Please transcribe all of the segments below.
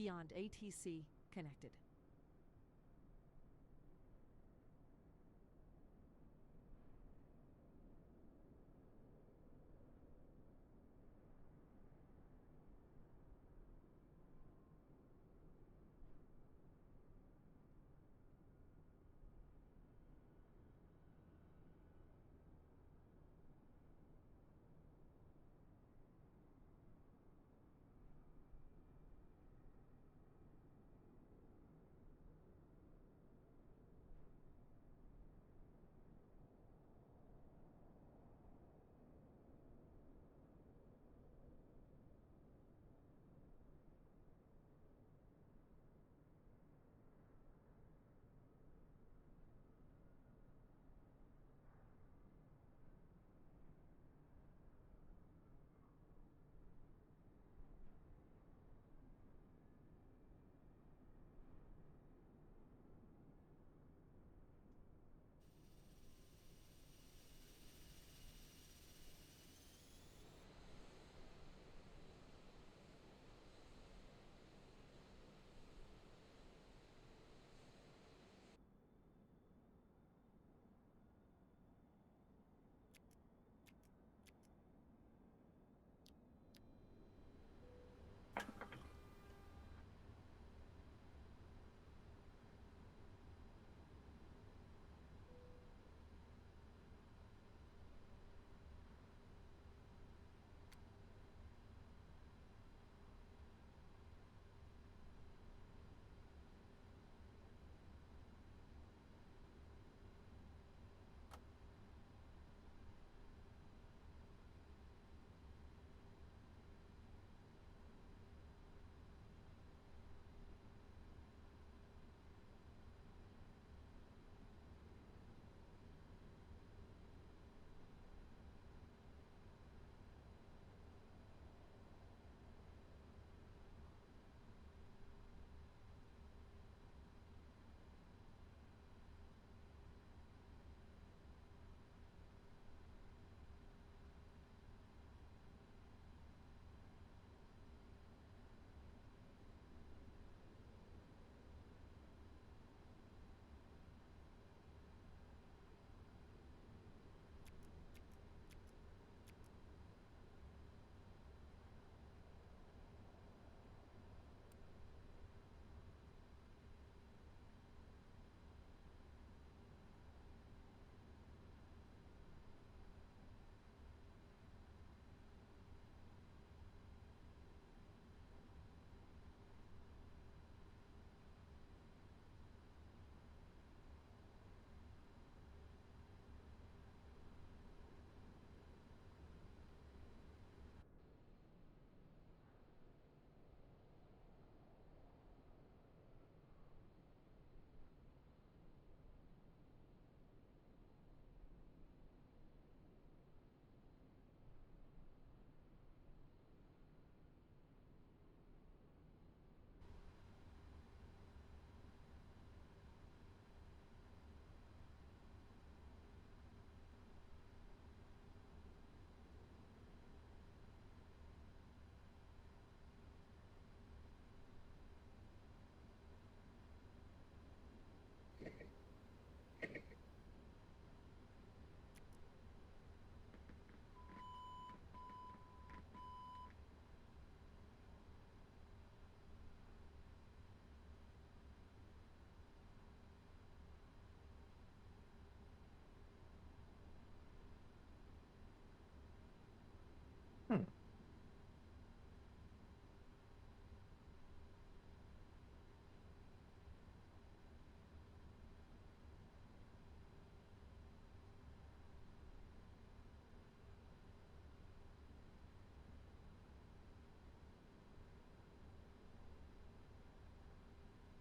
beyond ATC connected. Hmm.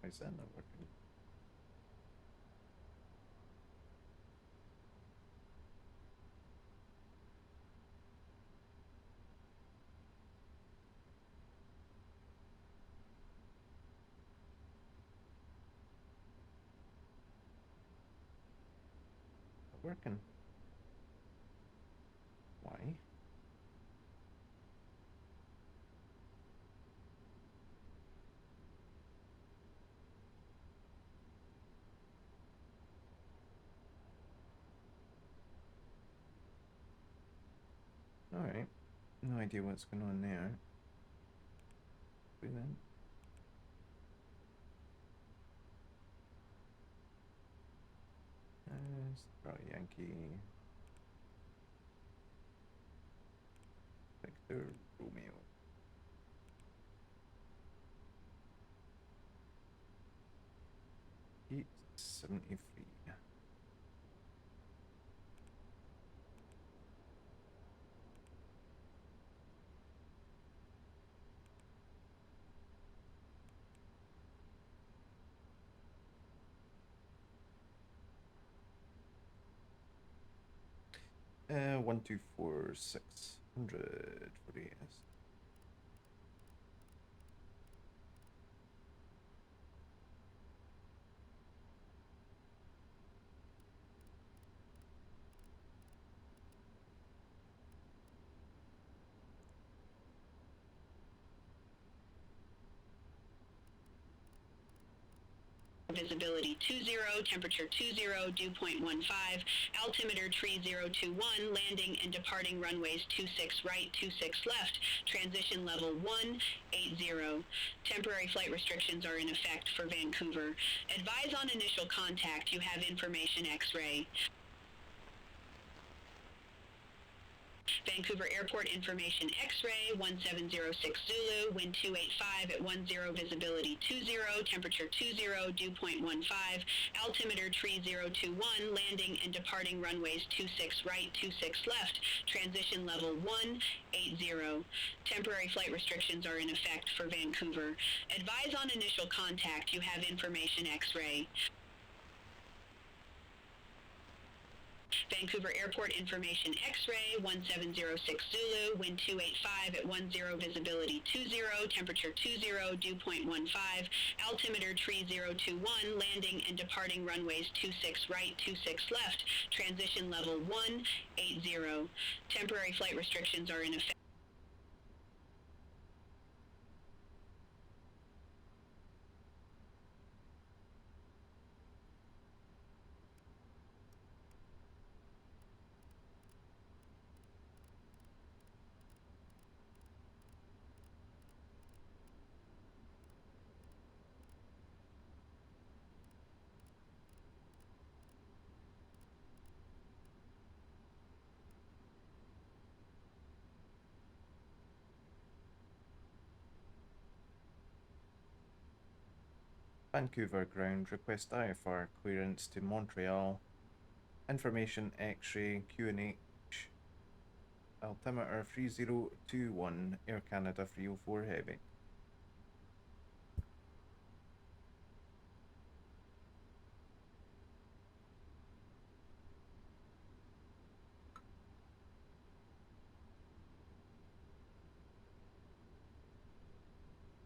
Why is that not working? Not working. Why? Alright. No idea what's going on there. Then. Probably Yankee. Victor Romeo. Heat 73. 124600 for the yes. Visibility 20, temperature 20, dew point 15, altimeter tree 021, landing and departing runways 26 right, 26 left, transition level 180. Temporary flight restrictions are in effect for Vancouver. Advise on initial contact, you have information X-ray. Vancouver Airport information X-ray 1706 Zulu, wind 285 at 10, visibility 20, temperature 20, dew point 15, altimeter tree 021, landing and departing runways 26 right, 26 left, transition level 180. Temporary flight restrictions are in effect for Vancouver. Advise on initial contact, you have information X-ray. Vancouver Airport information X-ray 1706 Zulu, wind 285 at 10, visibility 20, temperature 20, dew point 15, altimeter tree 021, landing and departing runways 26 right, 26 left, transition level 180. Temporary flight restrictions are in effect. Vancouver ground, request IFR clearance to Montreal. Information X-ray QNH. Altimeter 3021, Air Canada 304 Heavy.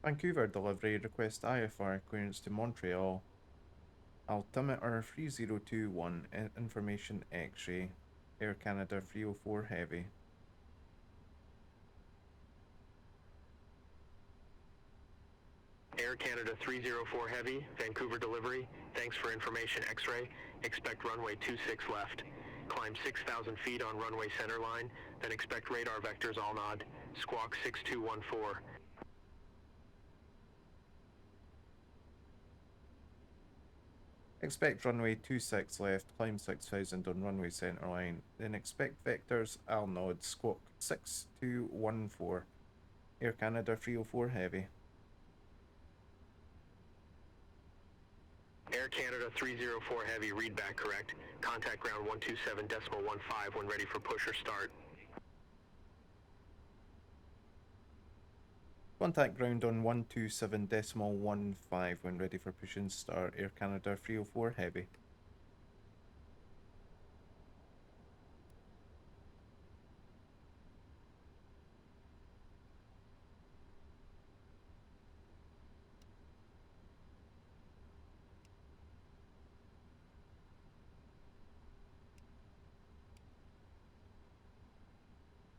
Vancouver delivery, request IFR clearance to Montreal. Altimeter 3021, information X-ray, Air Canada 304 Heavy. Air Canada 304 Heavy, Vancouver delivery. Thanks for information X-ray. Expect runway 26 left. Climb 6,000 feet on runway centerline, then expect radar vectors all nod. Squawk 6214. Expect runway 26 left, climb 6,000 on runway centerline, then expect vectors Al nod, squawk 6214, Air Canada 304 Heavy. Air Canada 304 Heavy, read back correct. Contact ground 127.15 when ready for push or start. Contact ground on 127.15 when ready for push and start, Air Canada 304 Heavy.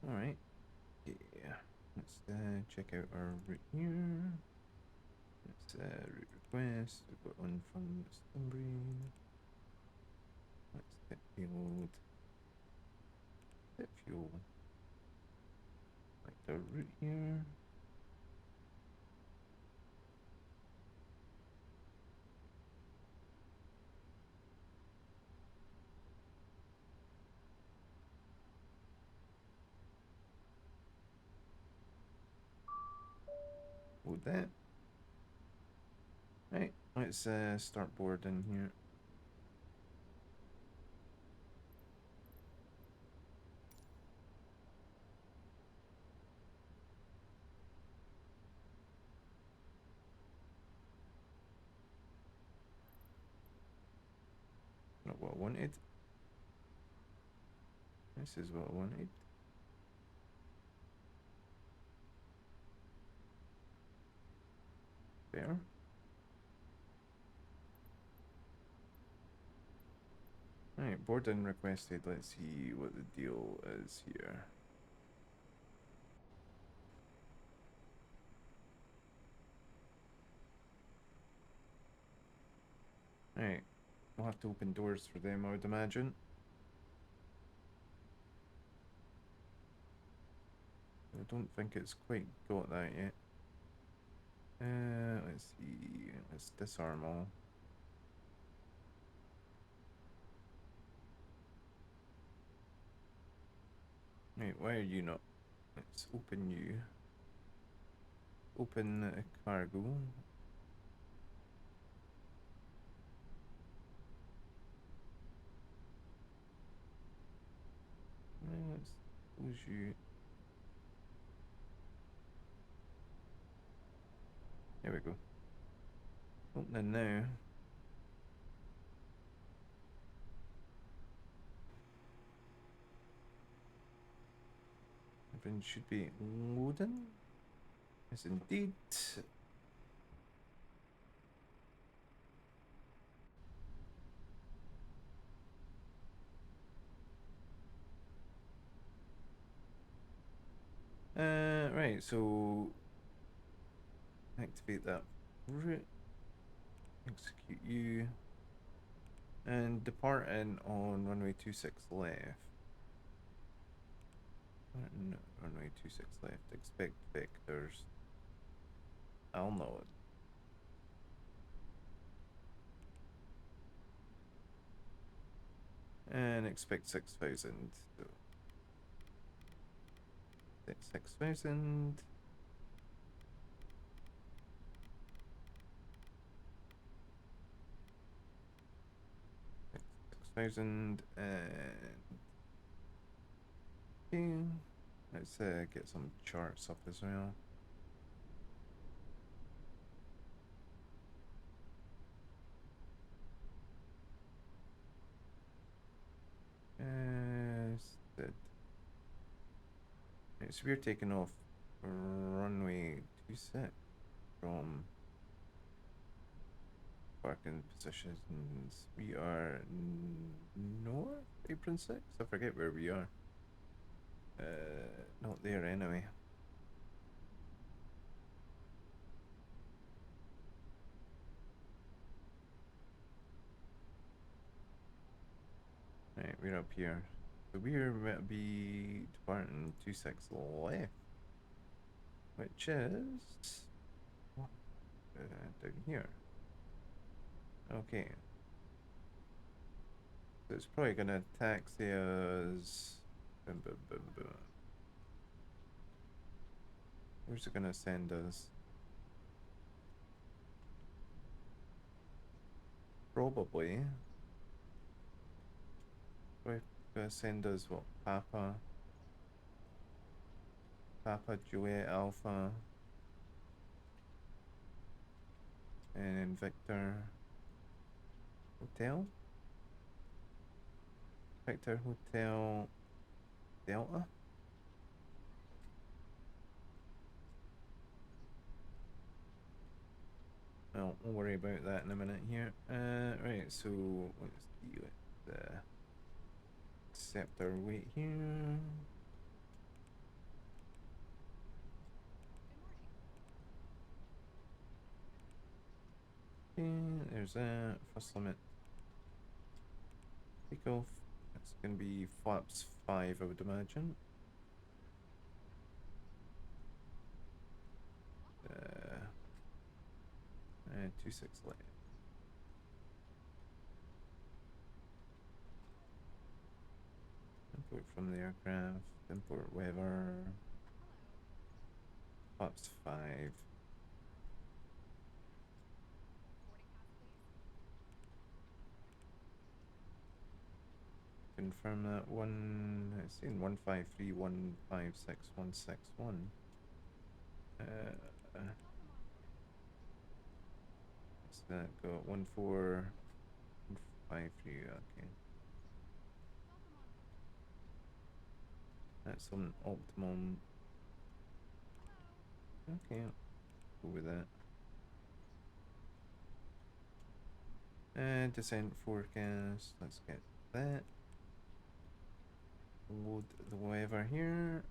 Alright, yeah, let's check out our route here. Let's route request, we've got one from Stumbry. Let's hit payload, hit fuel. the route here. Load that. Right, let's start boarding here. Not what I wanted. This is what I wanted. There. Alright, boarding requested. Let's see what the deal is here. Alright, we'll have to open doors for them, I would imagine. I don't think it's quite got that yet. Let's see. Let's disarm all. Right, why are you not? Let's open you. Open cargo. Let's close you. There we go. Opening now. Everything should be loading. Yes, indeed. Right, so activate that route, execute you, and depart in on runway 26 left. No, runway 26 left, expect vectors. I'll know it. And expect 6,000. So, 6,000. 6,000 and let's get some charts up as well. Right, so we're taking off runway 26 from parking positions. We are north apron 6. I forget where we are. Not there anyway. Right, we're up here. So we're going to be departing 26 left, which is down here. Okay. So it's probably gonna taxi us. Boom, boom, boom, boom. Where's it gonna send us? Probably. Gonna send us what? Papa Juliet Alpha. And then Victor Hotel. Victor Hotel Delta. Well, we'll worry about that in a minute here. Right, so let's see what accept our weight here. Okay, there's that. First limit. Take off. That's gonna be flaps 5, I would imagine. 26 left. Import from the aircraft. Import weather. Flaps 5. Confirm that one. It's in 153.156.161. What's that go? 14153. Okay. That's on optimum. Okay, go with that. And descent forecast. Let's get that. Load the weather here.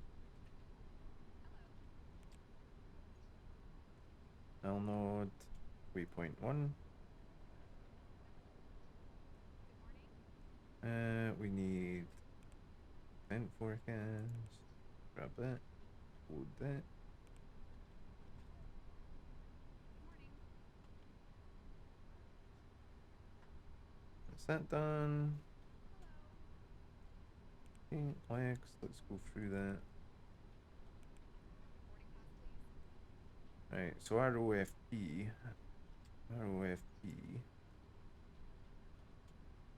Download waypoint 1. We need descent forecast. Grab that. Load that. Is that done? Okay, legs, let's go through that. Right, so ROFP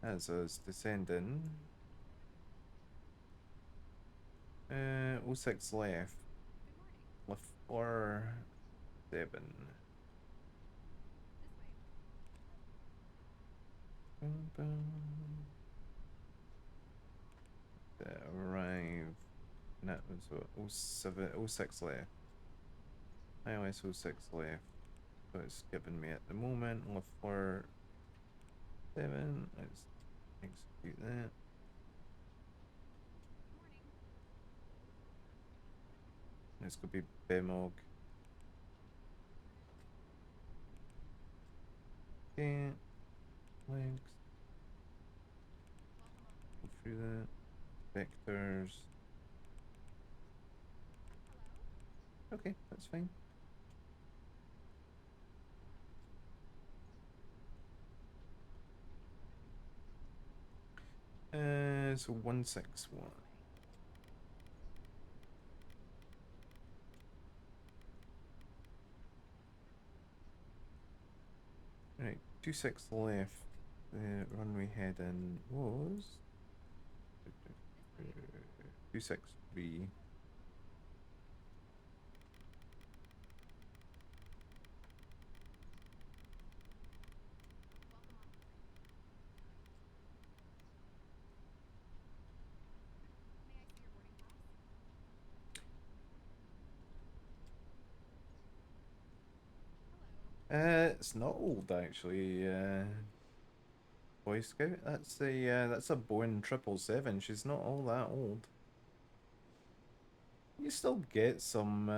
has us descending. 06 left. Left 7. Boom, boom. Arrive. And that was what? 06 left. iOS 06 left. So it's giving me at the moment. Left 7. Let's execute that. This could be Bemog. Okay. Links. Go through that. Vectors. Okay, that's fine. So 161. Right, 26 left. The runway heading was 263. It's not old actually. Boy Scout. That's a Boeing 777. She's not all that old. You still get some.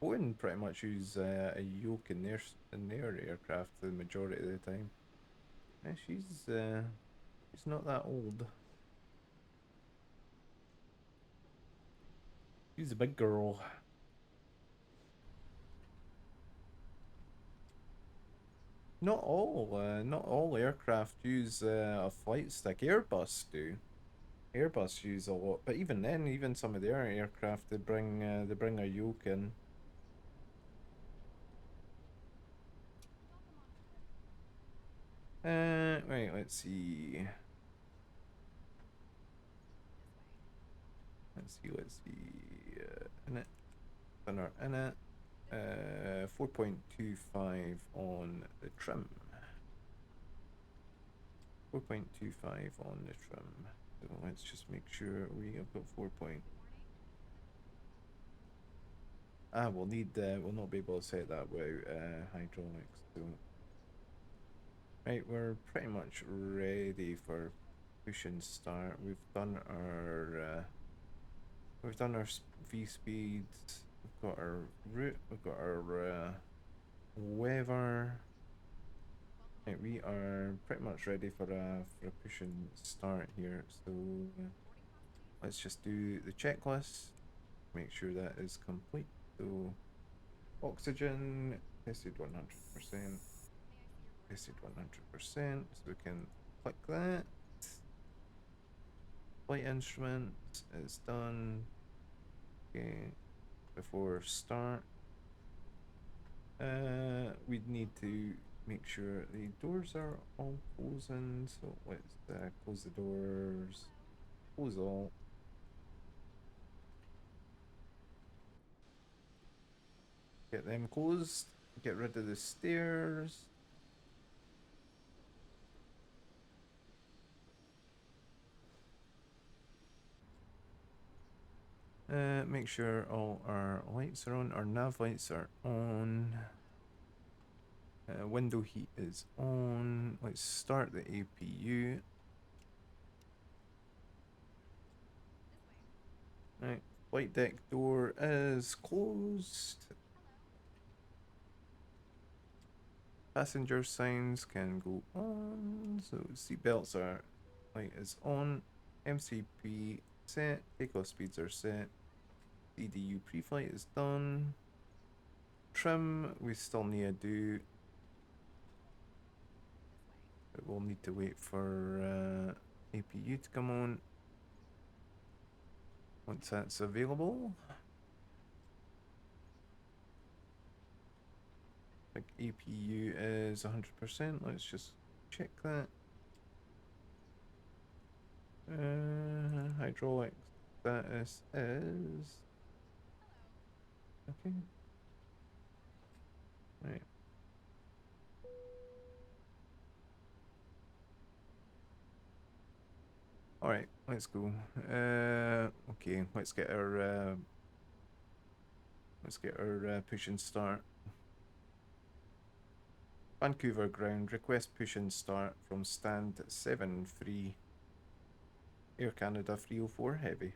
Boeing pretty much use a yoke in their aircraft the majority of the time. She's not that old. She's a big girl. Not all aircraft use a flight stick. Airbus do. Airbus use a lot, but even then, even some of their aircraft, they bring a yoke in. Right, let's see. Let's see. In it. Thinner in it. 4.25 on the trim. 4.25 on the trim. So let's just make sure we have got 4 point. We'll not be able to set that without hydraulics. So, right, we're pretty much ready for push and start. We've done our V speeds. We've got our route. We've got our weather. Right, we are pretty much ready for a push and start here. So let's just do the checklist. Make sure that is complete. So oxygen Tested 100%. Tested 100%. So we can click that. Flight instruments is done. Okay. Before start. We'd need to make sure the doors are all closing. So let's close the doors. Close all. Get them closed. Get rid of the stairs. Make sure all our lights are on. Our nav lights are on. Window heat is on. Let's start the APU. Right, flight deck door is closed. Passenger signs can go on. So seatbelts are light is on. MCP set. Takeoff speeds are set. DDU pre-flight is done. Trim we still need to do. But we'll need to wait for APU to come on. Once that's available. Like APU is 100%. Let's just check that. Hydraulic status is okay. Right. All right, let's go. Okay, let's get our push and start. Vancouver ground, request push and start from stand 7-3. Air Canada 304 heavy.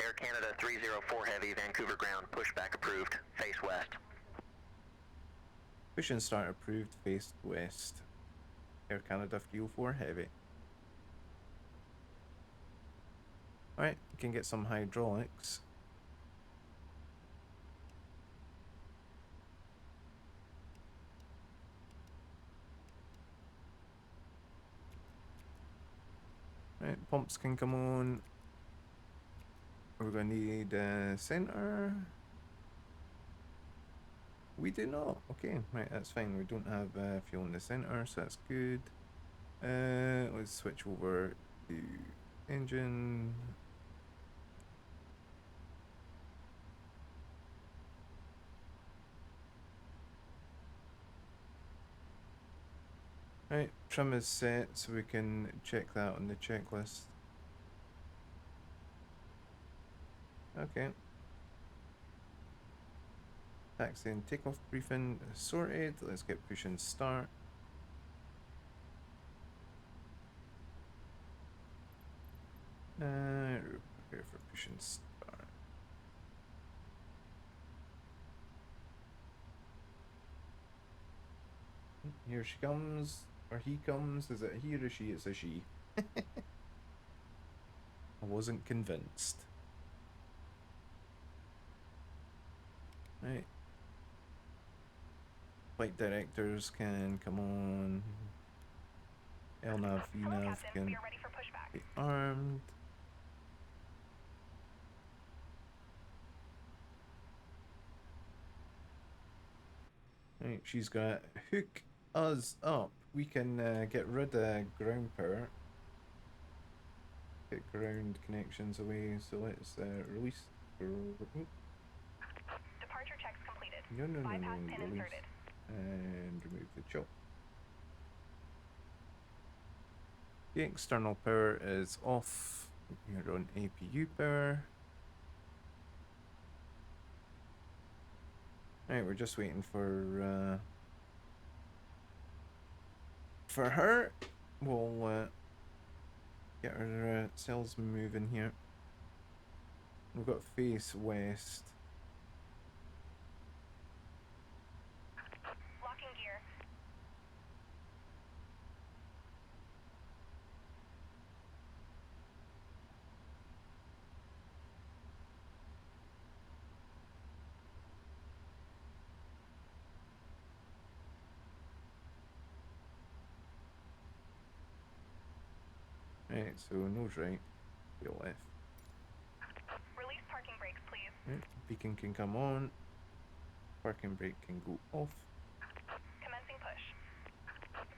Air Canada 304 Heavy, Vancouver ground, pushback approved, face west. Push and start approved, face west. Air Canada 304 heavy. Alright, we can get some hydraulics. Right, pumps can come on. We're going to need a center. We do not. Okay, right, that's fine. We don't have fuel in the center, so that's good. Let's switch over to engine. Right, trim is set, so we can check that on the checklist. Okay. Taxi and takeoff briefing sorted. Let's get push and start. Prepare for push and start. Here she comes, or he comes. Is it he or she? It's a she. I wasn't convinced. Right. Flight directors can come on. LNAV, VNAV can be armed. Right, she's got hook us up. We can get rid of ground power. Get ground connections away. So let's release. Departure checks completed. No, Bypass pin release. inserted. And remove the choke. The external power is off. You're on APU power. Right, we're just waiting for her. We'll get our cells moving here. We've got face west. Locking gear. Right, so nose right, tail left. Release parking brakes, please. Right, beacon can come on. Parking brake can go off. Commencing push.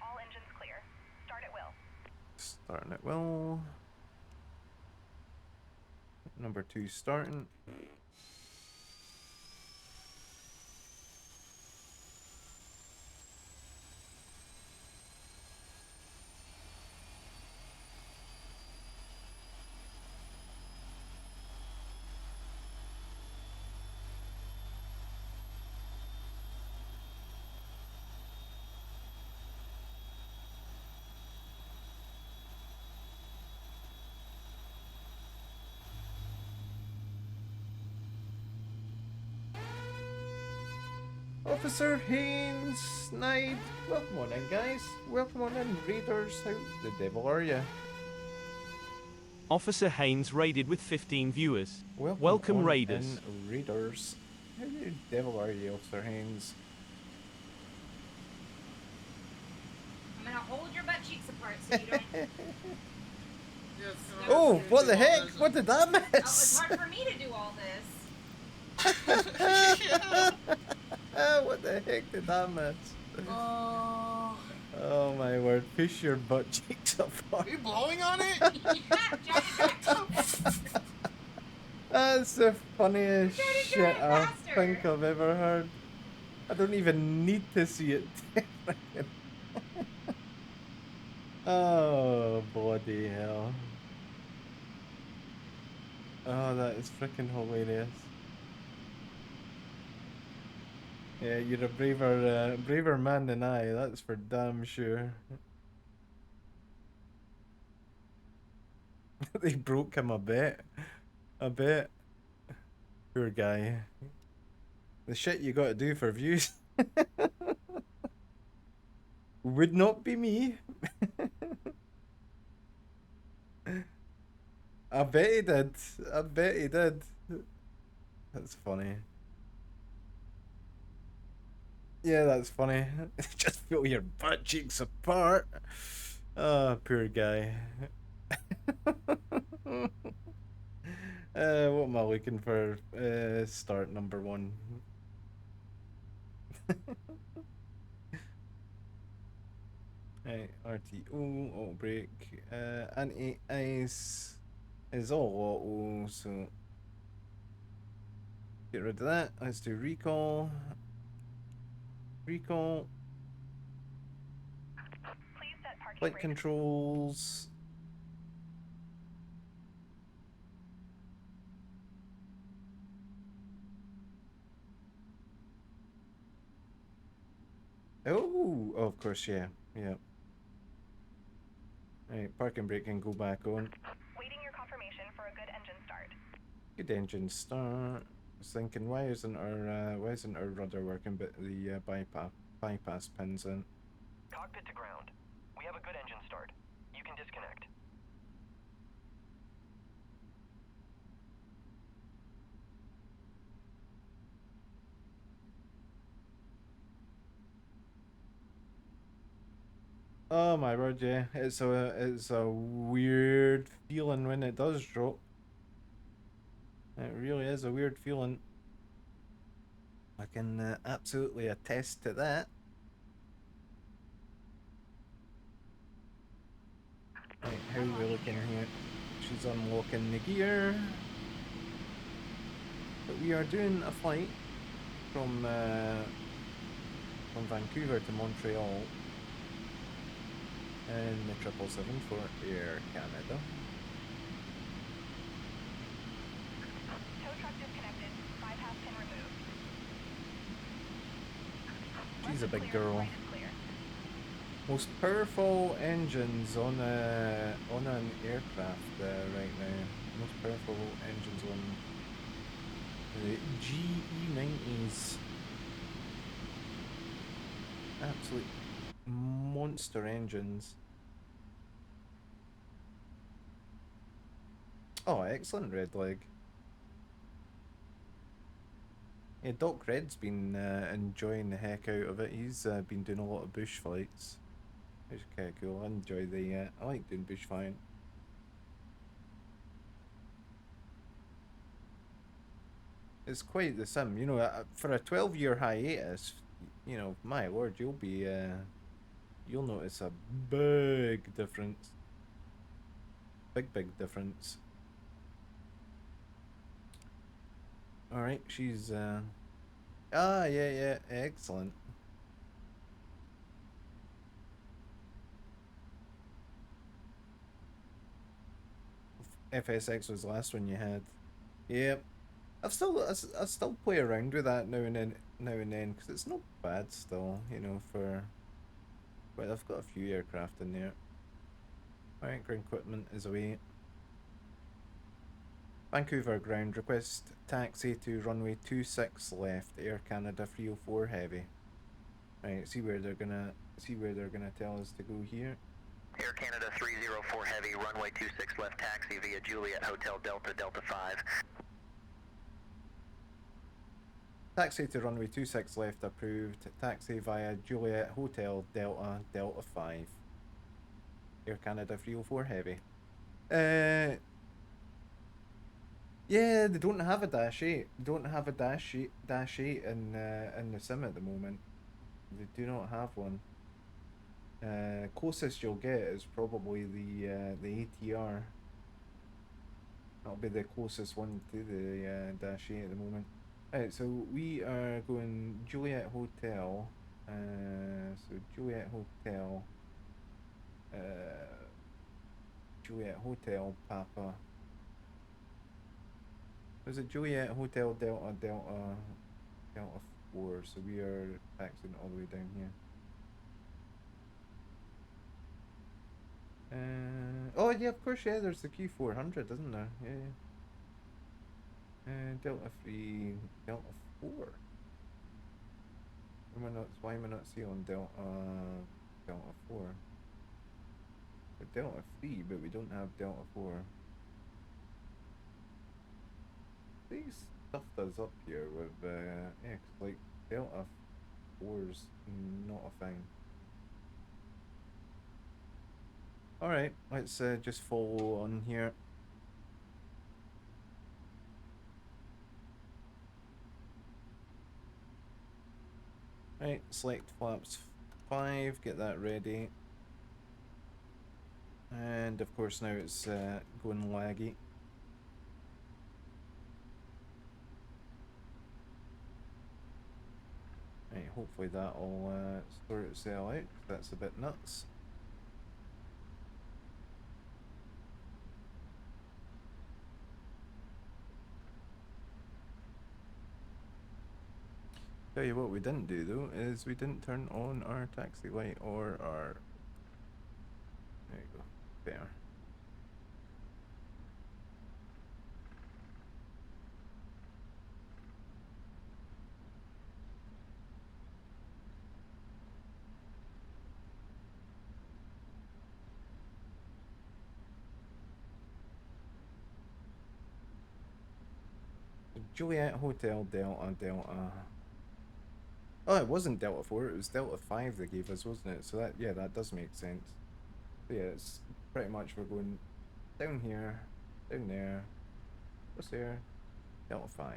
All engines clear. Start at will. Starting it well. Number 2 starting. Officer Haynes Snide, welcome on in, guys. Welcome on in, Raiders. How the devil are you? Officer Haynes raided with 15 viewers. Welcome on Raiders. in, Raiders. How the devil are you, Officer Haynes? I'm gonna hold your butt cheeks apart so you don't. Oh, what the heck? What did that Oh, it's miss? hard for me to do all this. What the heck did that miss? Oh. Oh my word, push your butt cheeks apart. Are you blowing on it? Yeah, Jack. That's the funniest Try to do shit it I faster. think I've ever heard. I don't even need to see it. Oh, bloody hell. Oh, that is freaking hilarious. Yeah, you're a braver man than I, that's for damn sure. They broke him a bit. A bit. Poor guy. The shit you gotta do for views. Would not be me. I bet he did. I bet he did. That's funny. Yeah, that's funny. Just feel your butt cheeks apart. Oh, poor guy. What am I looking for? Start number 1. Right, RTO, auto brake, anti-ice is all auto, so get rid of that. Let's do recall. Recall. Please set parking Flight brakes. controls. Oh, of course, yeah, yeah. Right, parking brake can go back on. Waiting your confirmation for a good engine start. Good engine start. I was thinking, why isn't our rudder working? But the bypass pins in. Cockpit to ground. We have a good engine start. You can disconnect. Oh my word, yeah. It's a weird feeling when it does drop. It really is a weird feeling. I can absolutely attest to that. Right, how are we looking here? She's unlocking the gear. But we are doing a flight from Vancouver to Montreal in the 777 for Air Canada. Tow truck disconnected. Bypass pin removed. She's a Left is big clear, girl. right is clear. Most powerful engines on an aircraft right now. Most powerful engines on the GE90s. Absolute monster engines. Oh, excellent, Red Leg. Yeah, Doc Red's been enjoying the heck out of it. He's been doing a lot of bush flights. It's kind of cool. I enjoy I like doing bush flying. It's quite the sim, you know. For a 12-year hiatus, you know, my lord, you'll notice a big difference. Big difference. All right, she's yeah, excellent. FSX was the last one you had. Yep. I still play around with that now and then because it's not bad still, you know, for well, I've got a few aircraft in there. Alright, ground equipment is away. Vancouver ground, request taxi to runway 26 left, Air Canada 304 heavy. Right, see where they're gonna tell us to go here. Air Canada 304 Heavy, runway 26 left taxi via Juliet Hotel Delta, Delta 5. Taxi to runway 26 left approved. Taxi via Juliet Hotel Delta, Delta 5. Air Canada 304 heavy. Yeah, they don't have a Dash 8. They don't have a Dash 8 in the sim at the moment. They do not have one. Closest you'll get is probably the ATR. That'll be the closest one to the Dash 8 at the moment. Right, so we are going Juliet Hotel. So Juliet Hotel. Juliet Hotel Papa. Was it Juliet Hotel Delta 4? So we are taxiing all the way down here. Oh yeah, of course, yeah. There's the Q400, isn't there? Yeah. Delta 3, Delta 4. Why am I not seeing Delta 4? But Delta 3, but we don't have Delta 4. These stuffed us up here with yeah, 'cause, like Delta 4's not a thing. Alright, let's just follow on here. Right, select flaps 5, get that ready. And of course now it's going laggy. Right, hopefully that'll sort itself out. That's a bit nuts. Tell you what we didn't do though is we didn't turn on our taxi light or our. There you go. There. Juliet Hotel Delta. Oh, it wasn't Delta 4, it was Delta 5 they gave us, wasn't it? So that, yeah, that does make sense. So yeah, it's pretty much we're going down here, down there, what's there? Delta 5.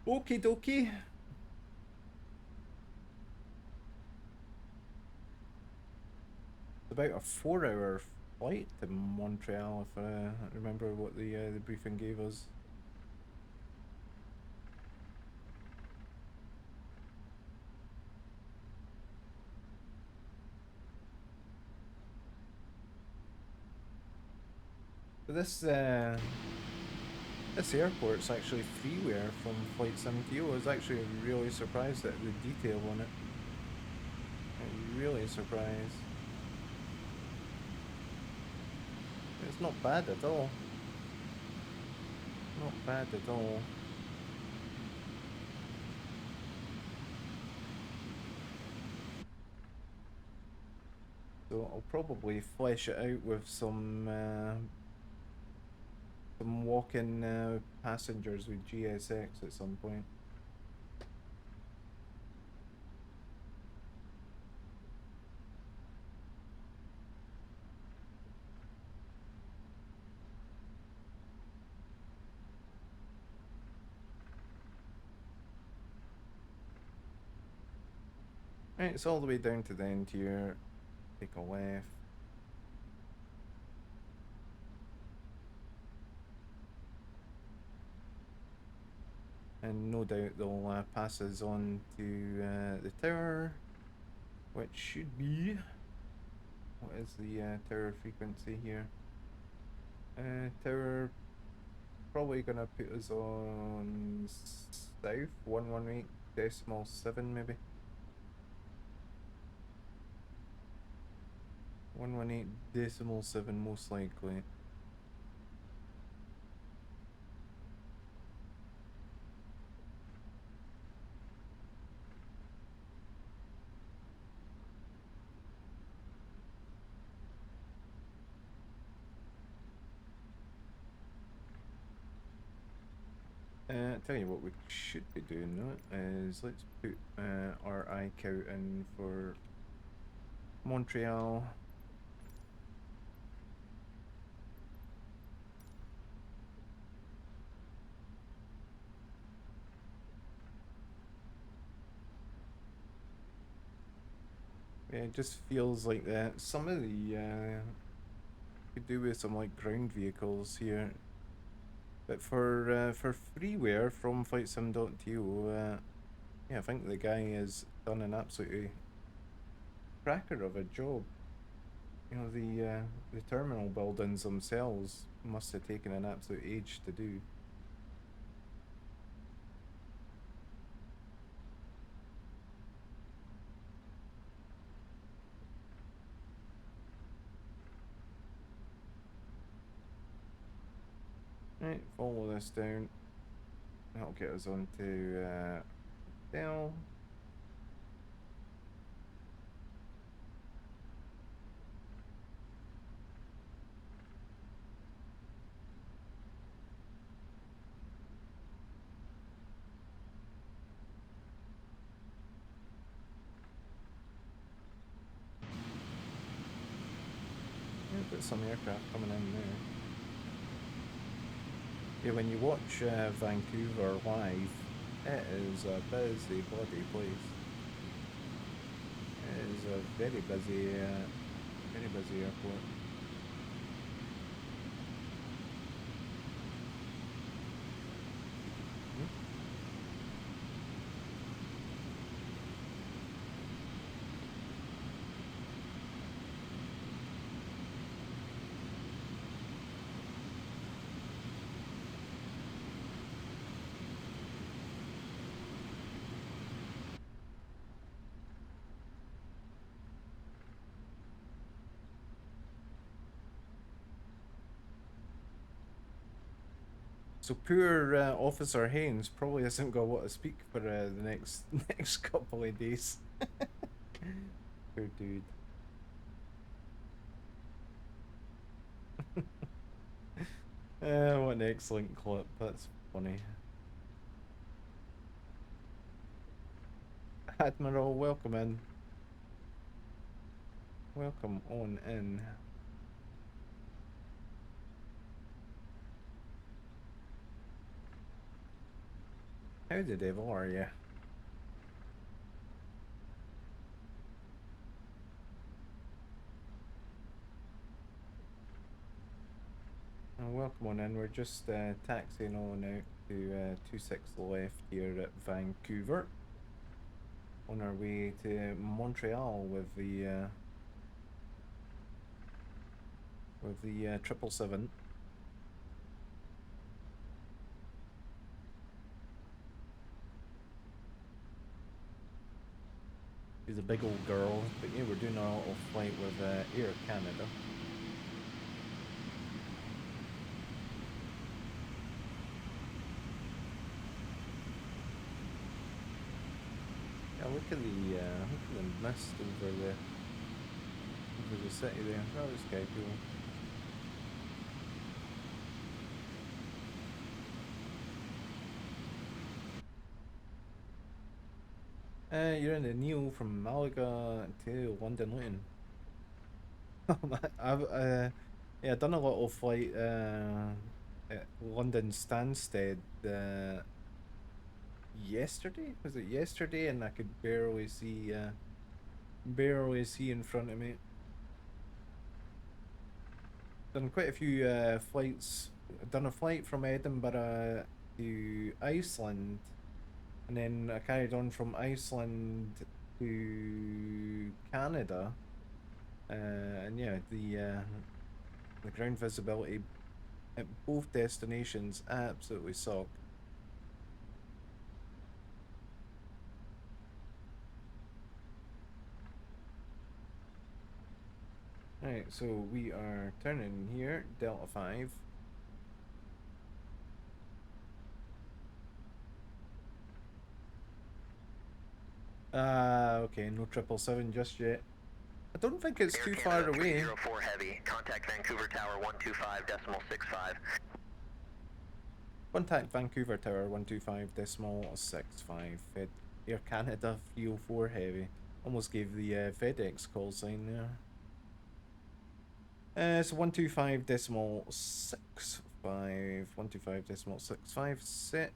Okie dokie. It's about a 4-hour flight to Montreal, if I remember what the briefing gave us. But this airport's actually freeware from Flight 70. I was actually really surprised at the detail on it. I'm really surprised. It's not bad at all. Not bad at all. So I'll probably flesh it out with some walk-in passengers with GSX at some point. Right, it's all the way down to the end here. Take a left. And no doubt they'll pass us on to the tower, which should be... What is the tower frequency here? Tower probably gonna put us on south, 118.7 maybe. 118.7 most likely. Tell you what we should be doing now is let's put our ICOUT in for Montreal. Yeah, it just feels like that. Some of the could do with some like ground vehicles here. But for freeware from FlightSim.to, yeah, I think the guy has done an absolutely cracker of a job. You know, the terminal buildings themselves must have taken an absolute age to do. Right, follow this down. That'll get us onto Dell. Yeah, got some aircraft coming in there. Yeah, when you watch Vancouver live, it is a busy bloody place. It is a very busy airport. So poor Officer Haynes probably hasn't got what to speak for the next couple of days. Poor dude. What an excellent clip. That's funny. Admiral, welcome in. Welcome on in. How the devil are you? Welcome on in. We're just taxiing on out to 26 left here at Vancouver. On our way to Montreal with the 777. She's a big old girl, but yeah, we're doing a little flight with Air Canada. Yeah, look at the mist over the city there. That was kind of cool. You're in the Neo from Malaga to London Luton. I've yeah, done a little flight at London Stansted yesterday. Was it yesterday? And I could barely see barely see in front of me. Done quite a few flights. Done a flight from Edinburgh to Iceland, and then I carried on from Iceland to Canada. And yeah, the ground visibility at both destinations absolutely suck. Alright, so we are turning here, Delta 5. Okay, no 777 just yet. I don't think it's Air too Canada far away. 304 Heavy, contact Vancouver Tower 125.65. Contact Vancouver Tower 125.65. Air Canada 304 Heavy. Almost gave the FedEx call sign there. It's 125.65. 125.65 set.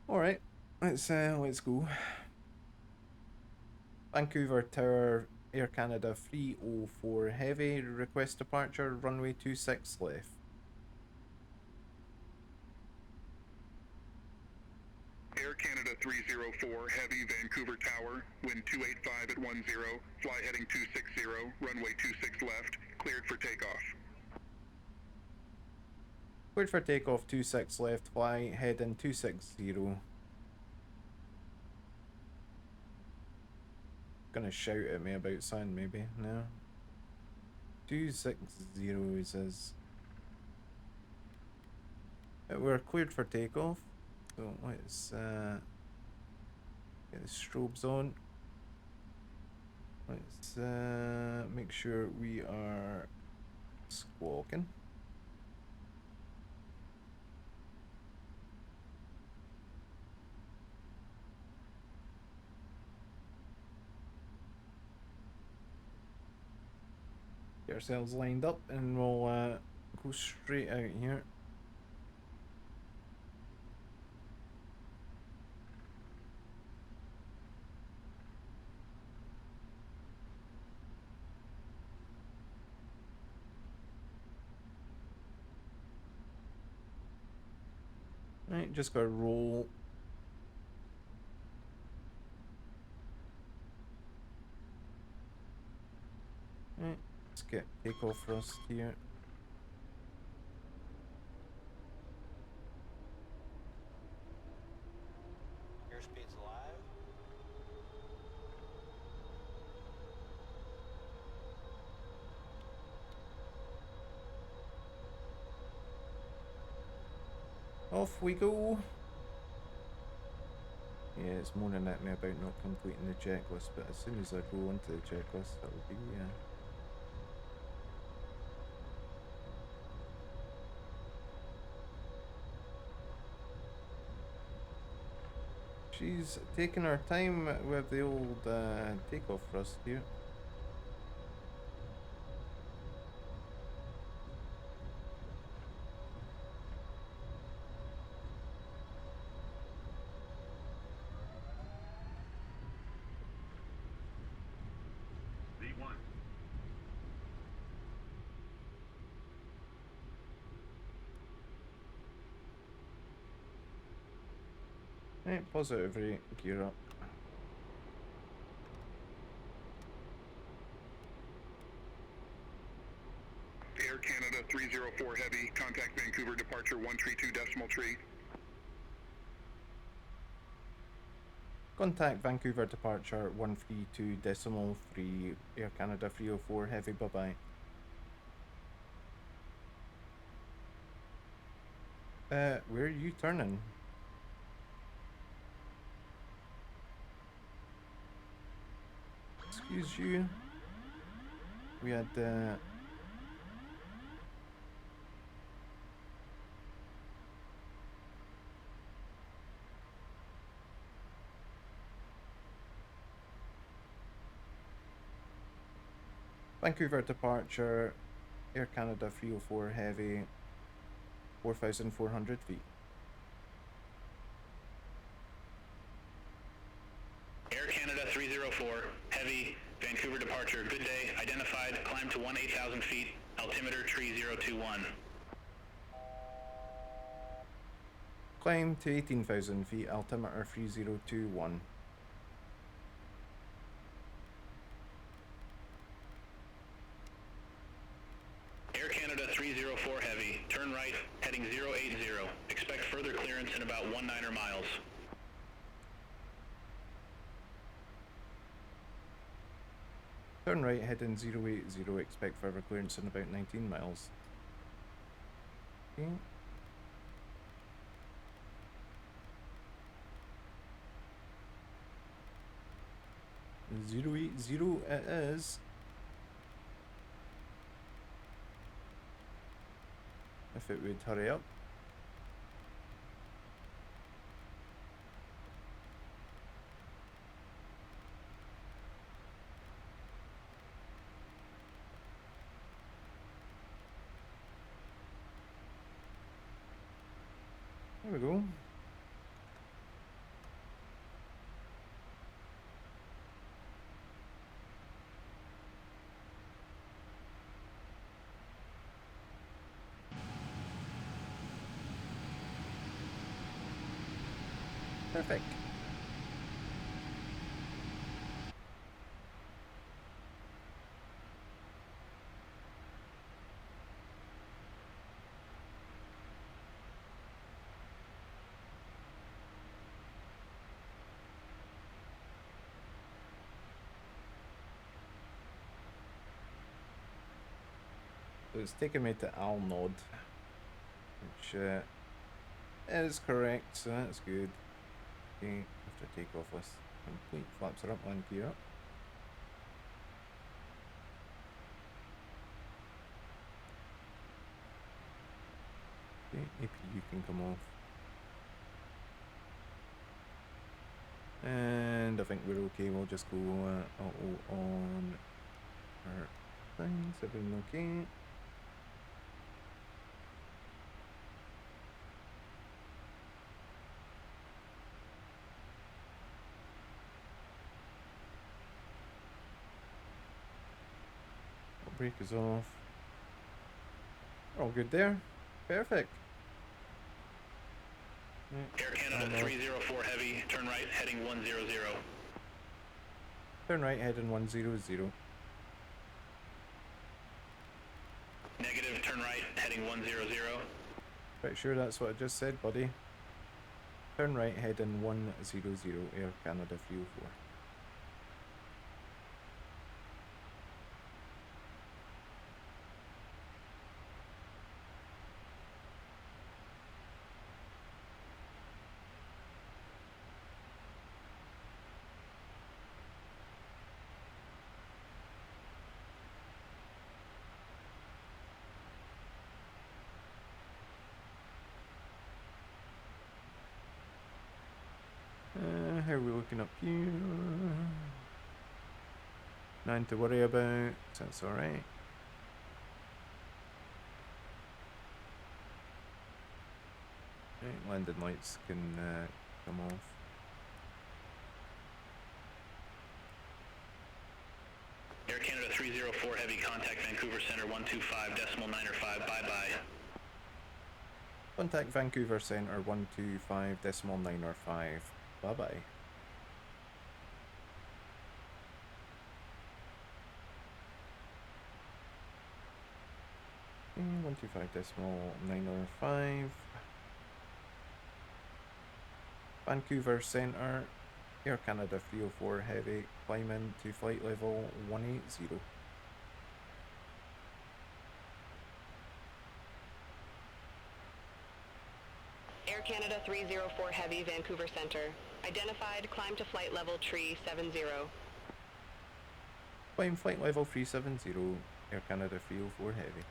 Alright, let's go. Vancouver Tower, Air Canada 304 Heavy, request departure, runway 26 left. Air Canada 304 Heavy, Vancouver Tower, wind 285 at 10, fly heading 260, runway 26 left, cleared for takeoff. Cleared for takeoff 26 left, fly heading 260. Gonna shout at me about sound maybe, no. 260 says. We're cleared for takeoff. So let's get the strobes on. Let's make sure we are squawking. Get ourselves lined up and we'll go straight out here. Right, just gotta roll. Right, let's get takeoff thrust here. Airspeed's live. Off we go. Yeah, it's moaning at me about not completing the checklist, but as soon as I go onto the checklist, that will be, She's taking her time with the old takeoff thrust here. V1. Right, positive rate, gear up. Air Canada 304 Heavy, contact Vancouver departure 132.3. Contact Vancouver departure 132.3, Air Canada 304 Heavy, bye bye. Where are you turning? Excuse you. We had Vancouver departure, Air Canada 304 Heavy, 4,400 feet. 3021. Climb to 18,000 feet, altimeter 3021. Air Canada 304 Heavy, turn right, heading 080. Expect further clearance in about 19 miles. Turn right, heading 080, expect further clearance in about 19 miles. Okay. Zero 80 it is. If it would hurry up. There we go. Perfect. So it's taken me to Alnod, which is correct, so that's good. Okay, after takeoff list complete, flaps are up, land gear up. Okay, APU can come off. And I think we're okay, we'll just go auto on our things, everything okay. Brake is off. All good there. Perfect. Air Canada 304 Heavy, turn right, heading 100. Turn right, heading 100. Negative, turn right, heading 100. Pretty sure that's what I just said, buddy. Turn right, heading 100, Air Canada 304. How are we looking up here? 9 to worry about, so that's alright. Right, landing lights can come off. Air Canada 304 Heavy, contact Vancouver Center 125.905, bye-bye. Contact Vancouver Center 125.905. Bye bye. Okay, 125.905. Vancouver Center, Air Canada 304 Heavy, climb in to flight level 180. Air Canada 304 Heavy, Vancouver Center. Identified, climb to flight level 370. Climb flight level 370, Air Canada 304 Heavy.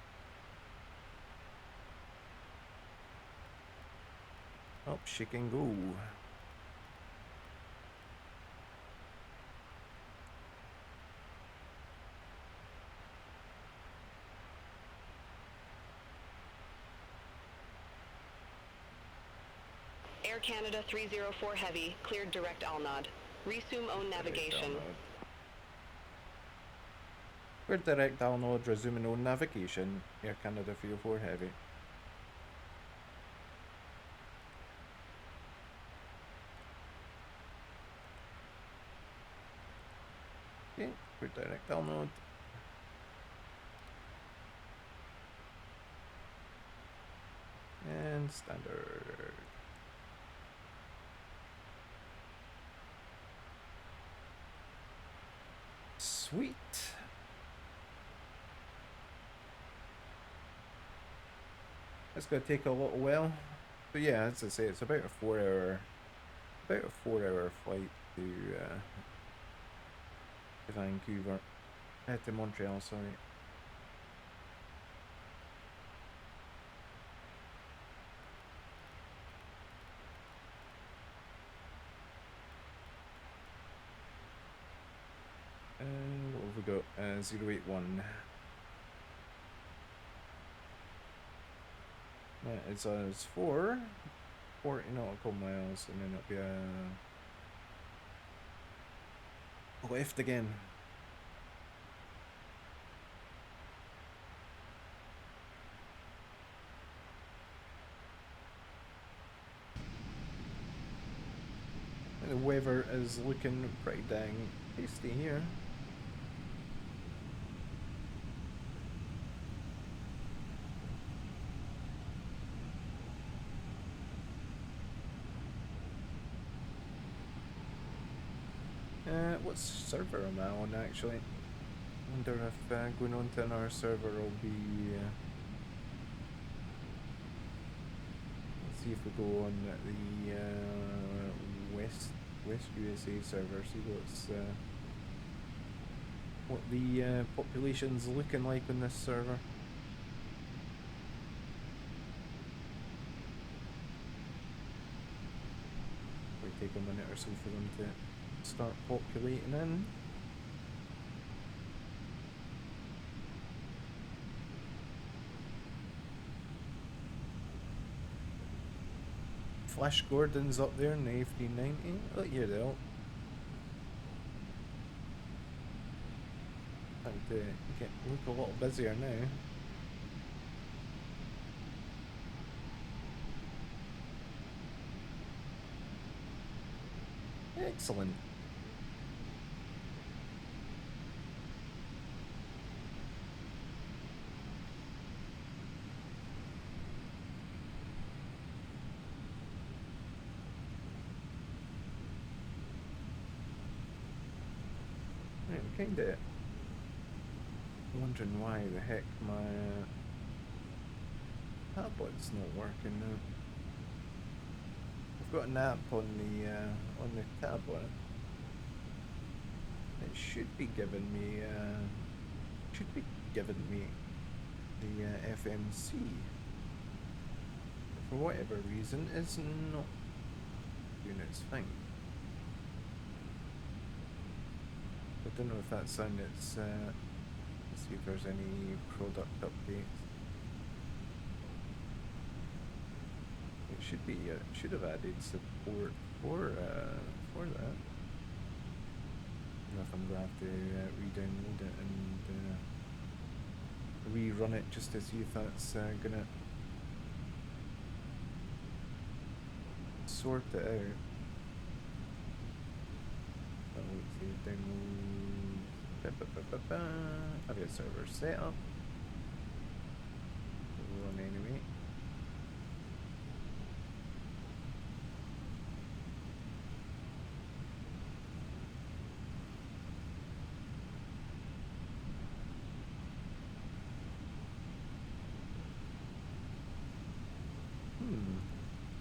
Up, shake and go. Air Canada 304 Heavy, cleared direct Alnod. Resume own navigation. We're direct download, resuming on navigation. Air Canada 304 Heavy. Okay, we're direct download. And standard. Sweet. It's gonna take a little while, but yeah, as I say, it's about a 4 hour flight to Vancouver, to Montreal. Sorry. And what have we got? 081. That is us 40 nautical miles, and then it'll be a left again. And the weather is looking pretty dang tasty here. What server am I on actually? Wonder if going on to another server will be. Let's see if we go on the West USA server. See what the population's looking like on this server. Might take a minute or so for them to start populating in. Flash Gordon's up there in the A390. Look here, though. Time to look a little busier now. Excellent. I'm kinda wondering why the heck my tablet's not working now. I've got an app on the tablet. It should be giving me the FMC. For whatever reason, it's not doing its thing. I don't know if that's on its. Let's see if there's any product updates. It should be. Should have added support for that. I don't know if I'm gonna have to re-download it and rerun it just to see if that's gonna sort it out. Let's see, download. Have your server set up. Run anyway.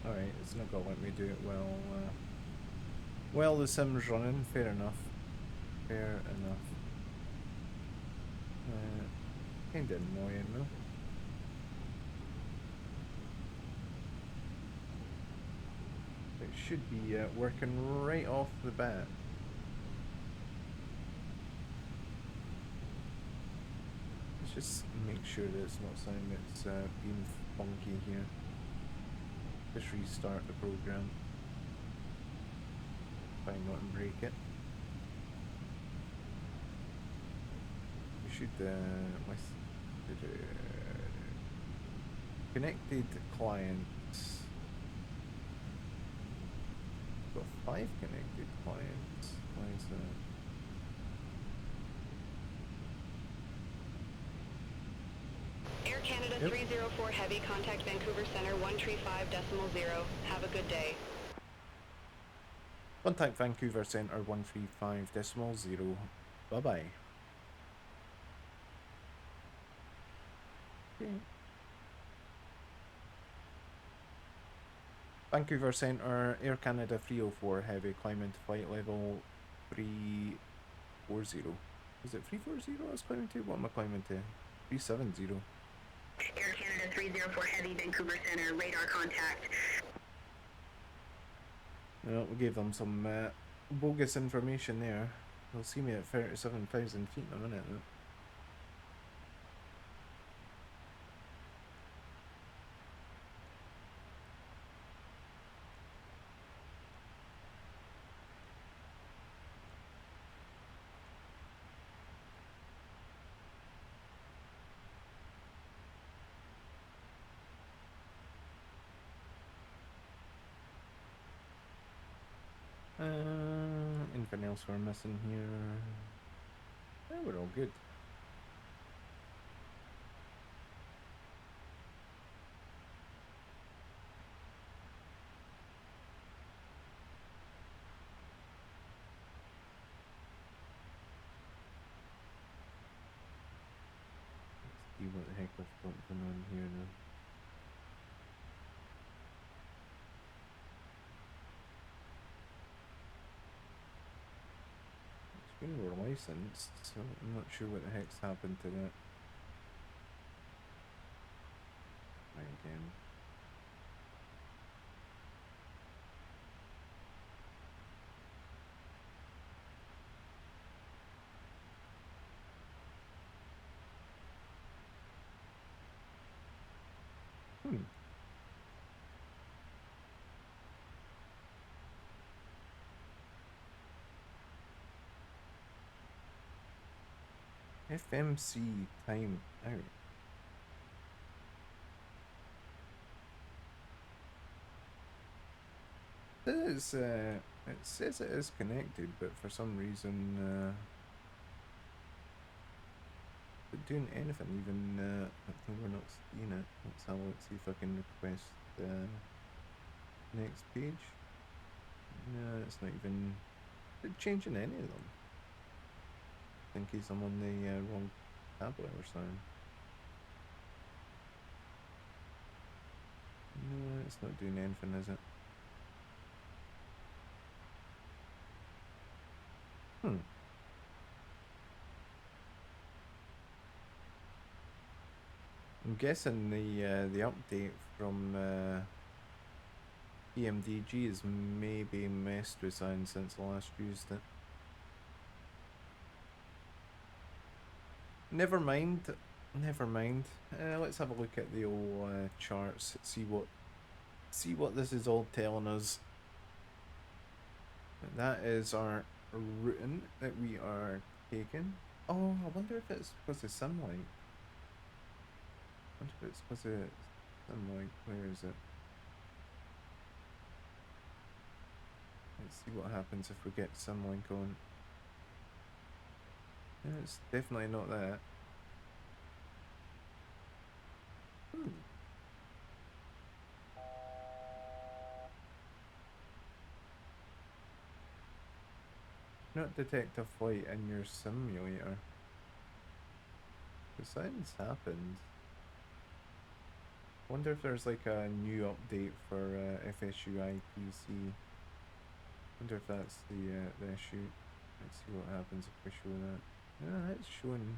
Alright, it's not gonna let me do it well the sim's running, fair enough. Fair enough. Kinda annoying though. It should be working right off the bat. Let's just make sure that it's not something that's being funky here. Just restart the program. Try not to break it. We should let's connected clients. Got 5 connected clients. Why is that? Air Canada Yep. 304 Heavy, contact Vancouver Center 135.0. Have a good day. Contact Vancouver Center 135.0. Bye bye. Okay. Vancouver Center, Air Canada 304 Heavy, climb into flight level 340. Is it 340 I was climbing to? What am I climbing to? 370. Air Canada 304 Heavy, Vancouver Center, radar contact. No, we gave them some bogus information there. They'll see me at 37,000 feet in a minute. Though. Anything else we're missing here? Yeah, we're all good. Let's see what the heck we've got going on here now. We were licensed, so I'm not sure what the heck's happened to that. Try again. FMC time out. It says it is connected, but for some reason, it's doing anything. Even I think we're not seeing it. Let's have a look. See if I can request next page. No, it's not even changing any of them. In case I'm on the wrong tablet or something. No, it's not doing anything, is it? I'm guessing the update from EMDG has maybe messed with something since I last used it. Never mind. Let's have a look at the old charts. See what this is all telling us. That is our routing that we are taking. Oh, I wonder if it's because of sunlight. I wonder if it's because of sunlight. Where is it? Let's see what happens if we get sunlight going. Yeah, it's definitely not that. Not detect a flight in your simulator. The something's happened. Wonder if there's like a new update for FSU IPC. Wonder if that's the issue. Let's see what happens if we show that. Yeah, it's showing.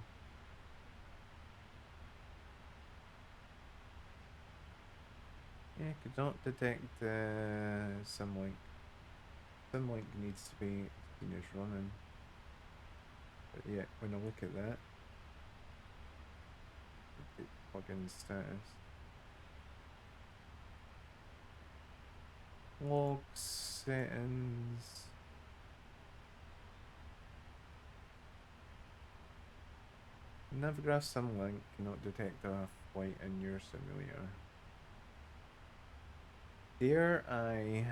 Yeah, could not detect Simlink. Simlink needs to be seen as running. But yeah, when I look at that, plugin status. Log settings. Navigraph Simlink cannot detect a flight in your simulator. Dare I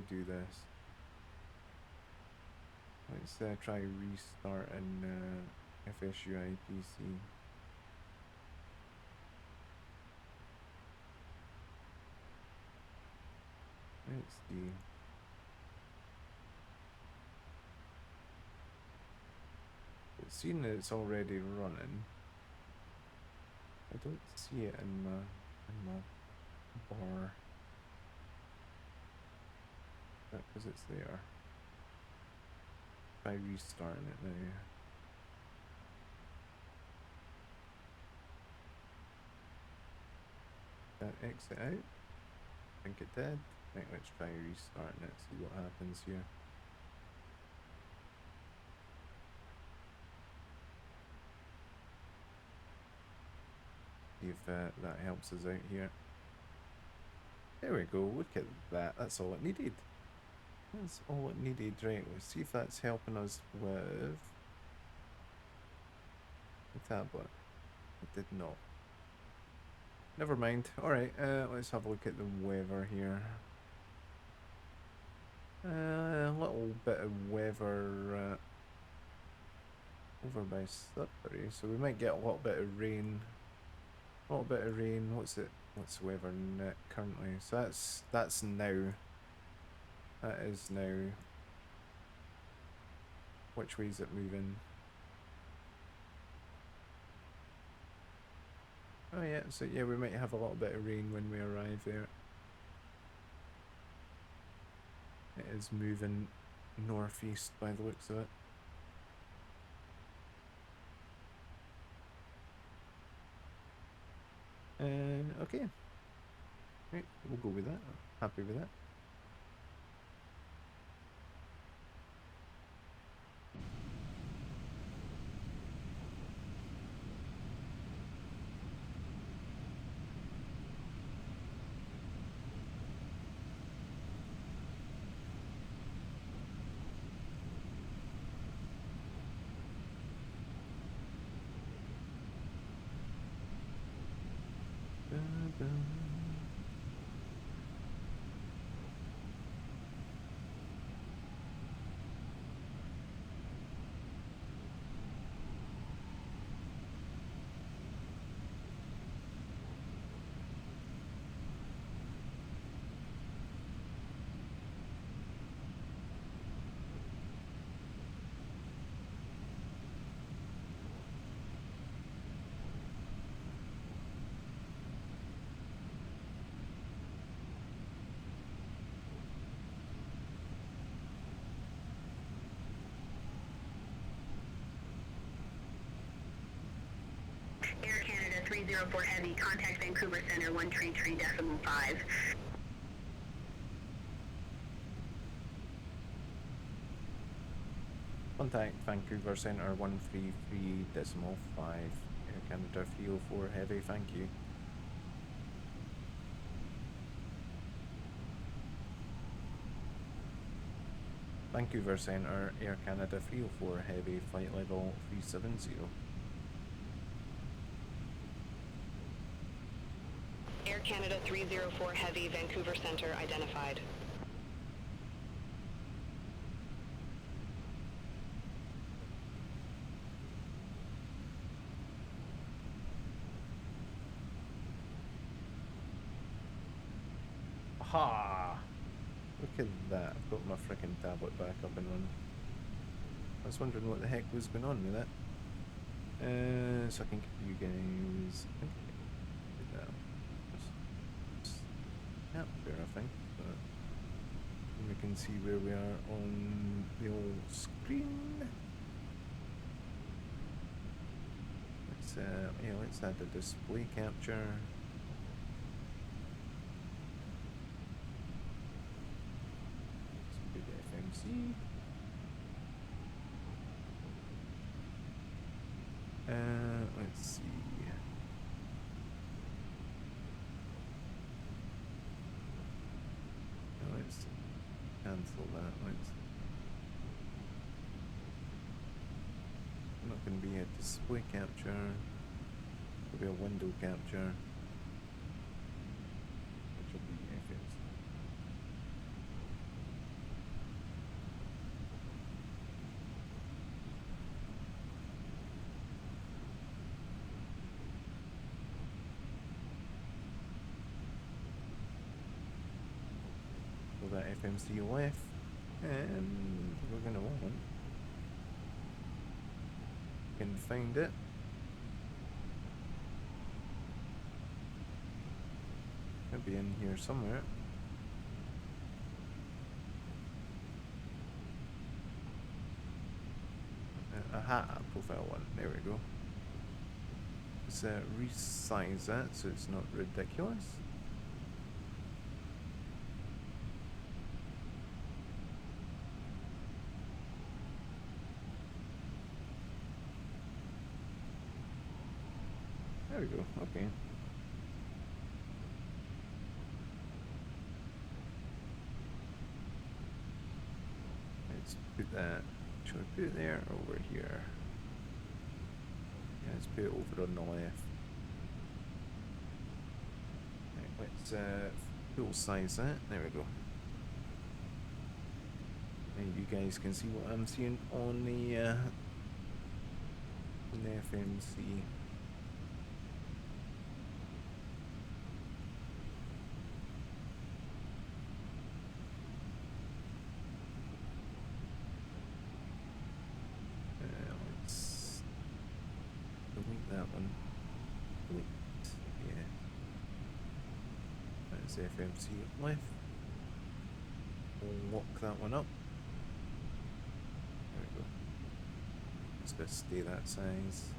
do this? Let's try restart in FSU IPC. Let's see. It's seen that it's already running. I don't see it in my bar. Because it's there. Try restarting it now. That exit out? I think it did. Right, let's try restarting it, see what happens here. See if that helps us out here. There we go, look at that, that's all it needed. That's all it needed. Right, let's see if that's helping us with the tablet. It did not. Never mind. Alright, let's have a look at the weather here. A little bit of weather over by Sudbury, so we might get a little bit of rain. A little bit of rain. What's the weather net currently? So that's now. That is now. Which way is it moving? Oh yeah, so yeah, we might have a little bit of rain when we arrive there. It is moving northeast by the looks of it. Okay. Right, we'll go with that. Happy with that. Air Canada 304 Heavy, contact Vancouver Center 133.5. Contact Vancouver Center 133.5. Air Canada 304 Heavy, thank you. Vancouver Center, Air Canada 304 Heavy, flight level 370. Air Canada 304 Heavy, Vancouver Center identified. Aha! Look at that, I've got my frickin' tablet back up and running. I was wondering what the heck was going on with that. So I can give you guys... Capture, I think, but we can see where we are on the old screen. Let's add a display capture. Let's do the FMC. Let's see. Let's cancel that. Let's going to be a display capture. It'll be a window capture. Which will be FMC. So that FMC left, and we're going to want. Can find it. Could be in here somewhere. Aha, profile one. There we go. Let's resize that so it's not ridiculous. There we go, okay. Let's put that, should we put it there or over here? Yeah, let's put it over on the left. Right, let's full size that, there we go. And you guys can see what I'm seeing on the FMC. That one. Delete. Yeah. That's FMC left. We'll lock that one up. There we go. It's gonna stay that size.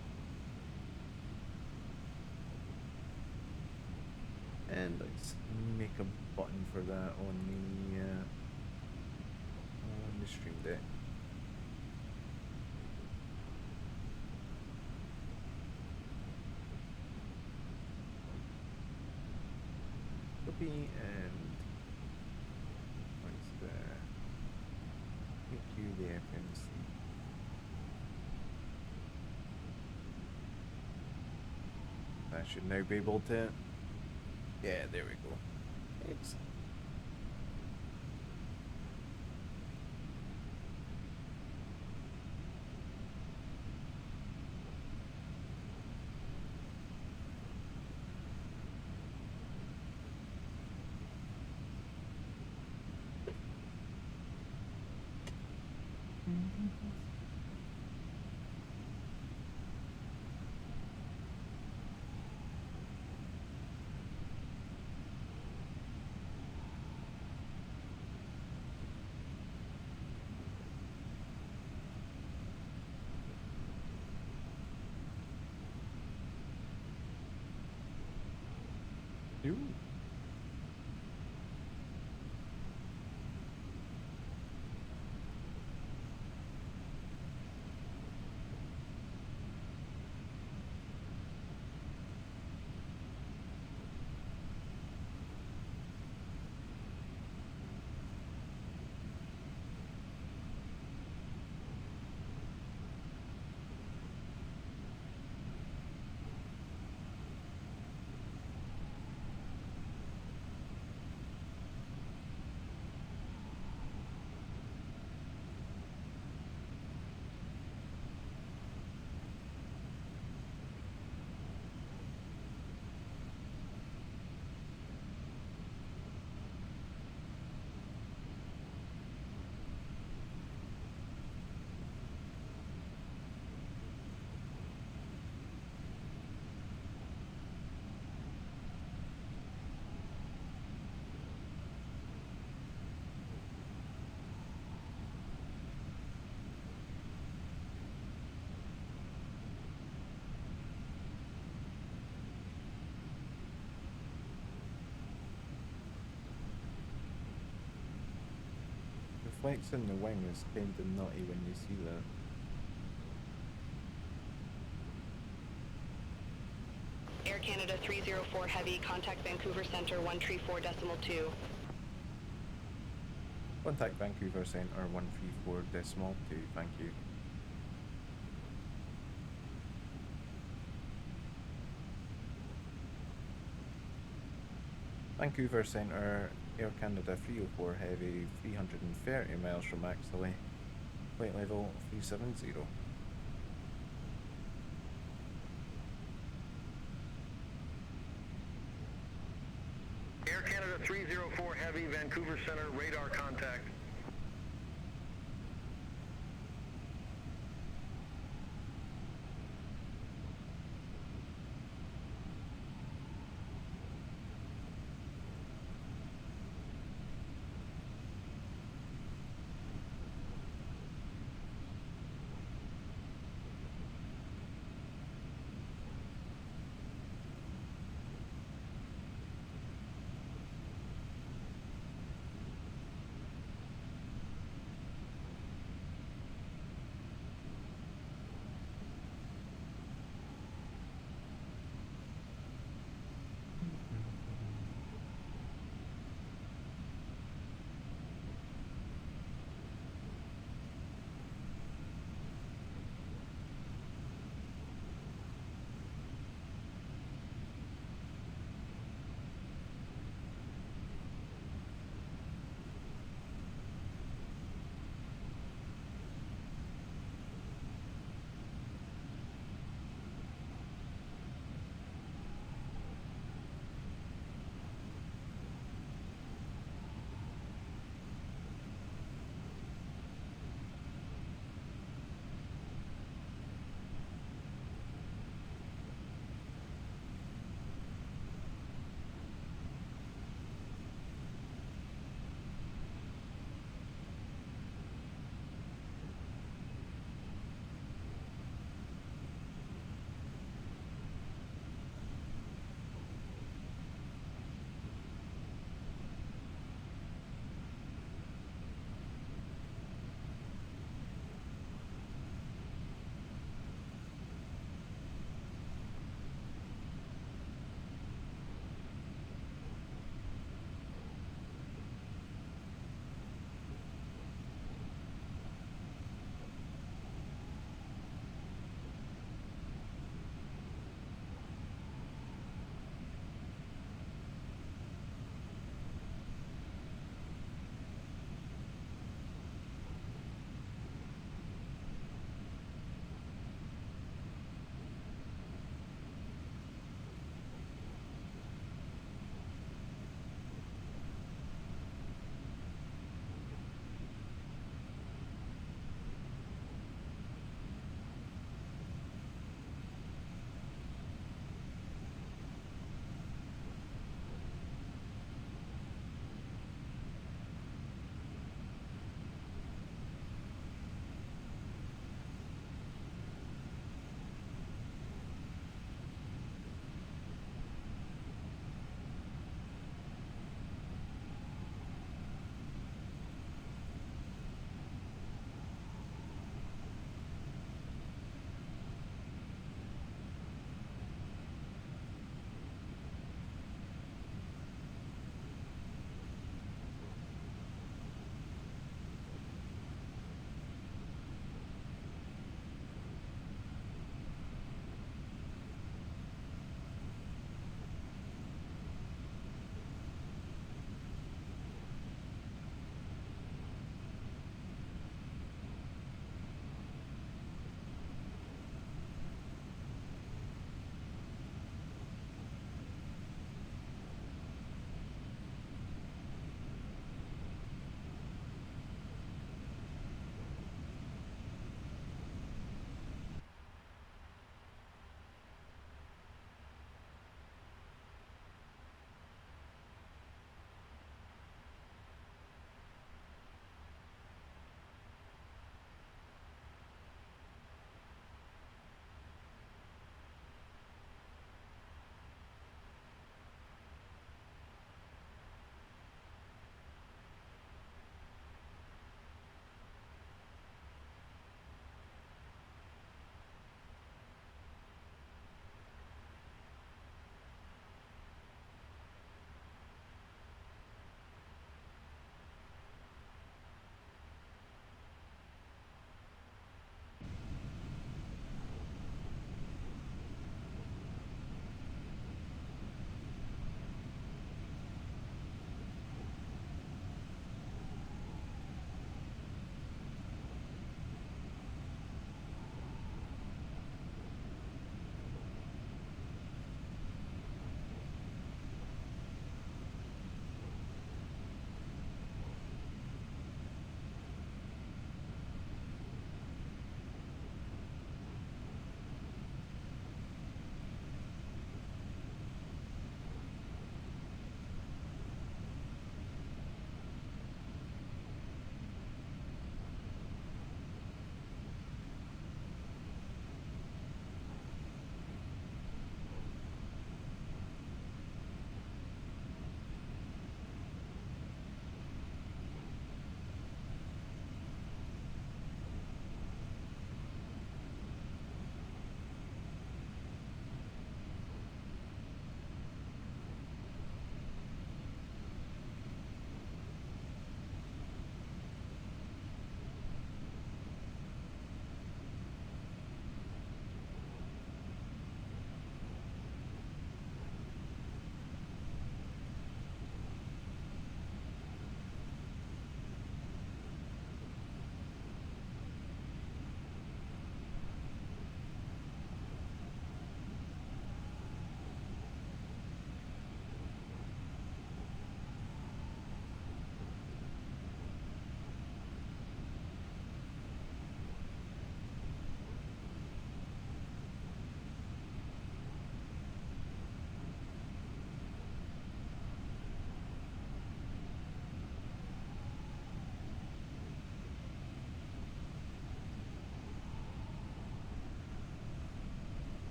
And let's make a button for that on the Stream Deck. Copy and what's there? Make you the FMC. That should now be able to. Yeah, there we go. Excellent. Ooh. Flex in the wing is kind of nutty when you see that. Air Canada 304 Heavy, contact Vancouver Centre 134.2. Contact Vancouver Centre 134.2, thank you. Vancouver Centre, Air Canada 304 Heavy, 330 miles from Axley. Flight level 370. Air Canada 304 Heavy, Vancouver Center, radar contact.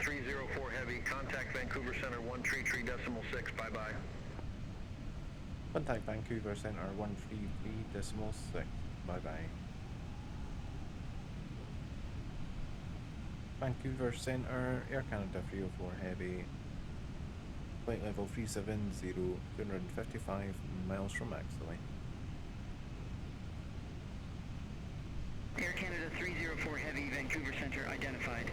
304 Heavy, contact Vancouver Center 133.6, bye-bye. Contact Vancouver Center 133.6. Bye bye. Vancouver Center, Air Canada 304 Heavy. Flight level 370, 255 miles from Axley. Air Canada 304 Heavy, Vancouver Center identified.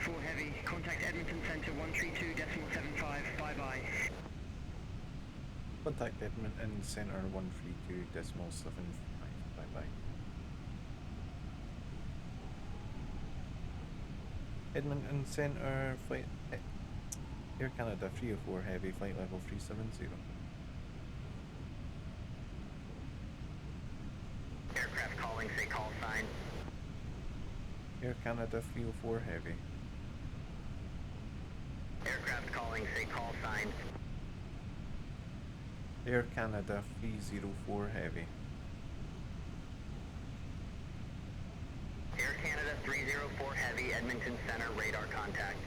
304 Heavy. Contact Edmonton Center 132.75. Bye-bye. Contact Edmonton Center 132.75. Bye bye. Edmonton Center flight Air Canada 304 Heavy, flight level 370. Aircraft calling, say call sign. Air Canada 304 Heavy. Aircraft calling, say call sign. Air Canada 304 Heavy. Air Canada 304 Heavy, Edmonton Center, radar contact.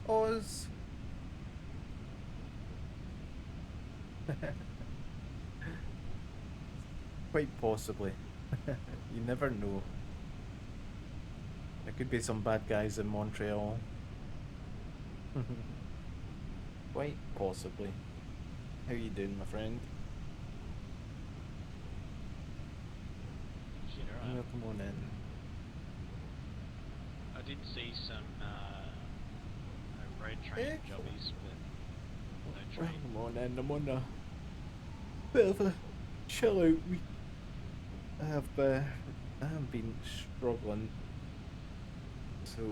Oz. Quite possibly. You never know. There could be some bad guys in Montreal. Quite possibly. How you doing, my friend? Welcome on in. I did see some road train jobbies, but no train. Come on in, I'm on a bit of a chill out week. I have been struggling. So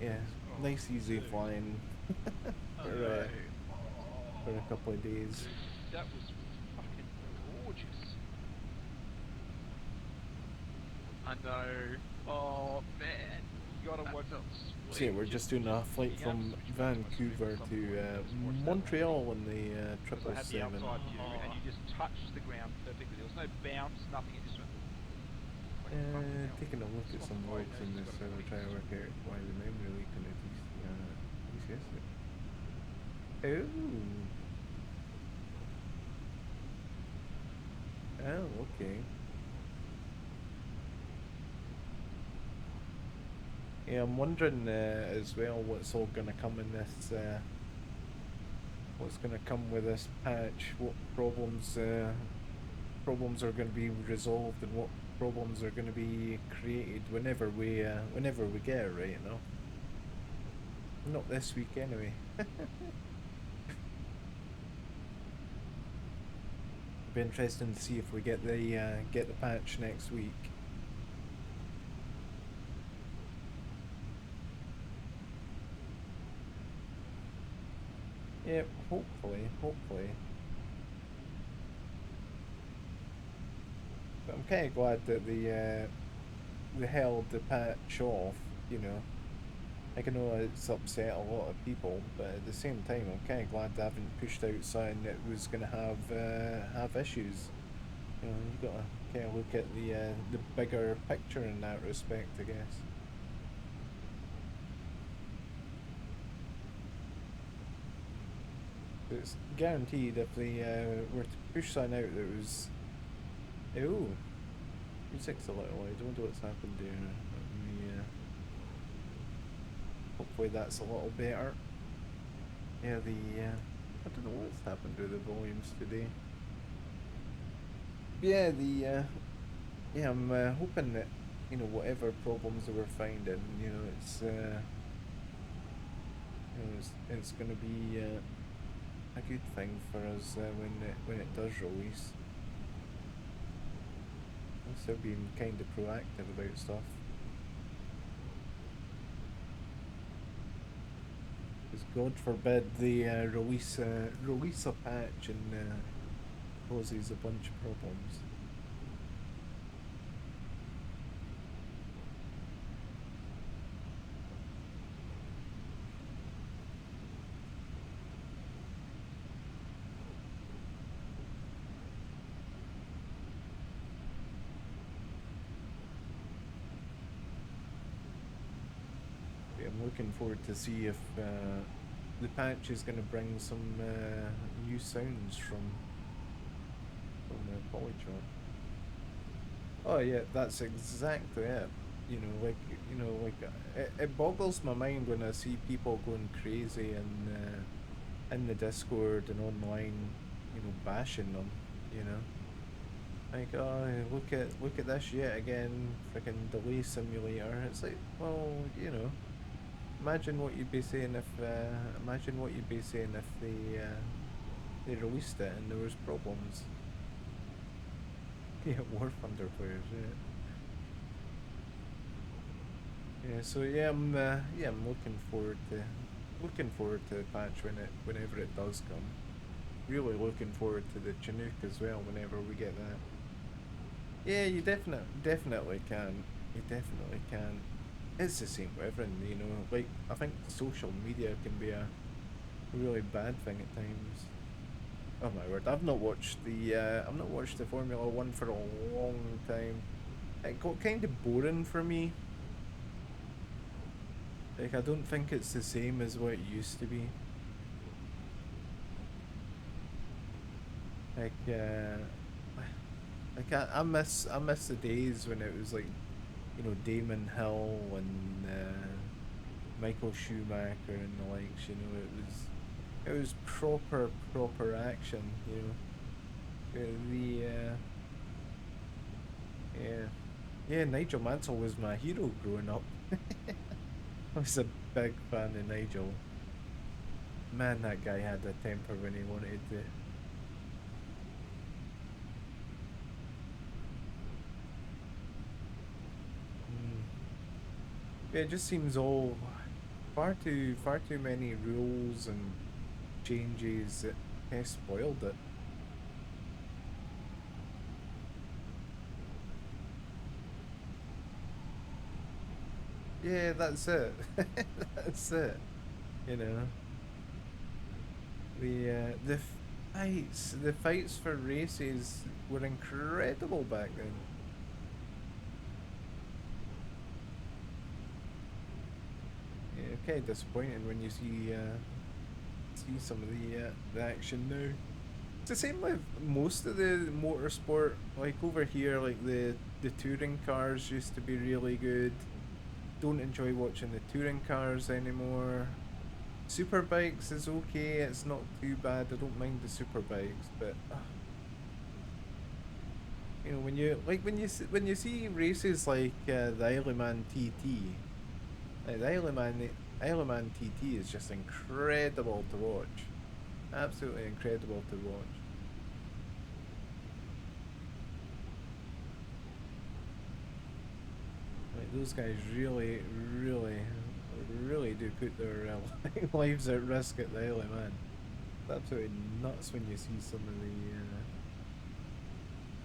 yeah, nice easy flying for a couple of days. That was fucking gorgeous. I know. Oh man, you gotta watch that. So yeah, we're just doing a flight from Vancouver to Montreal on the Because I had the 777. outside view, and you just touched the ground perfectly. There was no bounce, nothing. It just went. Taking a look at some logs in this, we're trying to work out why the memory leak in the DCS. Oh, okay. Yeah, I'm wondering as well what's all gonna come in this. What's gonna come with this patch? What problems are going to be resolved, and what problems are going to be created whenever we get it right, you know. Not this week anyway. Be interesting to see if we get the patch next week. Yep, hopefully. But I'm kind of glad that they held the patch off, you know. Like I know it's upset a lot of people, but at the same time, I'm kind of glad they haven't pushed out something that was gonna have issues. You know, you gotta kind of look at the bigger picture in that respect, I guess. It's guaranteed if they were to push something out that was... Oh! 36 a little. I wonder what's happened there. Let me, hopefully that's a little better. Yeah, I don't know what's happened to the volumes today. Yeah, yeah, I'm hoping that, you know, whatever problems they were finding, you know, it's it's gonna be a good thing for us when it does release. Also being kind of proactive about stuff. Because God forbid they release a patch and causes a bunch of problems. I'm looking forward to see if the patch is going to bring some new sounds from the Polytron. Oh yeah, that's exactly it. You know, like it boggles my mind when I see people going crazy in the Discord and online, you know, bashing them. You know, like, oh, look at this yet again, freaking delay simulator. It's like, well, you know. Imagine what you'd be saying if they released it and there was problems. Yeah, War Thunder players, yeah. Yeah, so yeah, I'm looking forward to the patch whenever it does come. Really looking forward to the Chinook as well whenever we get that. Yeah, you definitely can. You definitely can. It's the same with everything, you know, like, I think social media can be a really bad thing at times. Oh my word, I've not watched the Formula 1 for a long time. It got kind of boring for me. Like, I don't think it's the same as what it used to be. Like, I miss the days when it was like, you know, Damon Hill and Michael Schumacher and the likes. You know, it was proper action. You know, yeah, Nigel Mansell was my hero growing up. I was a big fan of Nigel. Man, that guy had a temper when he wanted to. Yeah, it just seems all far too many rules and changes that kind of spoiled it. Yeah, that's it. That's it. You know, the fights for races were incredible back then. Kind of disappointing when you see some of the action now. It's the same with most of the motorsport. Like over here, like the touring cars used to be really good. Don't enjoy watching the touring cars anymore. Superbikes is okay. It's not too bad. I don't mind the superbikes, but you know, when you see races like the Isle of Man TT. Like the Isle of Man TT is just incredible to watch. Absolutely incredible to watch. Like those guys really do put their lives at risk at the Isle of Man. It's absolutely nuts when you see some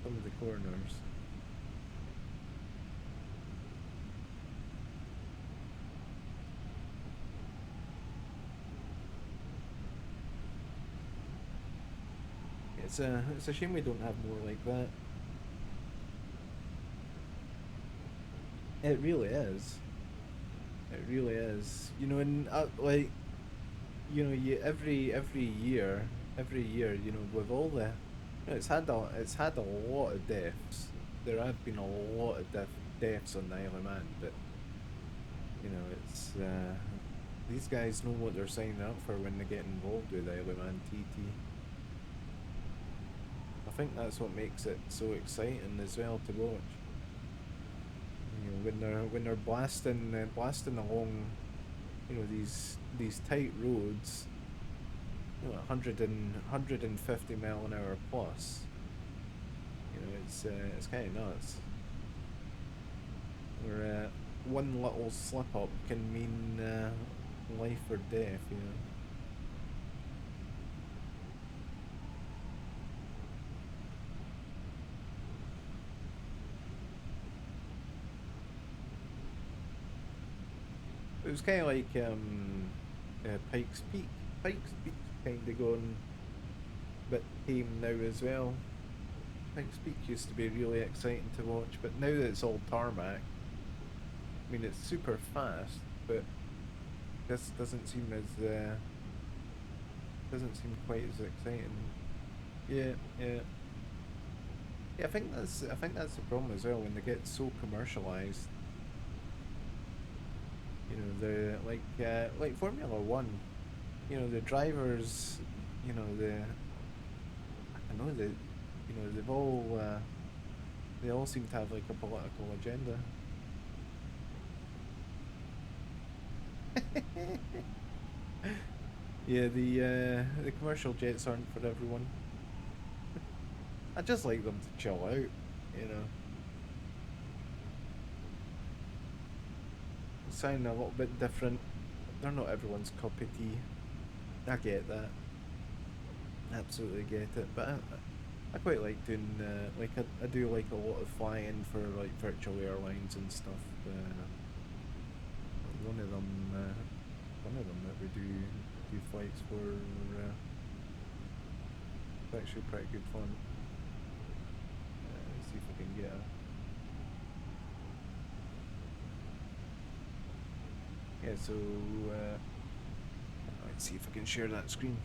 of the corners. It's a shame we don't have more like that. It really is. It really is. You know, and like, you know, every year, you know, with all the, you know, it's had a lot of deaths. There have been a lot of deaths on the Isle of Man, but you know, it's these guys know what they're signing up for when they get involved with Isle of Man TT. I think that's what makes it so exciting as well to watch. You know, when they're blasting along, you know, these tight roads, you know, 150 mile an hour plus. You know, it's kind of nuts. Where one little slip up can mean life or death, you know. It was kind of like Pikes Peak. Pikes Peak kind of gone a bit tame now as well. Pikes Peak used to be really exciting to watch, but now that it's all tarmac, I mean, it's super fast, but this doesn't seem quite as exciting. Yeah. I think that's the problem as well when they get so commercialized. You know, the like Formula One. You know, the drivers. You know, you know, they all seem to have like a political agenda. Yeah, the commercial jets aren't for everyone. I just like them to chill out, you know. Sound a little bit different. They're not everyone's cup of tea. I get that. Absolutely get it. But I quite like doing like I do like a lot of flying for like virtual airlines and stuff. One of them that we do flights for. It's actually pretty good fun. Let's see if I can get a. Yeah, so let's see if I can share that screen.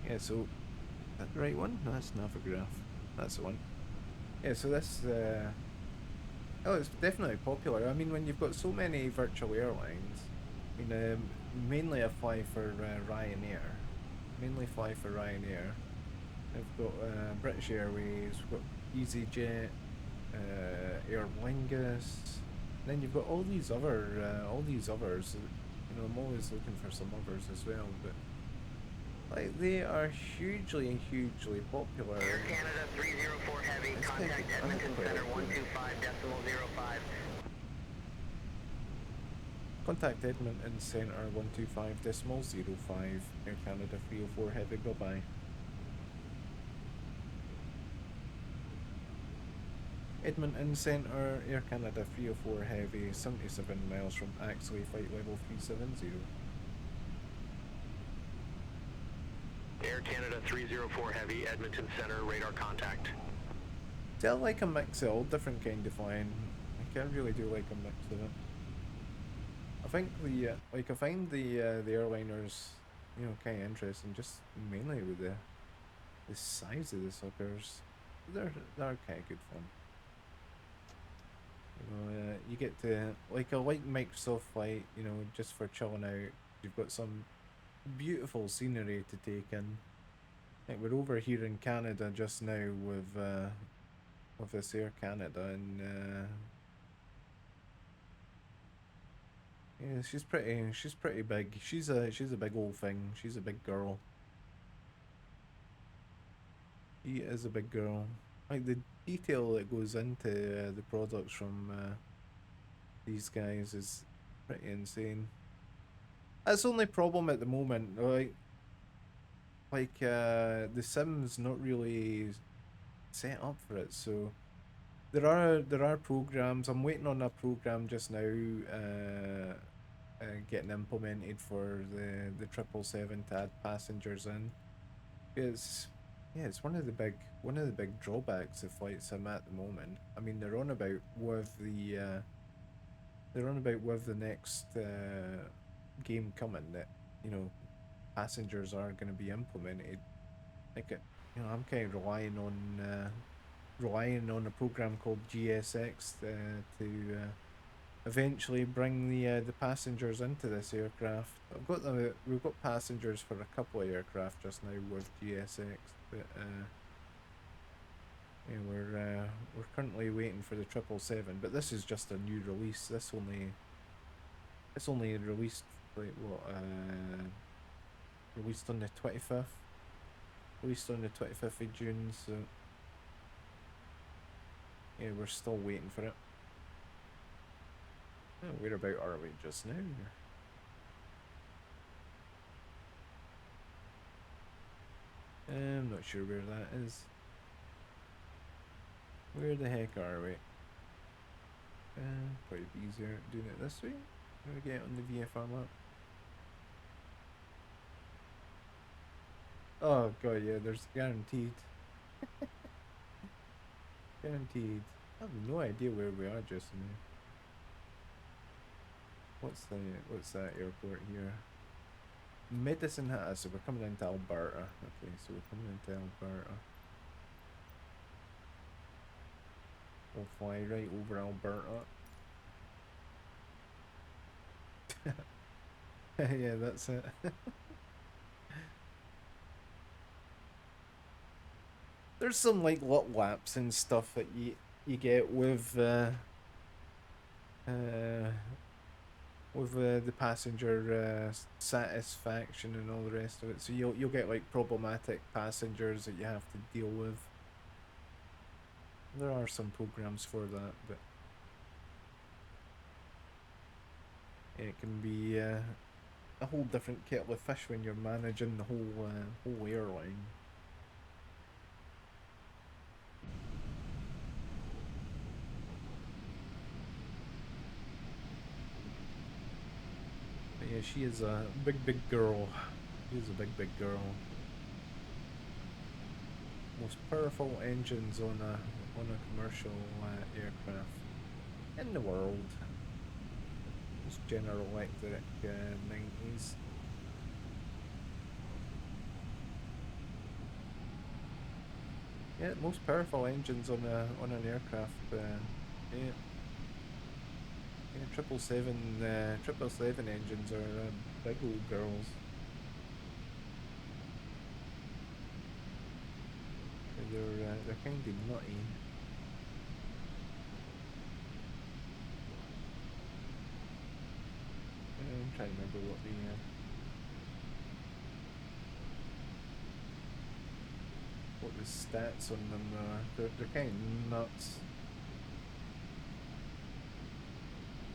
Yeah, so is that the right one? No, that's Naviggraph. That's the one. Yeah, so this oh, it's definitely popular. I mean, when you've got so many virtual airlines, I mean, mainly I fly for Ryanair. I've got British Airways, we've got EasyJet, Aer Lingus. Then you've got all these others. You know, I'm always looking for some others as well, but like they are hugely popular. Air Canada 304 Heavy, contact Edmonton Center 125.05. Contact Edmonton Center 125.05. Air Canada 304 Heavy. Bye bye. Edmonton Centre, Air Canada 304 Heavy, 77 miles from Axley, flight level 370. Air Canada 304 Heavy, Edmonton Center, radar contact. See, I like a mix of all different kind of flying. I really do like a mix of it. I think I find the airliners, you know, kind of interesting, just mainly with the size of the suckers. They're kind of good fun. You know, you get to, like a light Microsoft flight, you know, just for chilling out. You've got some beautiful scenery to take in. Like we're over here in Canada just now with this Air Canada, and yeah, she's pretty big. She's a big old thing. She's a big girl. She is a big girl. Like the detail that goes into the products from these guys is pretty insane. That's the only problem at the moment, like the sim's not really set up for it. So there are programs. I'm waiting on a program just now getting implemented for the 777 to add passengers in. It's yeah, it's one of the big drawbacks of Flight Sim at the moment. I mean, they're on about with the next game coming that, you know, passengers are going to be implemented. Like I'm kind of relying on a program called GSX to eventually bring the passengers into this aircraft. We've got passengers for a couple of aircraft just now with GSX, but yeah, we're currently waiting for the 777. But this is just a new release. This only released like released on the 25th. Released on the 25th of June. So yeah, we're still waiting for it. Oh, where about are we just now? I'm not sure where that is. Where the heck are we? Probably be easier doing it this way. When we get on the VFR map. Oh god, yeah, there's guaranteed. Guaranteed. I have no idea where we are just now. What's that airport here? Medicine Hat. So we're coming into Alberta. Okay, so we're coming into Alberta. We'll fly right over Alberta. Yeah, that's it. There's some like lot laps and stuff that you get with the passenger satisfaction and all the rest of it. So you'll get like problematic passengers that you have to deal with. There are some programs for that, but it can be a whole different kettle of fish when you're managing the whole airline. But yeah, she is a big girl. She is a big girl. Most powerful engines on a commercial aircraft in the world. It's General Electric 90s. Yeah, most powerful engines on an aircraft. Yeah. Yeah, 777 engines are big old girls. They're kind of nutty. I'm trying to remember what the stats on them are. They're kind of nuts.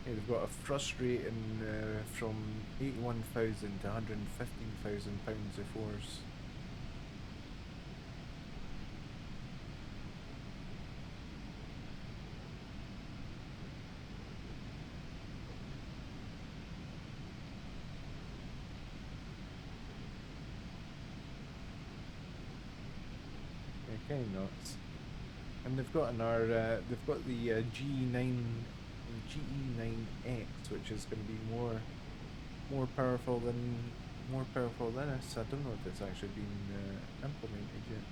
Yeah, they've got a thrust rating from 81,000 to 115,000 pounds of force. Kind of nuts. And they've got they've got the GE9X, which is going to be more powerful than this. I don't know if it's actually been implemented yet.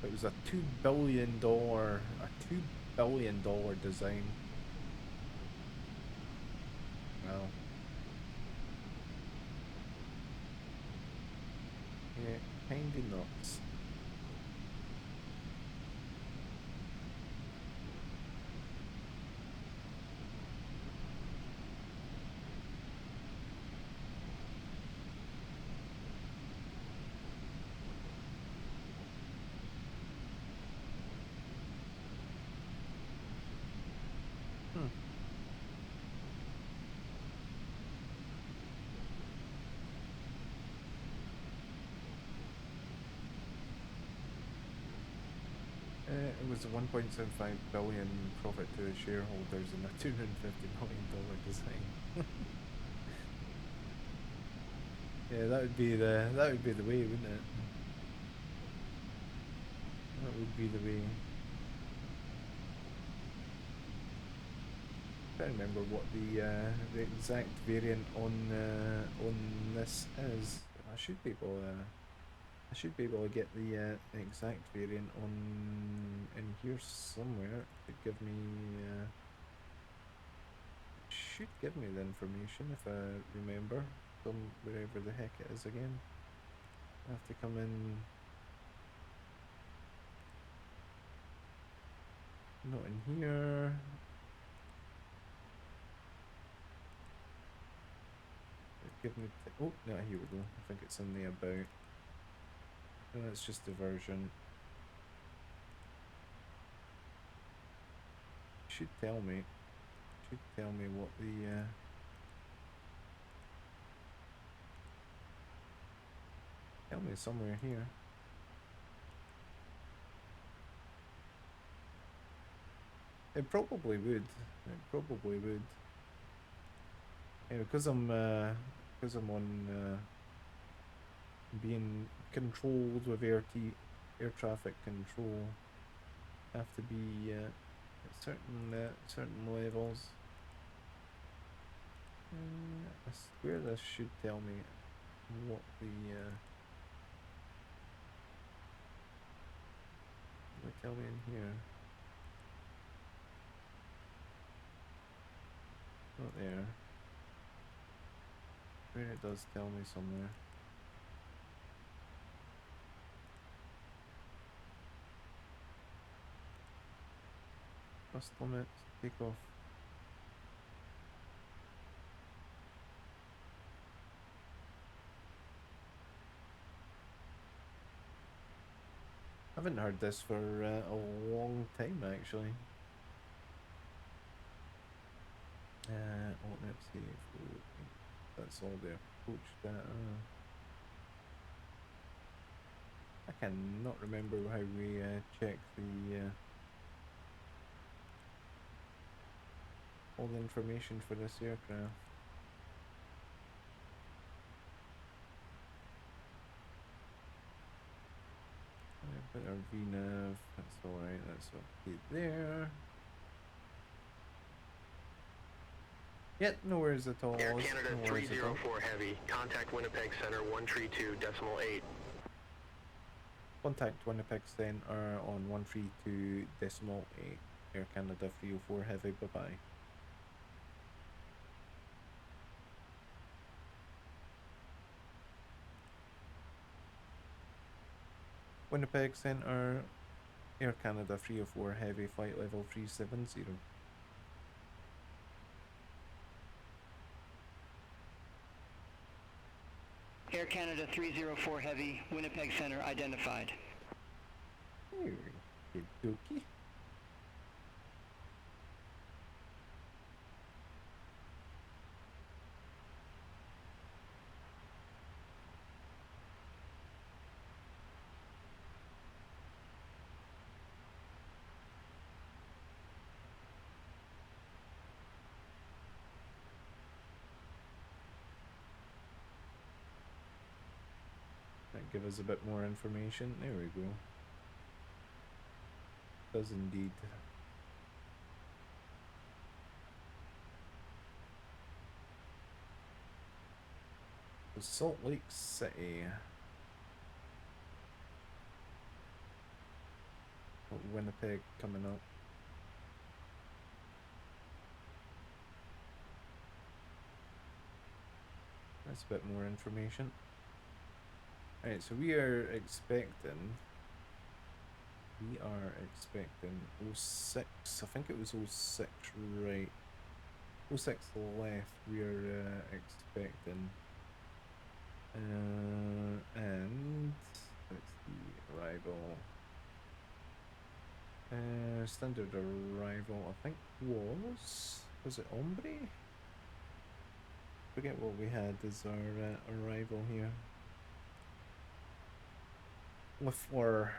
It was a $2 billion design. Wow. Yeah, kinda nuts. It was a 1.75 billion profit to the shareholders and a $250 million design. Yeah, that would be the way, wouldn't it? That would be the way. I can't remember what the exact variant on this is. I should be able to get the exact variant on in here somewhere to give me should give me the information if I remember from wherever the heck it is again. I have to come in. Not in here. Give me. Oh no, here we go. I think it's in the about. No, it's just the version. Should tell me. Should tell me what the. Tell me somewhere here. It probably would. It probably would. Yeah, because I'm on being controlled with air traffic control. Have to be at certain levels. I swear this should tell me what the what tell me in here. Not there. Where it does tell me somewhere. Cost limit, take off. I haven't heard this for a long time actually. Oh, let's see if that's all the approach data. I cannot remember how we check the all the information for this aircraft. Put our VNAV, that's alright, that's okay there. Yep, no worries at all. Air Canada 304 Heavy, contact Winnipeg Center 132.8. Contact Winnipeg Center on 132.8. Air Canada 304 Heavy, bye bye. Winnipeg Center, Air Canada 304 Heavy, flight level 370. Air Canada 304 Heavy, Winnipeg Center identified. Dookie. Give us a bit more information. There we go. Does indeed. Salt Lake City. Winnipeg coming up. That's a bit more information. Alright, so we are expecting 06, I think it was 06, right, 06 left, we are expecting, and let's see, arrival, standard arrival, I think was it Ombre? Forget what we had as our arrival here. With four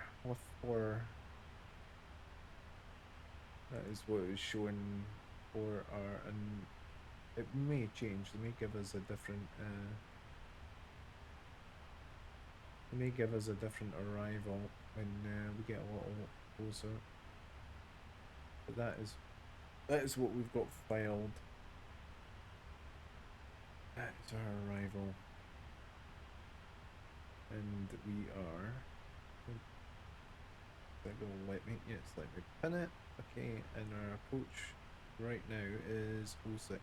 That is what it was showing for our, and it may change. They may give us a different. They may give us a different arrival when we get a little closer. But that is what we've got filed. That is our arrival, and we are. That will let me. Yes, let me pin it. Okay, and our approach right now is 06.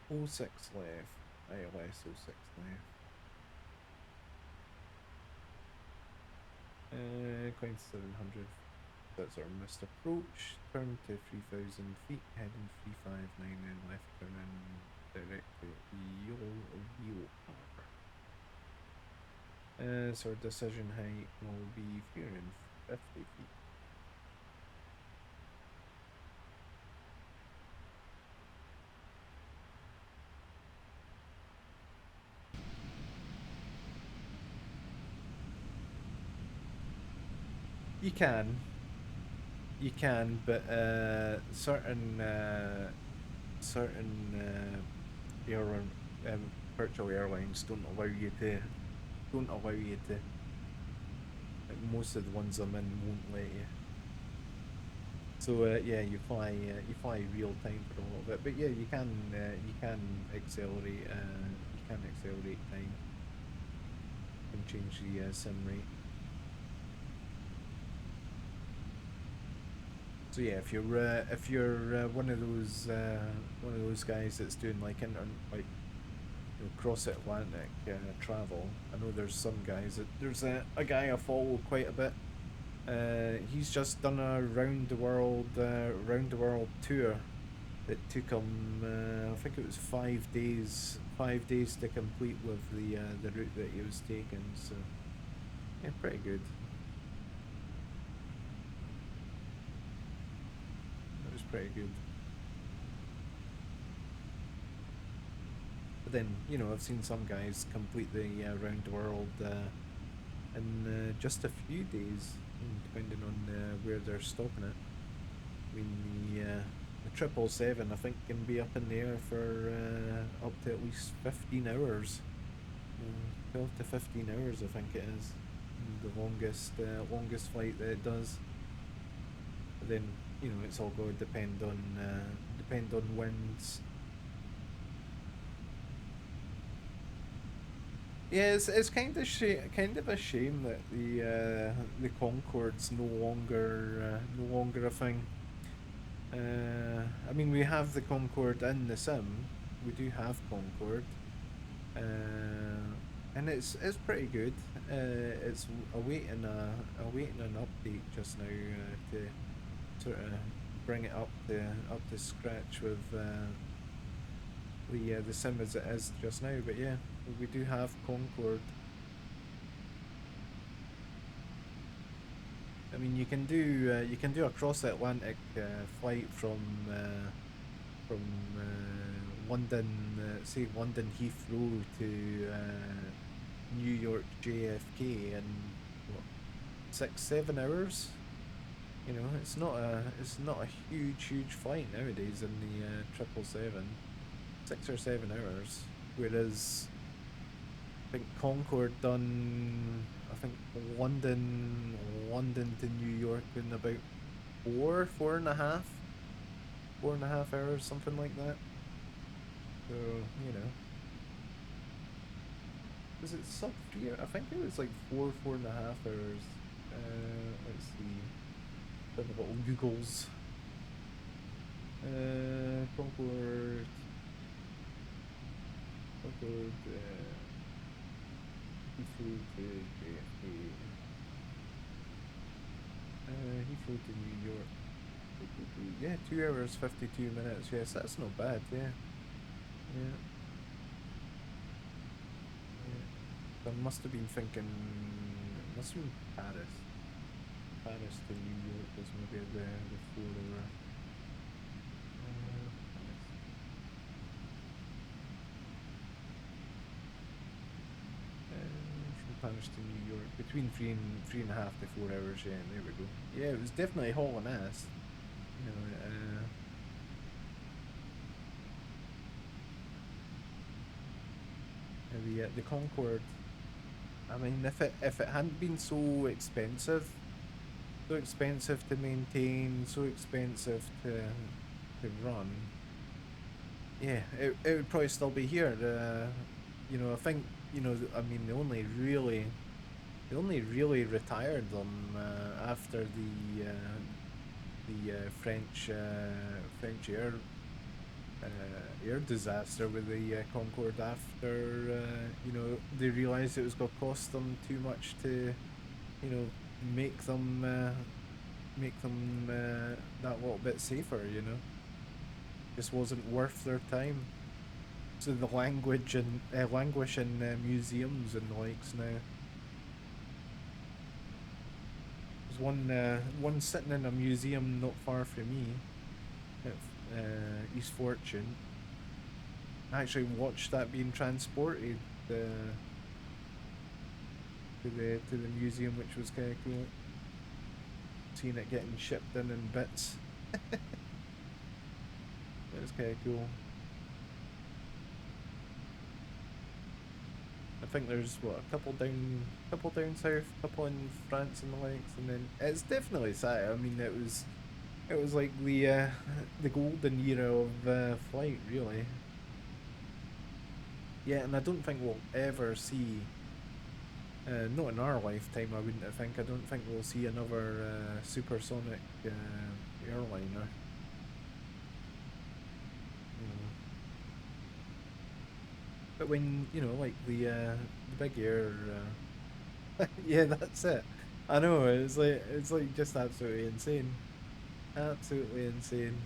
06 left. ILS 06 left. Going to 700. That's our missed approach. Turn to 3,000 feet, heading 359, and left turn in directly Wheel. So our decision height will be 350 feet. You can, but certain airline, virtual airlines don't allow you to. Like most of the ones I'm in won't let you. So yeah, you fly real time for a little bit, but yeah, you can accelerate. You can accelerate time and change the sim rate. So yeah, if you're one of those guys that's doing like cross Atlantic travel, I know there's some guys there's a guy I follow quite a bit. He's just done a round the world tour that took him I think it was 5 days to complete with the route that he was taking. So yeah, pretty good. Pretty good. But then, you know, I've seen some guys complete the round the world in just a few days, depending on where they're stopping it. I mean, the 777 I think can be up in the air for up to at least 15 hours. 12 to 15 hours I think it is. The longest flight that it does. But then, you know, it's all going to depend on winds. Yeah, it's kind of a shame that the Concorde's no longer a thing. I mean, we have the Concorde in the sim. We do have Concorde, and it's pretty good. It's awaiting an update just now to sort of bring it up to scratch with the sim as it is just now. But yeah, we do have Concorde. I mean, you can do a cross Atlantic flight from London, say London Heathrow to New York JFK in what, 6-7 hours. You know, it's not a huge flight nowadays in the 777. 6 or 7 hours, whereas I think Concorde done London to New York in about 4.5 hours, something like that. So, you know, was it sub 3? I think it was like 4.5 hours. Let's see. Done a little Googles. Concorde, Heathrow to JFK. Heathrow to New York. Yeah, 2 hours 52 minutes. Yes, that's not bad. Yeah. I must have been thinking. It must have been Paris. Paris to New York was maybe the 4 hour. From Paris to New York, between 3.5 to 4 hours. Yeah, there we go. Yeah, it was definitely hauling ass. You know, the Concorde. I mean, if it hadn't been so expensive to maintain, so expensive to run, yeah, it would probably still be here. You know, I think, you know, I mean, they only really retired them after the French air disaster with the Concorde. After you know, they realised it was going to cost them too much to, you know, make them that little bit safer. You know, just wasn't worth their time. So the language and languish in museums and the likes now. There's one sitting in a museum not far from me at East Fortune. I actually watched that being transported to the museum, which was kind of cool. Seeing it getting shipped in bits. It was kind of cool. I think there's what, a couple down south, couple in France and the likes, and then it's definitely sad. I mean, it was like the golden era of flight, really. Yeah, and I don't think we'll ever see, not in our lifetime, I wouldn't think. I don't think we'll see another supersonic airliner. But when, you know, like the big air, yeah, that's it. I know, it's like just absolutely insane. Absolutely insane.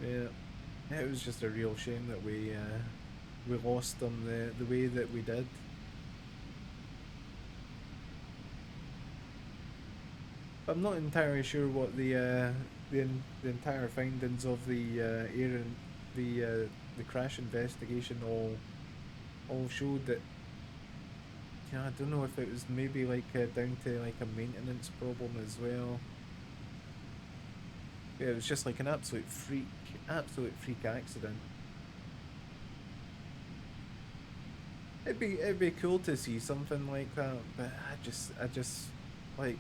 Yeah, it was just a real shame that we lost them the way that we did. I'm not entirely sure what the entire findings of the air and the crash investigation all showed. That, you know, I don't know if it was maybe like down to like a maintenance problem as well. Yeah, it was just like an absolute freak accident. It'd be cool to see something like that, but I just like,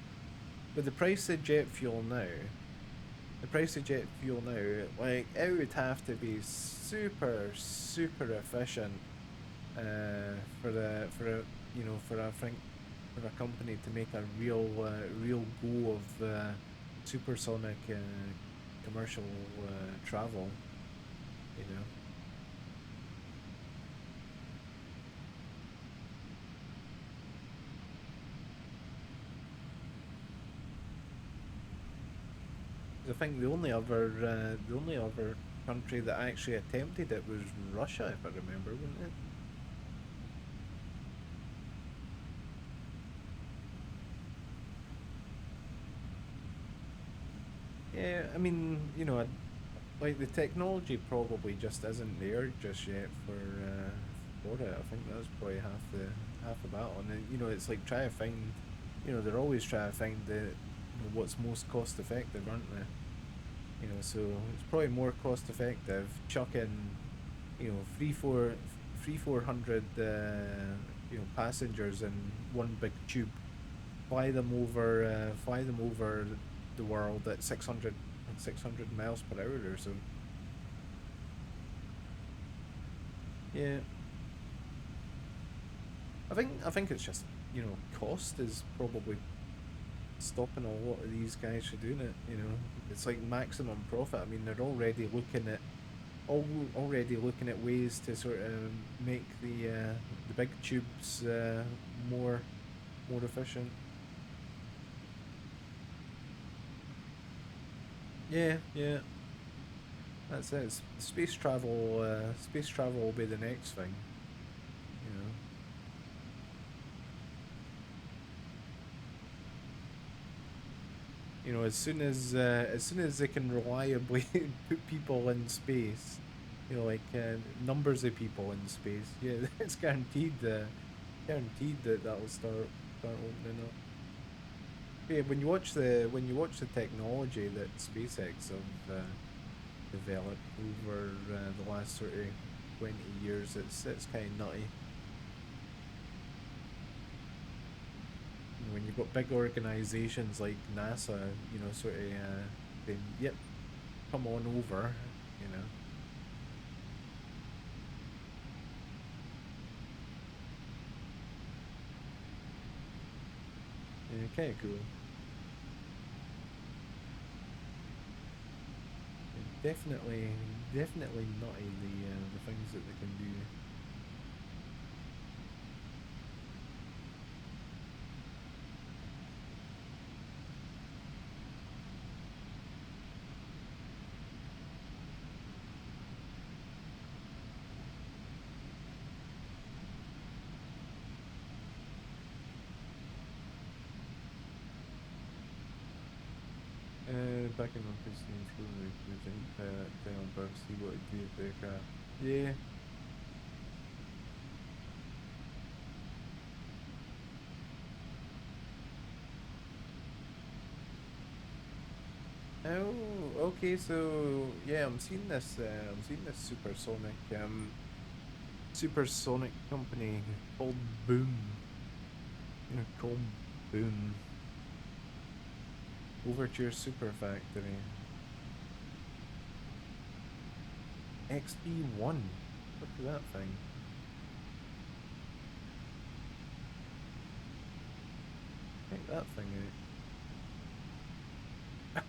with the price of jet fuel now, like, it would have to be super efficient for a you know, for a company to make a real go of supersonic commercial travel, you know. I think the only other country that actually attempted it was Russia, if I remember, wasn't it? Yeah, I mean, you know, like, the technology probably just isn't there just yet for it. I think that's probably half the battle, and then, you know, it's like trying to find, you know, they're always trying to find what's most cost effective, aren't they? You know, so it's probably more cost effective chucking, you know, 400 you know, passengers in one big tube, fly them over the world at 600 miles per hour or so. Yeah, I think it's just, you know, cost is probably stopping a lot of these guys from doing it. You know, it's like maximum profit. I mean, they're already looking at ways to sort of make the big tubes more efficient. Yeah, that's it. Space travel will be the next thing, you know. You know, as soon as they can reliably put people in space, you know, like numbers of people in space, yeah, it's guaranteed that that'll start opening up. Yeah, when you watch the technology that SpaceX have developed over the last sort of 20 years, it's kind of nutty. When you've got big organizations like NASA, you know, sort of saying, yep, come on over, you know. Yeah, kind of cool. Definitely nutty the things that they can do. Back in office and down above, see what it did with the aircraft. Yeah. Oh, okay. So yeah, I'm seeing this. I'm seeing this supersonic company called Boom. You know, called Boom. Overture Super Factory. XP1. Look at that thing. Check that thing out.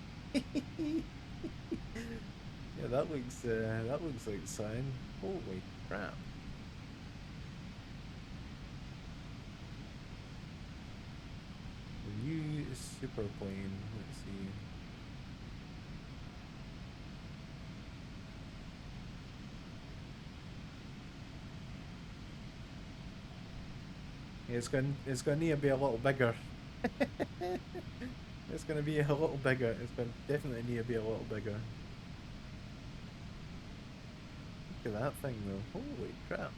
Yeah, that looks like sign. Holy crap. The new super plane. Let's see. Yeah, it's gonna need to be a little bigger. It's gonna be a little bigger. It's gonna definitely need to be a little bigger. Look at that thing though. Holy crap.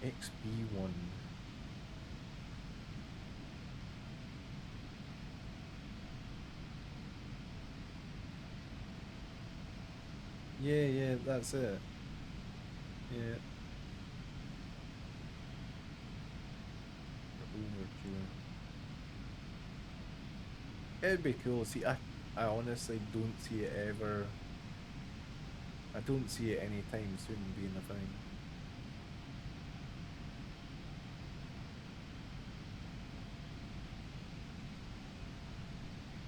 XP1. Yeah, that's it. Yeah. Overture. It'd be cool. See, I honestly don't see it ever. I don't see it anytime soon being a thing.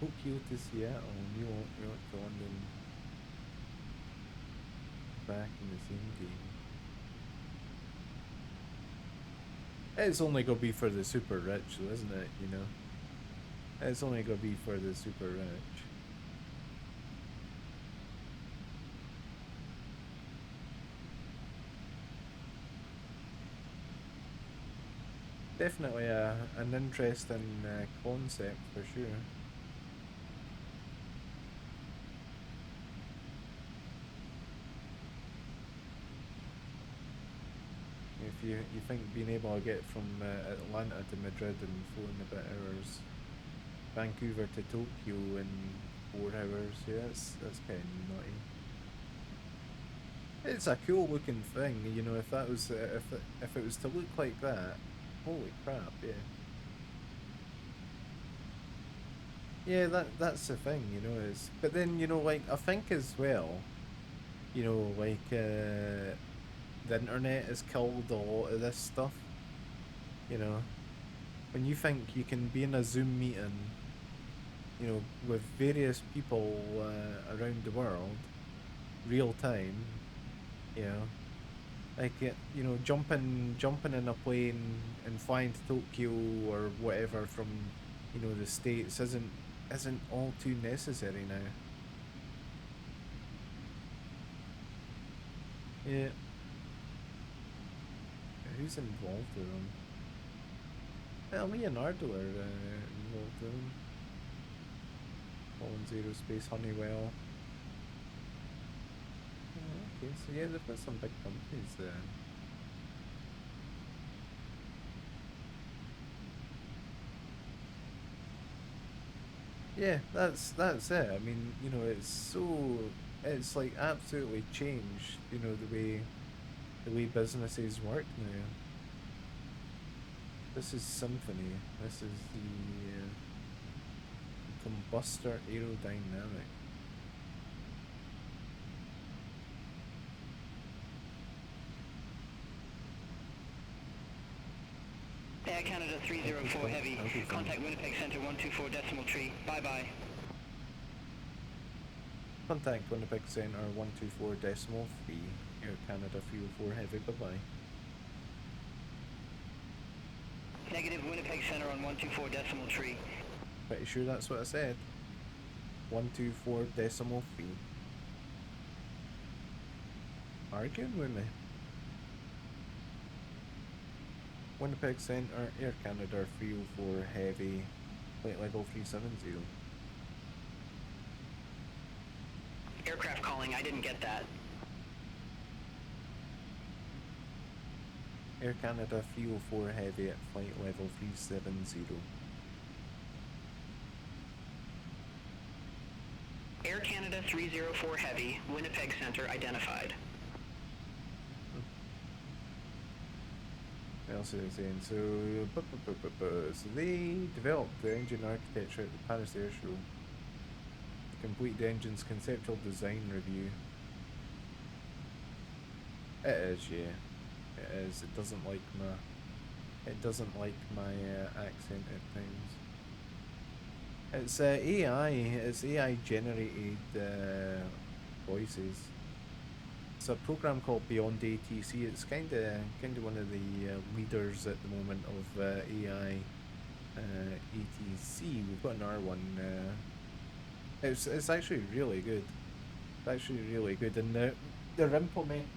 Tokyo to Seattle, New York to London. Back in the same game. It's only gonna be for the super rich, though, isn't it? You know, it's only gonna be for the super rich. Definitely an interesting concept for sure. If you think being able to get from Atlanta to Madrid in 4.5 hours, Vancouver to Tokyo in 4 hours, yeah, that's kind of nutty. It's a cool looking thing, you know. If that was if it was to look like that, holy crap, yeah. Yeah, that's the thing, you know. Is but then you know, like I think as well, you know, like the internet has killed a lot of this stuff. You know, when you think you can be in a Zoom meeting, you know, with various people around the world, real time, you know, like you know, jumping in a plane and flying to Tokyo or whatever from, you know, the States isn't all too necessary now. Yeah. Who's involved with them? Well, Leonardo are involved with them. Collins Aerospace, Honeywell. Oh, okay, so yeah, they've got some big companies there. Yeah, that's it. I mean, you know, it's like absolutely changed, you know, the way businesses work now. This is Symphony. This is the combustor aerodynamic. Air Canada 304 Heavy. Okay, fine. Contact Winnipeg Center 124 decimal tree. Bye-bye. Contact Winnipeg Center 124 decimal 3. Air Canada 304 Heavy. Bye bye. Negative Winnipeg Center on 124 decimal tree. Pretty sure that's what I said. 124 decimal 3. Arguing with me. Winnipeg Center, Air Canada 304 Heavy, flight level 370. Aircraft calling, I didn't get that. Air Canada 304 Heavy at flight level 370. Air Canada 304 Heavy, Winnipeg Center identified. What else is it saying? So they developed the engine architecture at the Paris Air Show. Complete the engine's conceptual design review. It is, yeah. It is. It doesn't like my accent at times. It's AI. It's AI generated voices. It's a program called Beyond ATC. It's kind of one of the leaders at the moment of AI ATC. We've got another one. It's actually really good. It's actually really good, and they're implementing.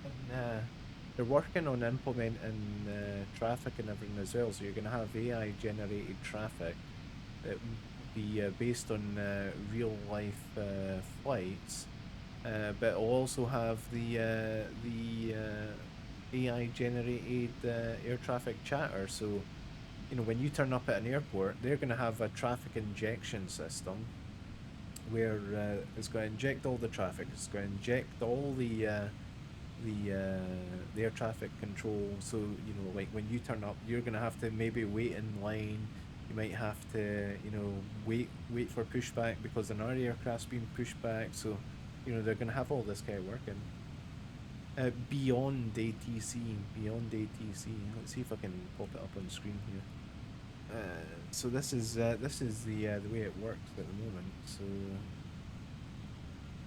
They're working on implementing traffic and everything as well. So you're going to have AI generated traffic that will be based on real life flights. But it'll also have the AI generated air traffic chatter. So, you know, when you turn up at an airport, they're going to have a traffic injection system where it's going to inject all the traffic. It's going to inject all the air traffic control. So, you know, like when you turn up, you're going to have to maybe wait in line. You might have to, you know, wait for pushback because another aircraft's being pushed back. So, you know, they're going to have all this guy working. Beyond ATC. Let's see if I can pop it up on the screen here. So this is the way it works at the moment. So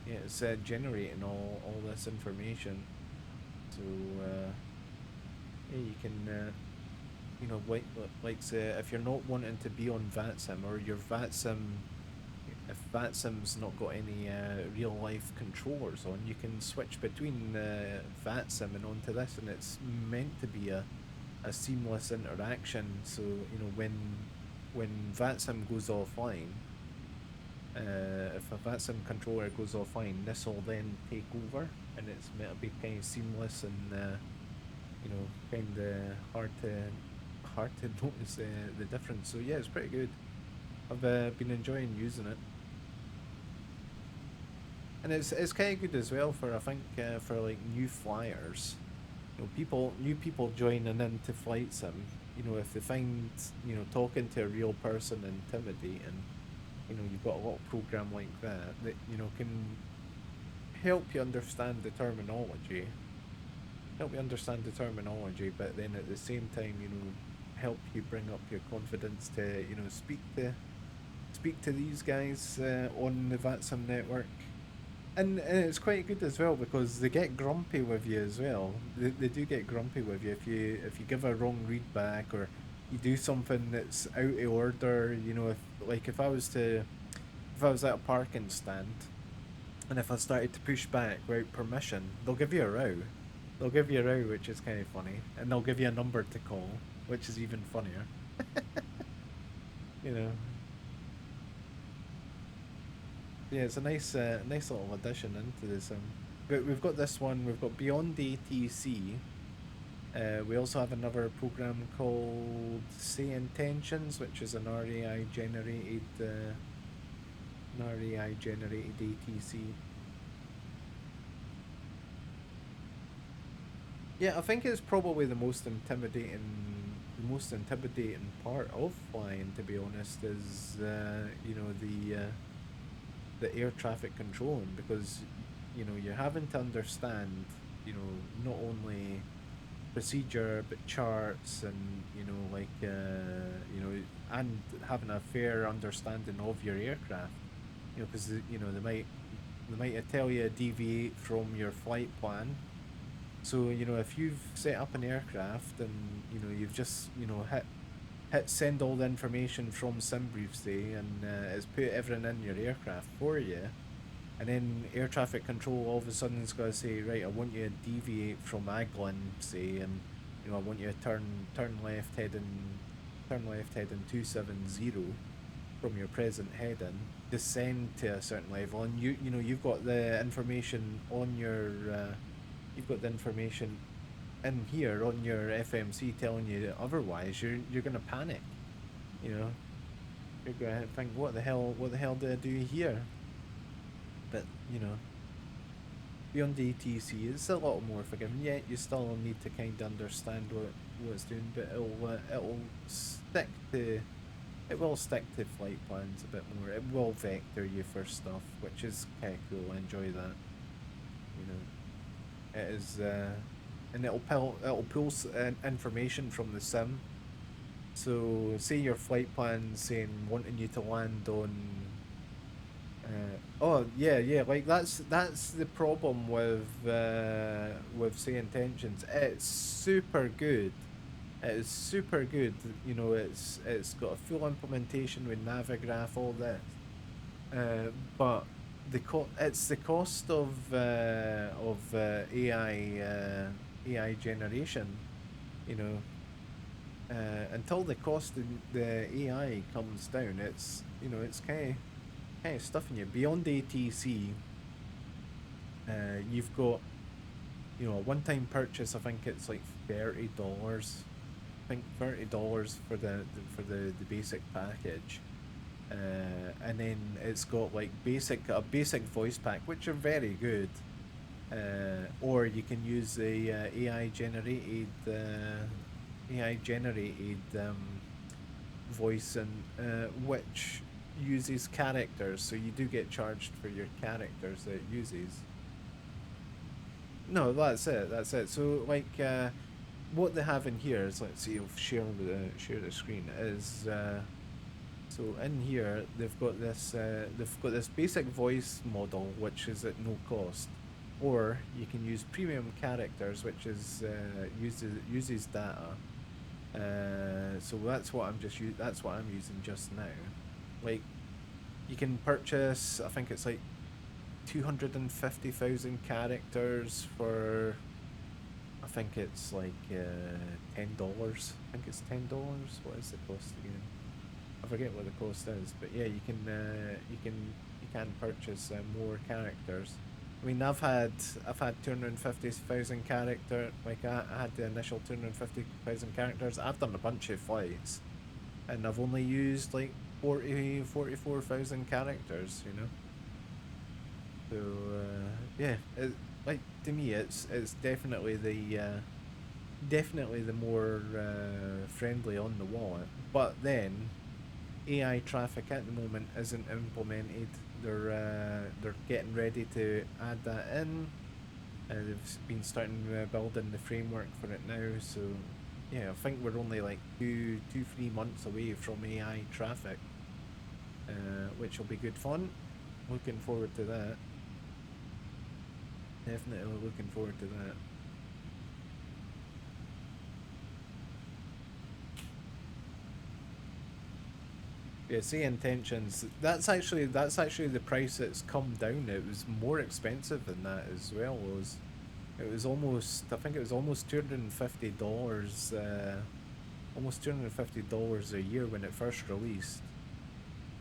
yeah, it's generating all this information. So yeah, you can you know, like say if you're not wanting to be on VATSIM, or your VATSIM, if VATSIM's not got any real life controllers on, you can switch between VATSIM and onto this, and it's meant to be a seamless interaction. So, you know, when VATSIM goes offline, if a VATSIM controller goes offline, this will then take over, and it's meant to be kind of seamless and you know, kind of hard to notice the difference. So yeah, it's pretty good. I've been enjoying using it, and it's kind of good as well for, I think, for like new flyers. You know, new people joining into flight sim. You know, if they find, you know, talking to a real person intimidating, you know, you've got a little program like that you know, can help you understand the terminology. But then at the same time, you know, help you bring up your confidence to, you know, speak to these guys on the VATSIM network. And it's quite good as well because they get grumpy with you as well. They do get grumpy with you if you give a wrong read back, or you do something that's out of order. You know, if I was at a parking stand, and if I started to push back without permission, they'll give you a row. Which is kind of funny, and they'll give you a number to call, which is even funnier. You know. Yeah, it's a nice little addition into this. But we've got this one. We've got Beyond ATC. We also have another program called Say Intentions, which is an RAI generated Not AI generated ATC. Yeah, I think it's probably the most intimidating part of flying, to be honest, is you know, the air traffic controlling, because you know, you're having to understand, you know, not only procedure but charts, and you know, like you know, and having a fair understanding of your aircraft, you know, because you know, they might tell you deviate from your flight plan. So you know, if you've set up an aircraft and you know, you've just, you know, hit send all the information from SimBrief, say, and it's put everything in your aircraft for you, and then air traffic control all of a sudden is going to say, right, I want you to deviate from Aglin, say, and you know, I want you to turn left heading 270 from your present heading, descend to a certain level, and you know, you've got the information on your you've got the information in here on your FMC telling you that otherwise, you're gonna panic. You know, you're gonna think, what the hell did I do here? But you know, beyond ATC, it's a lot more forgiving. Yet you still need to kind of understand what it's doing, but it will stick to flight plans a bit more. It will vector you for stuff, which is kind of cool. I enjoy that. You know. It is, and it'll pull information from the sim. So, say your flight plan saying wanting you to land on. Oh yeah, like that's the problem with say intentions. It's super good. It is super good. You know, it's got a full implementation with Navigraph, all this. But it's the cost of AI generation, you know. Until the cost of the AI comes down, it's, you know, it's kind of stuffing you. Beyond ATC, you've got, you know, a one-time purchase. I think it's like $30. I think $30 for the basic package. And then it's got like a basic voice pack, which are very good, or you can use a AI generated voice, and which uses characters, so you do get charged for your characters that it uses. No, that's it. So like what they have in here is, let's see, I'll share the screen, is so in here they've got this basic voice model, which is at no cost, or you can use premium characters, which is uses data. So that's what I'm using just now. Like, you can purchase, I think it's like 250,000 characters for, I think it's like $10. I think it's $10. What is the cost again? I forget what the cost is, but yeah, you can purchase more characters. I mean, I've had 250,000 character. Like I had the initial 250,000 characters. I've done a bunch of flights, and I've only used like 44,000 characters. You know. So yeah, like, to me, it's definitely the more friendly on the wallet. But then, AI traffic at the moment isn't implemented. They're getting ready to add that in. They've been starting building the framework for it now. So yeah, I think we're only like 3 months away from AI traffic, which will be good fun. Looking forward to that. Definitely looking forward to that. Yeah, see, intentions. That's actually the price that's come down. It was more expensive than that as well. It was almost, I think it was almost $250, almost $250 a year when it first released.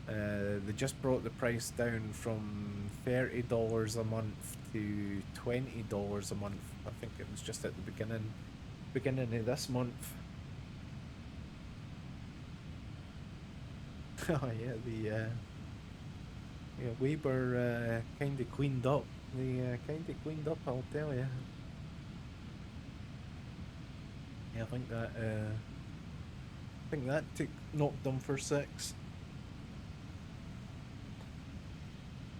They just brought the price down from $30 a month to $20 a month. I think it was just at the beginning of this month. Oh yeah, Yeah, Weber kind of cleaned up. They kind of cleaned up, I'll tell you. Yeah, I think that knocked them for 6.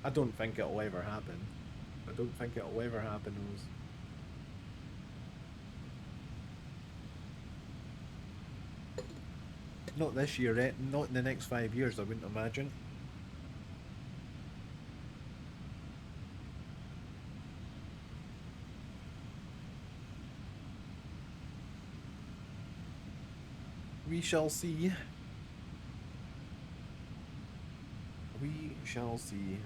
I don't think it'll ever happen. I don't think it'll ever happen. Not this year, not in the next 5 years, I wouldn't imagine. We shall see. We shall see.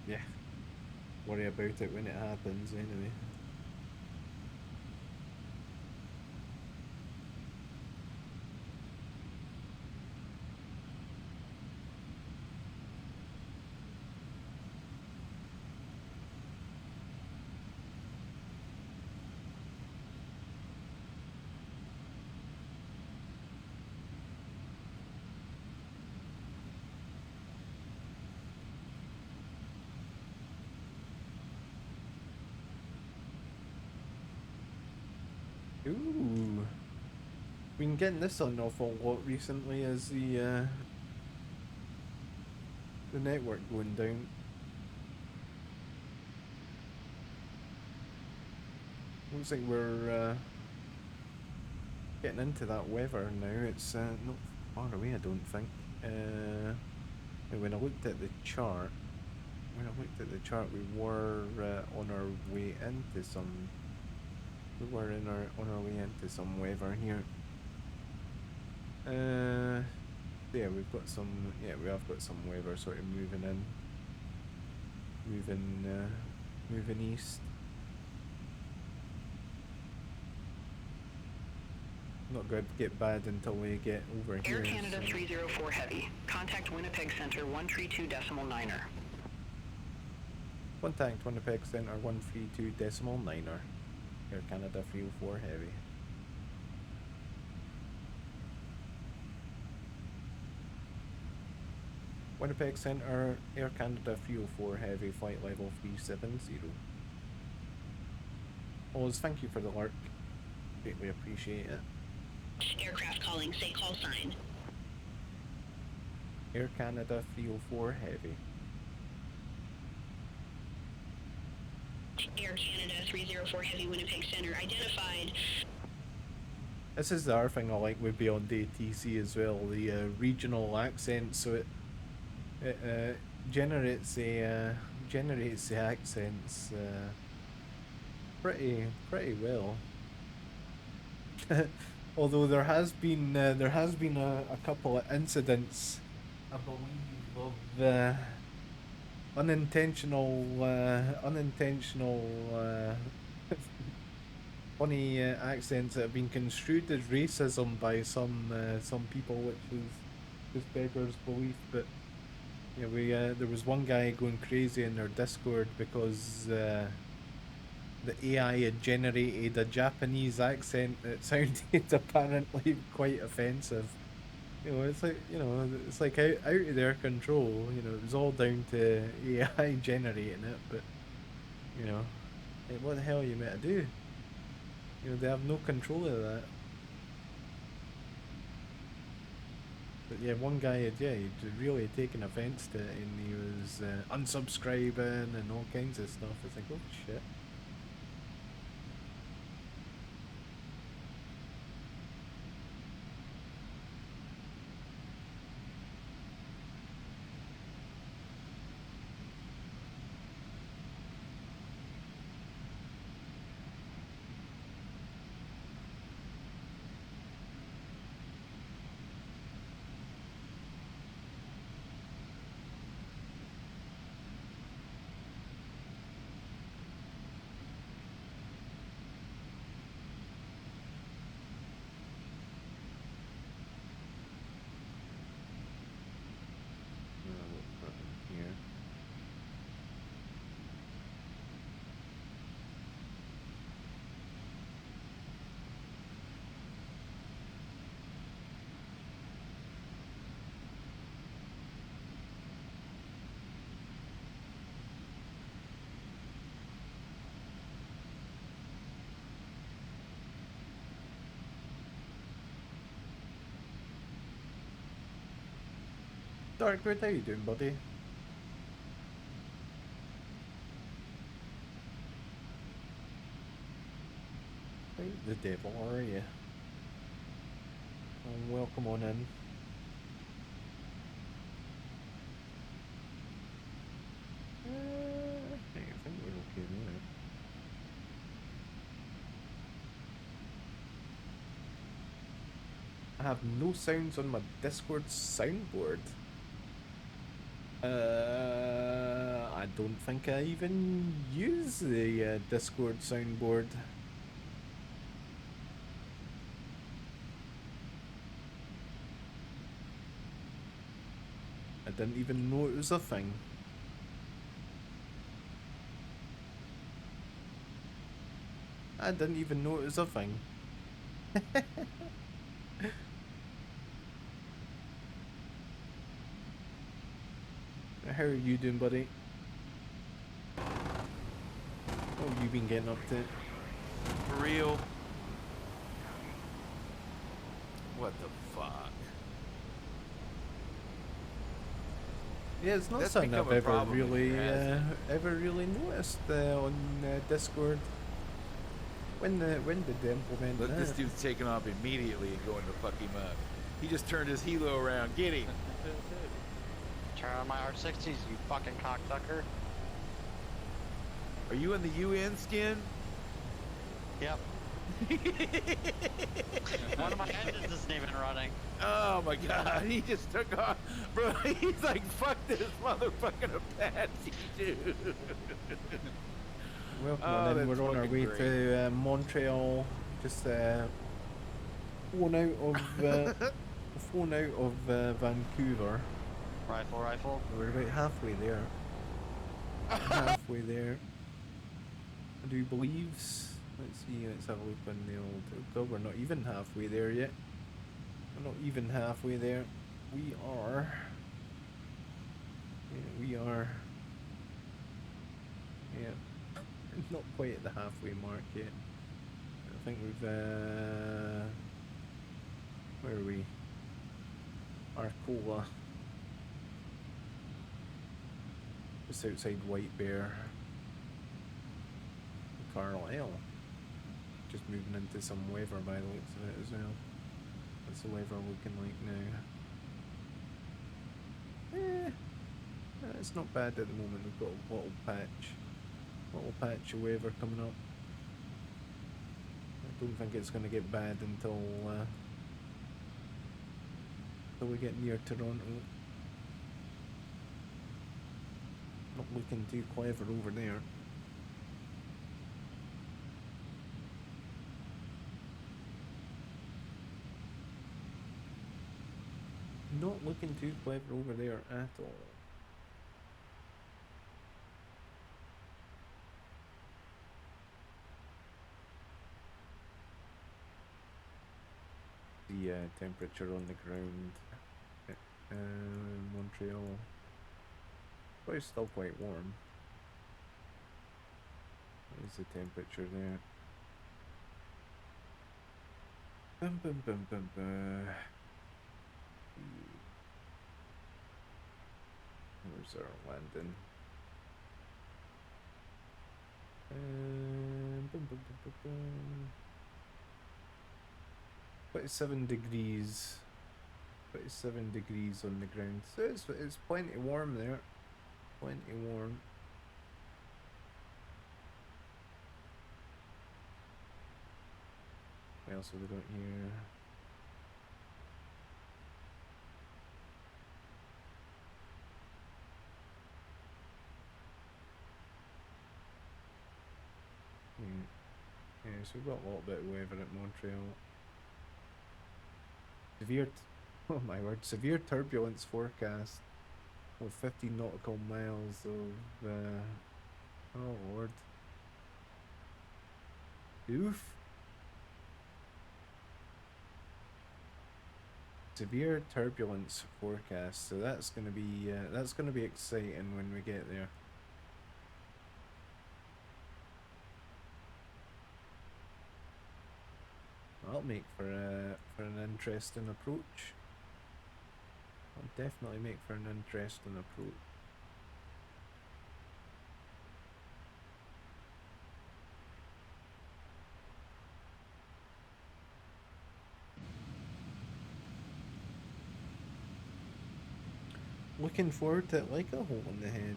Yeah. Worry about it when it happens, anyway. Ooh. Been getting this an awful lot recently as the network going down. Looks like we're getting into that weather now. It's not far away, I don't think. When I looked at the chart, we were on our way into some. We were on our way into some weather here. Yeah, we've got some. Yeah, we have got some weather sort of moving in, moving east. Not going to get bad until we get over here. Air Canada 304 Heavy. Contact Winnipeg Center 132.9er. Contact Winnipeg Center 132.9er. Air Canada 304 Heavy. Winnipeg Center, Air Canada 304 Heavy, flight level 370. Oz, thank you for the lurk. Greatly appreciate it. Aircraft calling, say call sign. Air Canada 304 Heavy. Air Canada 304 Heavy, Winnipeg Center identified. This is the other thing I like with Beyond ATC as well, the regional accent. So it generates the accents pretty well. Although there has been a couple of incidents, I believe, of unintentional funny accents that have been construed as racism by some people, which is just beggars belief. But yeah, there was one guy going crazy in their Discord because the AI had generated a Japanese accent that sounded apparently quite offensive. It's like out of their control. It was all down to AI generating it, but what the hell are you meant to do? They have no control of that. But yeah, one guy he'd really taken offense to it, and he was unsubscribing and all kinds of stuff. It's like, oh shit. Darkwood, how you doing, buddy? How the devil are you? Oh, welcome on in. I think we're okay now. I have no sounds on my Discord soundboard. I don't think I even use the Discord soundboard. I didn't even know it was a thing. I didn't even know it was a thing. How are you doing, buddy? What have you been getting up to? For real? What the fuck? Yeah, it's not That's something I've become a ever problem in really, here, hasn't ever really noticed on Discord. When did they implement Look, that? this dude's taking off immediately and going to fuck him up. He just turned his helo around. Get him. Turn on my R60s, you fucking cocksucker. Are you in the UN skin? Yep. One of my engines isn't even running. Oh my god, he just took off. Bro, he's like, fuck this motherfucking Apache, dude. Welcome Oh, on in. that's We're on our fucking way great. to Montreal. Just flown out of Vancouver. Rifle. We're about halfway there. Halfway there. I do believe. Let's see. Let's have a look on the old. Oh God, we're not even halfway there yet. We're not even halfway there. We are. Yeah, we are. Yeah. Not quite at the halfway mark yet. I think we've where are we? Arcola. Just outside White Bear. Carlisle. Just moving into some weather by the looks of it as well. What's the weather looking like now? It's not bad at the moment. We've got a little patch of weather coming up. I don't think it's going to get bad until we get near Toronto. Not looking too clever over there. Not looking too clever over there at all. The temperature on the ground in Montreal. But it's still quite warm. What is the temperature there? Bum bum bum bum bum. Where's our landing? Bum, bum, bum, bum, bum. 27 degrees. 27 degrees on the ground. So it's plenty warm there. Plenty warm. What else have we got here? Yeah, so we've got a little bit of weather at Montreal. Oh my word, severe turbulence forecast with 50 nautical miles of, oh lord. Oof. Severe turbulence forecast, so that's gonna be exciting when we get there. That'll make for an interesting approach. I'll definitely make for an interesting approach. Looking forward to it like a hole in the head.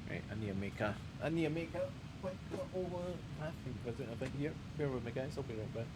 Right, I need to make a quick little laughing visit. I think here, bear with me guys, I'll be right back.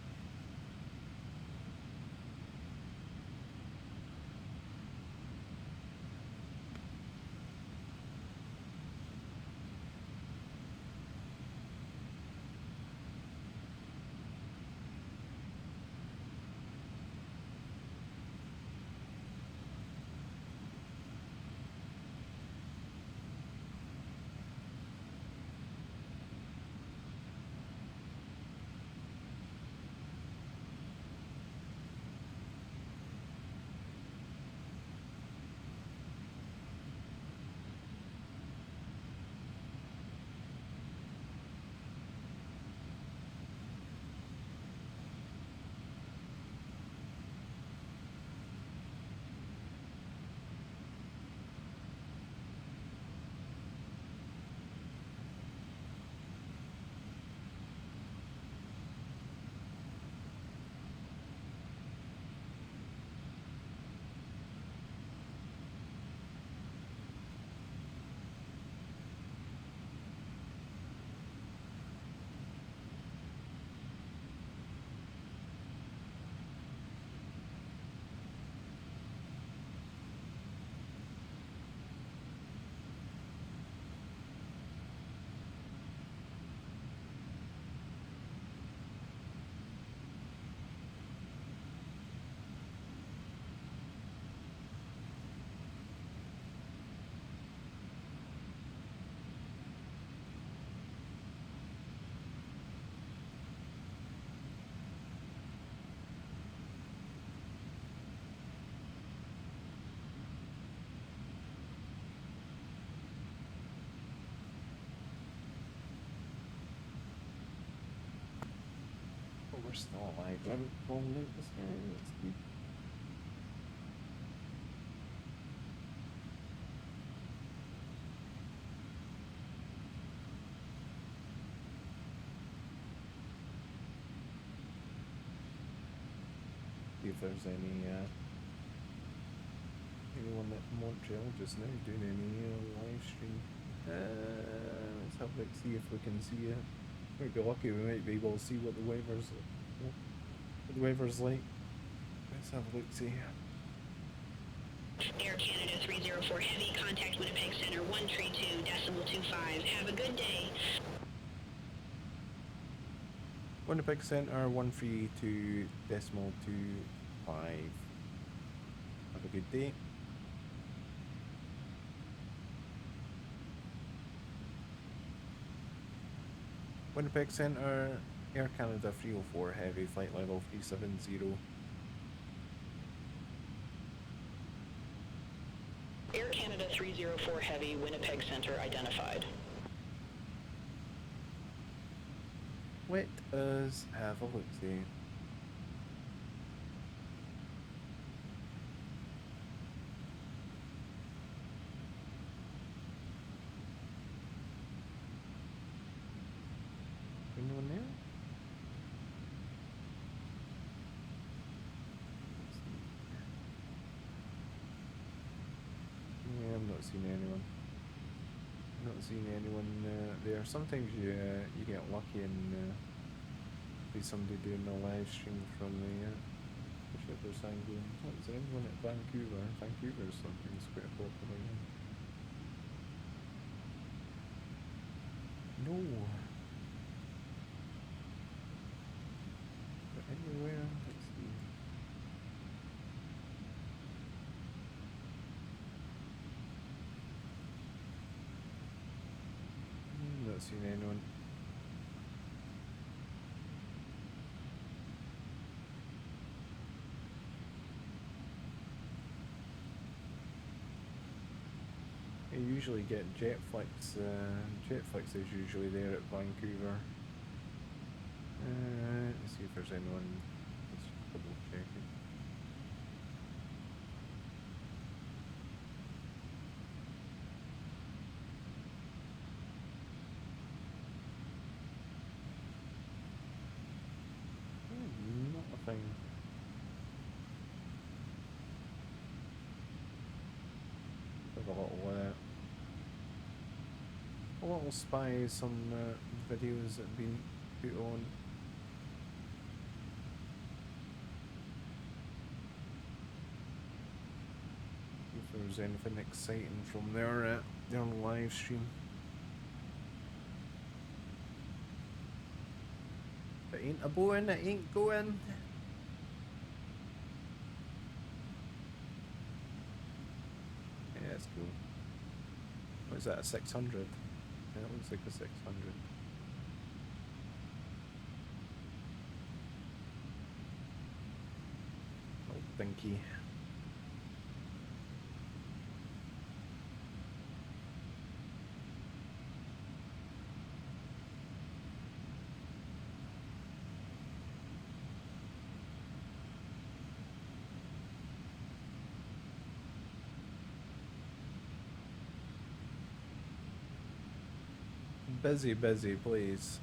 We're still alive. I'm rolling out this guy. Let's keep. See if there's anyone at Montreal just now doing any live stream. Let's have a look, see if we can see it. Might be lucky, we might be able to see what the weather's like. Let's have a look, see. Air Canada 304 Heavy, contact Winnipeg Center 132.25. Have a good day. Winnipeg Center 132.25. Have a good day. Winnipeg Center, Air Canada 304 Heavy, flight level 370. Air Canada 304 Heavy, Winnipeg Center identified. Let us have a look-see. Anyone there? Yeah, I'm not seeing anyone. Not seeing anyone there. Sometimes you get lucky and be somebody doing a live stream from the Shippers Angling. Oh, is there anyone at Vancouver? Vancouver's something's quite popular. Yeah. No. But anywhere, let's see. Not seeing anyone. You usually get Jetflix. Jetflix is usually there at Vancouver. Let's see if there's anyone. Let's double check it. Not a thing. Have a little spy some videos that have been put on. If there's anything exciting from their live stream. It ain't a boing, it ain't going. Yeah, that's cool. What is that, a 600? Yeah, it looks like a 600. Oh, dinky. Busy, busy, please.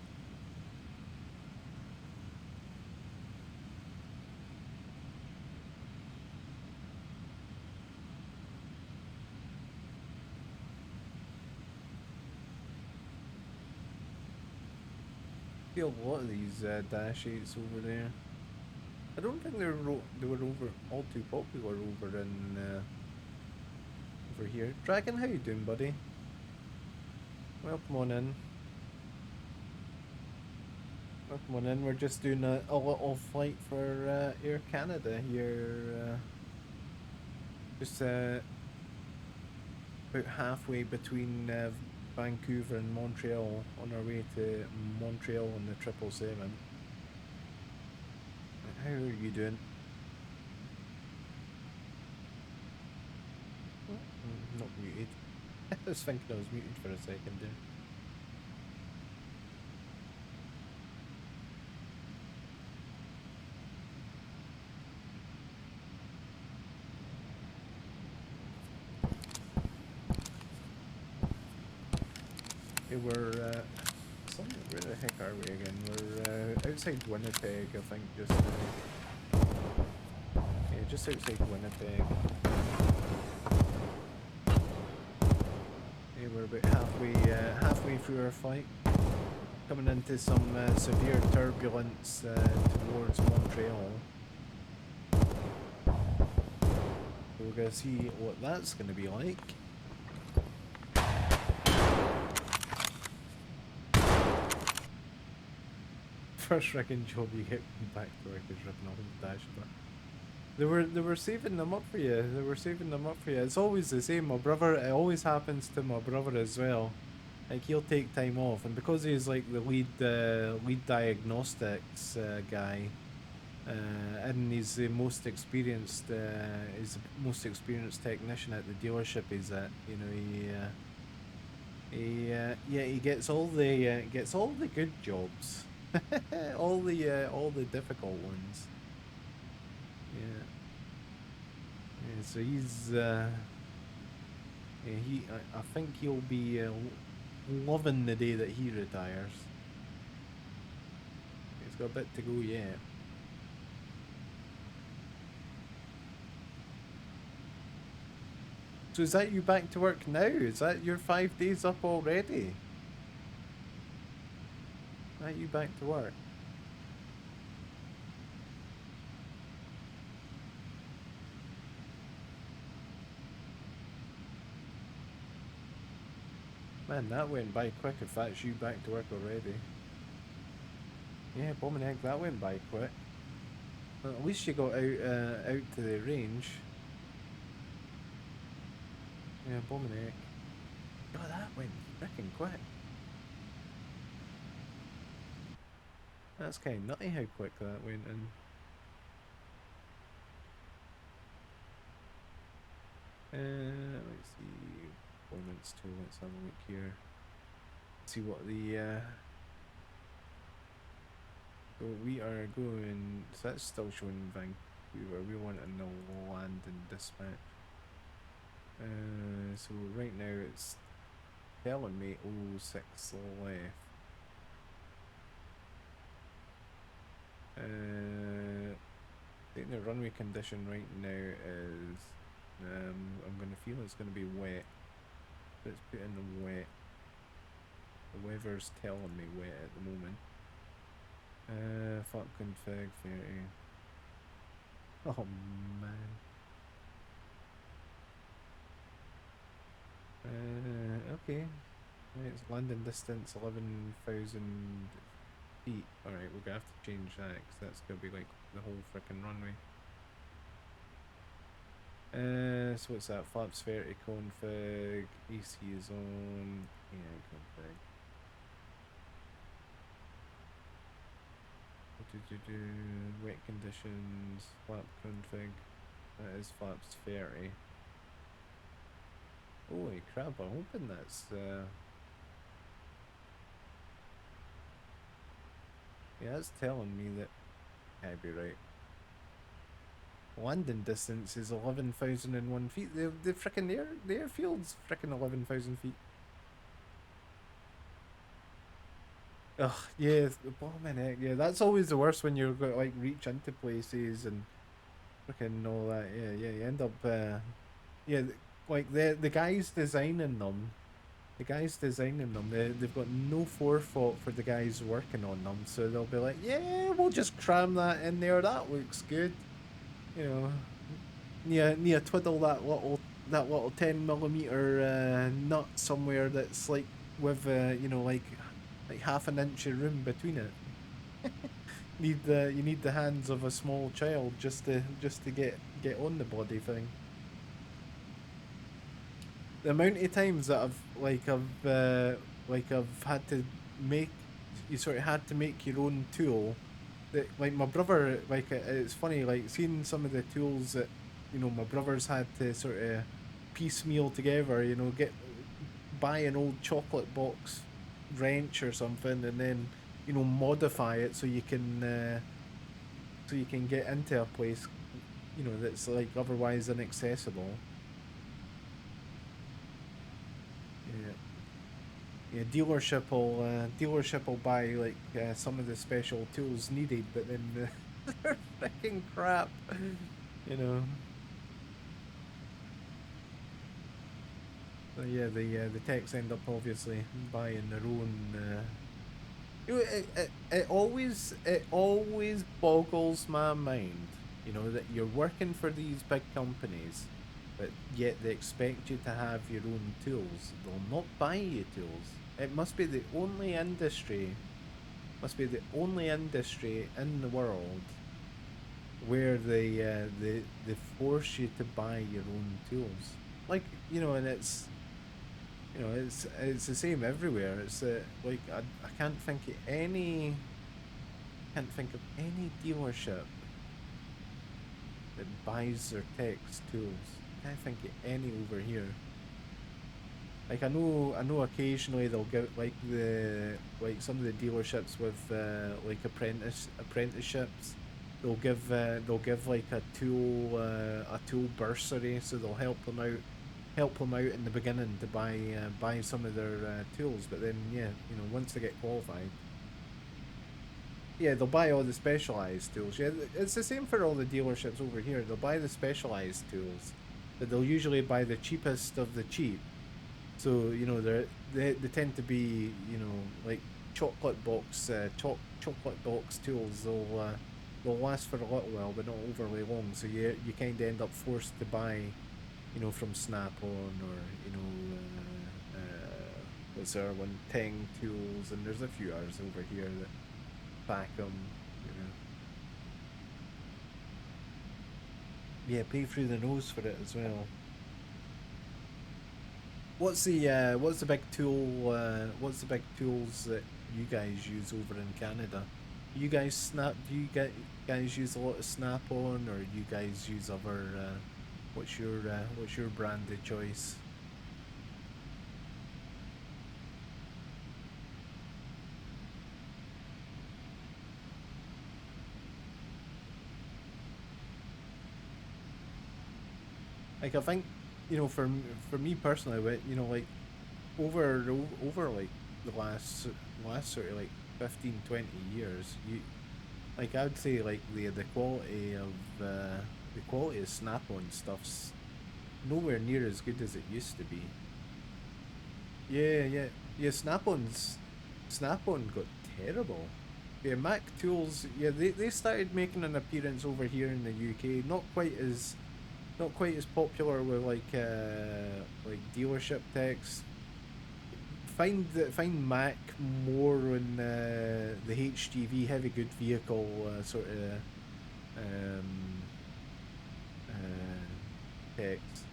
I feel a lot of these Dash 8s over there. I don't think they were over all too popular over in over here. Dragon, how you doing, buddy? Welcome on in. Welcome on in. We're just doing a little flight for Air Canada here. Just about halfway between Vancouver and Montreal, on our way to Montreal on the 777. How are you doing? Oh, not muted. I was thinking I was muted for a second there. We're where the heck are we again? We're outside Winnipeg, I think. Just outside Winnipeg. Yeah, we're about halfway through our flight, coming into some severe turbulence towards Montreal. We're gonna see what that's gonna be like. First freaking job you get back to work is ripping off the dashboard. They were saving them up for you. They were saving them up for you. It's always the same. My brother, it always happens to my brother as well. Like, he'll take time off, and because he's like the lead diagnostics guy, and he's the most experienced technician at the dealership he's at. You know, he gets all the good jobs. all the difficult ones. Yeah. So he's I think he'll be loving the day that he retires. He's got a bit to go yet. So is that you back to work now? Is that your 5 days up already? Are you back to work? Man, that went by quick if that's you back to work already. Yeah, bomb and egg, that went by quick. Well, at least you got out to the range. Yeah, bomb and egg. Oh, that went freaking quick. That's kind of nutty how quick that went in. Let's see. performance tool. Let's have a look here. See what the so we are going, so that's still showing Vancouver. We want to know land and dispatch. So right now it's telling me 06 left. I think the runway condition right now is I'm gonna feel it's gonna be wet. Let's put in the wet. The weather's telling me wet at the moment. Flap config 30. Oh man. Okay. Right, it's landing distance 11,000 feet. Alright, we're gonna have to change that because that's gonna be like the whole frickin' runway. So what's that? Flaps 30 config, AC is on, yeah, config. Wet conditions, flap config, that is flaps 30. Holy crap, I'm hoping that's yeah, that's telling me that I'd be right. Landing distance is 11,001 feet. The frickin' the airfield's frickin' 11,000 feet. Ugh, yeah, the blooming heck, yeah, that's always the worst when you've got to like reach into places and frickin' all that. Yeah, you end up yeah, like the guys designing them. The guys designing them, they've got no forethought for the guys working on them, so they'll be like, yeah, we'll just cram that in there, that looks good. You know, need to twiddle that little 10mm nut somewhere that's like with you know, like half an inch of room between it. You need the hands of a small child just to get on the bloody thing. The amount of times that I've had to make, you sort of had to make your own tool. That, like, my brother, like, it's funny, like, seeing some of the tools that, you know, my brothers had to sort of piecemeal together, you know, buy an old chocolate box wrench or something and then, you know, modify it so you can get into a place, you know, that's like otherwise inaccessible. Yeah, dealership will buy like some of the special tools needed, but then they're freaking crap, you know. So yeah, the techs end up obviously buying their own. You know, it always boggles my mind, you know, that you're working for these big companies, but yet they expect you to have your own tools. They'll not buy you tools. It must be the only industry in the world where they force you to buy your own tools. Like, you know, and it's, you know, it's the same everywhere. It's like I can't think of any dealership that buys their techs tools. I can't think of any over here. Like, I know occasionally they'll give like some of the dealerships with like apprenticeships. They'll give like a tool bursary, so they'll help them out in the beginning to buy some of their tools. But then, yeah, you know, once they get qualified, yeah, they'll buy all the specialized tools. Yeah, it's the same for all the dealerships over here. They'll buy the specialized tools, but they'll usually buy the cheapest of the cheap. So, you know, they tend to be, you know, like chocolate box tools. They'll last for a little while, but not overly long. So you kind of end up forced to buy, you know, from Snap-on or, you know, what's the other one, Teng tools, and there's a few others over here that back them, you know. Yeah, pay through the nose for it as well. What's the big tool? What's the big tools that you guys use over in Canada? Do you guys guys use a lot of Snap-on, or you guys use other? What's your brand of choice? Like I think, you know, for me personally, you know, like over like the last sort of like 15, 20 years, you like I'd say like the quality of Snap-on stuff's nowhere near as good as it used to be. Yeah. Snap-on got terrible. Yeah, Mac Tools. Yeah, they started making an appearance over here in the UK. Not quite as popular with like dealership techs. Find Mac more on the HGV heavy good vehicle sort of techs.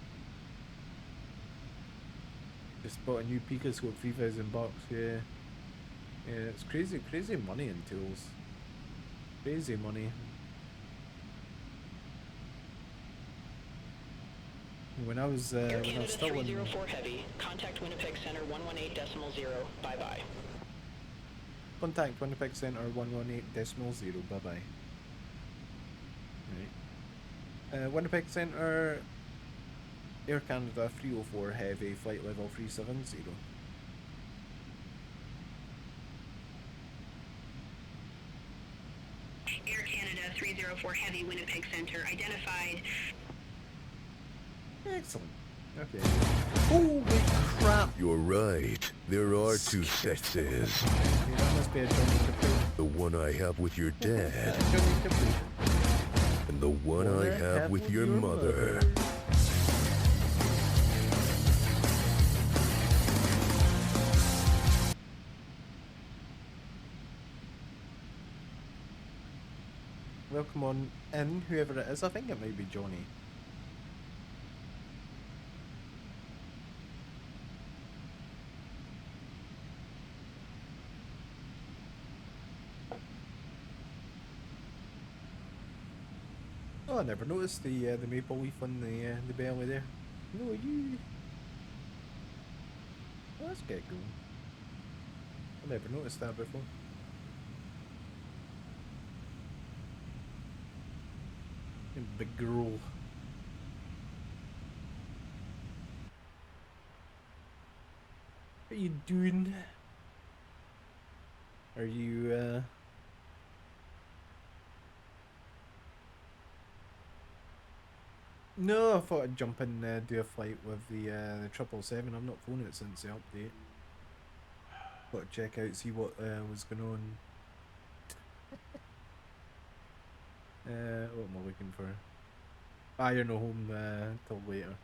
Just bought a new Pika, it's got $3,000. Yeah, it's crazy money in tools. Crazy money. When I was Air when I Canada was still in 304 Heavy, contact Winnipeg Center 118.0, bye-bye. contact Winnipeg Center 118.0, bye bye. Right. Winnipeg Center, Air Canada 304 Heavy, flight level 370. Air Canada 304 Heavy, Winnipeg Center, identified. Excellent. Okay. Holy crap! You're right. There are two sexes. Okay, that must be a Johnny Capri. The one I have with your dad, and the one I have with your mother. Welcome on in, whoever it is. I think it might be Johnny. Oh, I never noticed the maple leaf on the belly there. No, you. Oh, that's get cool. I never noticed that before. Big girl. What are you doing? Are you No, I thought I'd jump in and do a flight with the 777. I've not flown it since the update. Thought I'd check out, see what was going on. What am I looking for? Ah, you're no home till later.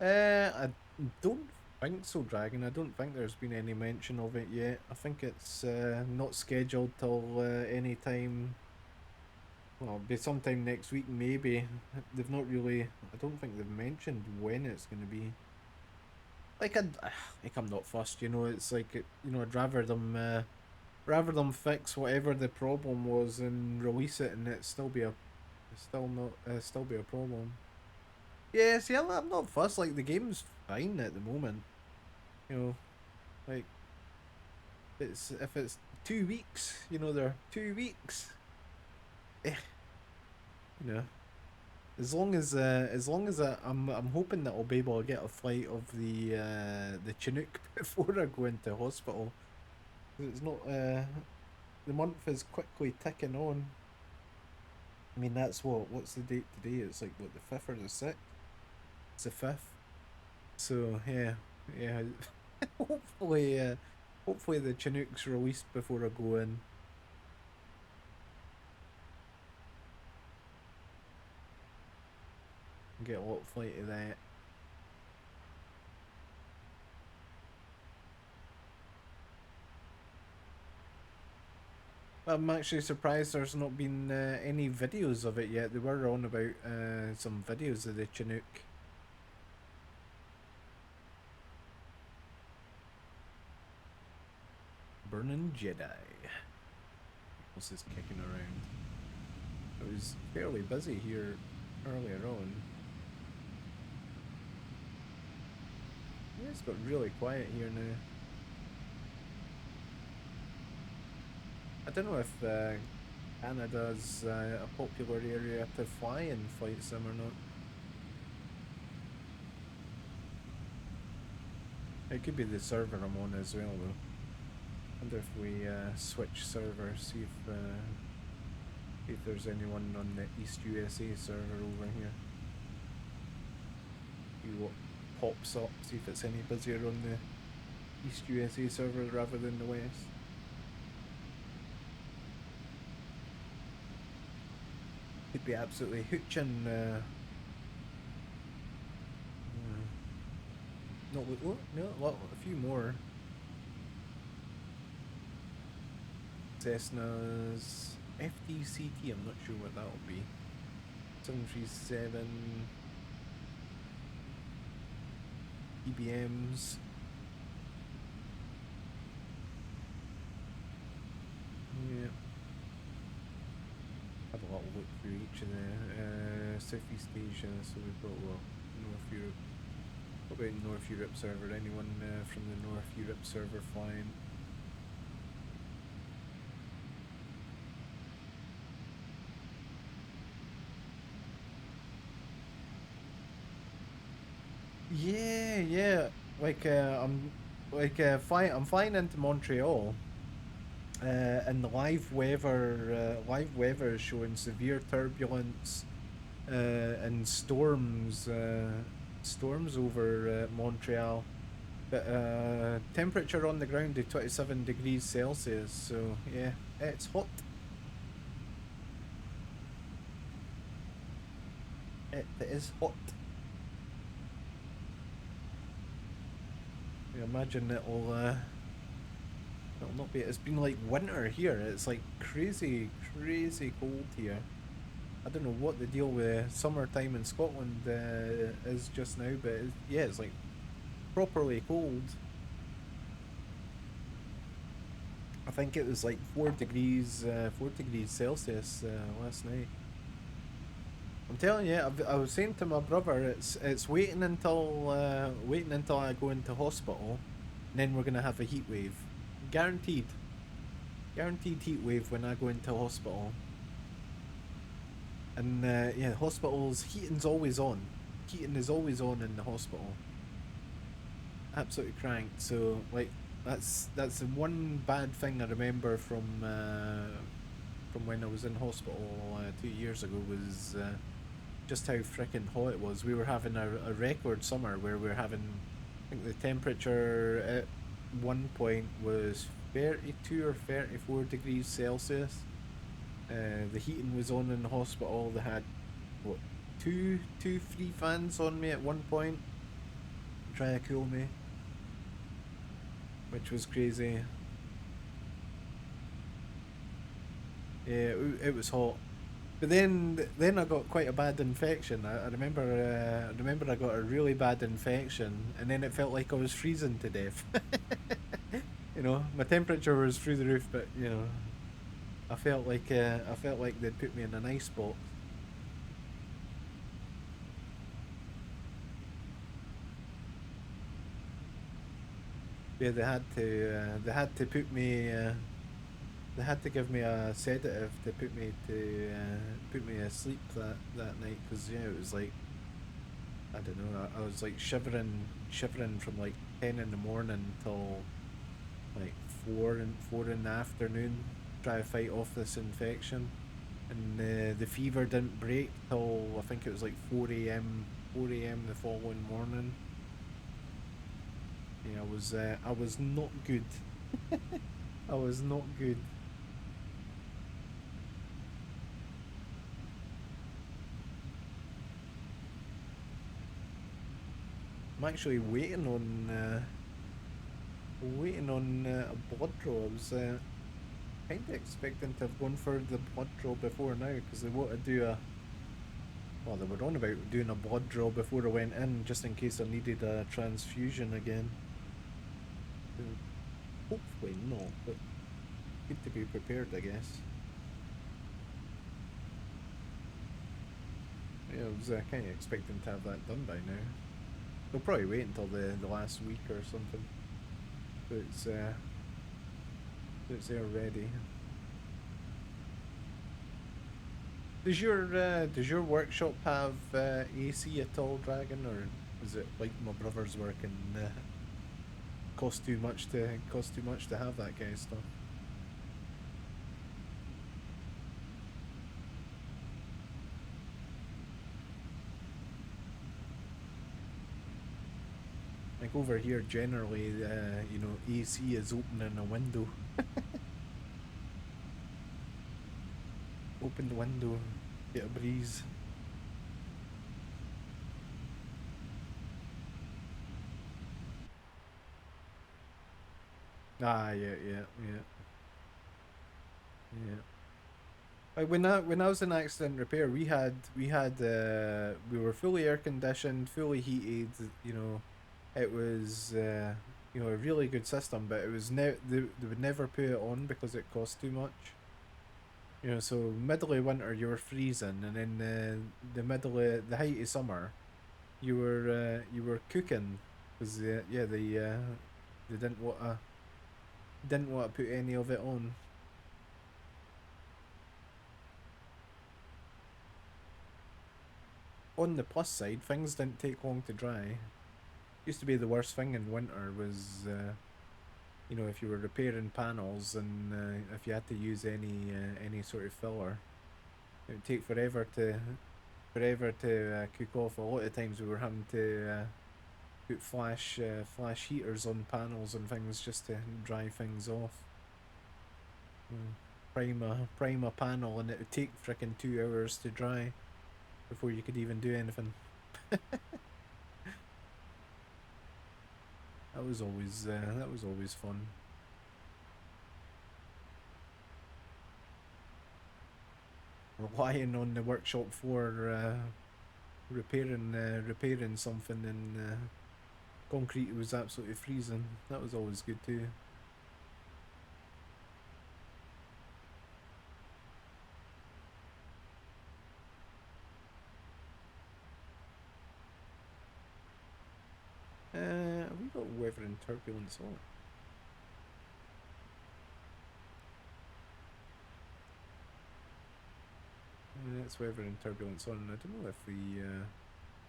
I don't think so, Dragon. I don't think there's been any mention of it yet. I think it's not scheduled till any time. Well, it'll be sometime next week, maybe. They've not really. I don't think they've mentioned when it's going to be. Like I'm not fussed, you know. It's like you know, I'd rather them fix whatever the problem was and release it, and it still be a problem. Yeah, see, I'm not fussed. Like the game's fine at the moment. You know, like if it's 2 weeks, you know, they're 2 weeks. You know, as long as I'm hoping that I'll be able to get a flight of the Chinook before I go into hospital. It's not the month is quickly ticking on. I mean, that's what's the date today? It's like what, the 5th or the 6th? It's the 5th. So yeah. hopefully the Chinook's released before I go in. Get a lot of flight of that. I'm actually surprised there's not been any videos of it yet. They were on about some videos of the Chinook. Burning Jedi. What else is kicking around? It was fairly busy here earlier on. Yeah, it's got really quiet here now. I don't know if Canada's a popular area to fly in Flight Sim or not. It could be the server I'm on as well though. Wonder if we switch servers, see if there's anyone on the East USA server over here. See what pops up, see if it's any busier on the East USA server rather than the West. Could be absolutely hooching. No, a few more. Cessna's FDCT, I'm not sure what that'll be. 737 EBMs. Yeah. Have a little look through each of the Southeast Asia, so we've got North Europe. What about North Europe server? Anyone from the North Europe server flying? Yeah. Like I'm flying into Montreal, and the live weather is showing severe turbulence and storms over Montreal, but temperature on the ground is 27 degrees Celsius. So yeah, it's hot. It is hot. I imagine it'll not be. It's been like winter here. It's like crazy cold here. I don't know what the deal with summertime in Scotland is just now, but yeah, it's like properly cold. I think it was like 4 degrees Celsius last night. I'm telling you, I was saying to my brother, it's waiting until I go into hospital, and then we're gonna have a heat wave, guaranteed heat wave when I go into hospital. And yeah, hospitals, heating is always on in the hospital. Absolutely cranked. So like that's the one bad thing I remember from when I was in hospital 2 years ago was just how freaking hot it was. We were having a record summer where we were having, I think the temperature at one point was 32 or 34 degrees Celsius. The heating was on in the hospital. They had what, two, three fans on me at one point, trying to cool me, which was crazy. Yeah, it was hot. But then I got quite a bad infection. I remember I got a really bad infection, and then it felt like I was freezing to death. You know, my temperature was through the roof, but you know, I felt like they'd put me in an ice box. Yeah, they had to put me. They had to give me a sedative to put me asleep that night, because yeah, it was like, I don't know, I was like shivering from like 10 in the morning till like 4 in the afternoon, trying to fight off this infection, and the fever didn't break till I think it was like 4 a.m. the following morning. Yeah, I was not good. I was not good. I'm actually waiting on a blood draw. I was kind of expecting to have gone for the blood draw before now, because they want to do a. Well, they were on about doing a blood draw before I went in, just in case I needed a transfusion again. Hopefully not, but good to be prepared, I guess. Yeah, I was kind of expecting to have that done by now. They'll probably wait until the last week or something. So it's there ready. Does your workshop have AC at all, Dragon, or is it like my brother's work and cost too much to have that kind of stuff? Like over here, generally, you know, AC is opening a window. Open the window, get a breeze. Ah, yeah. Like when I was in accident repair, we were fully air conditioned, fully heated. You know, it was you know, a really good system, but it was they would never put it on because it cost too much. You know, so middle of winter you were freezing, and then the height of summer, you were cooking, because they didn't want to put any of it on. On the plus side, things didn't take long to dry. Used to be the worst thing in winter was, you know, if you were repairing panels and if you had to use any sort of filler, it would take forever to cook off. A lot of times we were having to put flash heaters on panels and things just to dry things off. Prime a panel, and it would take frickin' 2 hours to dry before you could even do anything. That was always fun. Relying on the workshop floor, repairing something, and concrete was absolutely freezing. That was always good too. We got weather and turbulence on. It's weather and turbulence on. I don't know if we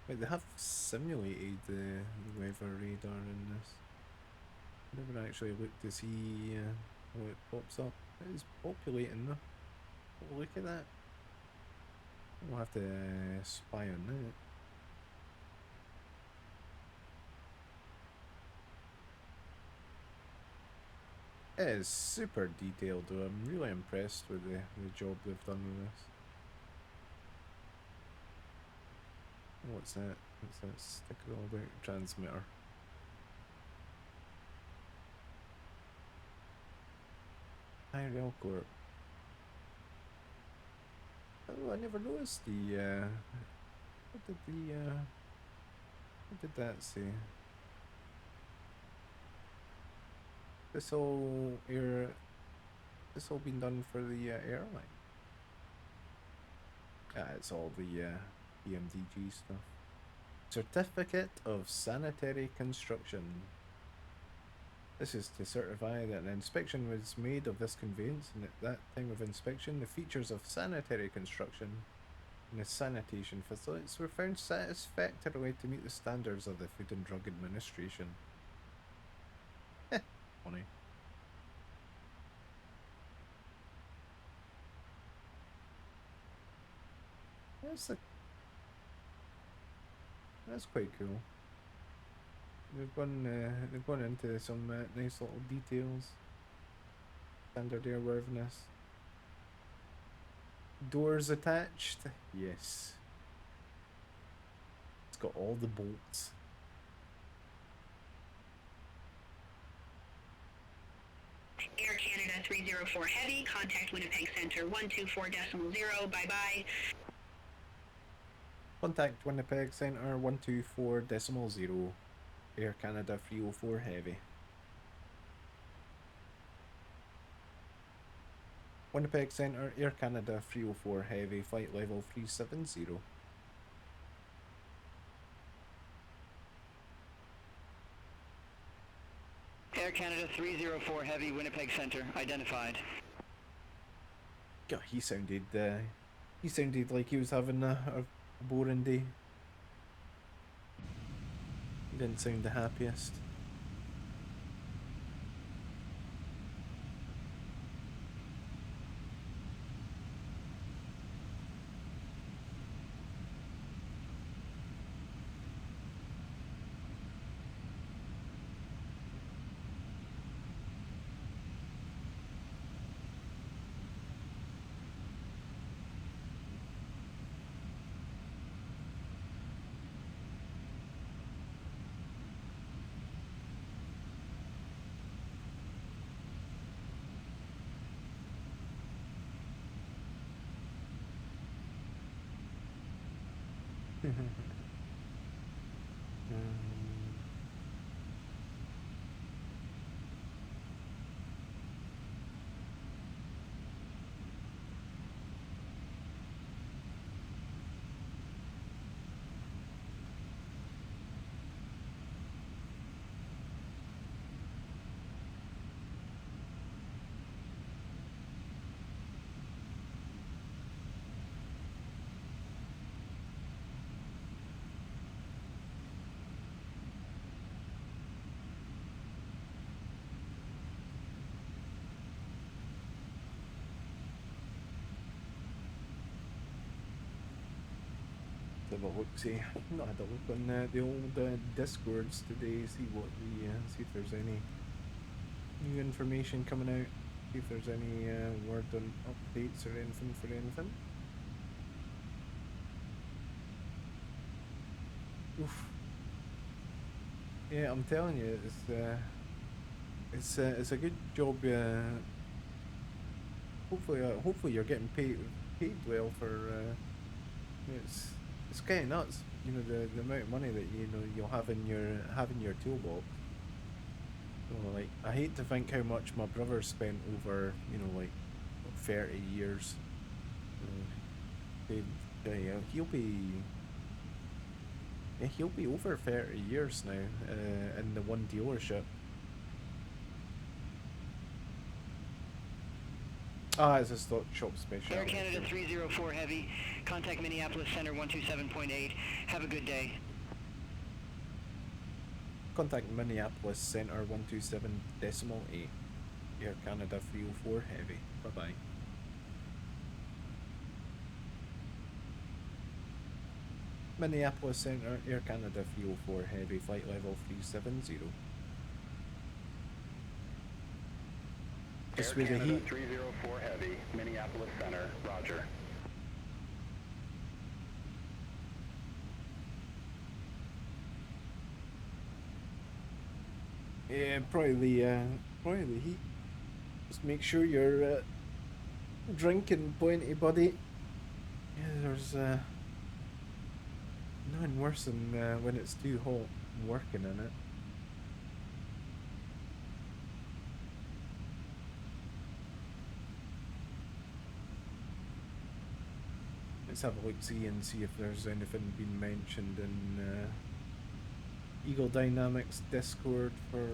wait, they have simulated the weather radar in this. Never actually looked to see how it pops up. It is populating though. Oh, look at that. We'll have to spy on that. It is super detailed though. I'm really impressed with the job they've done with this. What's that? What's that sticker all about? Transmitter. Hi, Railcorp. Oh, I never noticed the what did that say? This all been done for the airline. It's all the EMDG stuff. Certificate of Sanitary Construction. This is to certify that an inspection was made of this conveyance, and at that time of inspection, the features of sanitary construction and the sanitation facilities were found satisfactorily to meet the standards of the Food and Drug Administration. Funny. That's quite cool. They've gone into some nice little details. Standard airworthiness. Doors attached. Yes. It's got all the bolts. Air Canada 304 Heavy, contact Winnipeg Center 124.0, bye-bye. Contact Winnipeg Center 124.0, Air Canada 304 Heavy. Winnipeg Center, Air Canada 304 Heavy, flight level 370. Canada 304 Heavy, Winnipeg Center, identified. God, he sounded like he was having a boring day. He didn't sound the happiest. Have a look, see. Not had a look on the old Discords today. See what the see if there's any new information coming out. See if there's any word on updates or anything for anything. Oof. Yeah, I'm telling you, it's a good job. Hopefully you're getting paid well for. It's kind of nuts, you know, the amount of money that you'll have in your toolbox. So, like, I hate to think how much my brother spent over, like 30 years. He'll be over 30 years now in the one dealership. Ah, it's a stock shop special. Air Canada 304 Heavy, contact Minneapolis Center 127.8. Have a good day. Contact Minneapolis Center 127.8. Air Canada 304 Heavy. Bye bye. Minneapolis Center, Air Canada 304 Heavy, flight level 370. Just Air with the Canada heat. 304 Heavy, Minneapolis Center, roger. Yeah, probably the heat. Just make sure you're drinking plenty, buddy. Yeah, there's nothing worse than when it's too hot and working in it. Let's have a look, see if there's anything been mentioned in Eagle Dynamics Discord for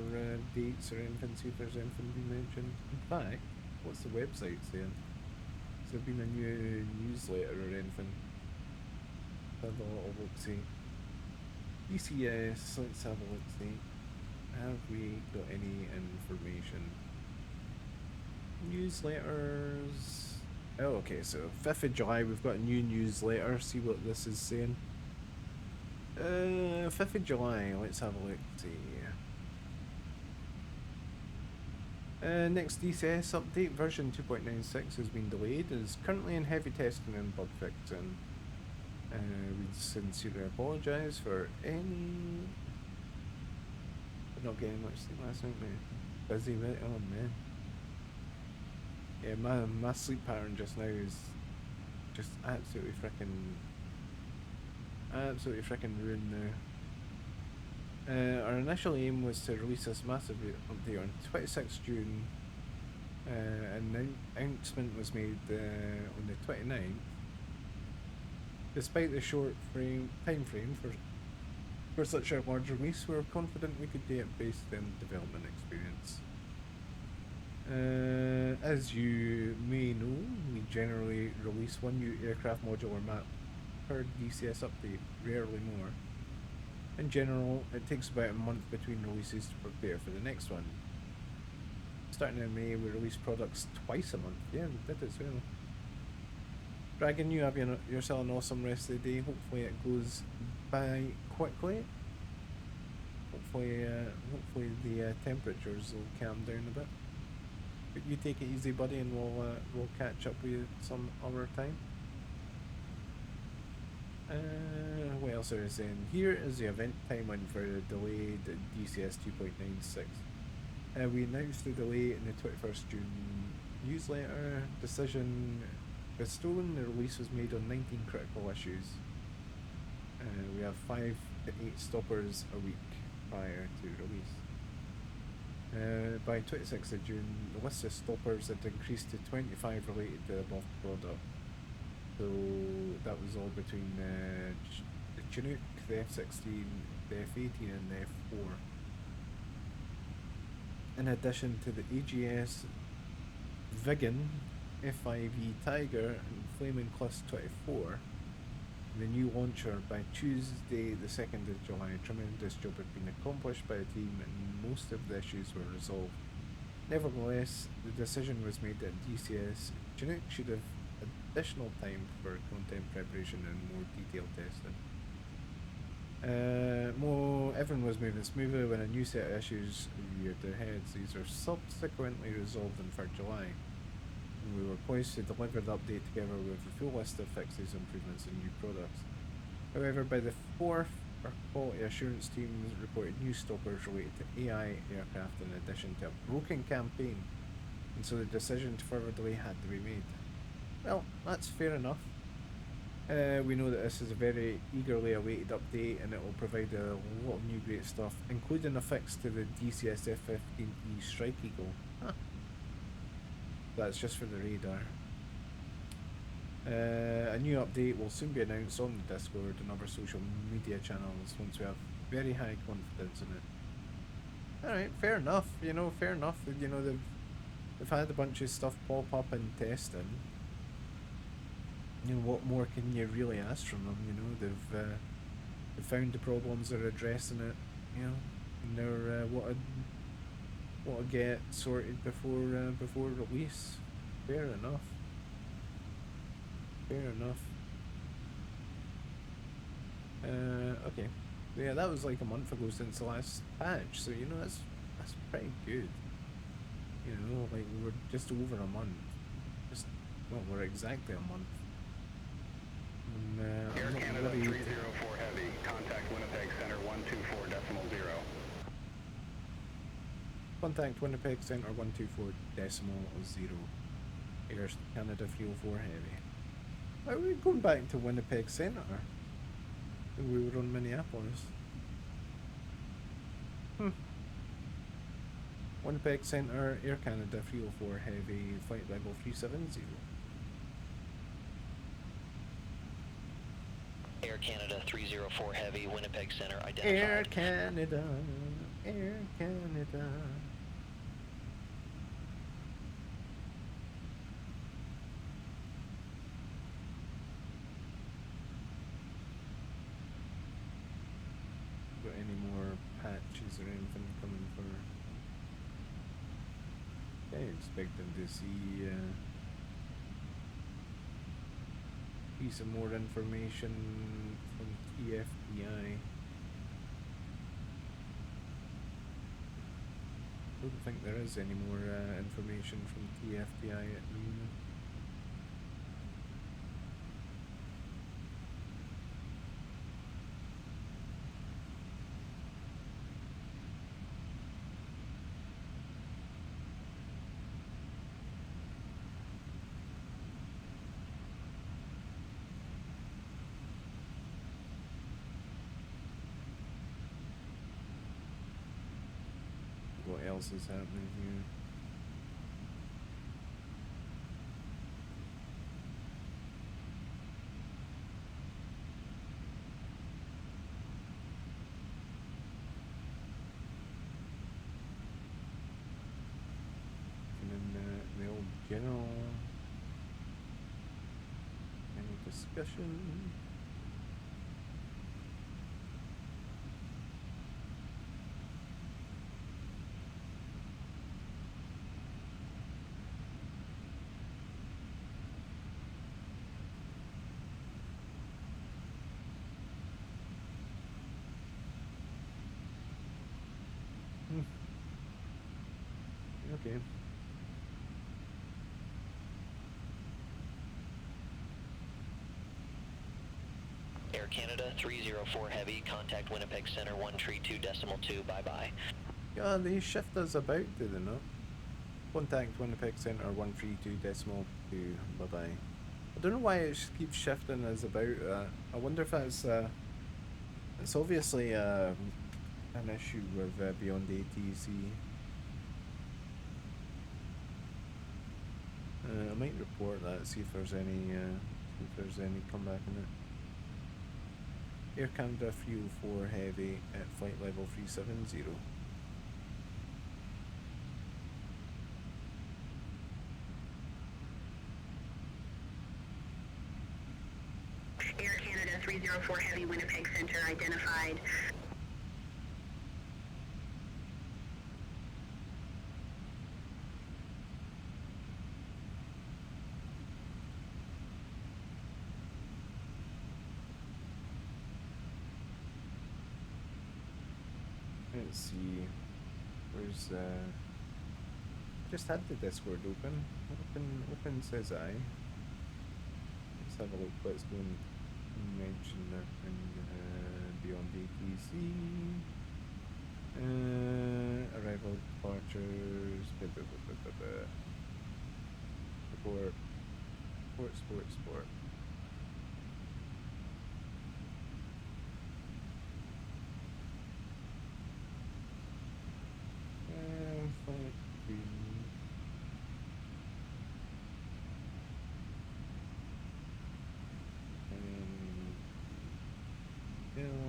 dates or anything. See if there's anything been mentioned. In fact, what's the website saying? Has there been a new newsletter or anything? Have a little look, see. ECS, let's have a look, see. Have we got any information? Newsletters. Oh, okay, so 5th of July, we've got a new newsletter. See what this is saying. 5th of July, let's have a look, see. Next DCS update, version 2.96 has been delayed, is currently in heavy testing and bug fixing. We sincerely apologise for any... not getting much sleep last night, man. Busy, right? Oh, man. Yeah, my sleep pattern just now is just absolutely freaking ruined now. Our initial aim was to release this massive update on 26th June. An announcement was made on the 29th. Despite the short time frame for For such a large release, we were confident we could do it based on development experience. As you may know, we generally release one new aircraft module or map per DCS update, rarely more. In general, it takes about a month between releases to prepare for the next one. Starting in May, we release products twice a month. Yeah, we did as well. Dragon, you have yourself an awesome rest of the day. Hopefully it goes by quickly. Hopefully the temperatures will calm down a bit. But you take it easy, buddy, and we'll catch up with you some other time. What else are we saying? Here is the event timeline for the delayed DCS 2.96. We announced the delay in the 21st June newsletter. Decision was stolen. The release was made on 19 critical issues. We have 5 to 8 stoppers a week prior to release. By 26th of June, the list of stoppers had increased to 25 related to the above product. So that was all between the Chinook, the F-16, the F-18 and the F-4. In addition to the AGS Viggen, F-5E Tiger and Flaming Clus 24, the new launcher by Tuesday the 2nd of July. A tremendous job had been accomplished by the team and most of the issues were resolved. Nevertheless, the decision was made that DCS Chinook should have additional time for content preparation and more detailed testing. Everyone was moving smoothly when a new set of issues reared their heads. These were subsequently resolved for July. And we were poised to deliver the update together with a full list of fixes, improvements and new products. However, by the 4th, our quality assurance team reported new stoppers related to AI aircraft in addition to a broken campaign, and so the decision to further delay had to be made. Well, that's fair enough. We know that this is a very eagerly awaited update and it will provide a lot of new great stuff, including a fix to the DCS F-15E Strike Eagle. Huh. That's just for the radar. A new update will soon be announced on the Discord and other social media channels once we have very high confidence in it. Alright, fair enough, you know, fair enough. You know, they've had a bunch of stuff pop up in testing. You know, what more can you really ask from them? You know, they've found the problems, they're addressing it, you know, and they're what to get sorted before release. Fair enough. Fair enough. Okay. Yeah, that was like a month ago since the last patch, so you know that's pretty good. You know, like we're just over a month. Well, we're exactly a month. Air Canada 304 Heavy, contact Winnipeg Center 124.0. Contact Winnipeg Center 124.0. Air Canada 304 Heavy. Are we going back to Winnipeg Center? We were on Minneapolis. Winnipeg Center, Air Canada 304 Heavy, flight level 370. Air Canada 304 Heavy, Winnipeg Center identified. Air Canada, Air Canada. Got any more patches or anything coming for? I expect them to see some more information from TFBI. I don't think there is any more information from TFBI at the moment. What else is happening here? general. Any discussion? Okay. Air Canada 304 Heavy, contact Winnipeg Center 132.2, bye-bye. Yeah, they shift us about, do they not? Contact Winnipeg Center 132.2, bye-bye. I don't know why it keeps shifting us about. I wonder if that's, it's obviously an issue with Beyond ATC. I might report that, see if there's any comeback in it. Air Canada Fuel 4 Heavy at flight level 370. Air Canada 304 Heavy, Winnipeg Center identified. Let's see. Where's just had the Discord open. Open says I. Let's have a look. Let's go and mention that in Beyond ATC. Arrival departures. Sport. Flight 3. Hill.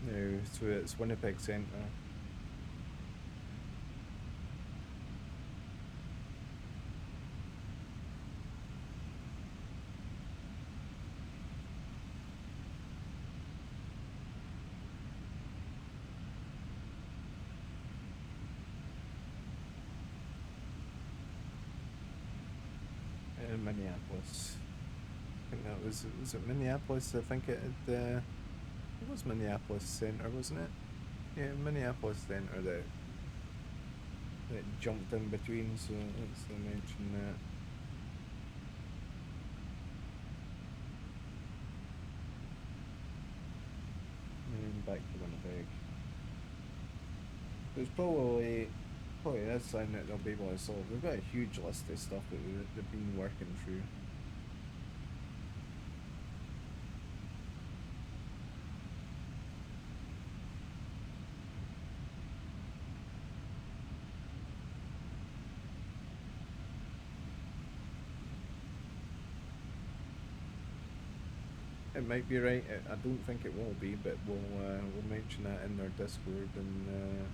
No, so it's Winnipeg Center. Minneapolis. I think that was it Minneapolis? I think it was Minneapolis Center, wasn't it? Yeah, Minneapolis Center that jumped in between, so let's mention that. And back to Winnipeg. There's probably that's something that they'll be able to solve. We've got a huge list of stuff that they've been working through. It might be right. I don't think it will be, but we'll mention that in their Discord and.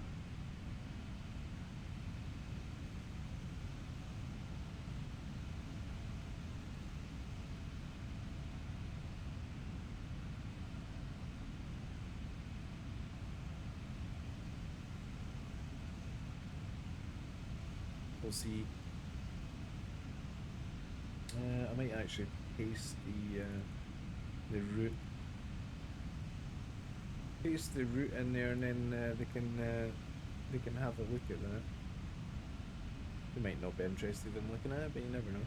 We'll see. I might actually paste the route. Paste the route in there, and then they can they can have a look at that. They might not be interested in looking at it, but you never know.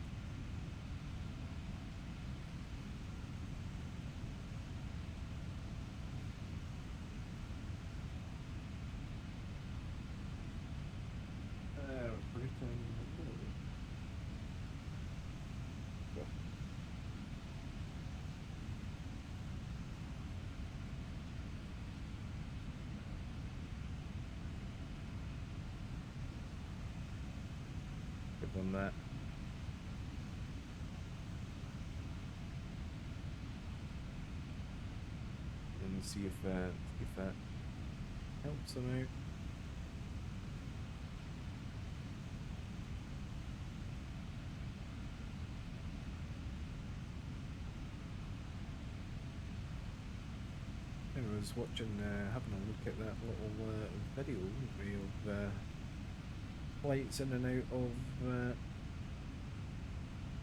Britain. Go. Give them that. And see if that helps them out. I was watching, having a look at that little video of flights in and out of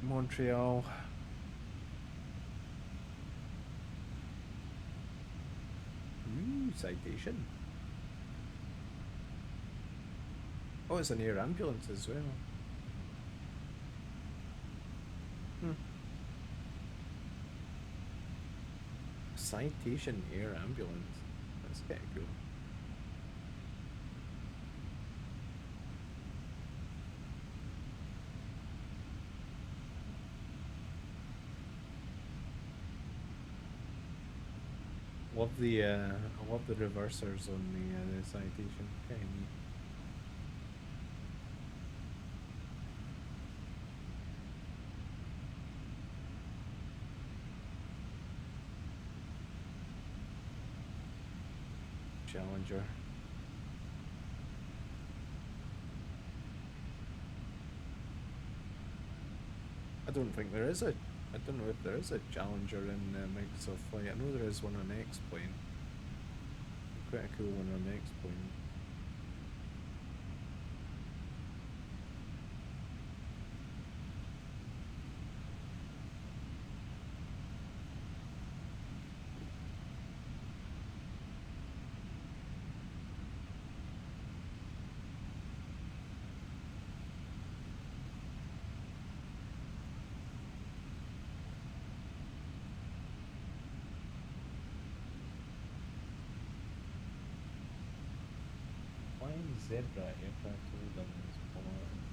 Montreal. Ooh, citation. Oh, it's an air ambulance as well. Citation air ambulance. That's kind of cool. I love the reversers on the citation. Kind of neat. Challenger. I don't think there is a. I don't know if there is a Challenger in Microsoft Flight. I know there is one on X-Plane. Quite a cool one on X-Plane. Zebra aircraft holdings Polaris.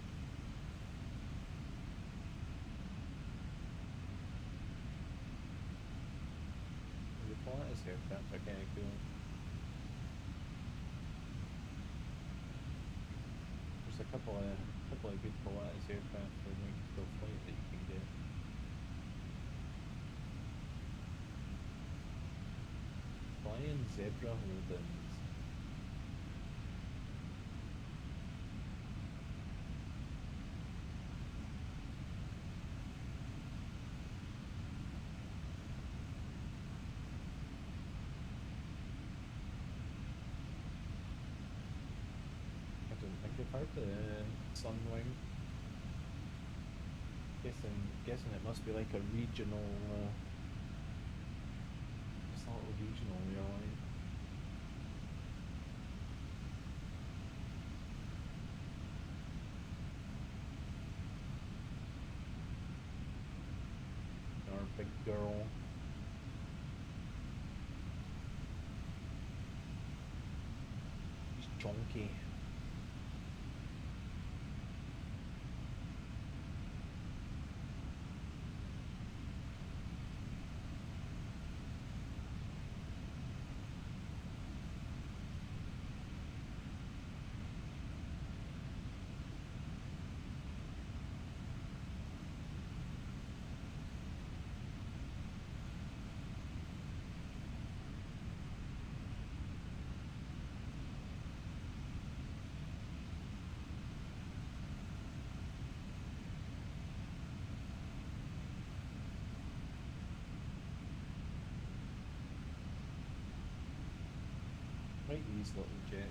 The Polaris aircraft are kind of cool. There's a couple of good Polaris aircraft for Microsoft Flight that you can get. Flying Zebra holdings. I've heard the Sunwing. Guessing it must be like a regional, it's not a regional airline. Our big girl. She's chunky. Right, these little jets.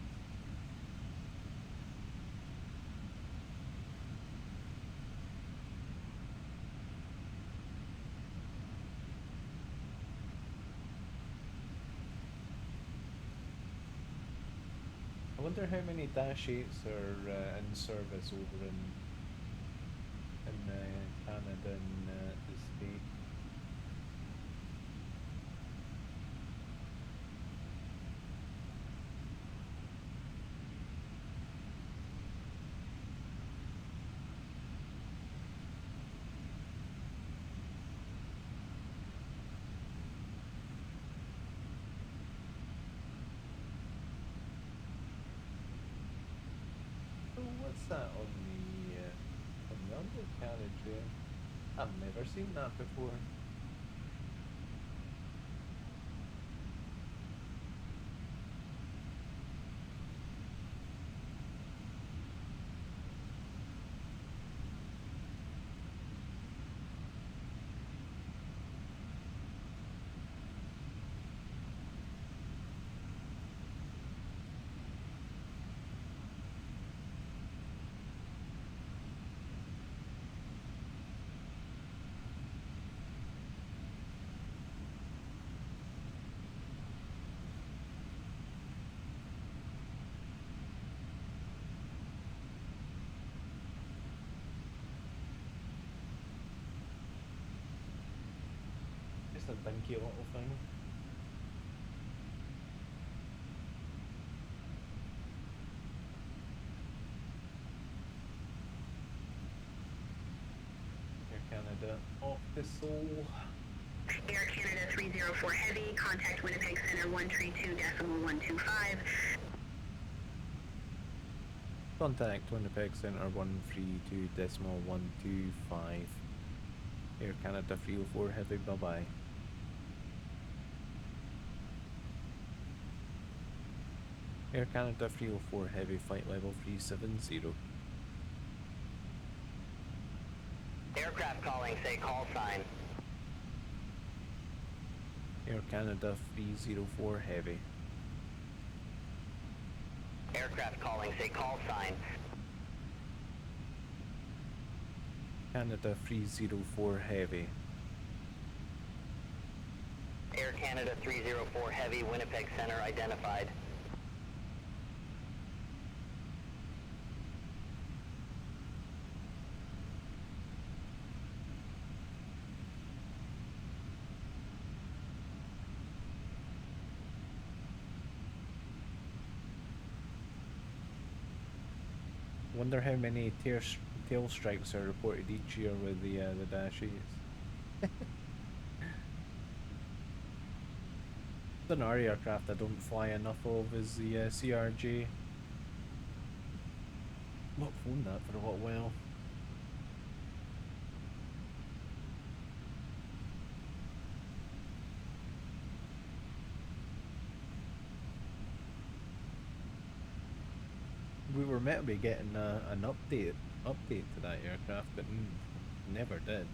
I wonder how many Dash 8s are in service over in Canada and the States. Oh, what's that on the undercarriage there? I've never seen that before. Just a dinky little thing. Air Canada off the soul. Air Canada 304 Heavy, contact Winnipeg Center 132.125. Contact Winnipeg Center 132.125. Air Canada 304 Heavy, bye bye. Air Canada 304 Heavy, flight level 370. Aircraft calling, say call sign. Air Canada 304 Heavy. Aircraft calling, say call sign. Canada 304 Heavy. Air Canada 304 Heavy, Winnipeg Center identified. Wonder how many tail strikes are reported each year with the Dash 8s. An aircraft I don't fly enough of is the CRJ. Not flown that for a little while. We were meant to be getting an update to that aircraft, but never did.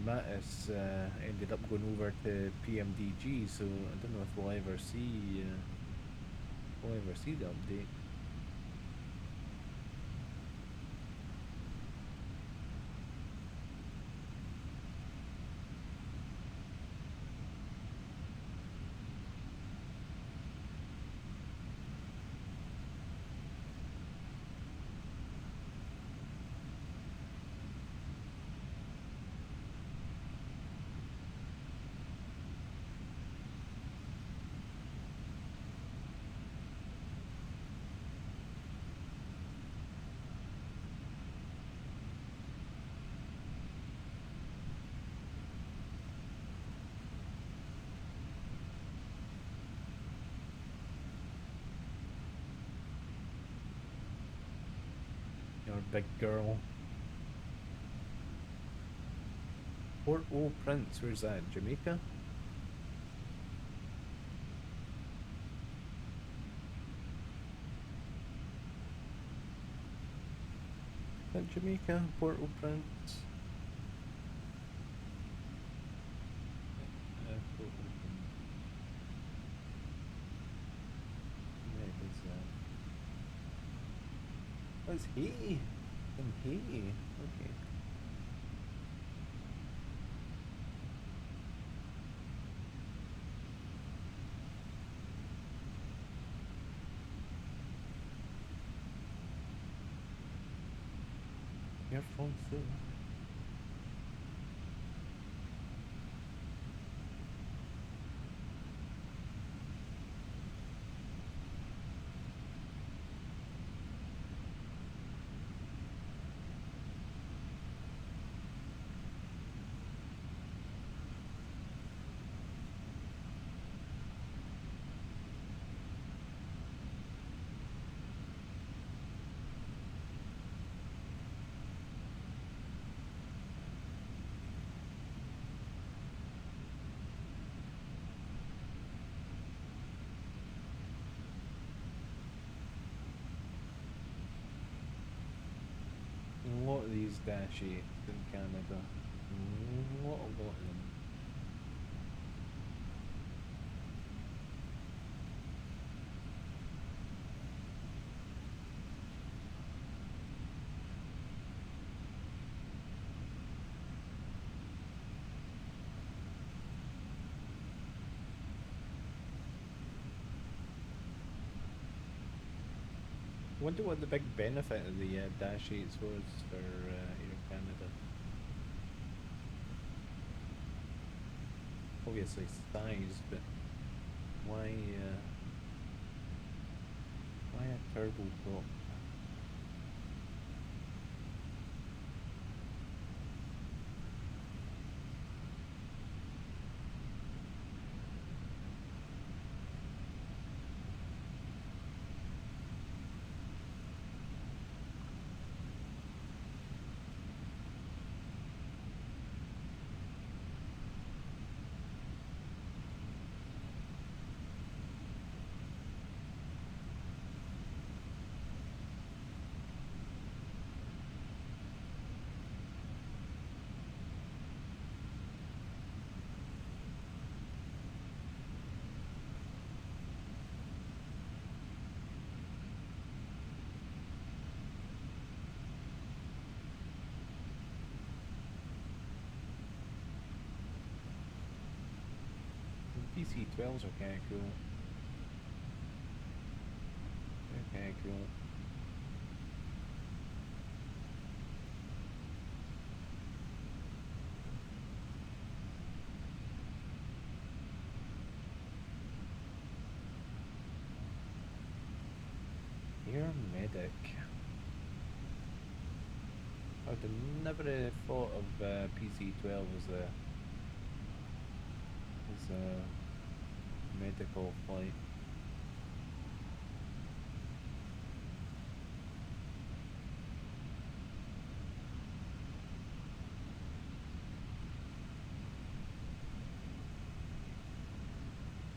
Mattis ended up going over to PMDG, so I don't know if we'll ever see the update. Big girl. Port-au-Prince, where's that? Jamaica? Is that Jamaica? Port-au-Prince? Where is Haiti? In Haiti, okay. Careful, sir. A lot of these Dash 8s in Canada. A lot of them. Wonder what the big benefit of the Dash 8s was for Air Canada. Obviously size, but why a turboprop? PC-12s are kinda cool. They're kinda cool. Air Medic. I would have never thought of PC-12 as a medical flight.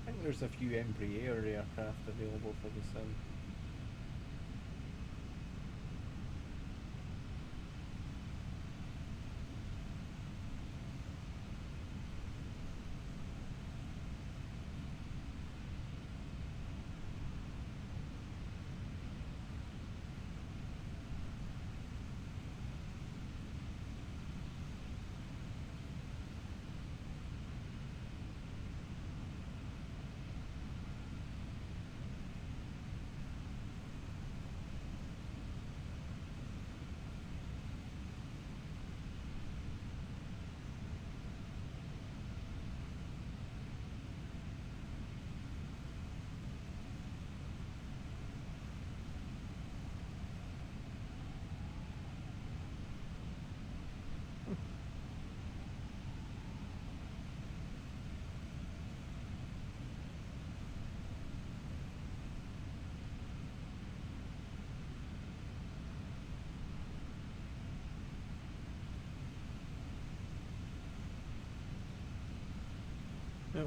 I think there's a few Embraer aircraft available for the sim.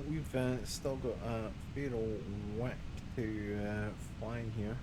We've still got a fair old whack to fly here.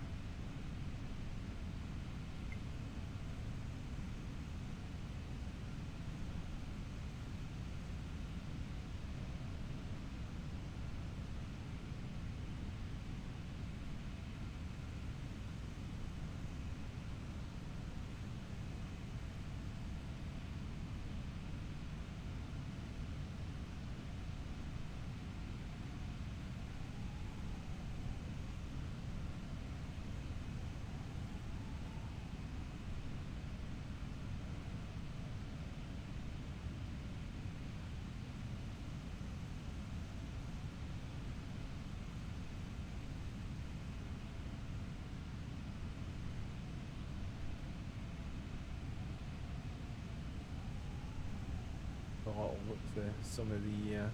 a little look at some of the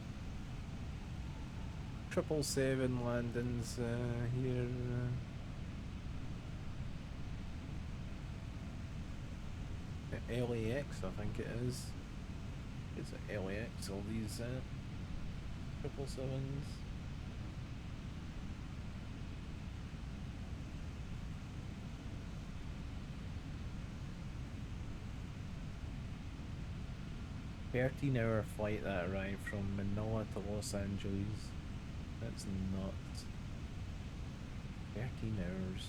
777 landings here. At LAX, I think it is. It's at LAX, all these 777s. $13-hour flight that arrived from Manila to Los Angeles. That's nuts. 13 hours.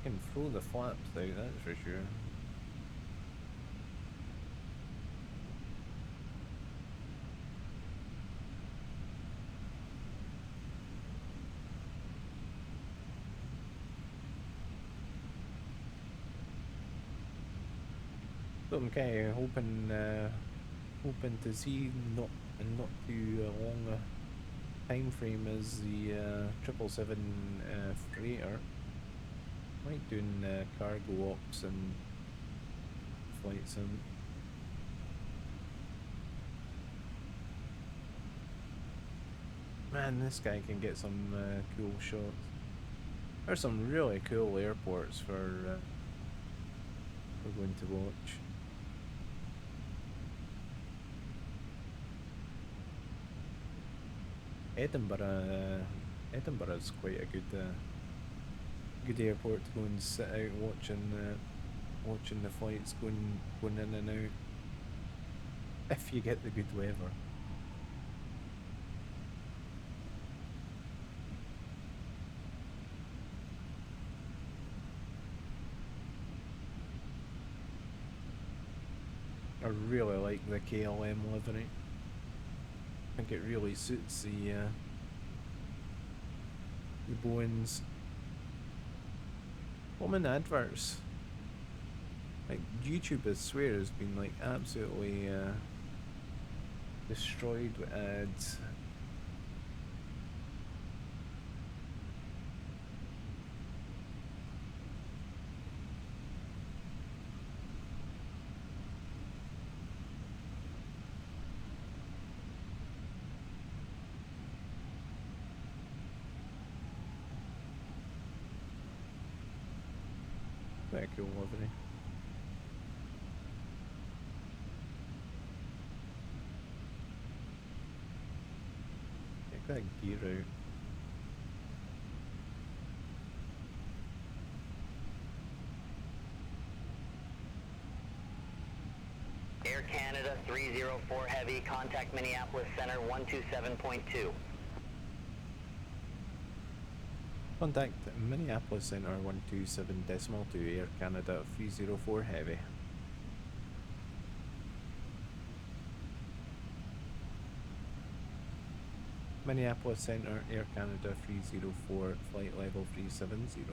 Can throw the flaps out, that's for sure. So I'm kind of hoping to see not too long a time frame as the 777 freighter. Like doing cargo ops and flight sim. Man, this guy can get some cool shots. There's some really cool airports for going to watch. Edinburgh's quite a good airport to go and sit out watching the flights going in and out. If you get the good weather. I really like the KLM livery. I think it really suits the Boeings. Woman adverts. Like YouTube, I swear, has been like absolutely destroyed with ads. Very cool livery. Check that gear out. Air Canada 304 Heavy, contact Minneapolis Center 127.2. Contact Minneapolis Center 127.2 Air Canada 304 Heavy. Minneapolis Center Air Canada 304, flight level 370.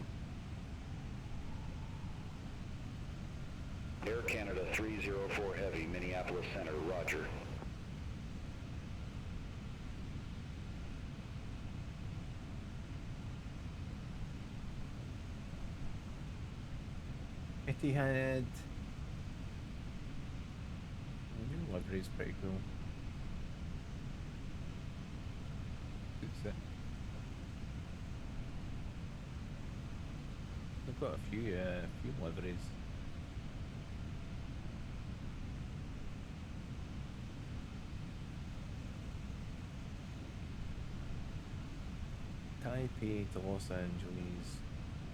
Air Canada 304 Heavy, Minneapolis Center, roger. Etihad. The new livery's pretty cool. Suits it. They've got a few liveries. Taipei to Los Angeles,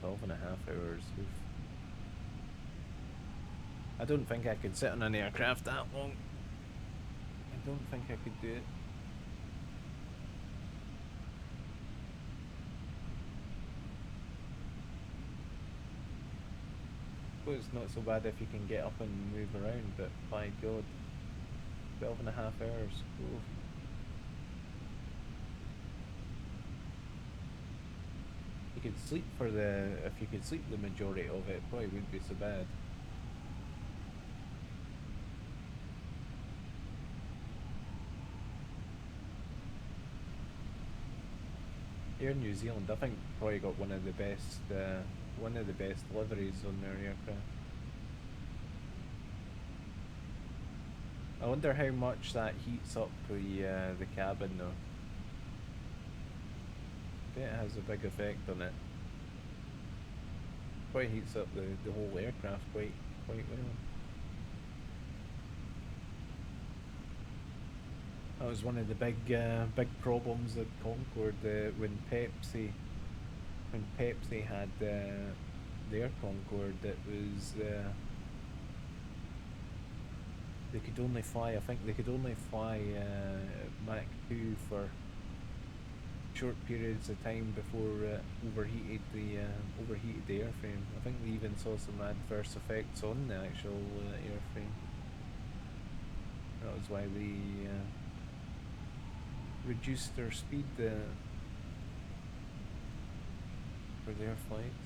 12.5 hours. Oof. I don't think I could sit on an aircraft that long. I don't think I could do it. Well, it's not so bad if you can get up and move around, but by God, 12.5 hours. Oof. You could sleep if you could sleep the majority of it, probably wouldn't be so bad. Air New Zealand, I think, probably got one of the best liveries on their aircraft. I wonder how much that heats up the cabin though. I bet it has a big effect on it. Probably heats up the whole aircraft quite well. That was one of the big problems at Concorde when Pepsi had their Concorde. It was they could only fly. I think they could only fly Mach 2 for short periods of time before overheated the airframe. I think they even saw some adverse effects on the actual airframe. That was why they reduced their speed for their flights.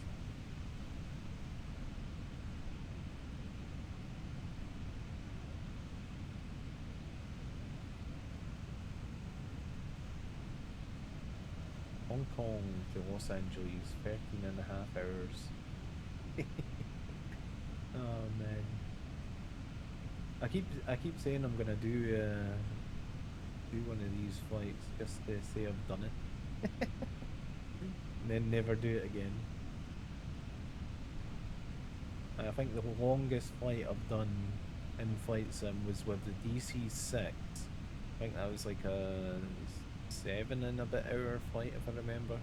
Hong Kong to Los Angeles, 13.5 hours. Oh man. I keep saying I'm gonna do one of these flights just to say I've done it. Then never do it again. And I think the longest flight I've done in flight sim was with the DC-6. I think that was like a 7 and a bit hour flight if I remember.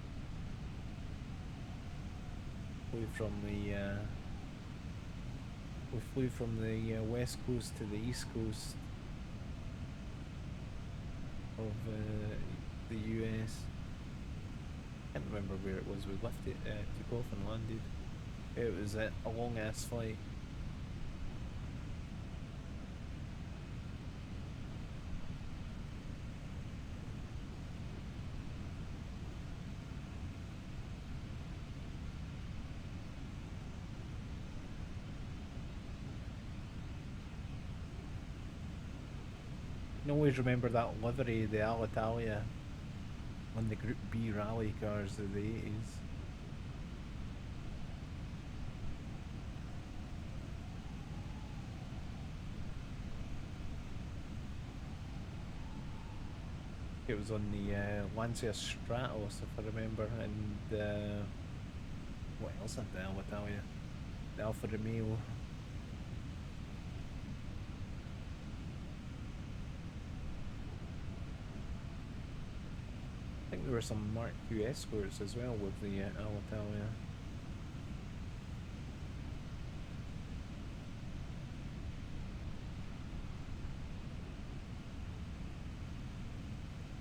We flew from the west coast to the east coast of the US. I can't remember where it was. We left it, took off and landed. It was a long ass flight. I always remember that livery, the Alitalia, on the Group B rally cars of the 80s. It was on the Lancia Stratos, if I remember, and what else had the Alitalia? The Alfa Romeo. I think there were some Mark II Escorts as well with the Alitalia.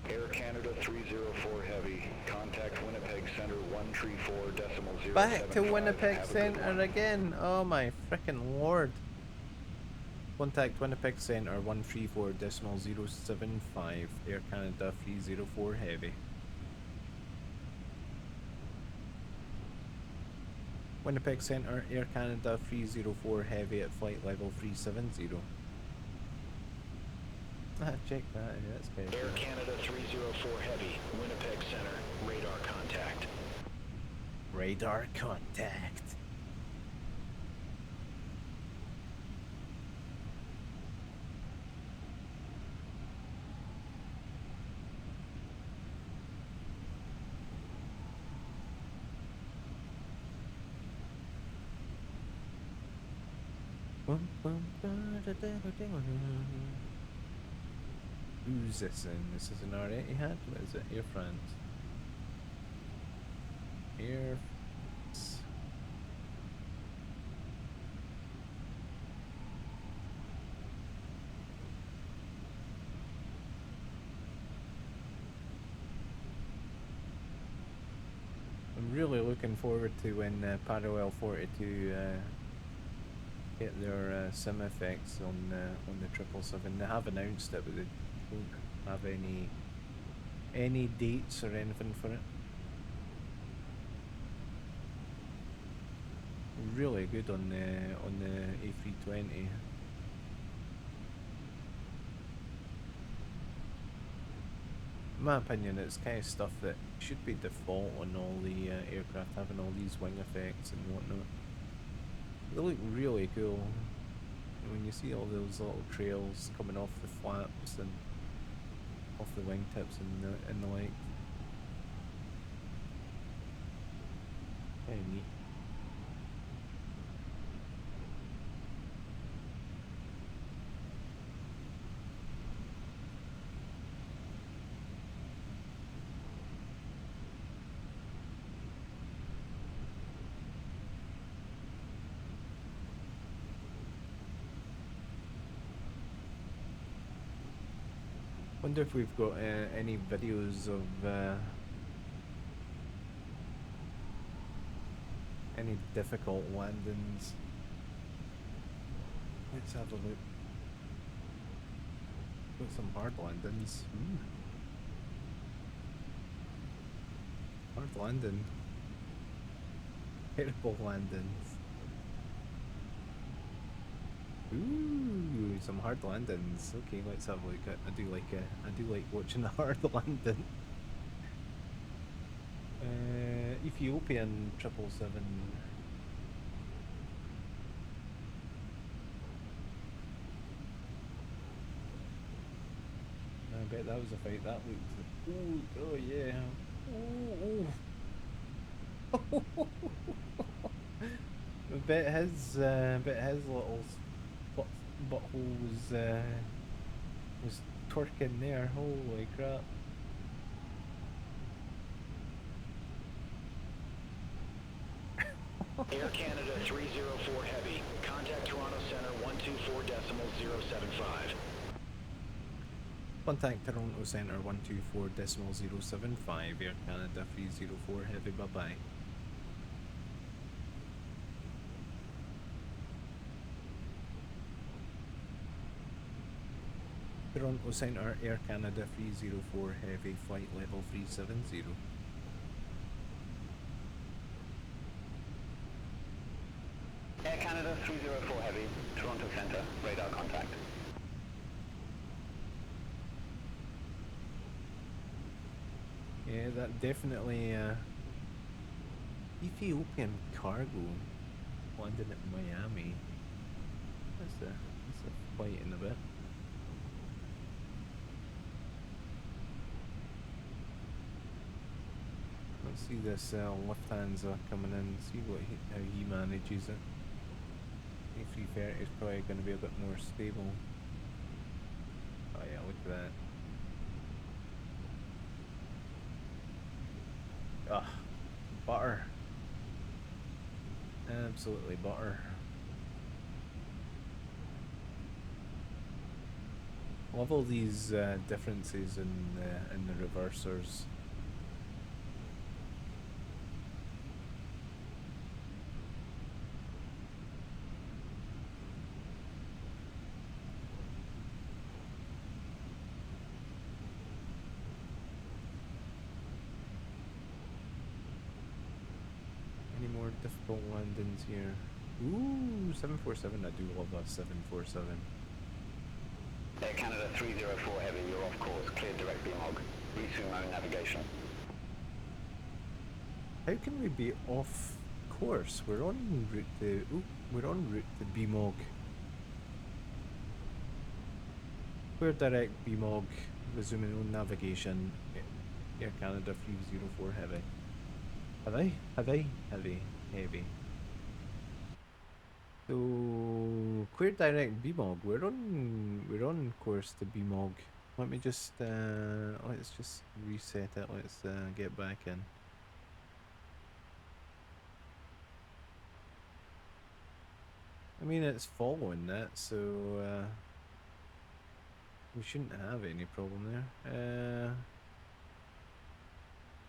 Air Canada 304 Heavy, contact Winnipeg Center 134.075. Back to Winnipeg Center again. Oh my frickin' lord. Contact Winnipeg Center 134.075. Air Canada 304 Heavy. Winnipeg Center, Air Canada 304 Heavy at flight level 370. Check that, yeah, that's good. Air Canada 304 Heavy, Winnipeg Center, radar contact. Radar contact. Who's this in? This is an R80 What is it? Air France. Air France. I'm really looking forward to when Parallel 42 get their sim effects on the 777. They have announced it, but they don't have any dates or anything for it. Really good on the A320. in my opinion, it's kind of stuff that should be default on all the aircraft, having all these wing effects and whatnot. They look really cool. And when you see all those little trails coming off the flaps and off the wingtips and the like. Kind of neat. Wonder if we've got any videos of any difficult landings. Let's have a look. Got some hard landings. Hard landing. Terrible landings. Ooh, some hard landings. Okay, let's have a look. I do like watching a hard landing. Ethiopian 777. I bet that was a fight. That looked. Ooh, oh yeah. Ooh. I bet his little butthole was twerking there. Holy crap! Air Canada 304 Heavy. Contact Toronto Center 124.075. Contact Toronto Center 124.075. Air Canada 304 Heavy. Bye bye. Toronto Center, Air Canada 304 Heavy, flight level 370. Air Canada 304 Heavy, Toronto Center, radar contact. Yeah, that definitely Ethiopian cargo landing at Miami. That's a flight in a bit. Let's see this Lufthansa coming in, see how he manages it. A330 is probably going to be a bit more stable. Oh yeah, look at that. Ah, butter. Absolutely butter. Love all these differences in the reversers. Difficult landings here. Ooh, 747. I do love a 747. Air Canada 304 Heavy, you're off course. Cleared direct BMOG. Resume own navigation. How can we be off course? We're on route to. Ooh, we're en route to BMOG. Clear direct BMOG. Resuming own navigation. Air Canada 304 Heavy. Heavy. So clear direct BMOG. We're on course to BMOG. Let me just let's just reset it. Let's get back in. I mean, it's following that, so we shouldn't have any problem there.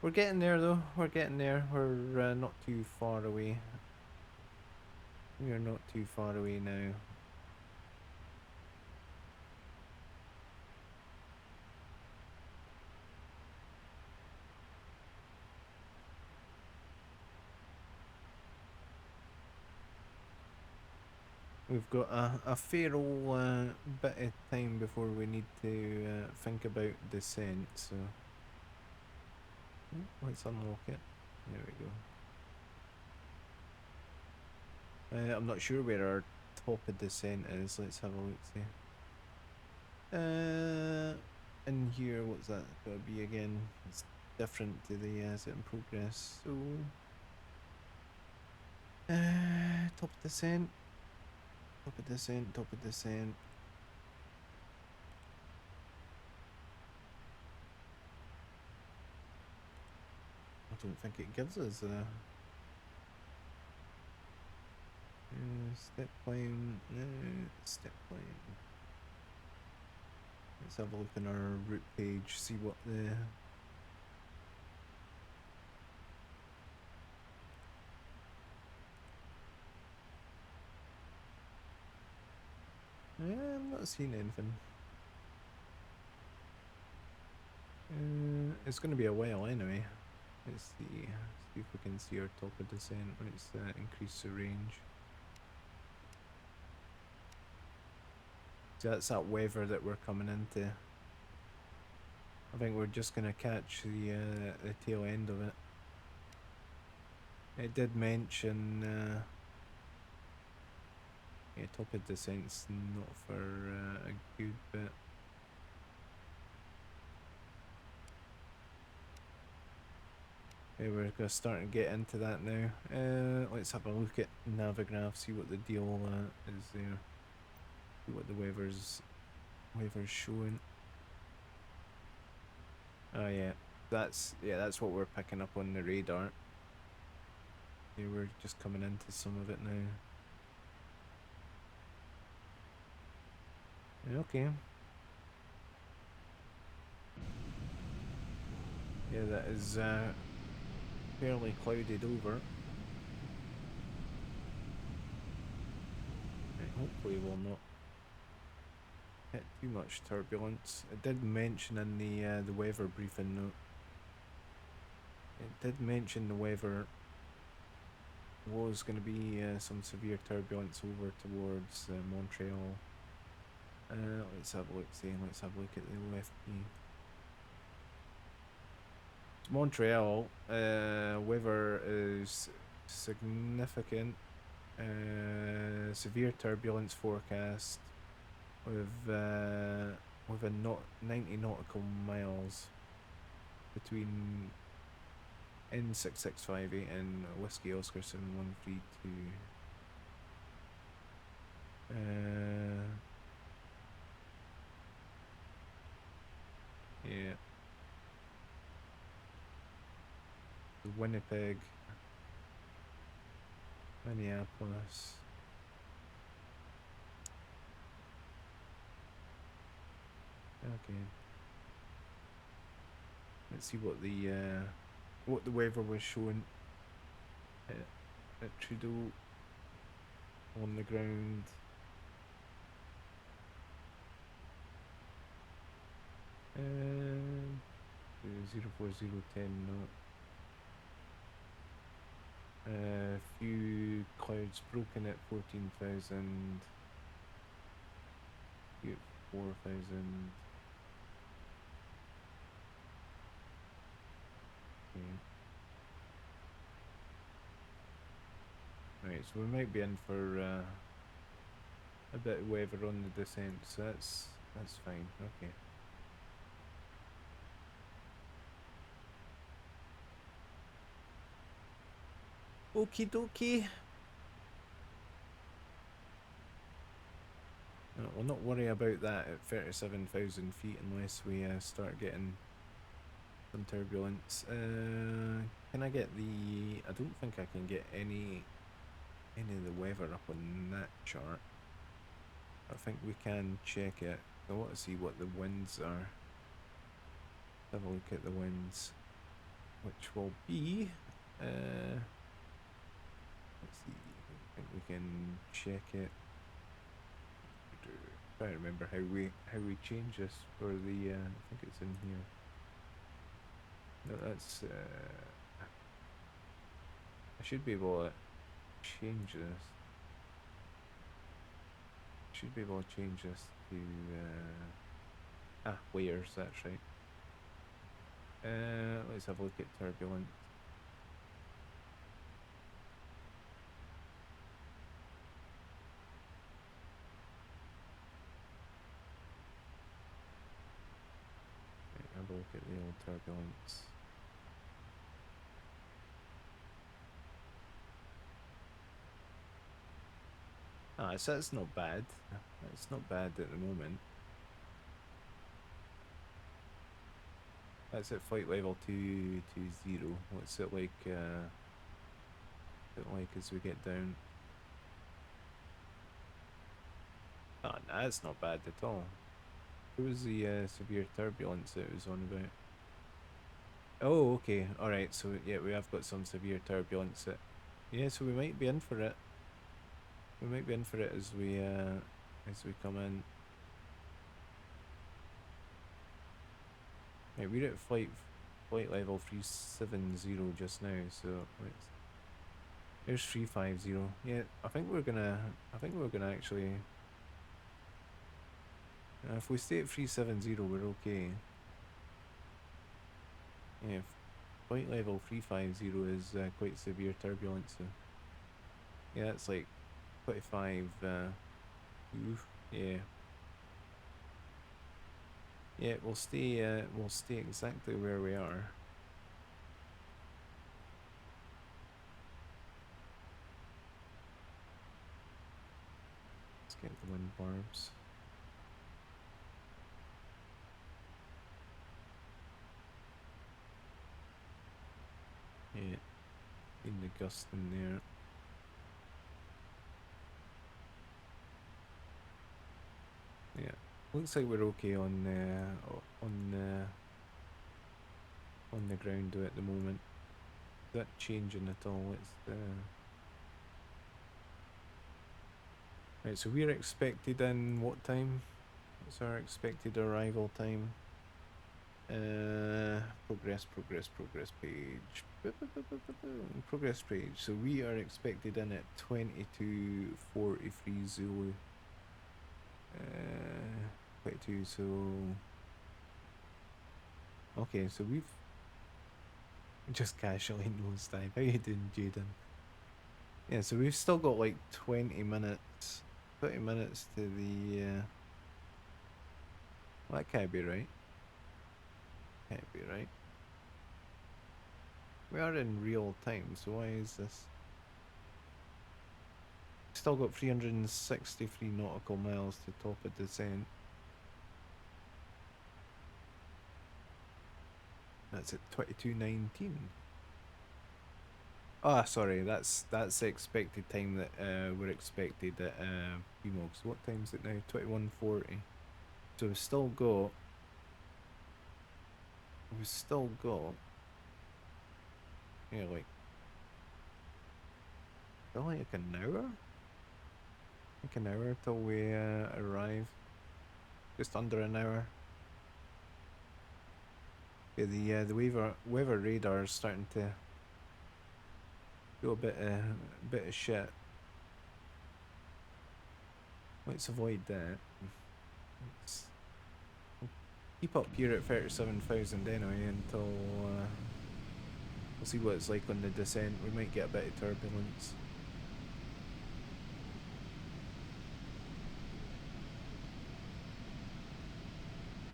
We're getting there though, we're getting there. We're not too far away. We are not too far away now. We've got a fair old bit of time before we need to think about descent, so Let's unlock it. There we go. I'm not sure where our top of descent is. Let's have a look. See. In here, what's that gonna be again? It's different to the asset in progress. So, top of descent, top of descent, top of descent. I don't think it gives us a step climb. Step climb. Let's have a look in our route page, see what the I'm not seeing anything. It's going to be a while anyway. Let's see if we can see our top of descent. Let's increase the range. So that's that weather that we're coming into. I think we're just going to catch the tail end of it. It did mention yeah, top of descent's not for a good bit. Okay, we're gonna start to get into that now. Let's have a look at Navigraph, see what the deal is there. See what the weather's showing. Oh yeah, that's what we're picking up on the radar. Yeah, we're just coming into some of it now. Okay. Yeah, that is fairly clouded over. Right, hopefully we'll not hit too much turbulence. It did mention in the weather briefing note. It did mention the weather was going to be some severe turbulence over towards Montreal. Let's have a look. Let's have a look at the OFP. Montreal, weather is significant, severe turbulence forecast with a 90 nautical miles between N6658 and Whiskey Oscar 7132. Yeah. Winnipeg, Minneapolis. Okay. Let's see what the weather was showing at Trudeau on the ground. 04010 knot. Few clouds broken at 14,000. 4,000. Okay. Right, so we might be in for a bit of weather on the descent, so that's fine. Okay. Okie dokie. We'll not worry about that at 37,000 feet unless we start getting some turbulence. Can I get the... I don't think I can get any of the weather up on that chart. I think we can check it. I want to see what the winds are. Have a look at the winds, which will be... let's see, I think we can check it. I don't remember how we change this for the I think it's in here. No, that's I should be able to change this. Should be able to change this to layers, that's right. let's have a look at turbulence. Right, have a look at the old turbulence. Ah, so it's not bad. It's not bad at the moment. That's at flight level 220. What's it like, as we get down? Ah, nah, it's not bad at all. What was the severe turbulence that it was on about? Oh, okay. Alright, so yeah, we have got some severe turbulence. Yeah, so we might be in for it. We might be in for it as we come in. Right, we're at flight level 370 just now, so there's 350. Yeah, I think we're gonna actually, if we stay at 370, we're okay. Yeah, flight level 350 is quite severe turbulence. So yeah, it's like 25. Oof, yeah. Yeah, we'll stay exactly where we are. Let's get the wind barbs. Yeah, in the gust in there. Yeah. Looks like we're okay on the ground at the moment. Is that changing at all? It's right. So we're expected in what time? What's our expected arrival time? Progress page. Progress page. So we are expected in at 22:43 Zulu. 22, so okay, so we've just casually nosedive. How you doing, Jaden? Yeah, so we've still got like 20 minutes to the well, that can't be right. Can't be right. We are in real time, so why is this? Still got 363 nautical miles to top a descent. That's at 22:19. Ah, sorry, that's the expected time that we're expected at PMOG. So what time is it now? 21:40. So we've still got yeah, like still like an hour? Like an hour till we arrive. Just under an hour. Yeah, the weather radar is starting to do a bit of shit. Let's avoid that. Let's keep up here at 37,000 anyway until we'll see what it's like on the descent. We might get a bit of turbulence.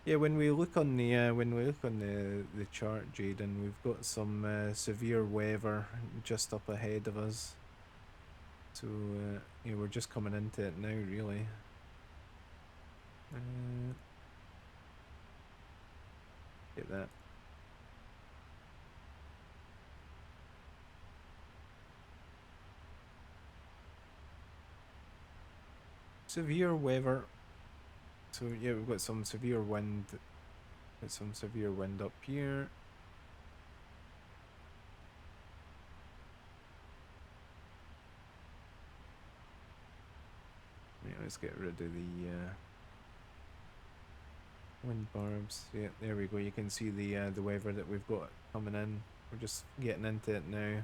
Yeah, when we look on the chart, Jaden, we've got some severe weather just up ahead of us. So yeah, we're just coming into it now, really. Get that. Severe weather. So yeah, we've got some severe wind. Got some severe wind up here. Yeah, let's get rid of the wind barbs. Yeah, there we go. You can see the weather that we've got coming in. We're just getting into it now.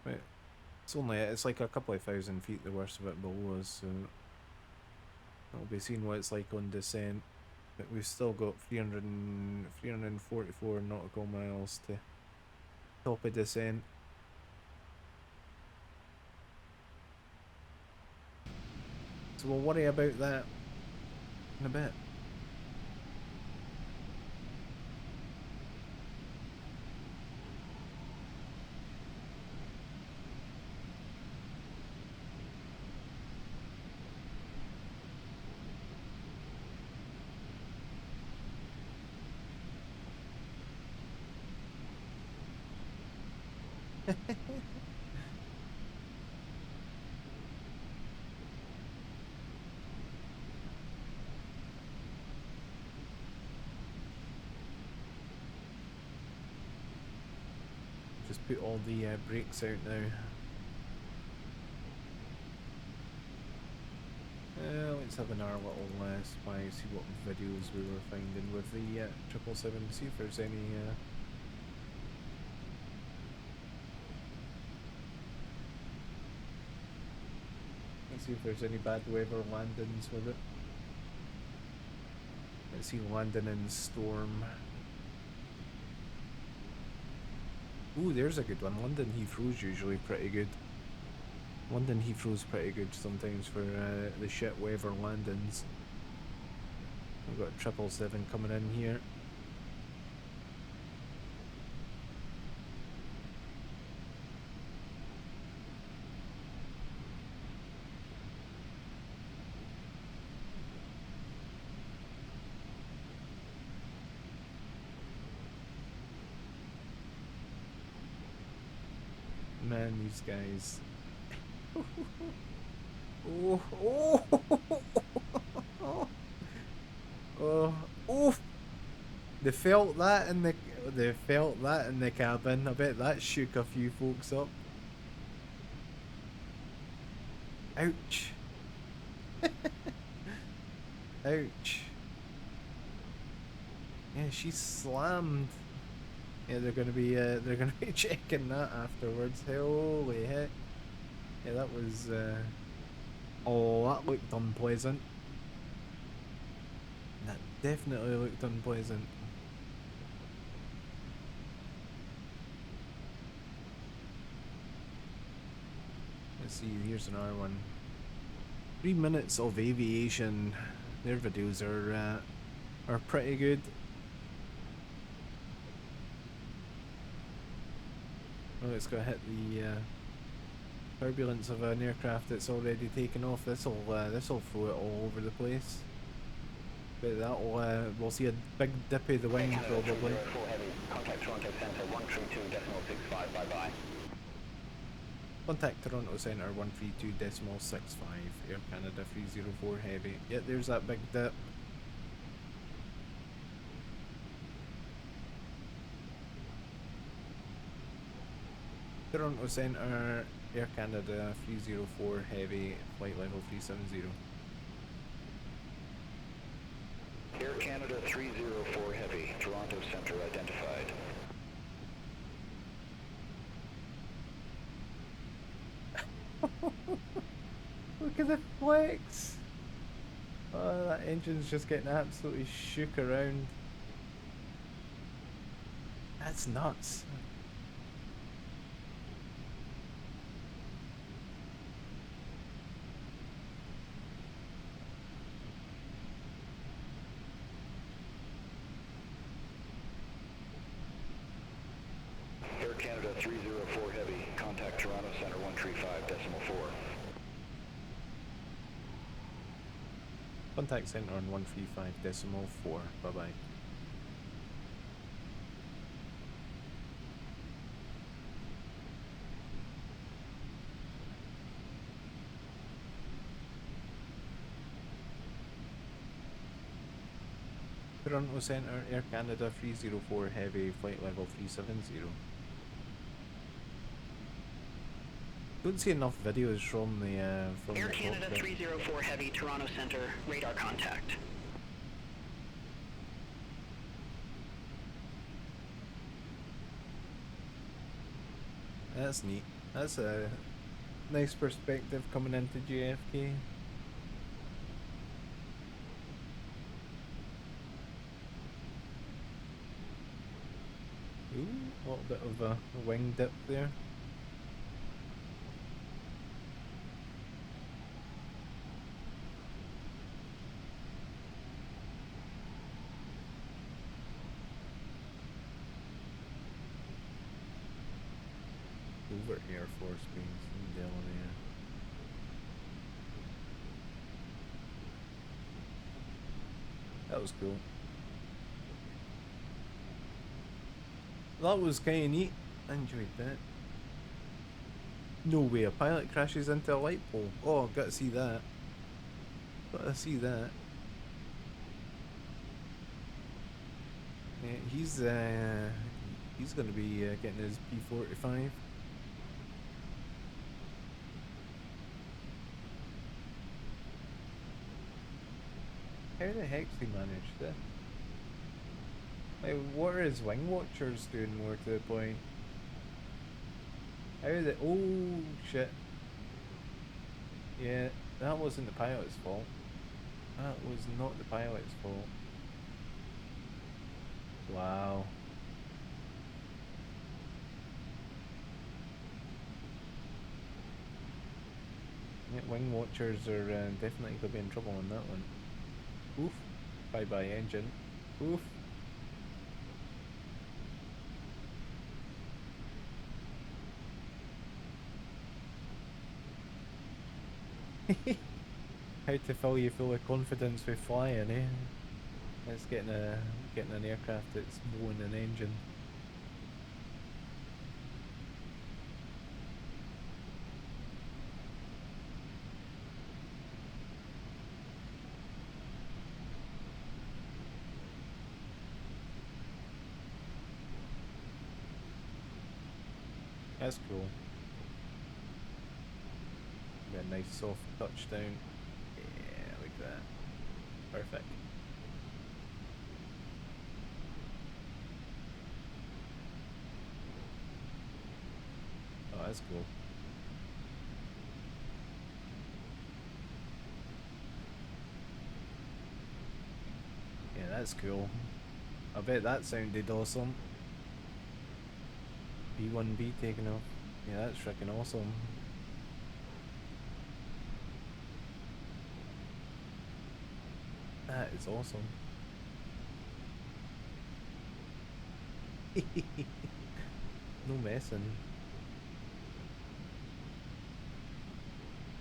Right. It's like a couple of thousand feet the worst of it below us, so we'll be seeing what it's like on descent. But we've still got 344 nautical miles to top of descent. So we'll worry about that in a bit. Just put all the brakes out now. Let's have another little spy, see what videos we were finding with the 777, see if there's any let's see if there's any bad weather landings with it. Let's see landing in storm. Ooh, there's a good one. London Heathrow's usually pretty good. London Heathrow's pretty good sometimes for the shit weather landings. We've got 777 coming in here. Man, these guys. Oh, oh, oh, oh! They felt that in the cabin. I bet that shook a few folks up. Ouch! Ouch! Yeah, she's slammed. Yeah, they're gonna be checking that afterwards. Holy heck! Yeah, that was. Oh, that looked unpleasant. That definitely looked unpleasant. Let's see. Here's another one. 3 minutes of aviation. Their videos are pretty good. Oh, it's gonna hit the turbulence of an aircraft that's already taken off. This'll throw it all over the place. But that'll we'll see a big dip of the wing probably. Contact Toronto Centre 132.65. Bye bye. Contact Toronto Centre 132.65. Air Canada 304 Heavy. Yeah, there's that big dip. Toronto Centre, Air Canada 304 Heavy, flight level 370. Air Canada 304 Heavy, Toronto Centre identified. Look at the flex! Oh, that engine's just getting absolutely shook around. That's nuts. Air Canada 304 Heavy, contact Toronto Centre 135.4. Contact Centre on 135.4. Bye bye. Toronto Centre, Air Canada 304 Heavy, flight level 370. Don't see enough videos from the Air Canada cockpit. 304 Heavy, Toronto Centre, radar contact. That's neat. That's Nice perspective coming into JFK. Ooh, a little bit of a wing dip there. Over Air Force Base in Delaware. That was cool. That was kinda neat. I enjoyed that. No way, a pilot crashes into a light pole. Oh, gotta see that. Gotta see that. Yeah, he's gonna be getting his P-45. How the heck's he managed that? Like, what are his wing watchers doing more to the point? How did oh shit. Yeah, that wasn't the pilot's fault. That was not the pilot's fault. Wow. Yeah, wing watchers are definitely gonna be in trouble on that one. Oof. Bye bye engine. Oof. How to fill you full of confidence with flying, eh? It's getting an aircraft that's blowing an engine. That's cool. Got a nice soft touchdown. Yeah, like that. Perfect. Oh, that's cool. Yeah, that's cool. I bet that sounded awesome. B1B taking off. Yeah, that's freaking awesome. That is awesome. No messing.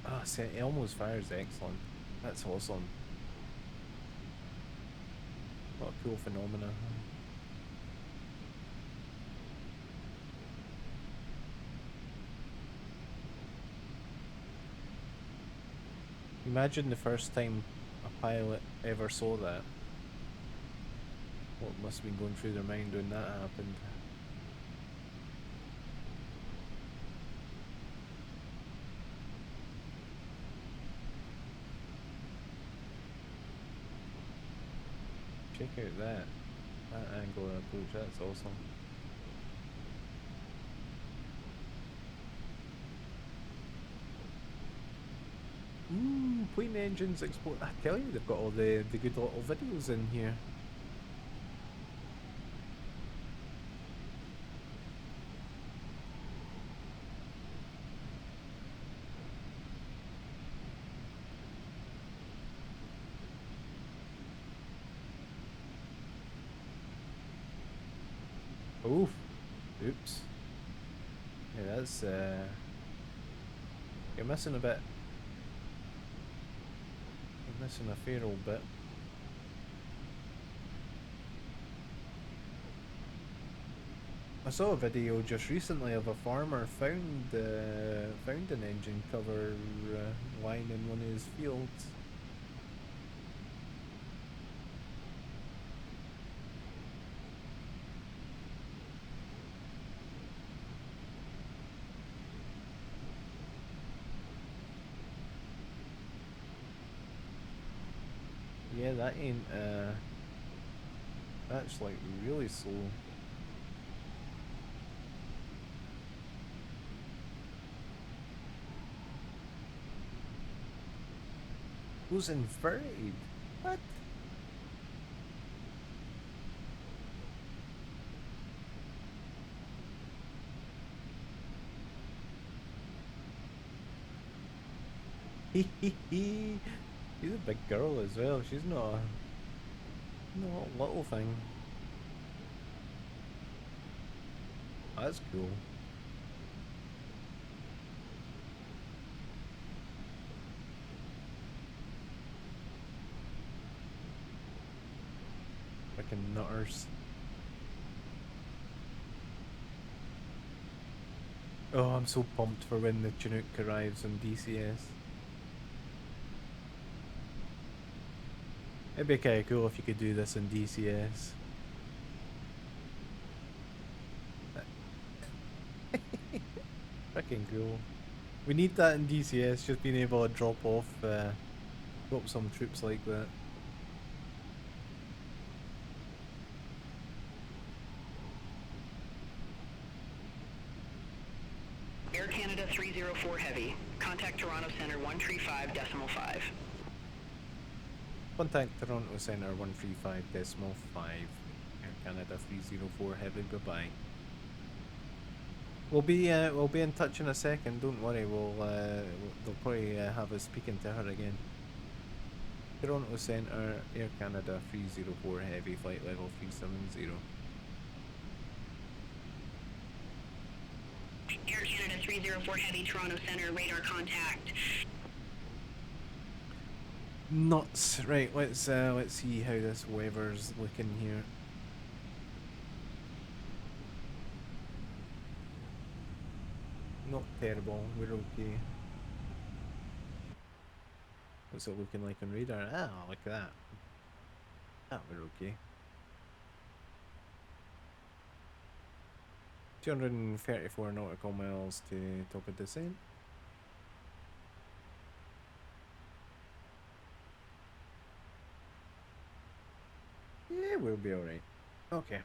Ah, oh, see, Elmo's fire is excellent. That's awesome. What a cool phenomena. Imagine the first time a pilot ever saw that. What must have been going through their mind when that happened. Check out that angle of approach, that's awesome. Ooh, plane engines explode. I tell you, they've got all the good little videos in here. Oof. Oops. Yeah, that's you're missing a bit. You're missing a fair old bit. I saw a video just recently of a farmer found an engine cover lying in one of his fields. Yeah, that ain't that's like really slow. Who's inverted? What? Hee hee hee. She's a big girl as well. She's not a little thing. That's cool. Fucking nutters. Oh, I'm so pumped for when the Chinook arrives on DCS. It'd be kinda cool if you could do this in DCS. Fucking cool. We need that in DCS, just being able to drop some troops like that. Air Canada 304 Heavy. Contact Toronto Center 135.5. Contact Toronto Center 135.5. Air Canada 304 Heavy, bye-bye. We'll be in touch in a second, don't worry, they'll probably have us speaking to her again. Toronto Center, Air Canada 304 Heavy, flight level 370. Air Canada 304 Heavy, Toronto Center, radar contact. Nuts. Right, let's see how this weather's looking here. Not terrible, we're okay. What's it looking like on radar? Ah, look at that. Ah, we're okay. 234 nautical miles to top of descent. Yeah, we'll be alright. Okay.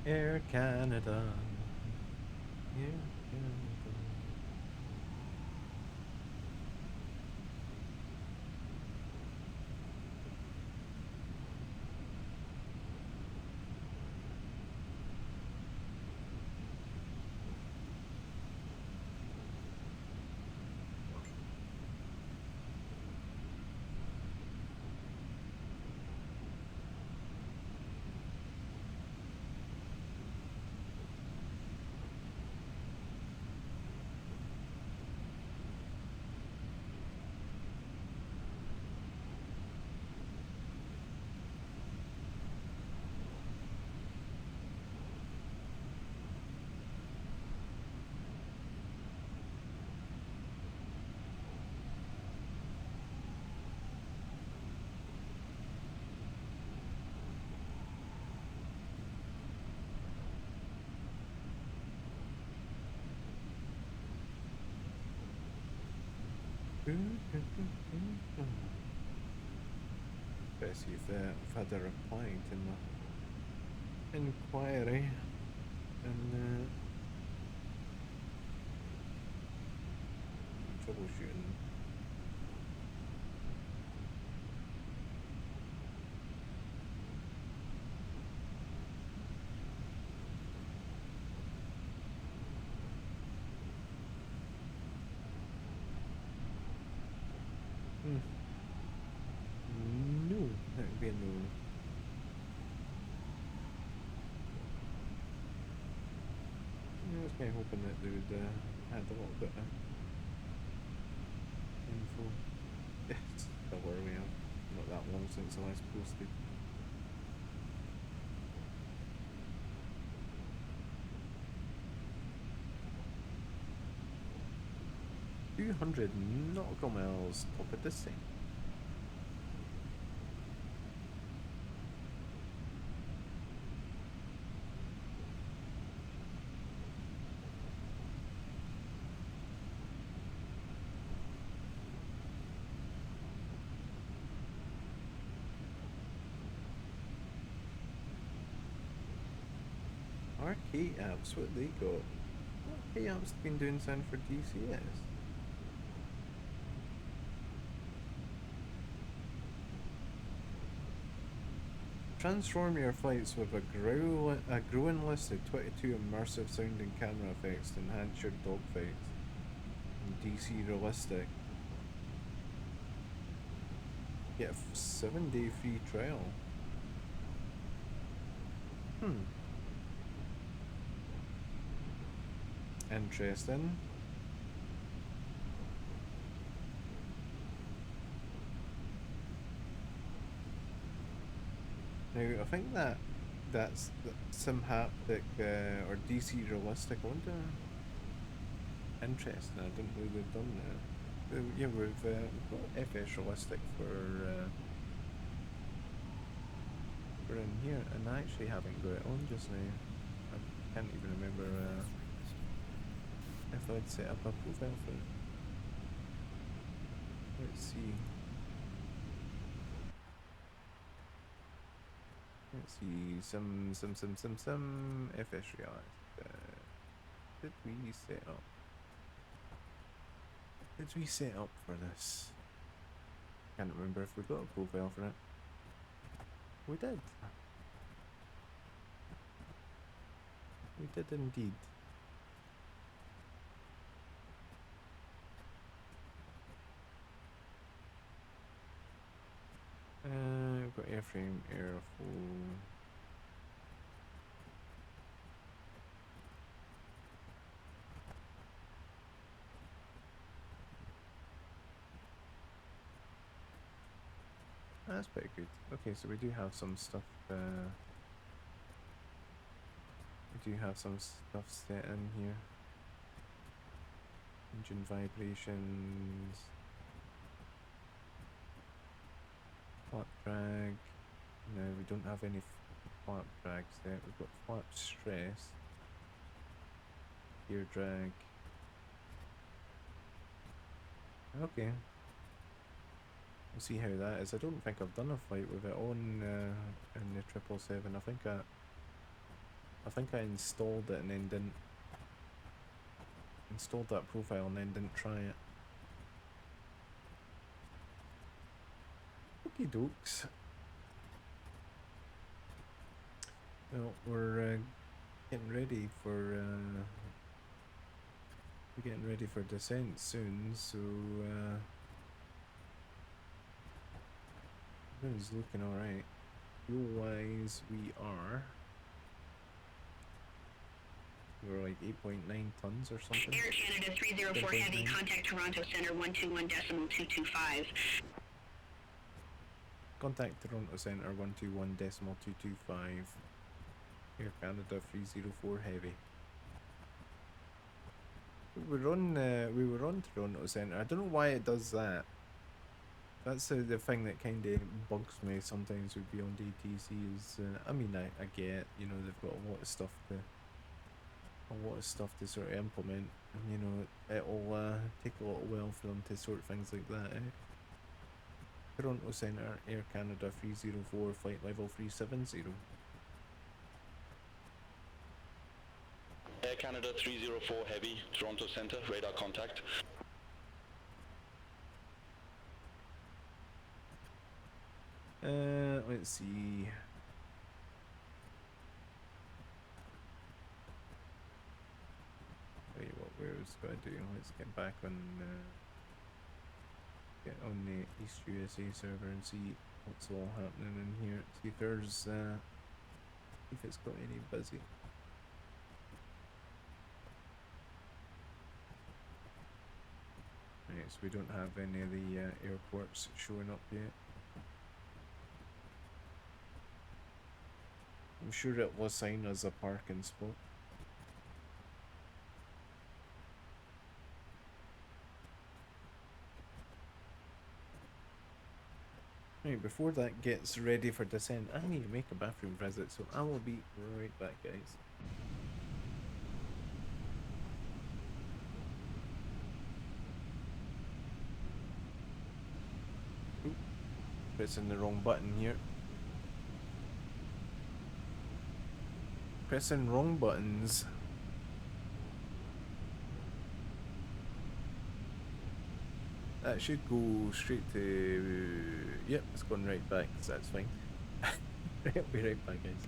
Air Canada. Air Canada. Let's see if they've had a reply to my inquiry, and troubleshooting. No, that would be a no. I was kind of hoping that they would add a little bit of info. Yes, don't worry, we have not that long since I last posted. $200 nautical miles top of this thing. Arcade apps, what they got? What apps been doing sound for DCS? Transform your flights with a growing list of 22 immersive sounding camera effects to enhance your dogfights. In DC Realistic. Get a 7-day free trial. Interesting. Now I think that's SimHaptic or DC Realistic. I wonder. Interesting. I didn't know they'd done that. Yeah, we've got FS Realistic for in here, and I actually haven't got it on just now. I can't even remember if I'd set up a profile for it. Let's see. Let's see, some FS Realistic. Did we set up? Did we set up for this? Can't remember if we got a profile for it. We did. We did indeed. We've got airframe, airflow. That's pretty good. Okay, so we do have some stuff. We do have some stuff set in here. Engine vibrations. Flap drag. No, we don't have any flap drag set. We've got flap stress. Gear drag. Okay. We'll see how that is. I don't think I've done a flight with it on in the 777. I think I installed it and then didn't installed that profile and then didn't try it. Okie dokes. Well, we're getting ready for descent soon, so everything's looking alright. Fuel-wise, we're like 8.9 tons or something. Air Canada 304 Heavy, contact Toronto Center 121.225. Contact Toronto Center 121.225. Air Canada 304 Heavy. We were on Toronto Center. I don't know why it does that. That's the thing that kind of bugs me sometimes with Beyond ATC is, I mean, I get, you know, they've got a lot of stuff to sort of implement, and, you know, it'll take a little while for them to sort things like that out. Toronto Center, Air Canada 304, flight level 370. Air Canada 304 Heavy, Toronto Center, radar contact. Let's see. Tell you what we was going to do. Let's get back on, get on the East USA server and see what's all happening in here. See if there's, if it's got any busy. Right, so we don't have any of the airports showing up yet. I'm sure it was signed as a parking spot. Right, before that gets ready for descent, I need to make a bathroom visit, so I will be right back, guys. Oop, pressing the wrong button here. Pressing wrong buttons. That should go straight to... Yep, it's going right back, so that's fine. I'll be right back, guys.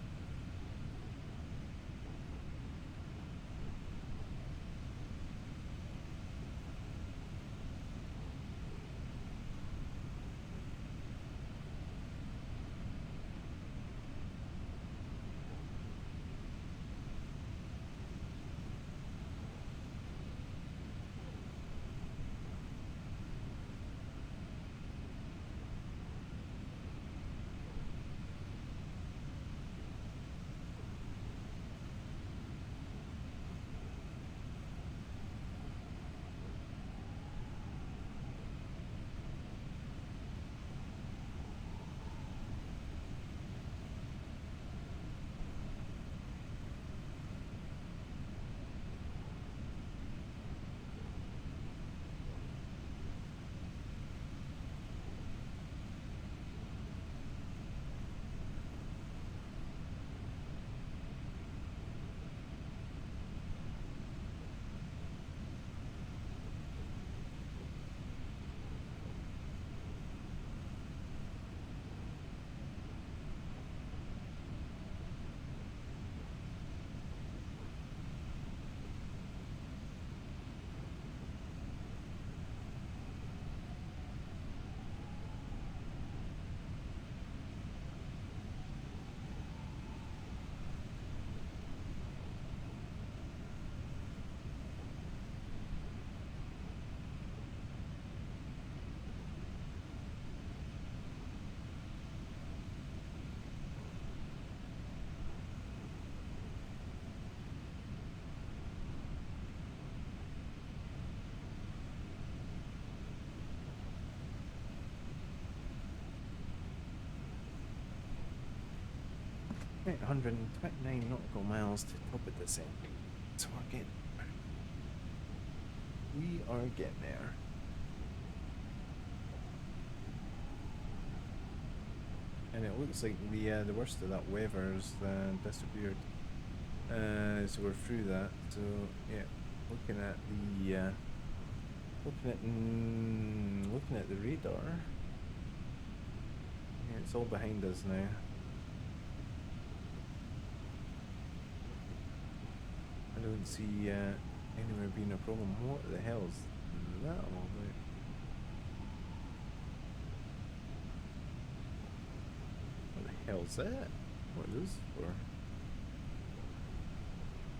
Right, 129 nautical miles to top of descent. So we are getting there. And it looks like the worst of that weather's disappeared. So we're through that. So yeah, looking at the looking at the radar. Yeah, it's all behind us now. I don't see anywhere being a problem. What the hell's that all about? What the hell's that? What is this for?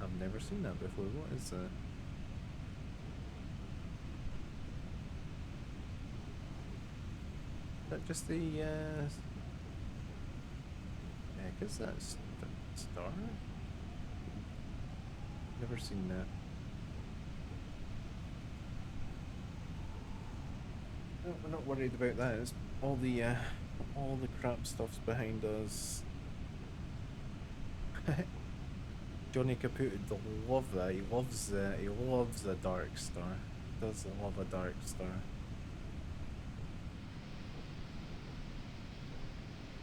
I've never seen that before. What is that? Is that just the heck is that star? Never seen that. No, we're not worried about that. It's all the crap stuff's behind us. Johnny Caputo love that. He loves a dark star. He does love a dark star.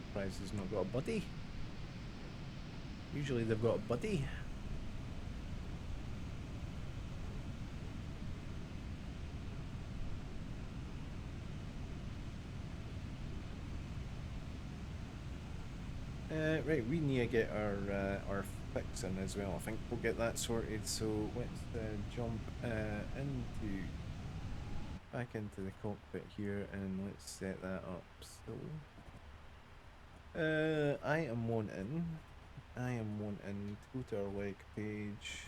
Surprised he's not got a buddy. Usually they've got a buddy. Right, we need to get our fix in as well. I think we'll get that sorted. So let's jump back into the cockpit here, and let's set that up. So I am wanting to go to our leg page.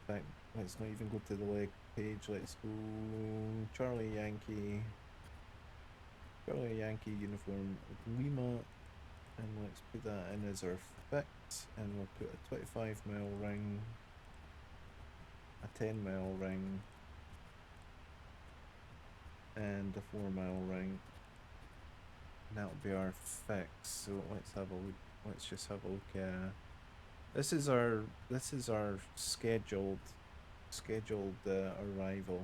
In fact, let's not even go to the leg page. Let's go Charlie Yankee uniform Lima. And let's put that in as our fix, and we'll put a 25mm ring, a 10mm ring, and a 4mm ring. And that'll be our fix. So let's have a look. Let's just have a look. This is our scheduled arrival.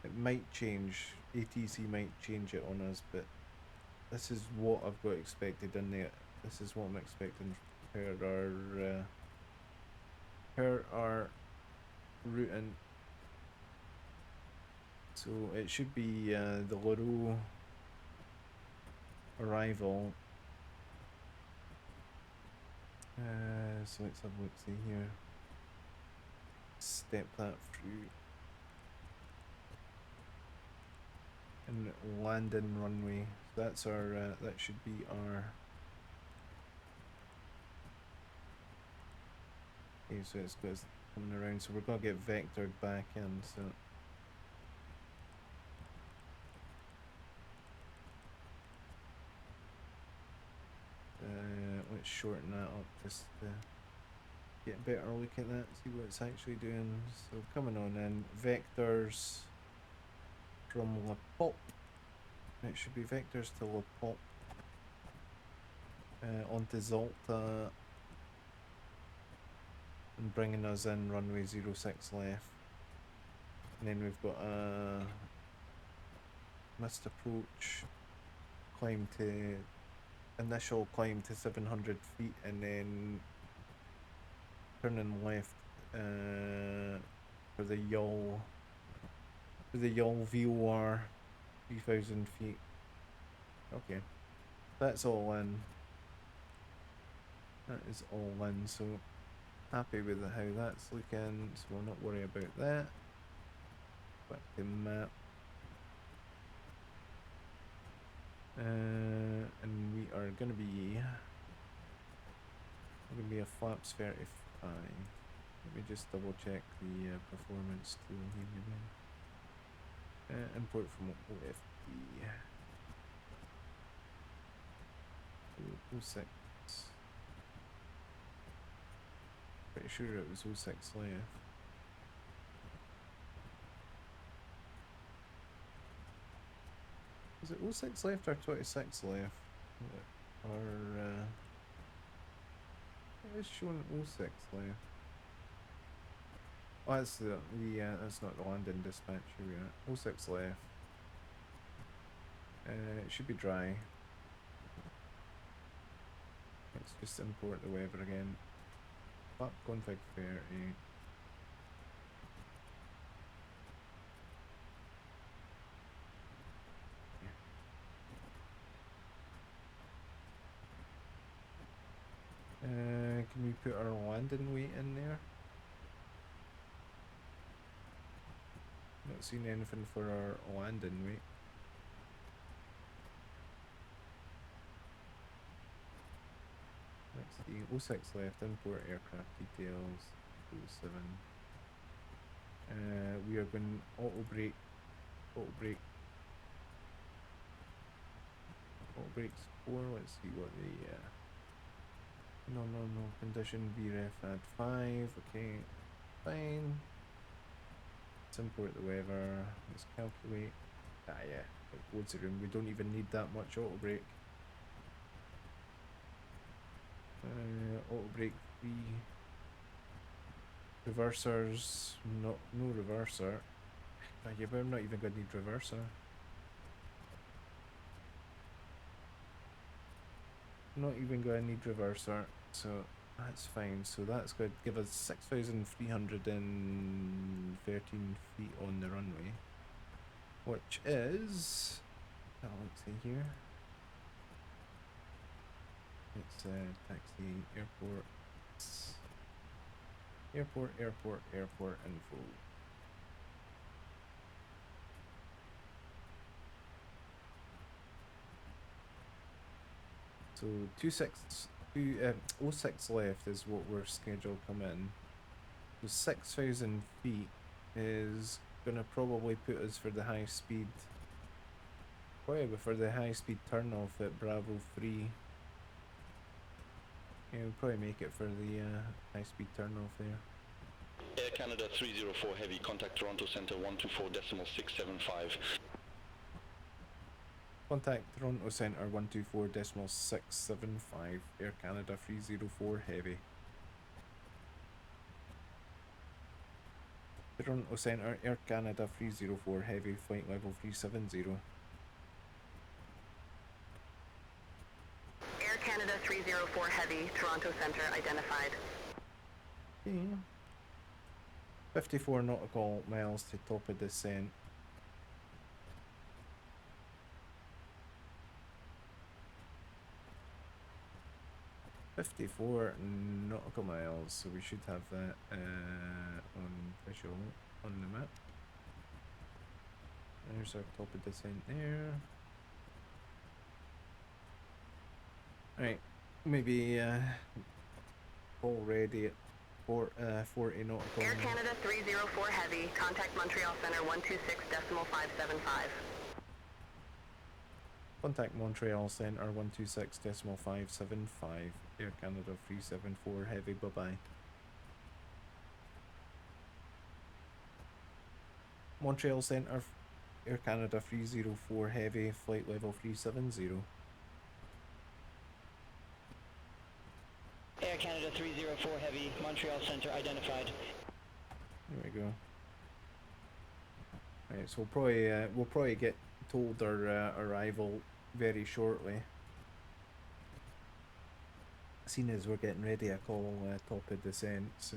It might change. ATC might change it on us, but this is what I've got expected in there. This is what I'm expecting per our routing. So it should be the Laro arrival. So let's have a look, see here. Step that through. And landing runway. So that's our that should be our. Okay, so it's coming around. So we're gonna get vectored back in. So. Let's shorten that up just to get a better look at that, see what it's actually doing. So coming on in, vectors from La Pop. It should be vectors to La Pop. Onto Zolta. And bringing us in runway 06 left. And then we've got a missed approach, climb to initial climb to 700 feet, and then turning left for the yawl VOR 3000 feet. Okay, that's all in. That is all in, so happy with how that's looking, so we'll not worry about that. Back to map. And we are gonna be a flaps 35. Let me just double check the performance tool here again. Import from OFD. 06. Pretty sure it was 06 left. Is it 06 left or 26 left? Or it's showing 06 left. Oh, that's that's not the landing dispatch. Here we are. 06 left. It should be dry. Let's just import the weather again. Flap config 30. Can we put our landing weight in there? Not seen anything for our landing weight. Let's see, 06 left, import aircraft details, 07. We are going auto brake score. Let's see what the no, condition VREF at 5, okay, fine. Let's import the weather, let's calculate. Ah yeah, loads of room, we don't even need that much auto brake. Auto brake 3. Reversers, no reverser. Yeah, but I'm not even gonna need reverser. Not even gonna need reverser, so that's fine. So that's going to give us 6,313 feet on the runway, which is, let's see here, It's taxi, airport, airport info. So 06 left is what we're scheduled to come in. So 6,000 feet is gonna probably put us for the high speed. Probably for the high speed turnoff at Bravo 3. Yeah, we'll probably make it for the high speed turnoff there. Air Canada 304 Heavy, contact Toronto Centre 124.675. Contact Toronto Centre 124.675. Air Canada 304 Heavy. Toronto Centre, Air Canada 304 Heavy, flight level 370. Air Canada 304 Heavy, Toronto Centre identified. Okay. 54 nautical miles to top of descent. .54 nautical miles, so we should have that on visual on the map. There's our top of descent there. Alright, maybe already at 40 nautical. Air Canada 304 Heavy, contact Montreal Centre 126.575. Contact Montreal Centre 126.575. Air Canada 374 Heavy, bye bye. Montreal Centre, Air Canada 304 Heavy, flight level 370. Air Canada 304 Heavy, Montreal Centre identified. There we go. Right, so we'll probably get told our arrival very shortly. Seeing as we're getting ready to call top of descent, so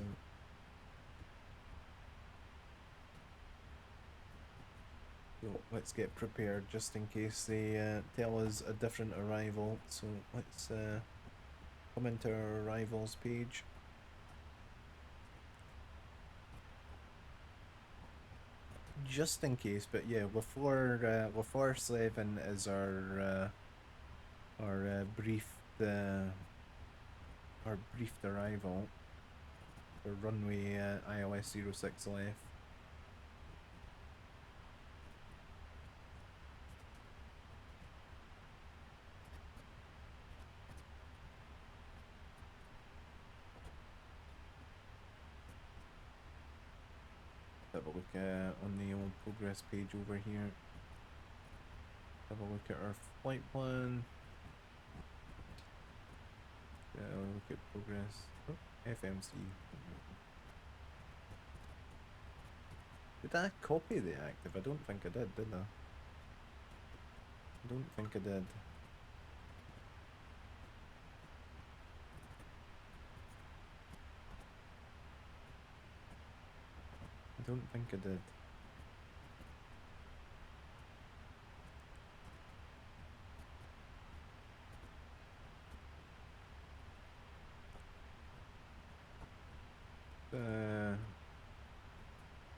let's get prepared just in case they tell us a different arrival. So let's come into our arrivals page. Just in case, but yeah, before 7 is our briefed arrival for runway ILS 06 left. Have a look on the old progress page over here. Have a look at our flight plan. Look at progress. Oh, FMC. Did I copy the active? I don't think I did I? I don't think I did. I don't think I did.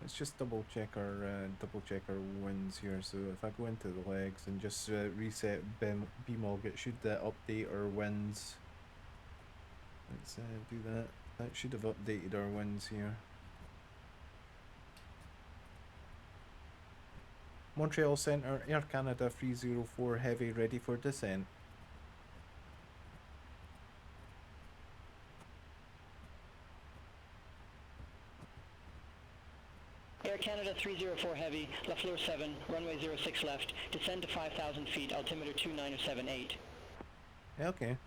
Let's just double check our winds here. So if I go into the legs and just reset BMOG, it should update our winds. Let's do that. That should have updated our winds here. Montreal Centre, Air Canada 304 Heavy, ready for descent. Air Canada 304 Heavy, Lafleur 7, runway 06 left, descend to 5,000 feet, altimeter 2978. Okay.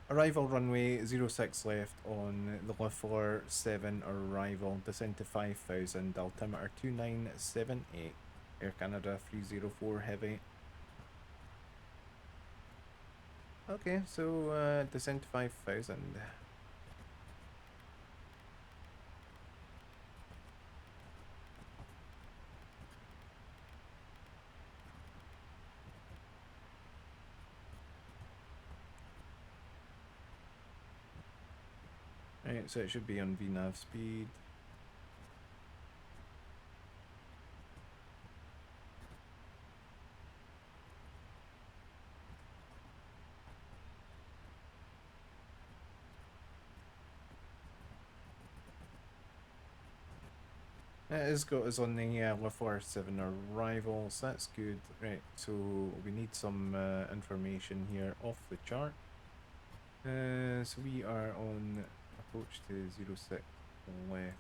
Arrival runway 06 left on the Lafleur 7 arrival, descend to 5,000, altimeter 2978, Air Canada 304 Heavy. Okay, so descend to 5,000. Right, so it should be on VNAV speed. It has got us on the LaFleur 7 arrival, so that's good. Right, so we need some information here off the chart. So we are on approach to 06 left.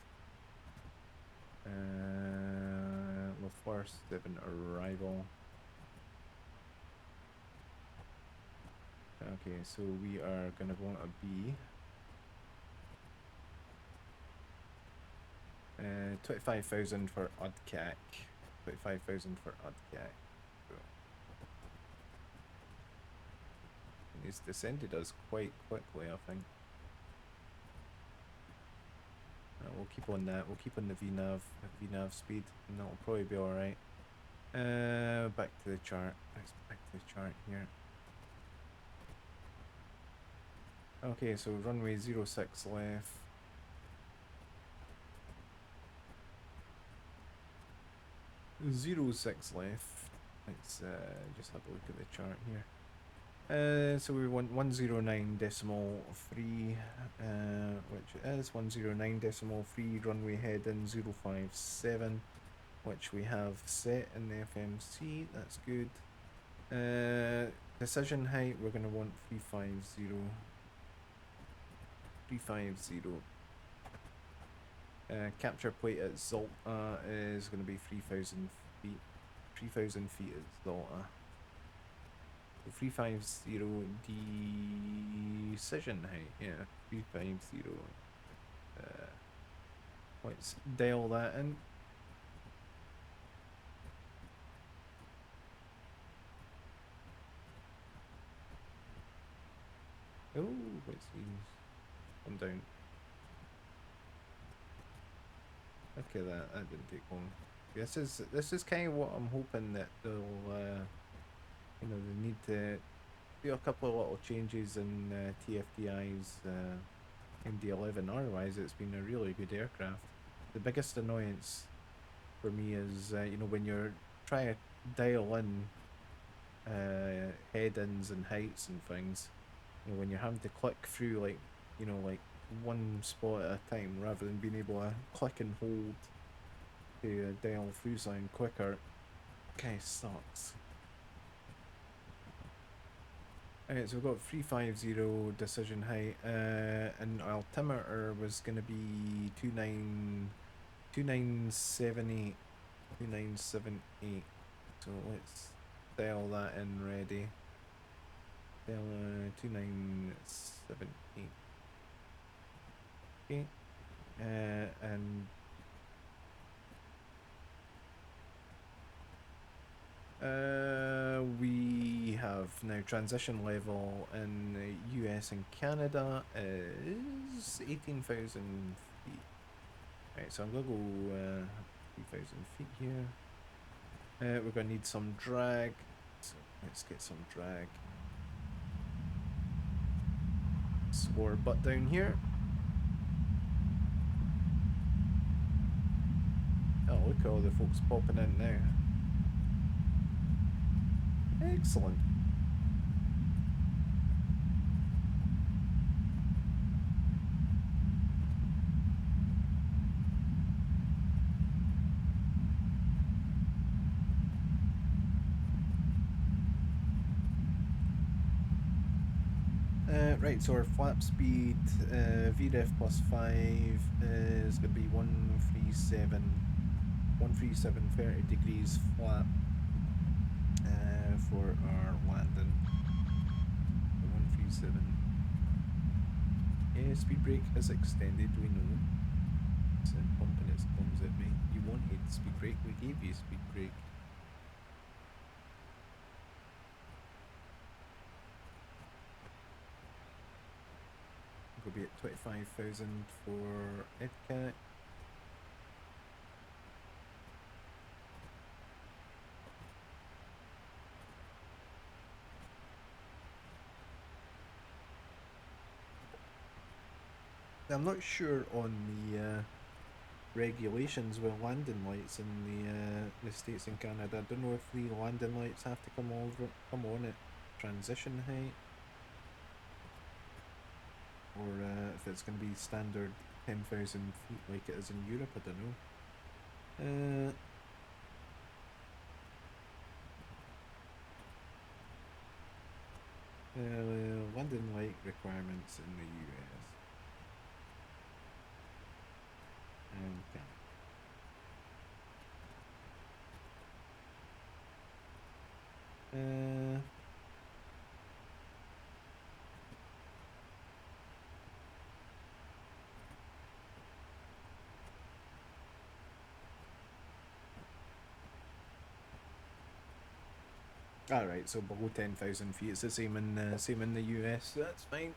LaFleur 7 arrival. Okay, so we are gonna want to be 25,000 for Oddcac. 25,000 for Oddcac. So. He's descended us quite quickly, I think. We'll keep on that. We'll keep on the VNAV speed, and that'll probably be alright. Back to the chart. Let's back to the chart here. Okay, so runway 06 left. 06 left. Let's just have a look at the chart here. So we want 109.3, which is 109.3 runway heading 057, which we have set in the FMC. That's good. Decision height, we're going to want 350. 350. Capture plate at Zolta is going to be 3,000 feet. 3,000 feet at Zolta. 350 decision height, yeah, 350. Let's dial that in. Oh, what's these? Come down. Okay, that didn't take long. This is kind of what I'm hoping that they'll you know, they need to do a couple of little changes in TFDI's MD-11. Otherwise, it's been a really good aircraft. The biggest annoyance for me is, you know, when you're trying to dial in head-ins and heights and things, you know, when you're having to click through, like, you know, like one spot at a time rather than being able to click and hold to dial through something quicker, kind of sucks. Alright, so we've got 350 decision height, and altimeter was going to be 2978. 2978. So let's dial that in ready. Dial 2978. Okay. And we have now transition level in the US and Canada is 18,000 feet. Right, so I'm gonna go 3,000 feet here. We're gonna need some drag, so let's get some drag. Score butt down here. Oh, look at all the folks popping in now. Excellent. Right, so our flap speed, VREF plus 5 is going to be 137 30 degrees flap for our landing. 137. Yeah, speed brake is extended, we know. It's pumping its thumbs at me. You wanted speed brake, we gave you speed brake. We'll be at 25,000 for EdCat. I'm not sure on the regulations with landing lights in the States and Canada. I don't know if the landing lights have to come on at transition height, or if it's going to be standard 10,000 feet like it is in Europe. I don't know. Landing light requirements in the US and Canada. Alright, so below 10,000 feet, it's the same in the US, so that's fine.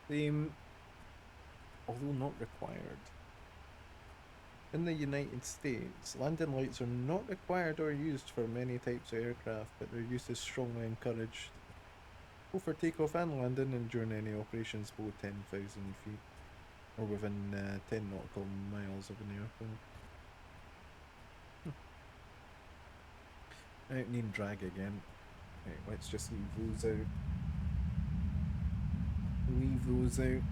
Same, although not required. In the United States, landing lights are not required or used for many types of aircraft, but their use is strongly encouraged, both for takeoff and landing and during any operations below 10,000 feet, or within 10 nautical miles of an airport. I don't need drag again. Right, let's just leave those out. Leave those out.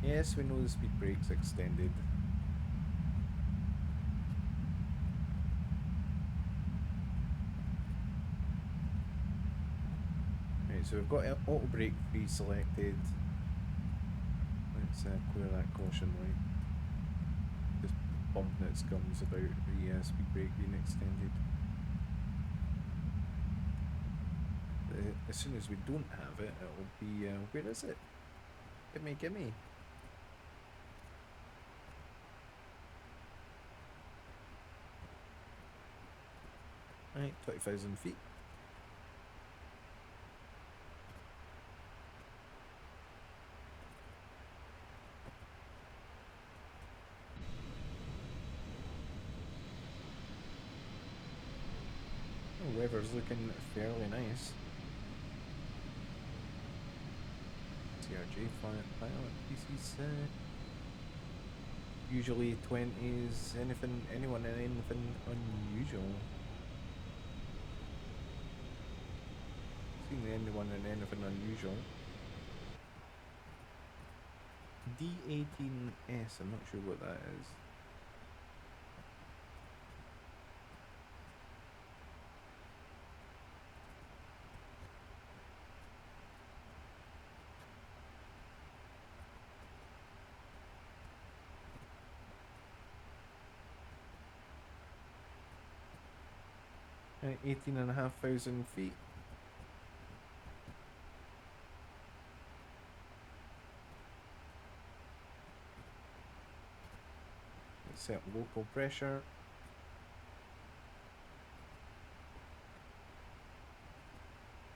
Yes, we know the speed brake's extended. So we've got auto brake pre-selected. Let's clear that caution light. Just bumping its gums about the speed brake being extended. As soon as we don't have it, it'll be where is it? Gimme, gimme. Right, 20,000 feet. Weather's looking fairly nice. TRJ pilot PC's usually 20s, anyone and anything unusual. Seen anyone and anything unusual. D18S, I'm not sure what that is. At 18,500 feet. Let's set local pressure.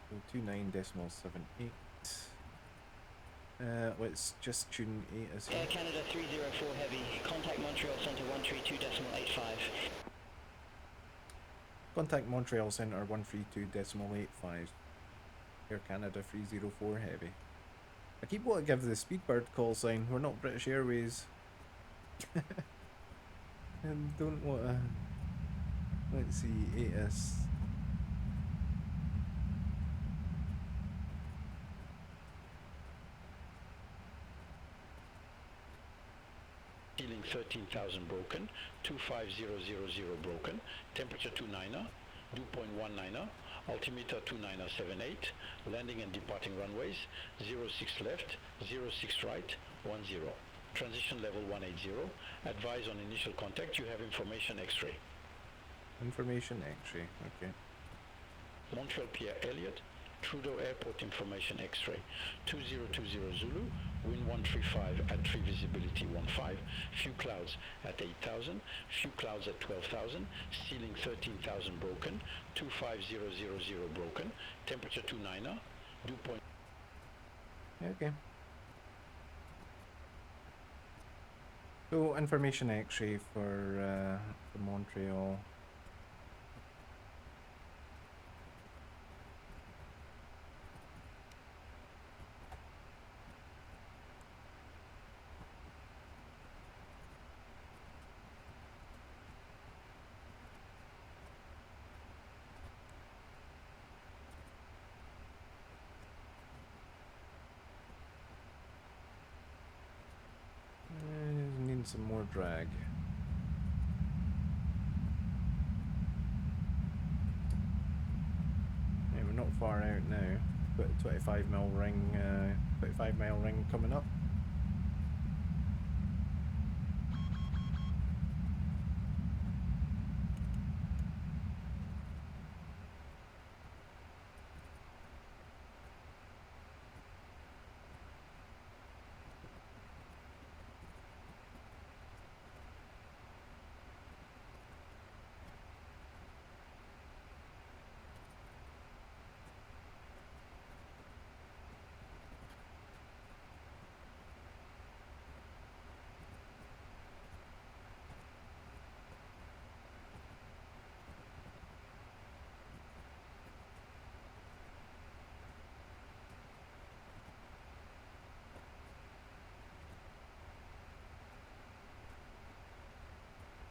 So 29.78. Let's just tune 8 as well. Air Canada 304 Heavy, contact Montreal Centre 132.85. Contact Montreal Centre 132.85. Air Canada 304 Heavy. I keep wanting to give the Speedbird call sign. We're not British Airways. And don't want to. Let's see, AS. Ceiling 13,000 broken, 25000 broken, temperature 29er, dew point 19er, altimeter 2978, landing and departing runways 06 left, 06 right, 10. Transition level 180, advise on initial contact, you have information X-ray. Information X-ray, okay. Montreal Pierre Elliott, Trudeau Airport information X-ray, 2020 Zulu, wind 135 at tree visibility 15, few clouds at 8,000, few clouds at 12,000, ceiling 13,000 broken, 25000 broken, temperature 29er, dew point. Okay. So information X-ray for Montreal. Need some more drag. Yeah, we're not far out now. Got a 25 mile ring, 25 mile ring coming up.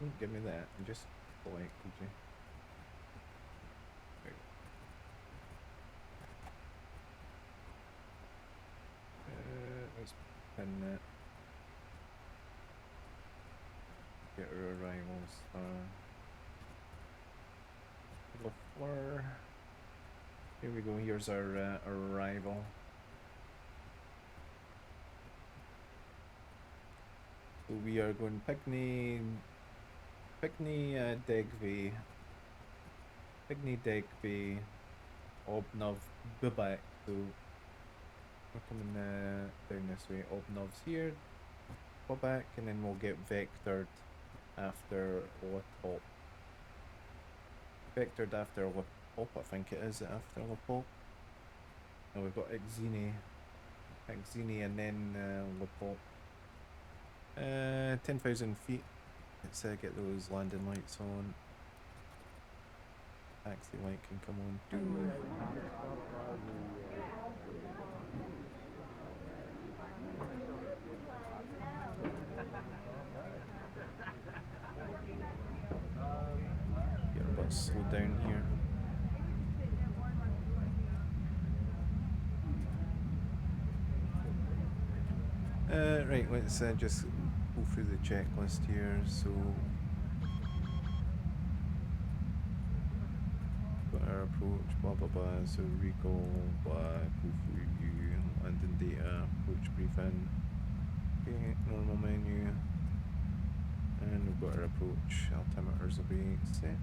Don't give me that. Just polite, could you? Right. Let's pin that. Get our arrivals. LaFleur. Here we go. Here's our arrival. So we are going Pickney, Degby, Obnov, Bibak. So we're coming down this way. Obnov's here, Bibak, and then we'll get vectored after Lepop. Vectored after Lepop, I think it is after Lepop. And we've got Exini, and then Lepop. 10,000 feet. Let's get those landing lights on. Taxi light can come on. Get a bit slowed down here. Right, let's just go through the checklist here. So got our approach, blah blah blah. So recall, blah, go through review, landing data, approach briefing. Okay, normal menu, and we've got our approach. Altimeters will be set.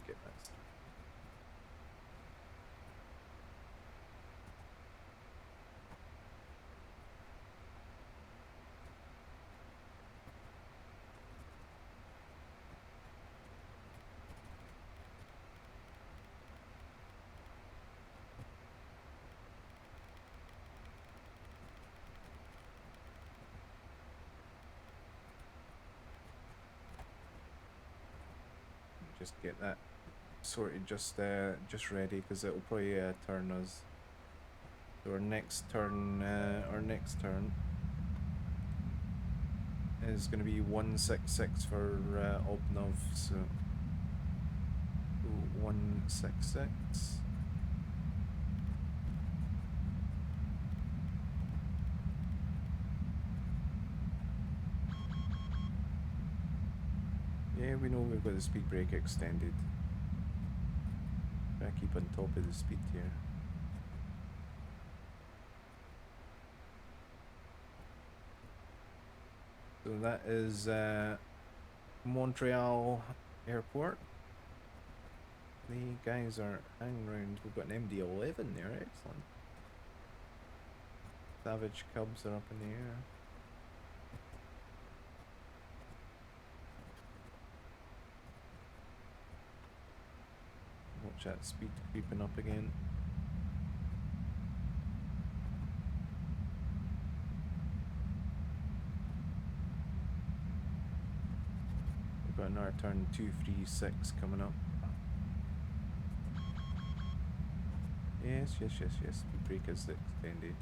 Get that started. Just get that sorted, just ready, because it'll probably turn us to our next turn. Our next turn is going to be 166 for Obnov, so 166. Yeah, we know we've got the speed brake extended. Gotta keep on top of the speed here. So that is Montreal Airport. The guys are hanging around. We've got an MD-11 there, excellent. Savage Cubs are up in the air. Watch that speed creeping up again. We've got another turn 236 coming up. Yes. Speed brake is extended.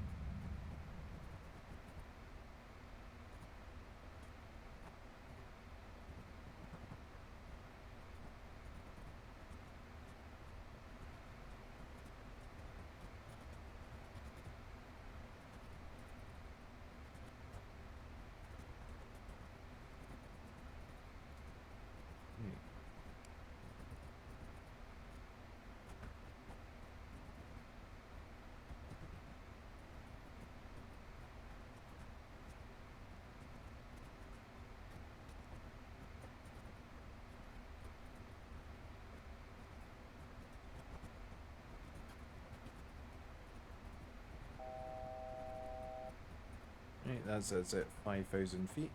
Right, that's at 5,000 feet.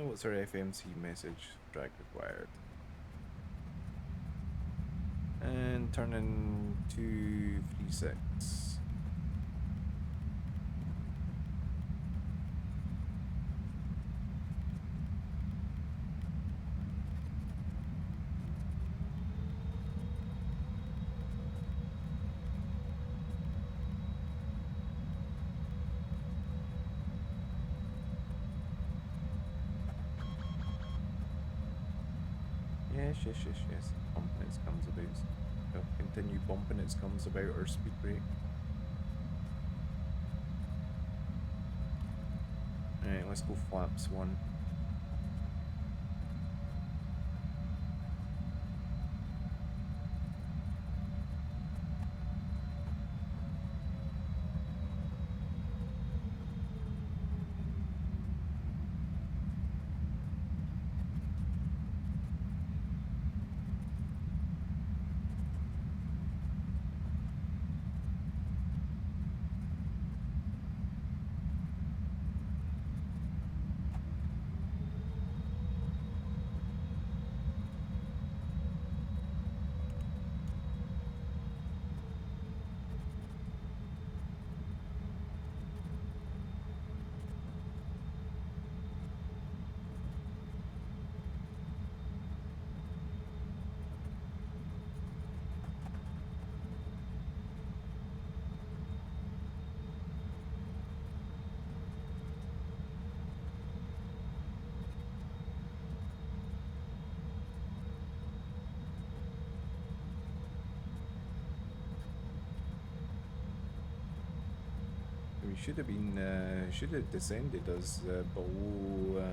What's our FMC message? Drag required. And turning 236. Yes. Bumping it comes about. We'll continue bumping it comes about our speed brake. Alright, let's go flaps 1. We should have been, should have descended us below,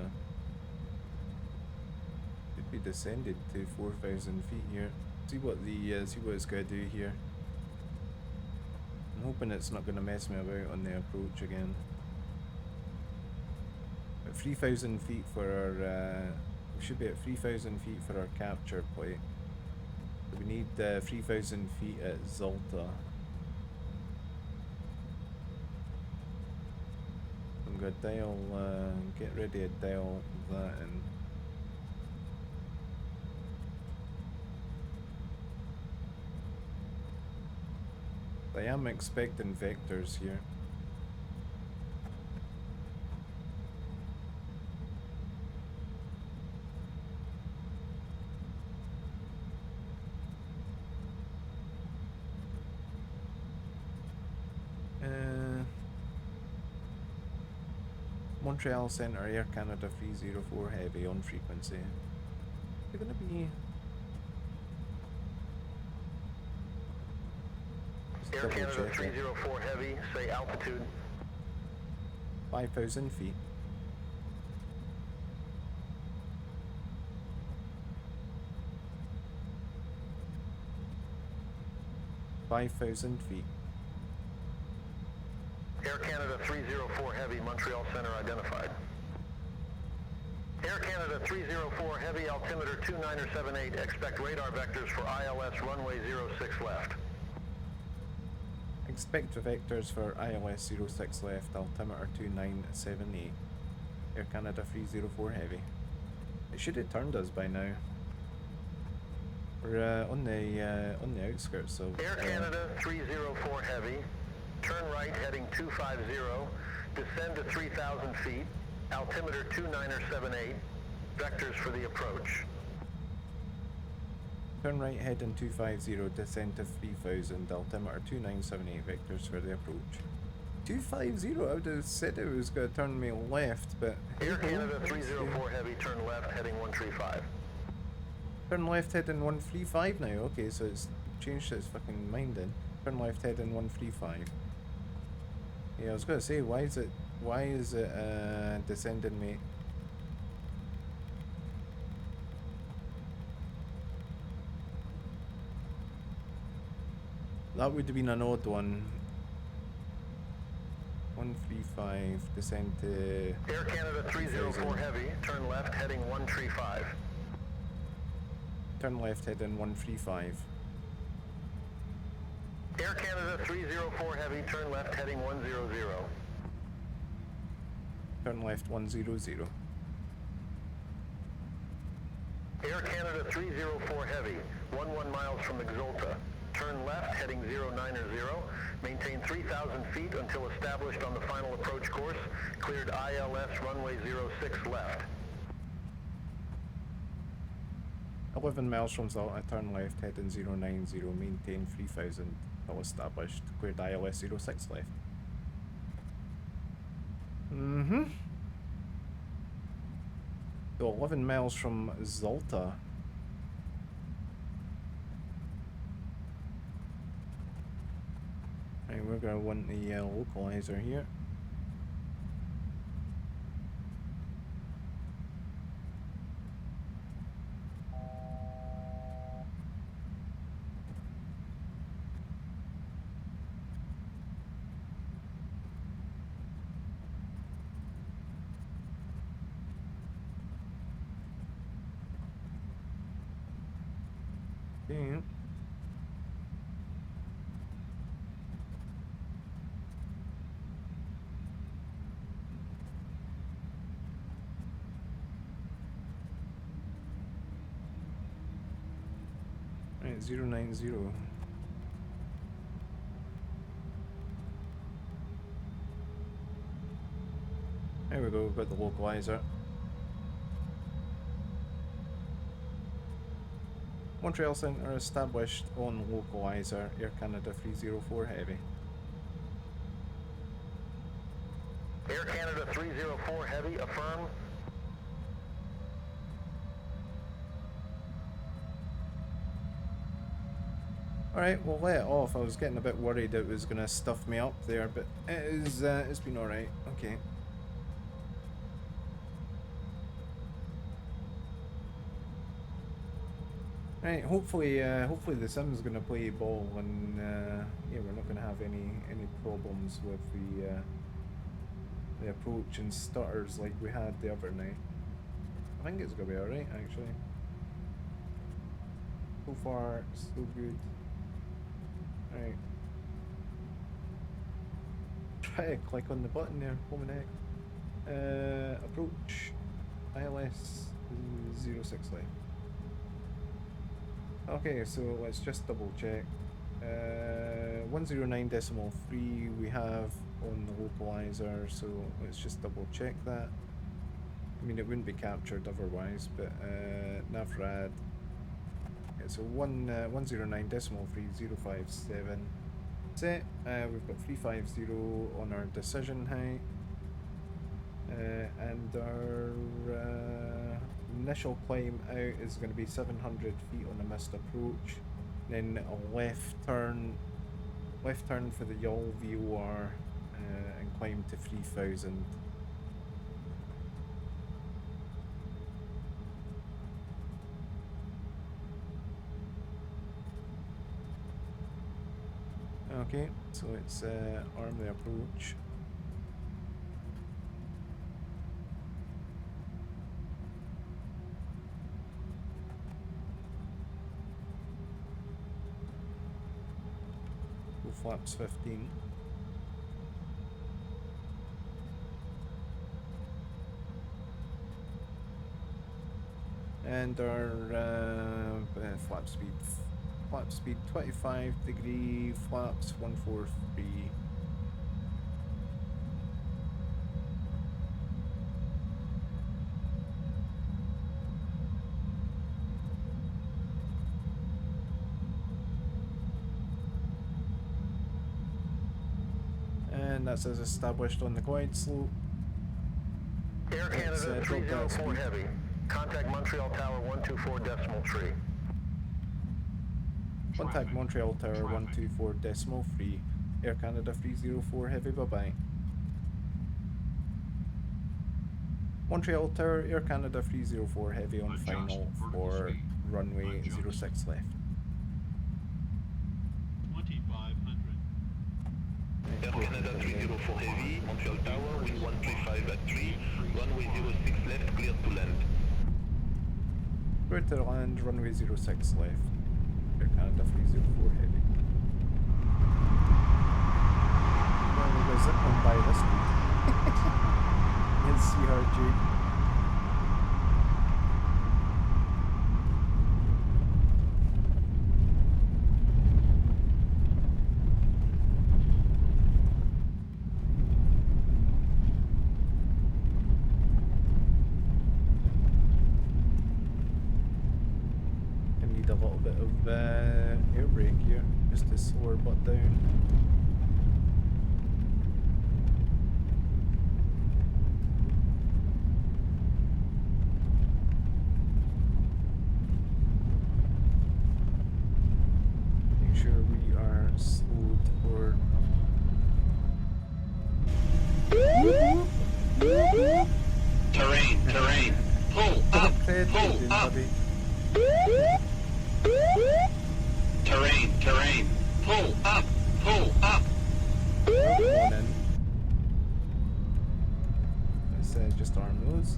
should be descended to 4,000 feet here. See what it's gonna do here. I'm hoping it's not gonna mess me about on the approach again. At 3,000 feet for our, we should be at 3,000 feet for our capture plate. So we need 3,000 feet at Zolta. I'm gonna dial, get ready to dial that in. I am expecting vectors here. Montreal Centre, Air Canada 304 heavy on frequency. They're gonna be Air Canada 304 heavy, say altitude. 5,000 feet. $5,000 feet. Air Canada 304 Heavy, Montreal Center identified. Air Canada 304 Heavy, altimeter 2978, expect radar vectors for ILS runway 06 left. Expect vectors for ILS 06 left, altimeter 2978. Air Canada 304 Heavy. It should have turned us by now. We're on the outskirts of... Air Canada 304 Heavy, turn right heading 250, descend to 3,000 feet, altimeter 2978, vectors for the approach. Turn right heading 250, descend to 3000, altimeter 2978, vectors for the approach. 250? I would have said it was going to turn me left, but... Air Canada 304 Heavy, turn left heading 135. Turn left heading 135 now, okay, so it's changed its fucking mind then. Turn left heading 135. Yeah, I was going to say, why is it descending me? That would have been an odd one. 135, descend to... Air Canada 304 Heavy, turn left heading 135. Turn left heading 135. Air Canada 304 Heavy, turn left heading 100. Turn left 100. Air Canada 304 Heavy, 11 miles from Exulta. Turn left heading 090. Maintain 3,000 feet until established on the final approach course. Cleared ILS runway 06 left. 11 miles from Zalta, turn left heading 090, maintain 3000 until established. Cleared ILS 06 left. So 11 miles from Zalta. Right, we're gonna want the localizer here. Okay. Right, 090. There we go, we've got the localizer. Montreal Centre established on localizer, Air Canada 304 Heavy. Air Canada 304 Heavy, affirm. Alright, we'll let it off. I was getting a bit worried it was gonna stuff me up there, but it's been alright. Okay. Right, hopefully the sim's gonna play ball, and yeah, we're not gonna have any problems with the approach and stutters like we had the other night. I think it's gonna be alright actually. So far, so good. Right. Try to click on the button there. What the heck? Approach ILS 06 left. Okay, so let's just double check. 109.3 we have on the localizer, so let's just double check that. I mean, it wouldn't be captured otherwise, but NavRad. Yeah, so 109.3057 set. We've got 350 on our decision height, and our initial climb out is going to be 700 feet on a missed approach, then a left turn for the yawl VOR, and climb to 3000. Okay, so it's arm the approach. flaps 15. And our flap speed 25 degree, flaps 143. And that's as established on the glide slope. Air Canada 304 Heavy. Contact Montreal Tower 124.3. Contact Montreal Tower 124.3. Air Canada 304 Heavy, bye-bye. Montreal Tower, Air Canada 304 Heavy on final for runway 06 left. 2500. Air Canada 304 Heavy, Montreal Tower, wind 135 at 3, runway 06 left, cleared to land. Clear to land, runway 06 left. Air Canada 304 Heavy. Well, we'll go zip on by this week. It's CRG. A little bit of air brake here, just to slow our butt down. Make sure we are slowed for. Terrain. Pull up. Pull up. Terrain. Pull up. Come on in. Let's just arm those.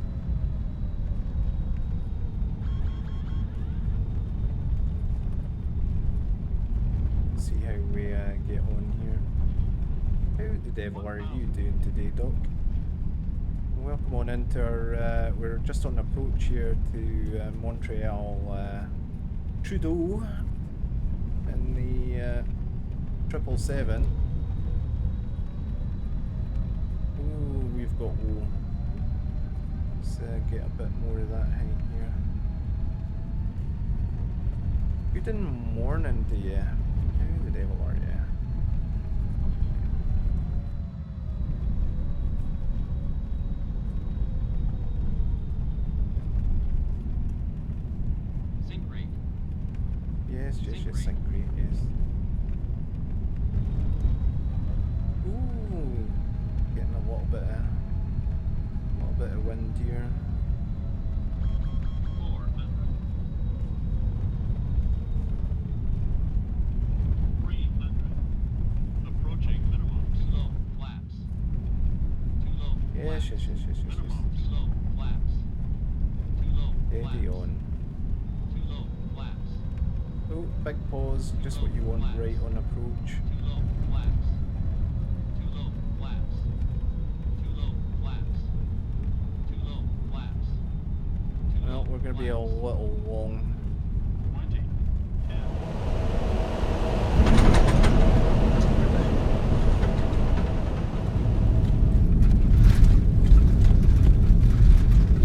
See how we get on here. How the devil are you doing today, Doc? Welcome on into our, we're just on approach here to Montreal Trudeau in the 777. Ooh, we've got low. Let's get a bit more of that height here. Good morning to you. How the devil are you? Yes, just sync rate, yes. Ooh, getting a little bit of wind here. 400. 300. Approaching minimum slow flaps. Too low. Yes. Minimum slow flaps. Too low. Steady on. Too low flaps. Oh, big pause, just what you want right on approach. Too low flaps. Too low flaps. Too low flaps. Too low flaps. Well, we're going to be a little long. 20. 10.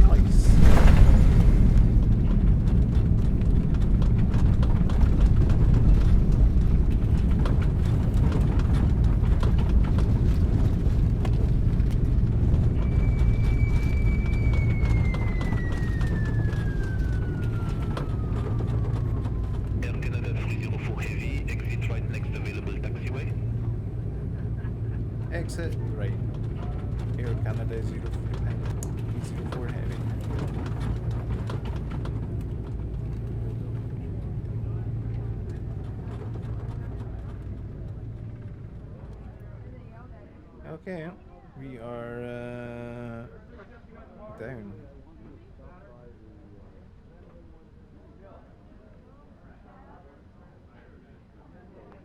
Nice. Exit right. Air Canada 04 Heavy. Okay, we are down.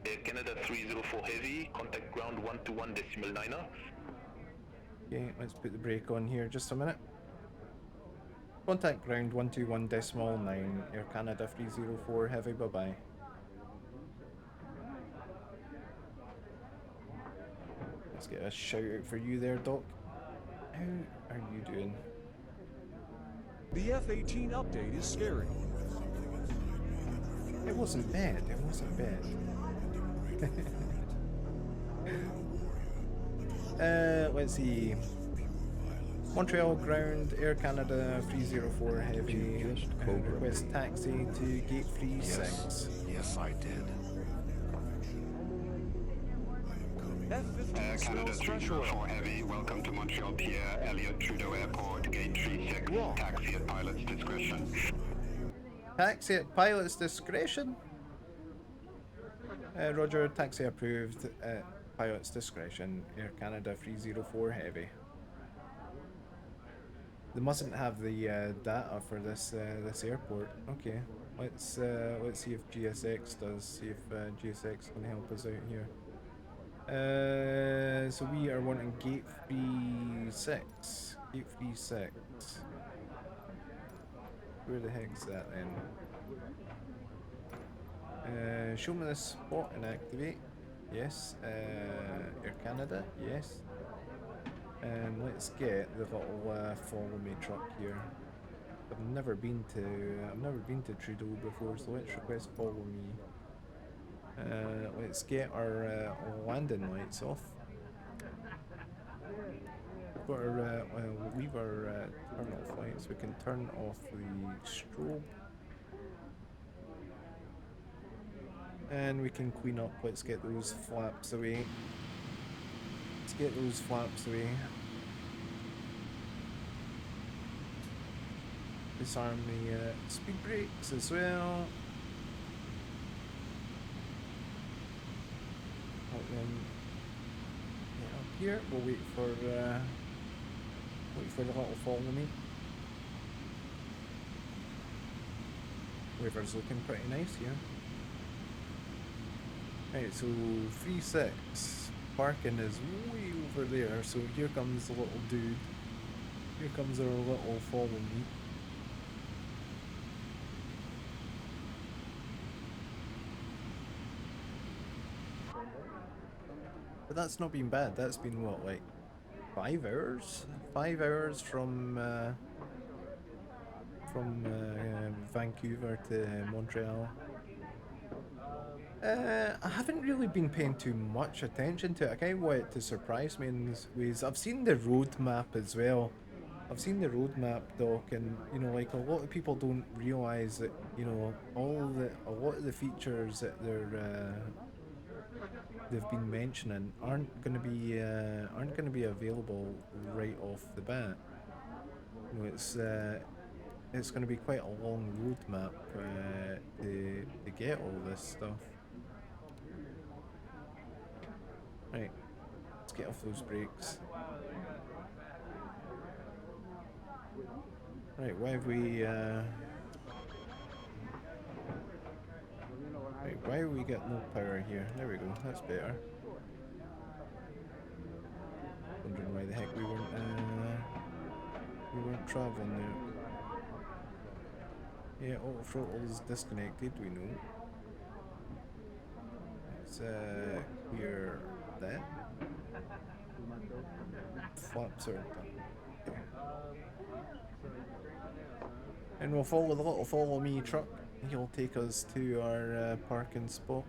Air Canada 304 Heavy, contact ground 121.9er. Okay, let's put the brake on here just a minute. Contact ground 121.9, Air Canada 304 Heavy, bye-bye. Let's get a shout out for you there, Doc. How are you doing? The F-18 update is scary. It wasn't bad, it wasn't bad. Let's see. Montreal ground, Air Canada 304 Heavy, request taxi to gate 36. Yes, I did. F-15 Canada smells fresh 304 oil. Heavy, welcome to Montreal Pierre Elliott Trudeau Airport, gate 36, taxi at pilot's discretion. Taxi at pilot's discretion? Roger, taxi approved at pilot's discretion, Air Canada 304 Heavy. They mustn't have the data for this this airport. Okay, let's see if GSX does. See if GSX can help us out here. So we are wanting gate 36. Gate 36. Where the heck's that then? Show me the spot and activate. Yes. Air Canada. Yes. And let's get the little follow me truck here. I've never been to Trudeau before, so let's request follow me. Let's get our landing lights off. We've got our we'll leave our turn off lights. We can turn off the strobe. And we can clean up. Let's get those flaps away. Let's get those flaps away. Disarm the speed brakes as well. Then get up here. We'll wait for the little follow me. Weaver's looking pretty nice here. Right, so 3-6. Parking is way over there, so here comes the little dude. Here comes our little follow me. But that's not been bad. That's been what, like 5 hours? 5 hours from Vancouver to Montreal. I haven't really been paying too much attention to it. I kind of want it to surprise me in ways. I've seen the road map as well. I've seen the road map, Doc, and you know, like a lot of people don't realise that, you know, a lot of the features that they've been mentioning aren't going to be available right off the bat. You know, it's going to be quite a long road map to get all this stuff. Right, let's get off those brakes. Right, why have we right, why have we got no power here? There we go, that's better. Wondering why the heck we weren't travelling there. Yeah, auto throttle is disconnected, we know. Let's clear that. Flaps are done. Okay. And we'll follow the little follow me truck. He'll take us to our parking spot.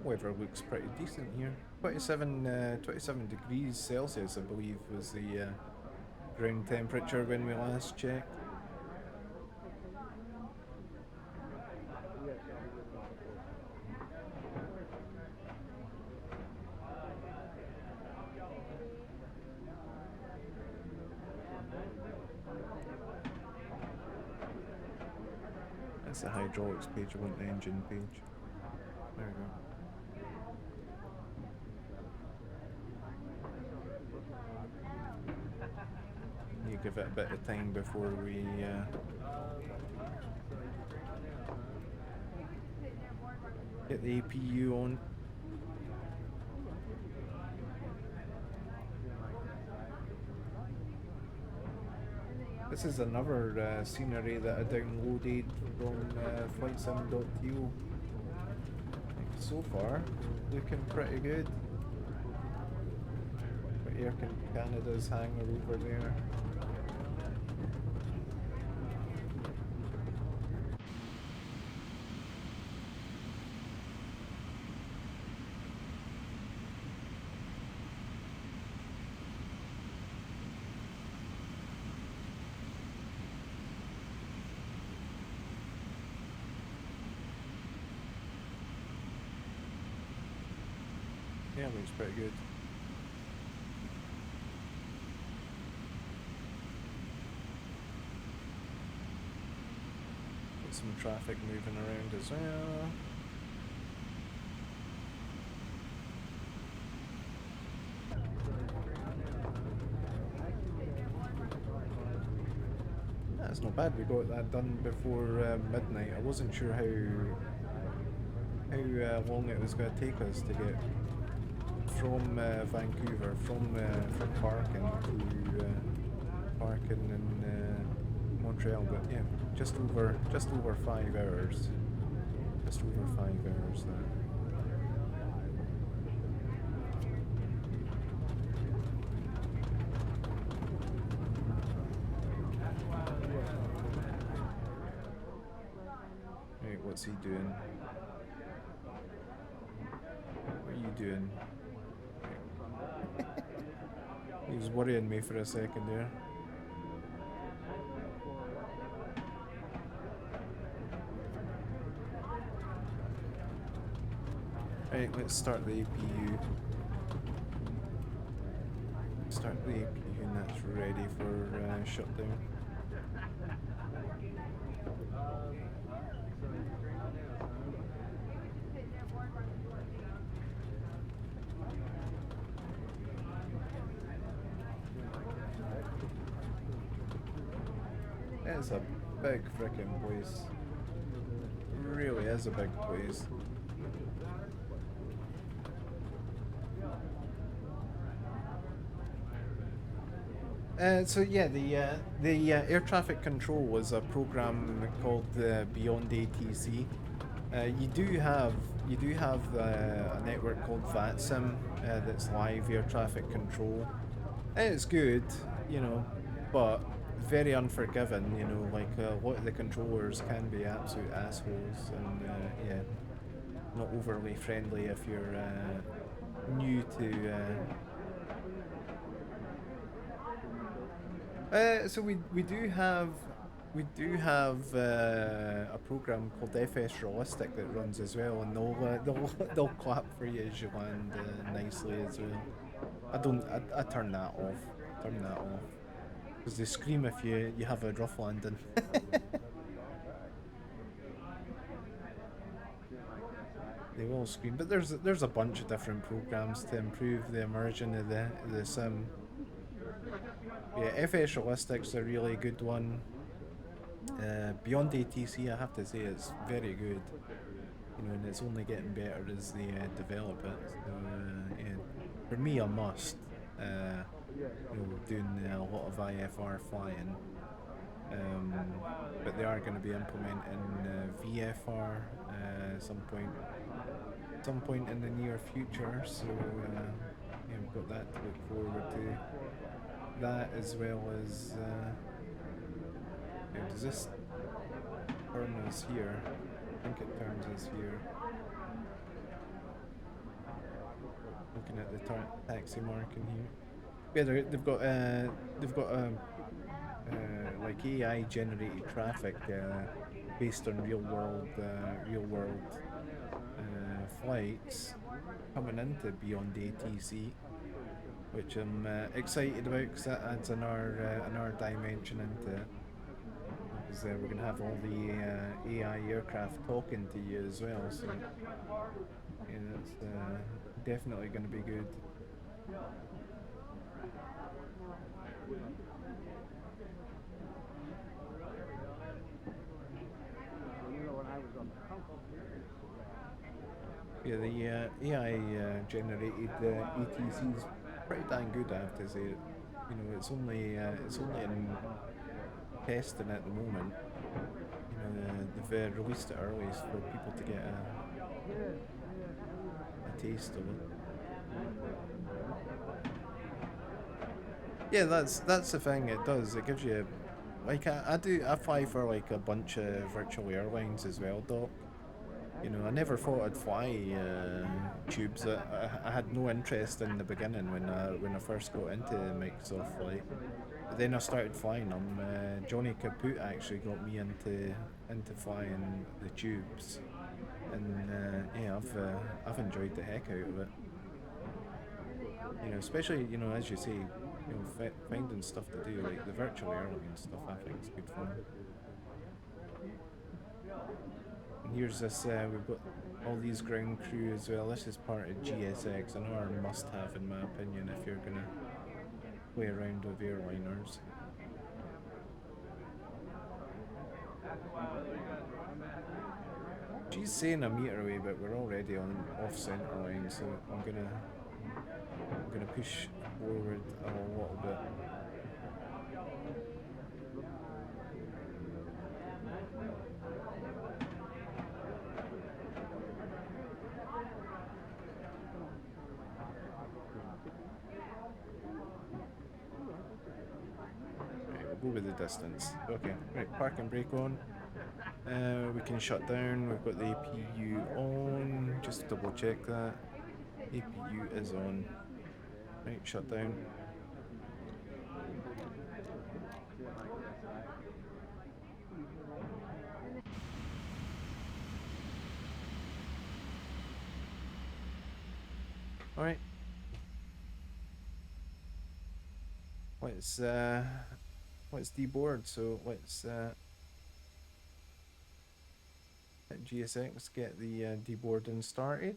Weather looks pretty decent here. 27 degrees Celsius, I believe, was the ground temperature when we last checked. hydraulics page, I want the engine page. There we go. You give it a bit of time before we get the APU on. This is another scenery that I downloaded from FlightSim.to. So far, looking pretty good. Got Air Canada's hangar over there. Yeah, looks pretty good. Get some traffic moving around as well. That's not bad. We got that done before midnight. I wasn't sure how long it was going to take us to get from Vancouver, from Parkin to Parkin in Montreal, but yeah, just over 5 hours. Just over 5 hours there. Right, what's he doing? What are you doing? He was worrying me for a second there. Right, let's start the APU. Start the APU and that's ready for shutdown. It's a big frickin' place. Really is a big place. So yeah, the air traffic control was a program called Beyond ATC. You do have a network called VATSIM that's live air traffic control. And it's good, you know, but very unforgiving. You know, like a lot of the controllers can be absolute assholes, and yeah, not overly friendly if you're new to. So we do have a program called FS Realistic that runs as well, and they'll clap for you as you land nicely as well. I turn that off. Because they scream if you have a rough landing. They will scream, but there's a bunch of different programs to improve the immersion of the sim. Yeah, FS Realistic's a really good one. Beyond ATC, I have to say, it's very good. You know, and it's only getting better as they develop it. So, yeah, for me, a must. You know, doing a lot of IFR flying. But they are going to be implementing VFR some point in the near future. So yeah, we've got that to look forward to. That as well as yeah, does this turn us here? I think it turns us here. Looking at the taxi marking here. Yeah, they've got like AI generated traffic based on real world flights coming into Beyond ATC, which I'm excited about because that adds another dimension into it. because we're gonna have all the AI aircraft talking to you as well. So yeah, that's definitely gonna be good. Yeah, the AI generated ATC is pretty dang good, I have to say. You know, it's only in testing at the moment. You know, they've released it early for people to get a taste of it. Yeah, that's the thing. It does. It gives you, like, I fly for like a bunch of virtual airlines as well, Doc. You know, I never thought I'd fly tubes. I had no interest in the beginning when I first got into Microsoft Flight. But then I started flying them. Johnny Caput actually got me into flying the tubes, and yeah, I've enjoyed the heck out of it. You know, especially, you know, as you say, you know, finding stuff to do like the virtual airline stuff. I think is good fun. And here's this, we've got all these ground crew as well. This is part of GSX, another must-have in my opinion if you're gonna play around with airliners. She's saying a meter away, but we're already on off-center line, so I'm gonna push forward a little bit. Go with the distance. Okay, right, park and brake on. We can shut down. We've got the APU on. Just double check that. APU is on. Right, shut down. Alright. Let's deboard, so let's at GSX get the deboarding started.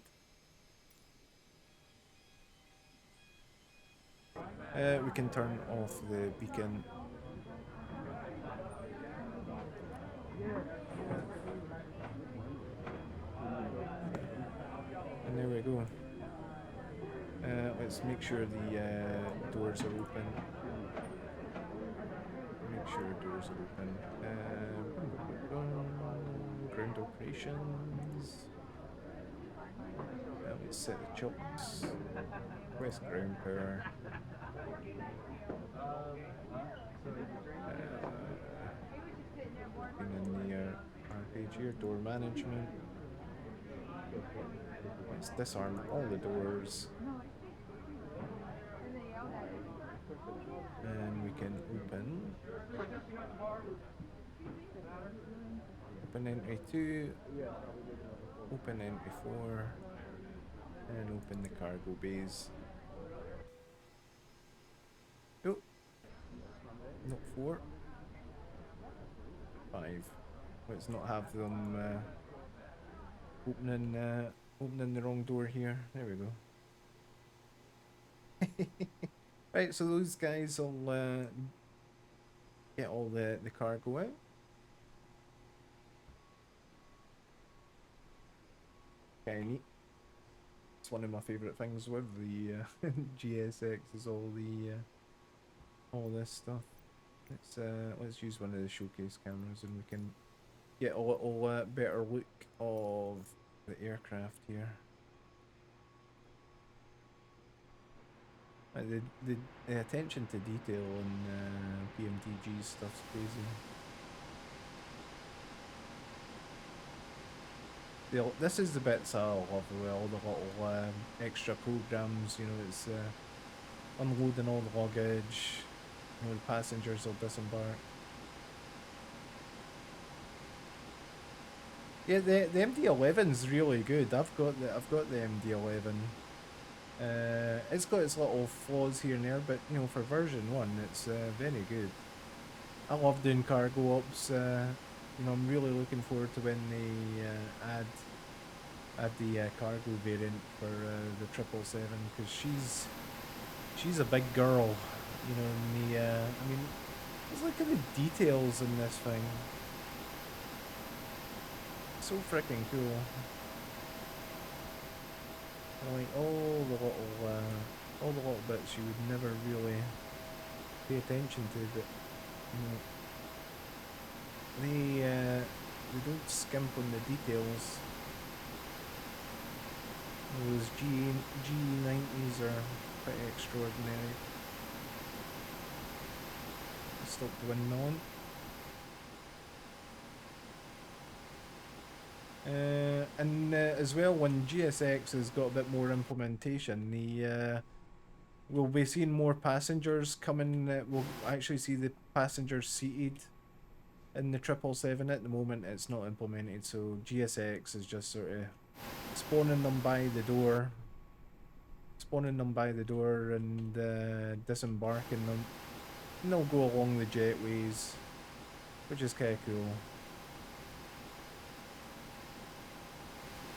We can turn off the beacon. And there we go. Let's make sure the doors are open. Make sure doors are open. Ground operations. Let's set the chocks. West ground power. And then the page here, door management. Let's disarm all the doors. And we can open entry 2, open entry 4, and open the cargo bays. Oh, not 4, 5. Let's not have them opening the wrong door here. There we go. Right, so those guys will get all the cargo out. Okay, neat. It's one of my favourite things with the GSX is all this stuff. Let's use one of the showcase cameras and we can get a little better look of the aircraft here. The attention to detail on PMTG stuff's crazy. This is the bits I love, all the little extra programs. You know, it's unloading all the luggage. You know, the passengers will disembark. Yeah, the MD-11's really good. I've got the MD-11. It's got its little flaws here and there, but you know, for version 1, it's very good. I love doing cargo ops. You know, I'm really looking forward to when they add the cargo variant for the 777 because she's a big girl. You know, and I mean, just look at the details in this thing. So freaking cool. And like all the little bits you would never really pay attention to, but you know, they don't skimp on the details. Those G90s are pretty extraordinary. Stop the windmilling. And as well, when GSX has got a bit more implementation, we'll be seeing more passengers coming. We'll actually see the passengers seated in the 777. At the moment, it's not implemented, so GSX is just sort of spawning them by the door, and disembarking them, and they'll go along the jetways, which is kind of cool.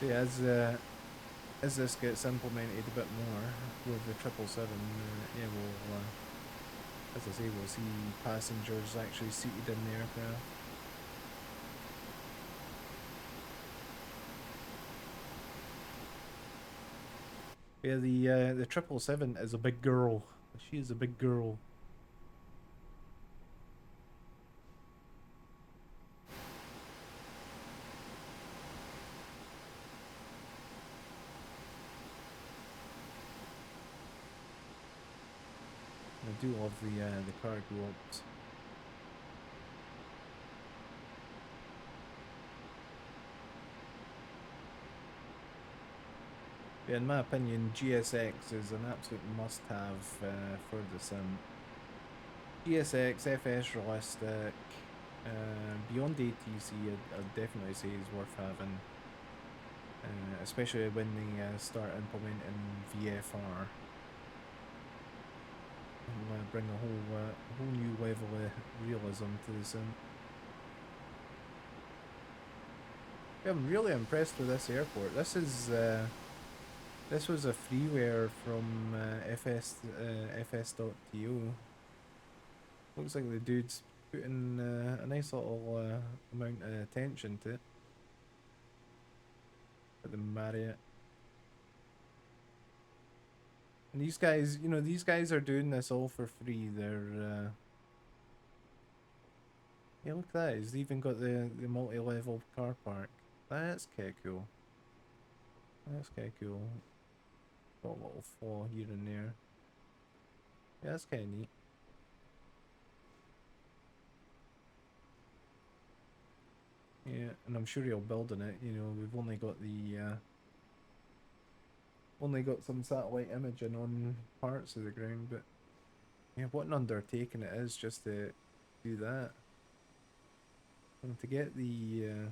Yeah, as this gets implemented a bit more with the 777, yeah, we'll, as I say, we'll see passengers actually seated in the aircraft. Yeah, the 777 is a big girl. She is a big girl. I do love the cargo ops. Yeah, in my opinion, GSX is an absolute must-have for the sim. GSX, FS Realistic, beyond ATC, I'd definitely say is worth having, especially when they start implementing VFR. It'll bring a whole new level of realism to the sim. Yeah, I'm really impressed with this airport. This is this was a freeware from fs.to. Looks like the dude's putting a nice little amount of attention to it. At the Marriott. And these guys, you know, these guys are doing this all for free. They're yeah, look at that. He's even got the multi-level car park. That's kinda cool. That's kinda cool. Got a little flaw here and there. Yeah, that's kinda neat. Yeah, and I'm sure he'll build on it. You know, we've only got the only got some satellite imaging on parts of the ground, but yeah, what an undertaking it is just to do that. And to get the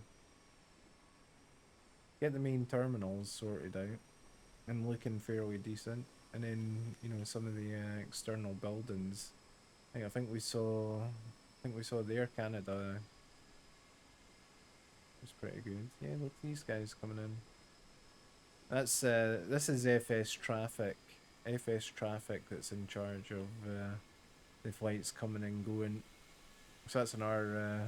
main terminals sorted out and looking fairly decent, and then, you know, some of the external buildings. I think we saw the Air Canada. It's pretty good. Yeah, look, these guys coming in. That's this is FS Traffic that's in charge of the flights coming and going. So that's another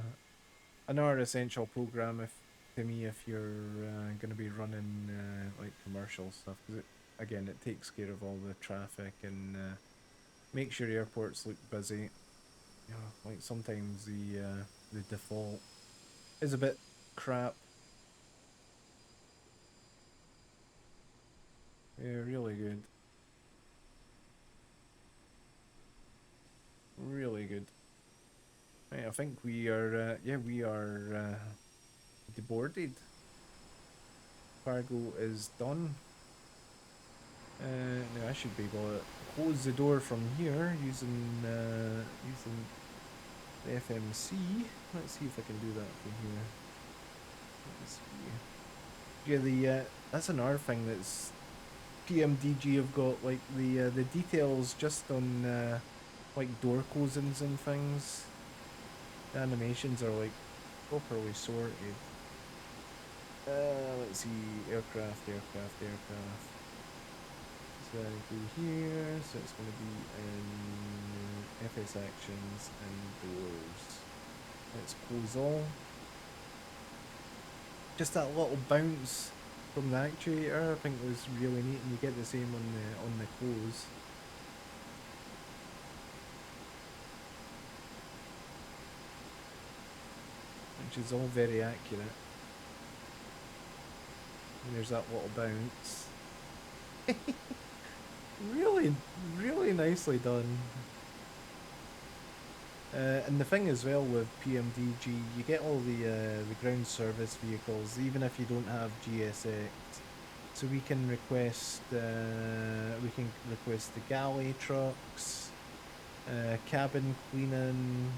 essential program to me if you're going to be running like commercial stuff, because again it takes care of all the traffic and makes your airports look busy. You know, like sometimes the default is a bit crap. Yeah, really good. Really good. Right, I think we are, yeah, we are deboarded. Cargo is done. Now I should be able to close the door from here using using the FMC. Let's see if I can do that from here. Let's see. Yeah, that's another thing that's PMDG have got, like the details just on like door closings and things. The animations are like properly sorted. Let's see, aircraft. So I go here, so it's going to be in FS actions and doors. Let's close all. Just that little bounce from the actuator I think was really neat, and you get the same on the close. Which is all very accurate. And there's that little bounce. Really nicely done. And the thing as well with PMDG, you get all the ground service vehicles, even if you don't have GSX. So we can request the galley trucks, cabin cleaning,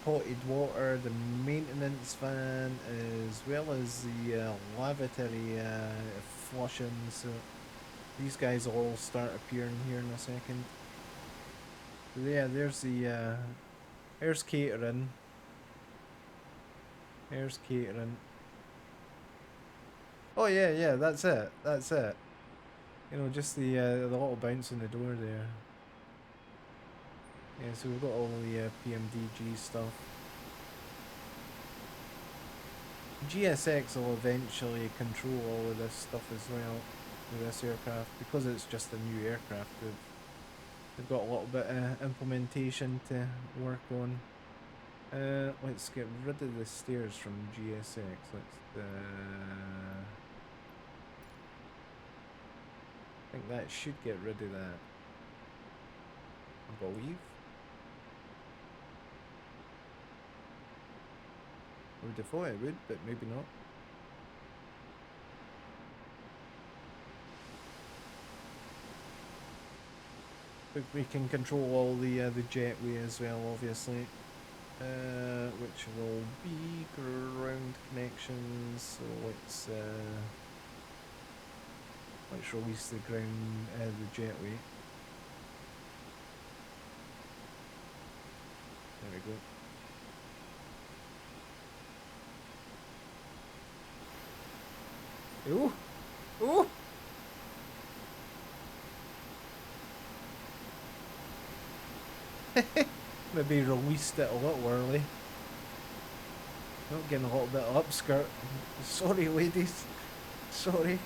potted water, the maintenance van, as well as the lavatory flushing. So these guys will all start appearing here in a second. So yeah, there's the there's catering. There's catering. Oh yeah, that's it. You know, just the little bounce in the door there. Yeah, so we've got all the PMDG stuff. GSX will eventually control all of this stuff as well with this aircraft, because it's just a new aircraft. They've got a little bit of implementation to work on. Let's get rid of the stairs from GSX. Let's I think that should get rid of that, I believe. I would have thought it would, but maybe not. But we can control all the jetway as well, obviously, which will be ground connections. So let's release the the jetway. There we go. Ooh! Ooh! Maybe released it a little early. Not getting a little bit of upskirt. Sorry, ladies. Sorry.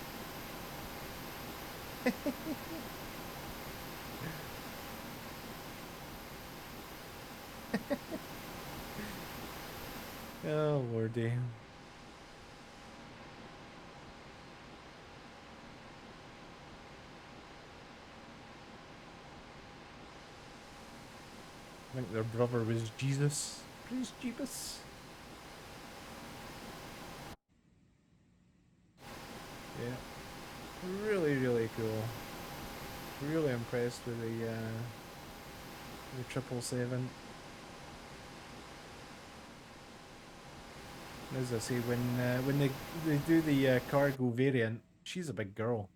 Oh, lordy. I think their brother was Jesus. Praise Jeebus. Yeah. Really cool. Really impressed with the 777. As I say, when they do the cargo variant, she's a big girl.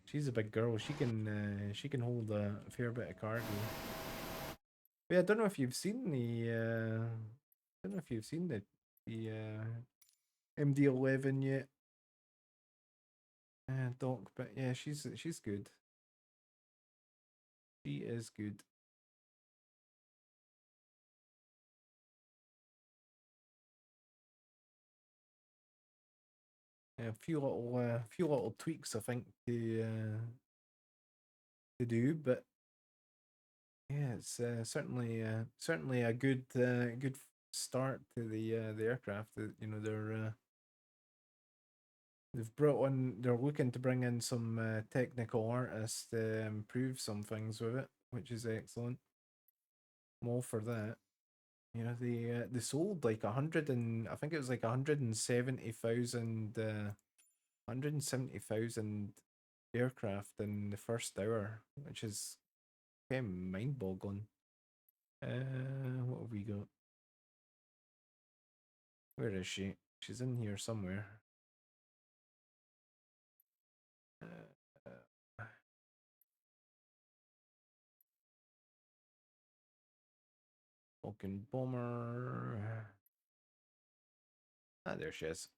She's a big girl. She can hold a fair bit of cargo. But yeah, I don't know if you've seen the MD-11 yet, Doc. But yeah, she's good. She is good. Yeah, a few little tweaks I think to do, but yeah, it's certainly a good start to the aircraft. You know, they're looking to bring in some technical artists to improve some things with it, which is excellent. I'm all for that. You know, they sold like 100 and I think it was like 170,000 aircraft in the first hour, which is kind of mind-boggling. What have we got? Where is she? She's in here somewhere. Falcon bomber. Ah, there she is.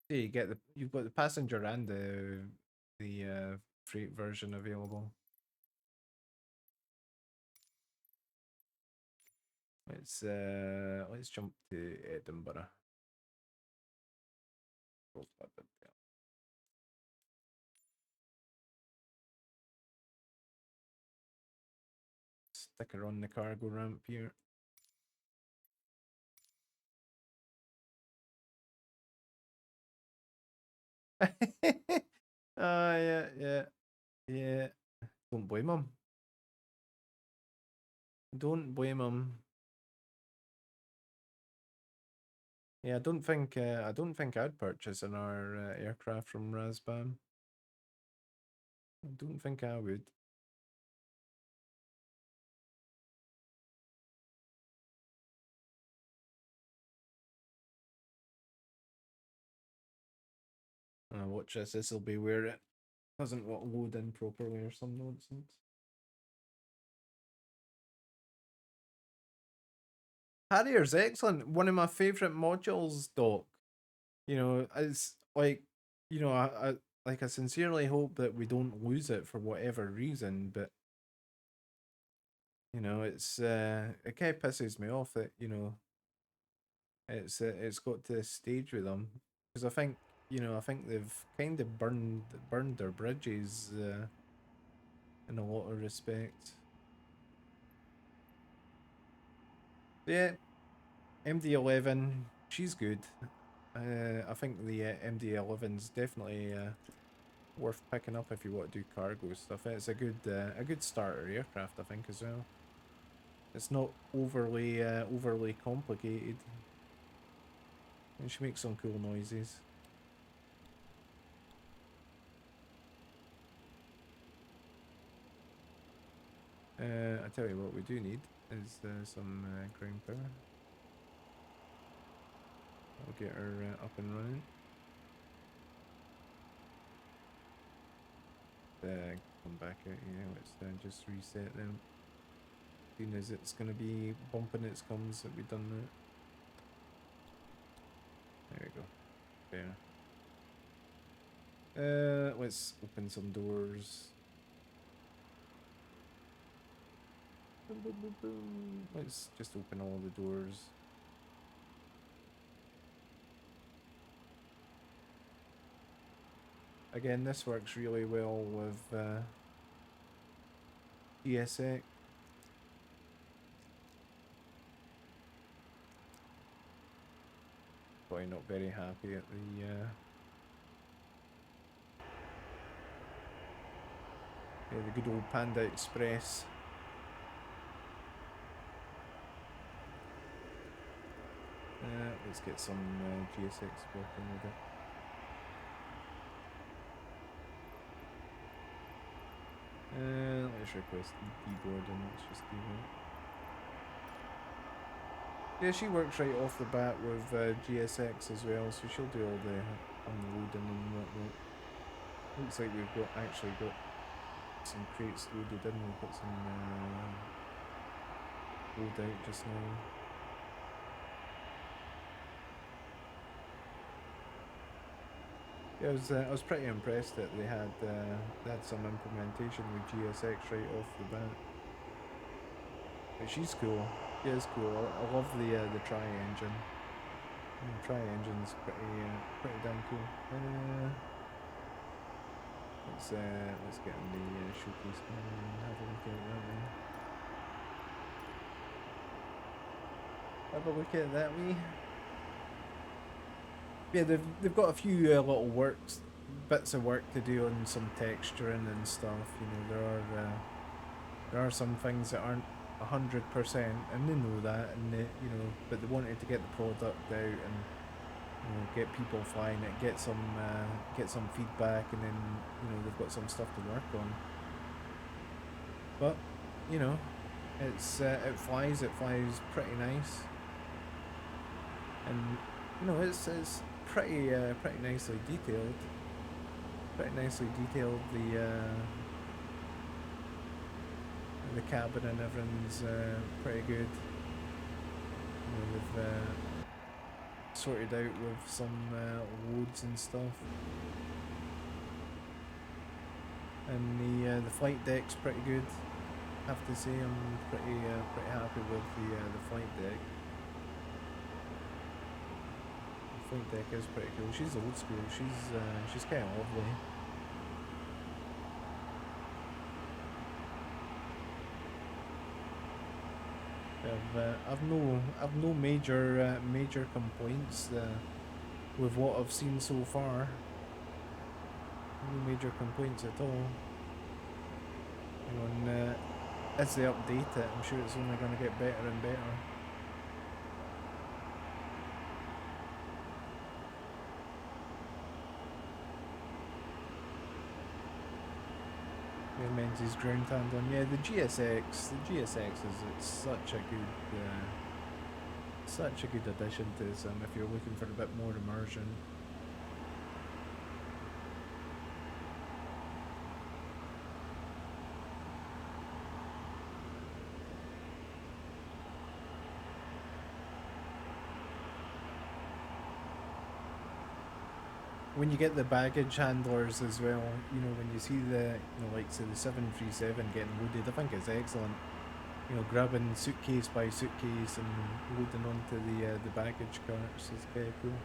So you've got the passenger and the freight version available. Let's jump to Edinburgh. Stick her on the cargo ramp here. Yeah. Don't blame him. Don't blame him. Yeah, I don't think I'd purchase another aircraft from Razbam. I don't think I would. Watch this. This will be where it doesn't load in properly or some nonsense. Harrier's excellent. One of my favorite modules, Doc. You know, it's like, you know, I sincerely hope that we don't lose it for whatever reason, but you know, it's it kind of pisses me off that, you know, it's got to this stage with them, because I think, you know, I think they've kind of burned their bridges in a lot of respects. Yeah, MD-11, she's good. I think the MD-11's definitely worth picking up if you want to do cargo stuff. It's a good starter aircraft, I think, as well. It's not overly complicated, and she makes some cool noises. I tell you what we do need is some ground power. I'll get her up and running. Come back out here. Let's just reset them. Soon as it's gonna be bumping its gums that we've done that. There we go. There. Let's open some doors. Boom, boom, boom, boom. Let's just open all the doors. Again, this works really well with GSX. Probably not very happy at the good old Panda Express. Let's get some GSX working with it. Let's request keyboard and let's just do that. Yeah, she works right off the bat with GSX as well, so she'll do all the unloading and whatnot. Looks like we've actually got some crates loaded in. We've got some load out just now. Yeah, I was pretty impressed that they had some implementation with GSX right off the bat. But she's cool. She is cool. I love the tri-engine. The tri-engine's pretty damn cool. Let's get in the showcase and have a look at it that way. Have a look at it that way. Yeah, they've got a few little bits of work to do on some texturing and stuff. You know, there are some things that aren't 100%, and they know that, and but they wanted to get the product out and get people flying it, get some feedback, and then they've got some stuff to work on. But it flies pretty nice, and it's pretty nicely detailed. The cabin and everything's pretty good. You know, they've sorted out with some loads and stuff. And the flight deck's pretty good. I have to say I'm pretty happy with the flight deck. The flight deck is pretty cool. She's old school. She's kind of lovely. I've no major complaints with what I've seen so far. No major complaints at all. And as they update it, I'm sure it's only going to get better and better. Menzies ground handling. Yeah, the GSX is it's such a good addition to Sim if you're looking for a bit more immersion. When you get the baggage handlers as well, you know, when you see the, you know, like say the 737 getting loaded, I think it's excellent. You know, grabbing suitcase by suitcase and loading onto the baggage carts is very cool.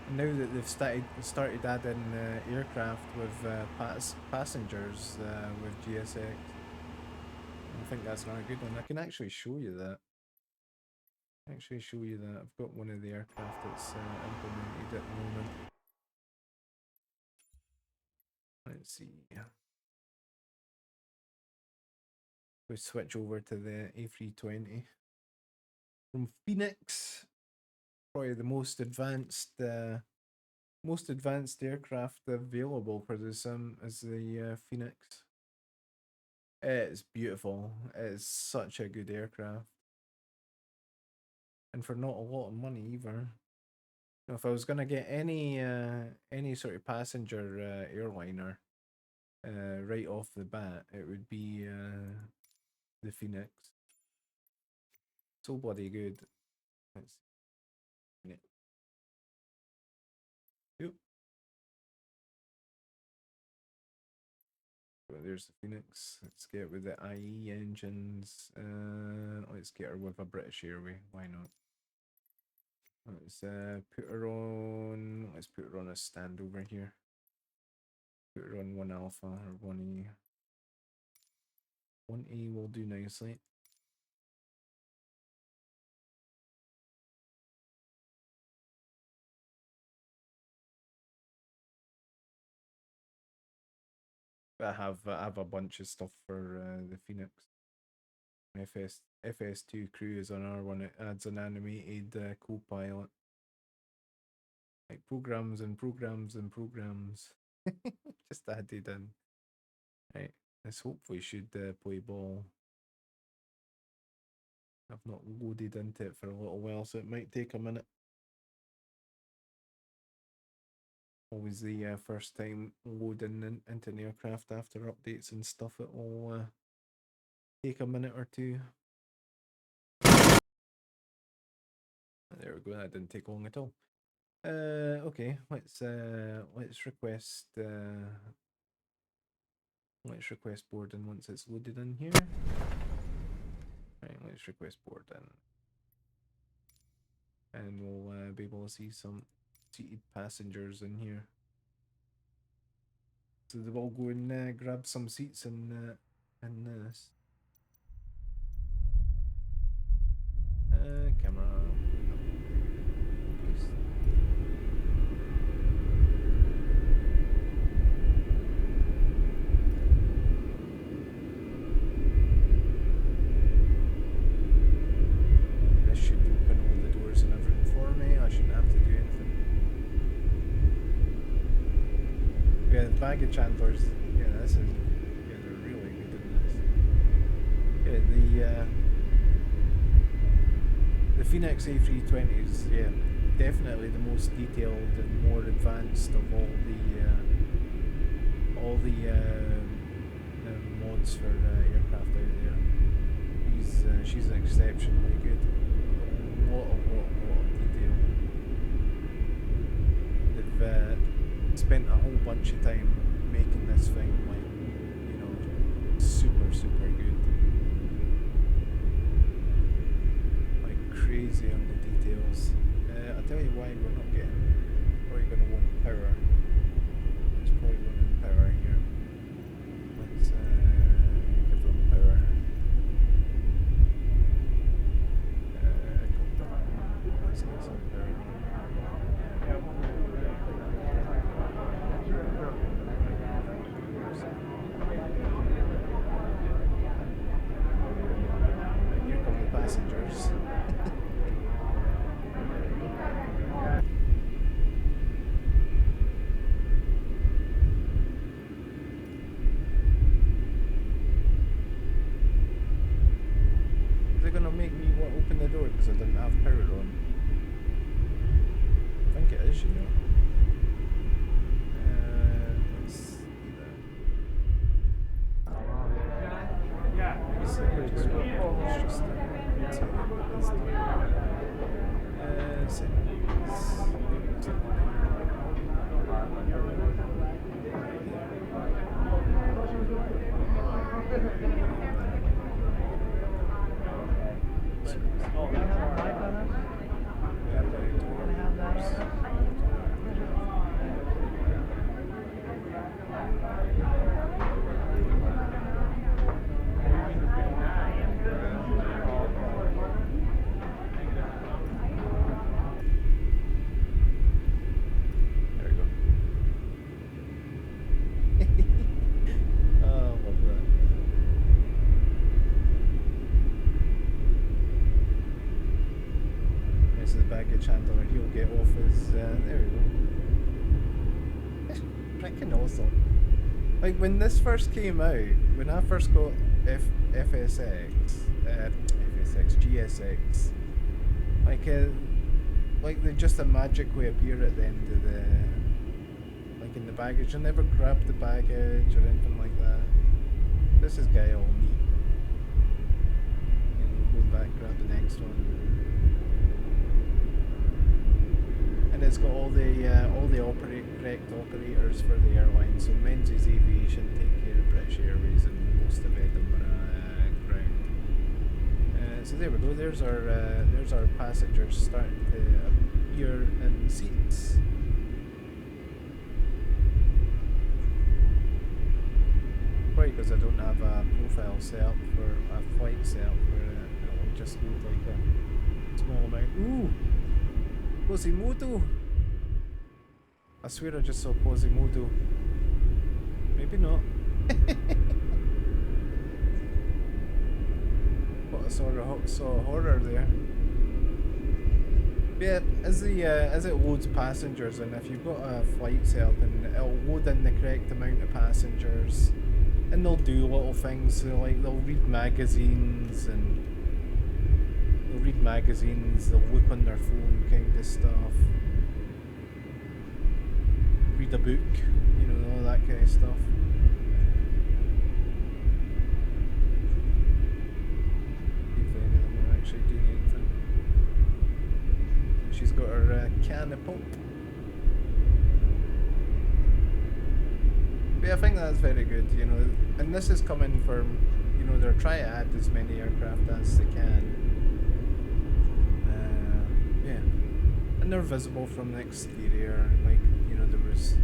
And now that they've started adding aircraft with passengers with GSX. I think that's not a good one. I can actually show you that. I've got one of the aircraft that's implemented at the moment. Let's see. We switch over to the A320 from Phoenix. Probably the most advanced aircraft available for the Sim is the Phoenix. It's beautiful. It's such a good aircraft. And for not a lot of money either. You know, if I was gonna get any sort of passenger airliner right off the bat, it would be the Phoenix. So bloody good. Let's see. Yep. There's the Phoenix. Let's get with the IE engines. Let's get her with a British Airways. Why not? Let's put her on. Let's put her on a stand over here. Put her on 1 Alpha or 1E. 1A will do nicely. I have a bunch of stuff for the Phoenix. FS2 crew is on R1. It adds an animated co-pilot. Like programs and programs and programs. Just added in. Right, this hopefully should play ball. I've not loaded into it for a little while, so it might take a minute. Always the first time loading into an aircraft after updates and stuff, it will take a minute or two. There we go, that didn't take long at all. Okay, let's request boarding once it's loaded in here. Right, let's request boarding. And we'll be able to see some seated passengers in here. So they've all go and grab some seats in this. Camera. This should open all the doors and everything for me. I shouldn't have to do anything. Yeah, the baggage handlers. Yeah, they're really good in this. Yeah, the Phoenix A320 is, yeah, definitely the most detailed and more advanced of all all the mods for aircraft out there. She's exceptionally good. A lot of detail. They've spent a whole bunch of time making this thing, like, you know, super good. Like crazy on the details. I'll tell you why we're not getting. Probably gonna want power. There's probably one power here. Let's give them power. Let's get some power. Here come the passengers. Gonna make me open the door because I didn't have power on. I think it is, you know. Let's see that. Let's handler, he'll get off his, there we go. It's freaking awesome. Like, when this first came out, when I first got GSX, like they just a magic way appear at the end of the, like in the baggage. I never grabbed the baggage or anything like that. This is guy all neat. And we'll go back, grab the next one. And it's got all the correct operators for the airline. So Menzies Aviation take care of British Airways and most of Edinburgh ground. So there we go. There's our passengers starting to appear in seats. Right, because I don't have a profile set up for a flight set up for it. It'll just load like a small amount. Ooh. Quasimodo! I swear I just saw Quasimodo. Maybe not. But I saw a horror there. But yeah, as it loads passengers, and if you've got a flight set up and it'll load in the correct amount of passengers, and they'll do little things, so like they'll read magazines they'll look on their phone kind of stuff, read a book, you know, all that kind of stuff. If any of them are actually doing anything. She's got her can of pop. But yeah, I think that's very good, you know, and this is coming from, you know, they're trying to add as many aircraft as they can. Yeah, and they're visible from the exterior. Like, you know, there was a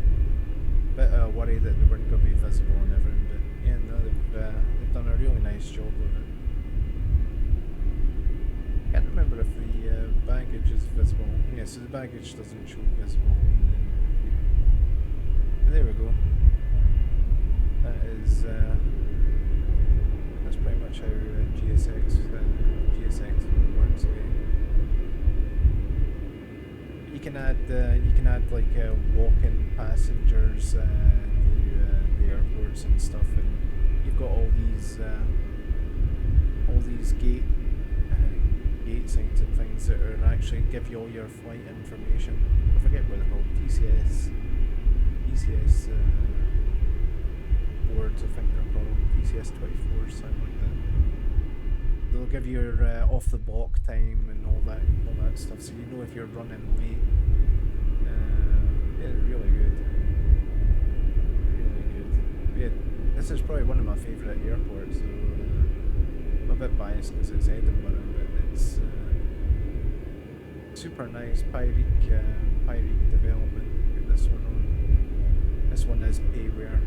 bit of worry that they weren't going to be visible and everything, but yeah, no, they've done a really nice job with it. Can't remember if the baggage is visible. Yeah, so the baggage doesn't show visible. But there we go. That is that's pretty much how GSX works. Okay. You can add like walk-in passengers to the airports and stuff, and you've got all these gate signs and things that are actually give you all your flight information. I forget what they're called. TCS boards, I think they're called, TCS 24, something like that. They'll give you your off the block time and all that stuff, so you know if you're running late. Yeah, really good. Really good. Yeah, this is probably one of my favourite airports, so I'm a bit biased because it's Edinburgh, but it's super nice. Pyreek development. Put this one on. This one is payware,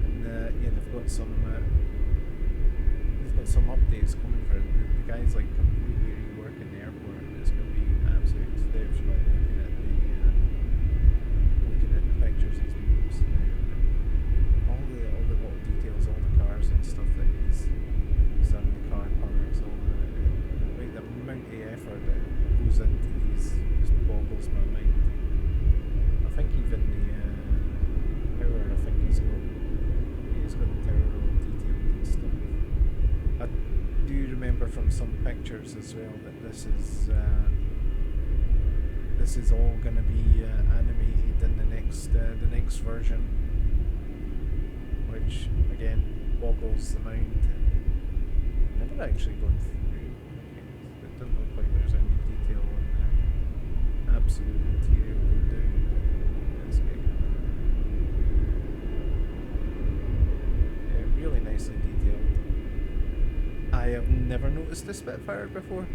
and yeah, they've got some updates coming for it. The guys like completely reworking the airport, and it's going to be absolutely exceptional. Looking at the pictures he's been posting out, all the little details, all the cars and stuff that he's done, the car parks, all the like the amount of effort that goes into these just boggles my mind. I think even the tower, I think he's got the tower all detailed and stuff. I do remember from some pictures as well that this is all going to be animated in the next version, which again boggles the mind. Never actually gone through. It doesn't look like there's any detail on the absolute material going down. Let's get yeah, really nicely detailed. I have never noticed the Spitfire before.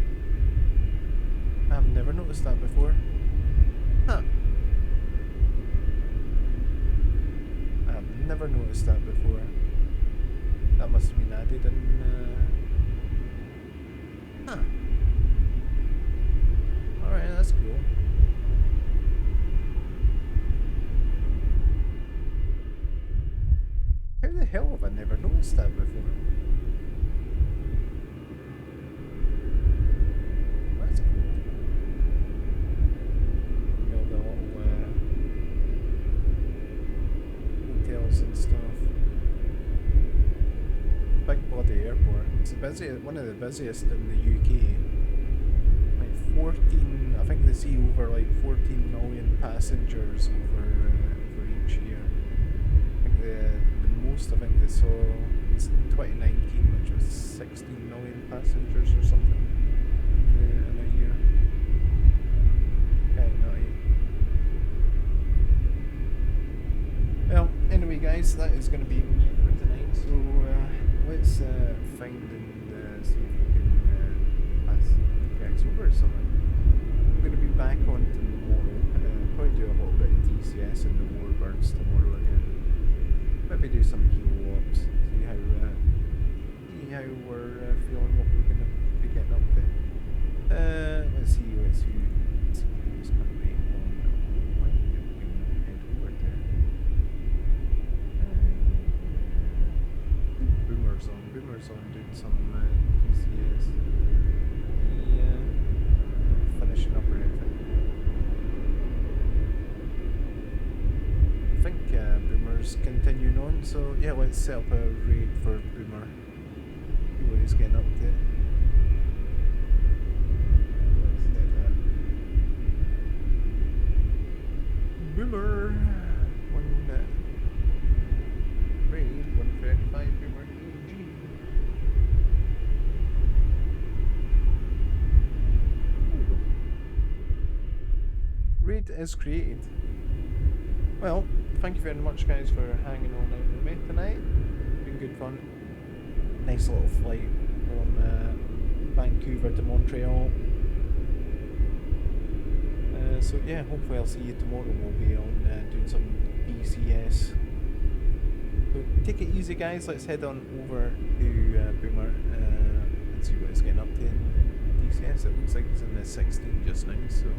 I've never noticed that before. Huh. I've never noticed that before. That must have been added in. Huh. Alright, that's cool. How the hell have I never noticed that before? That's cool. All the little hotels and stuff. Big bloody airport. It's one of the busiest in the UK. Like 14, I think they see over like 14 million passengers over each year. I think the most I think they saw was in 2019, which was 16 million passengers or something in a year. Okay, nutty. Well, anyway guys, that is going to be me for tonight, so let's find and see if we can pass the guys over or something. I'm going to be back on tomorrow, probably do a little bit of DCS and the Warbirds tomorrow again. Maybe do some hero ops, see how we're feeling, what we're going to be getting up to. Let's see who's going to be on the line. We can head over there. Boomer's on doing some PCS. Yeah, finishing up or anything. I think Boomer's continuing on, so yeah, let's set up a raid for Boomer. See what he's getting up to. Let's set that. Boomer! Raid 135 Boomer AG. Raid is created. Well, thank you very much guys for hanging on out with me tonight. Been good fun. Nice little flight from Vancouver to Montreal. So yeah, hopefully I'll see you tomorrow. We'll be on doing some BCS. So take it easy guys, let's head on over to Boomer and see what he's getting up to in DCS. It looks like he's in the 16 just now, so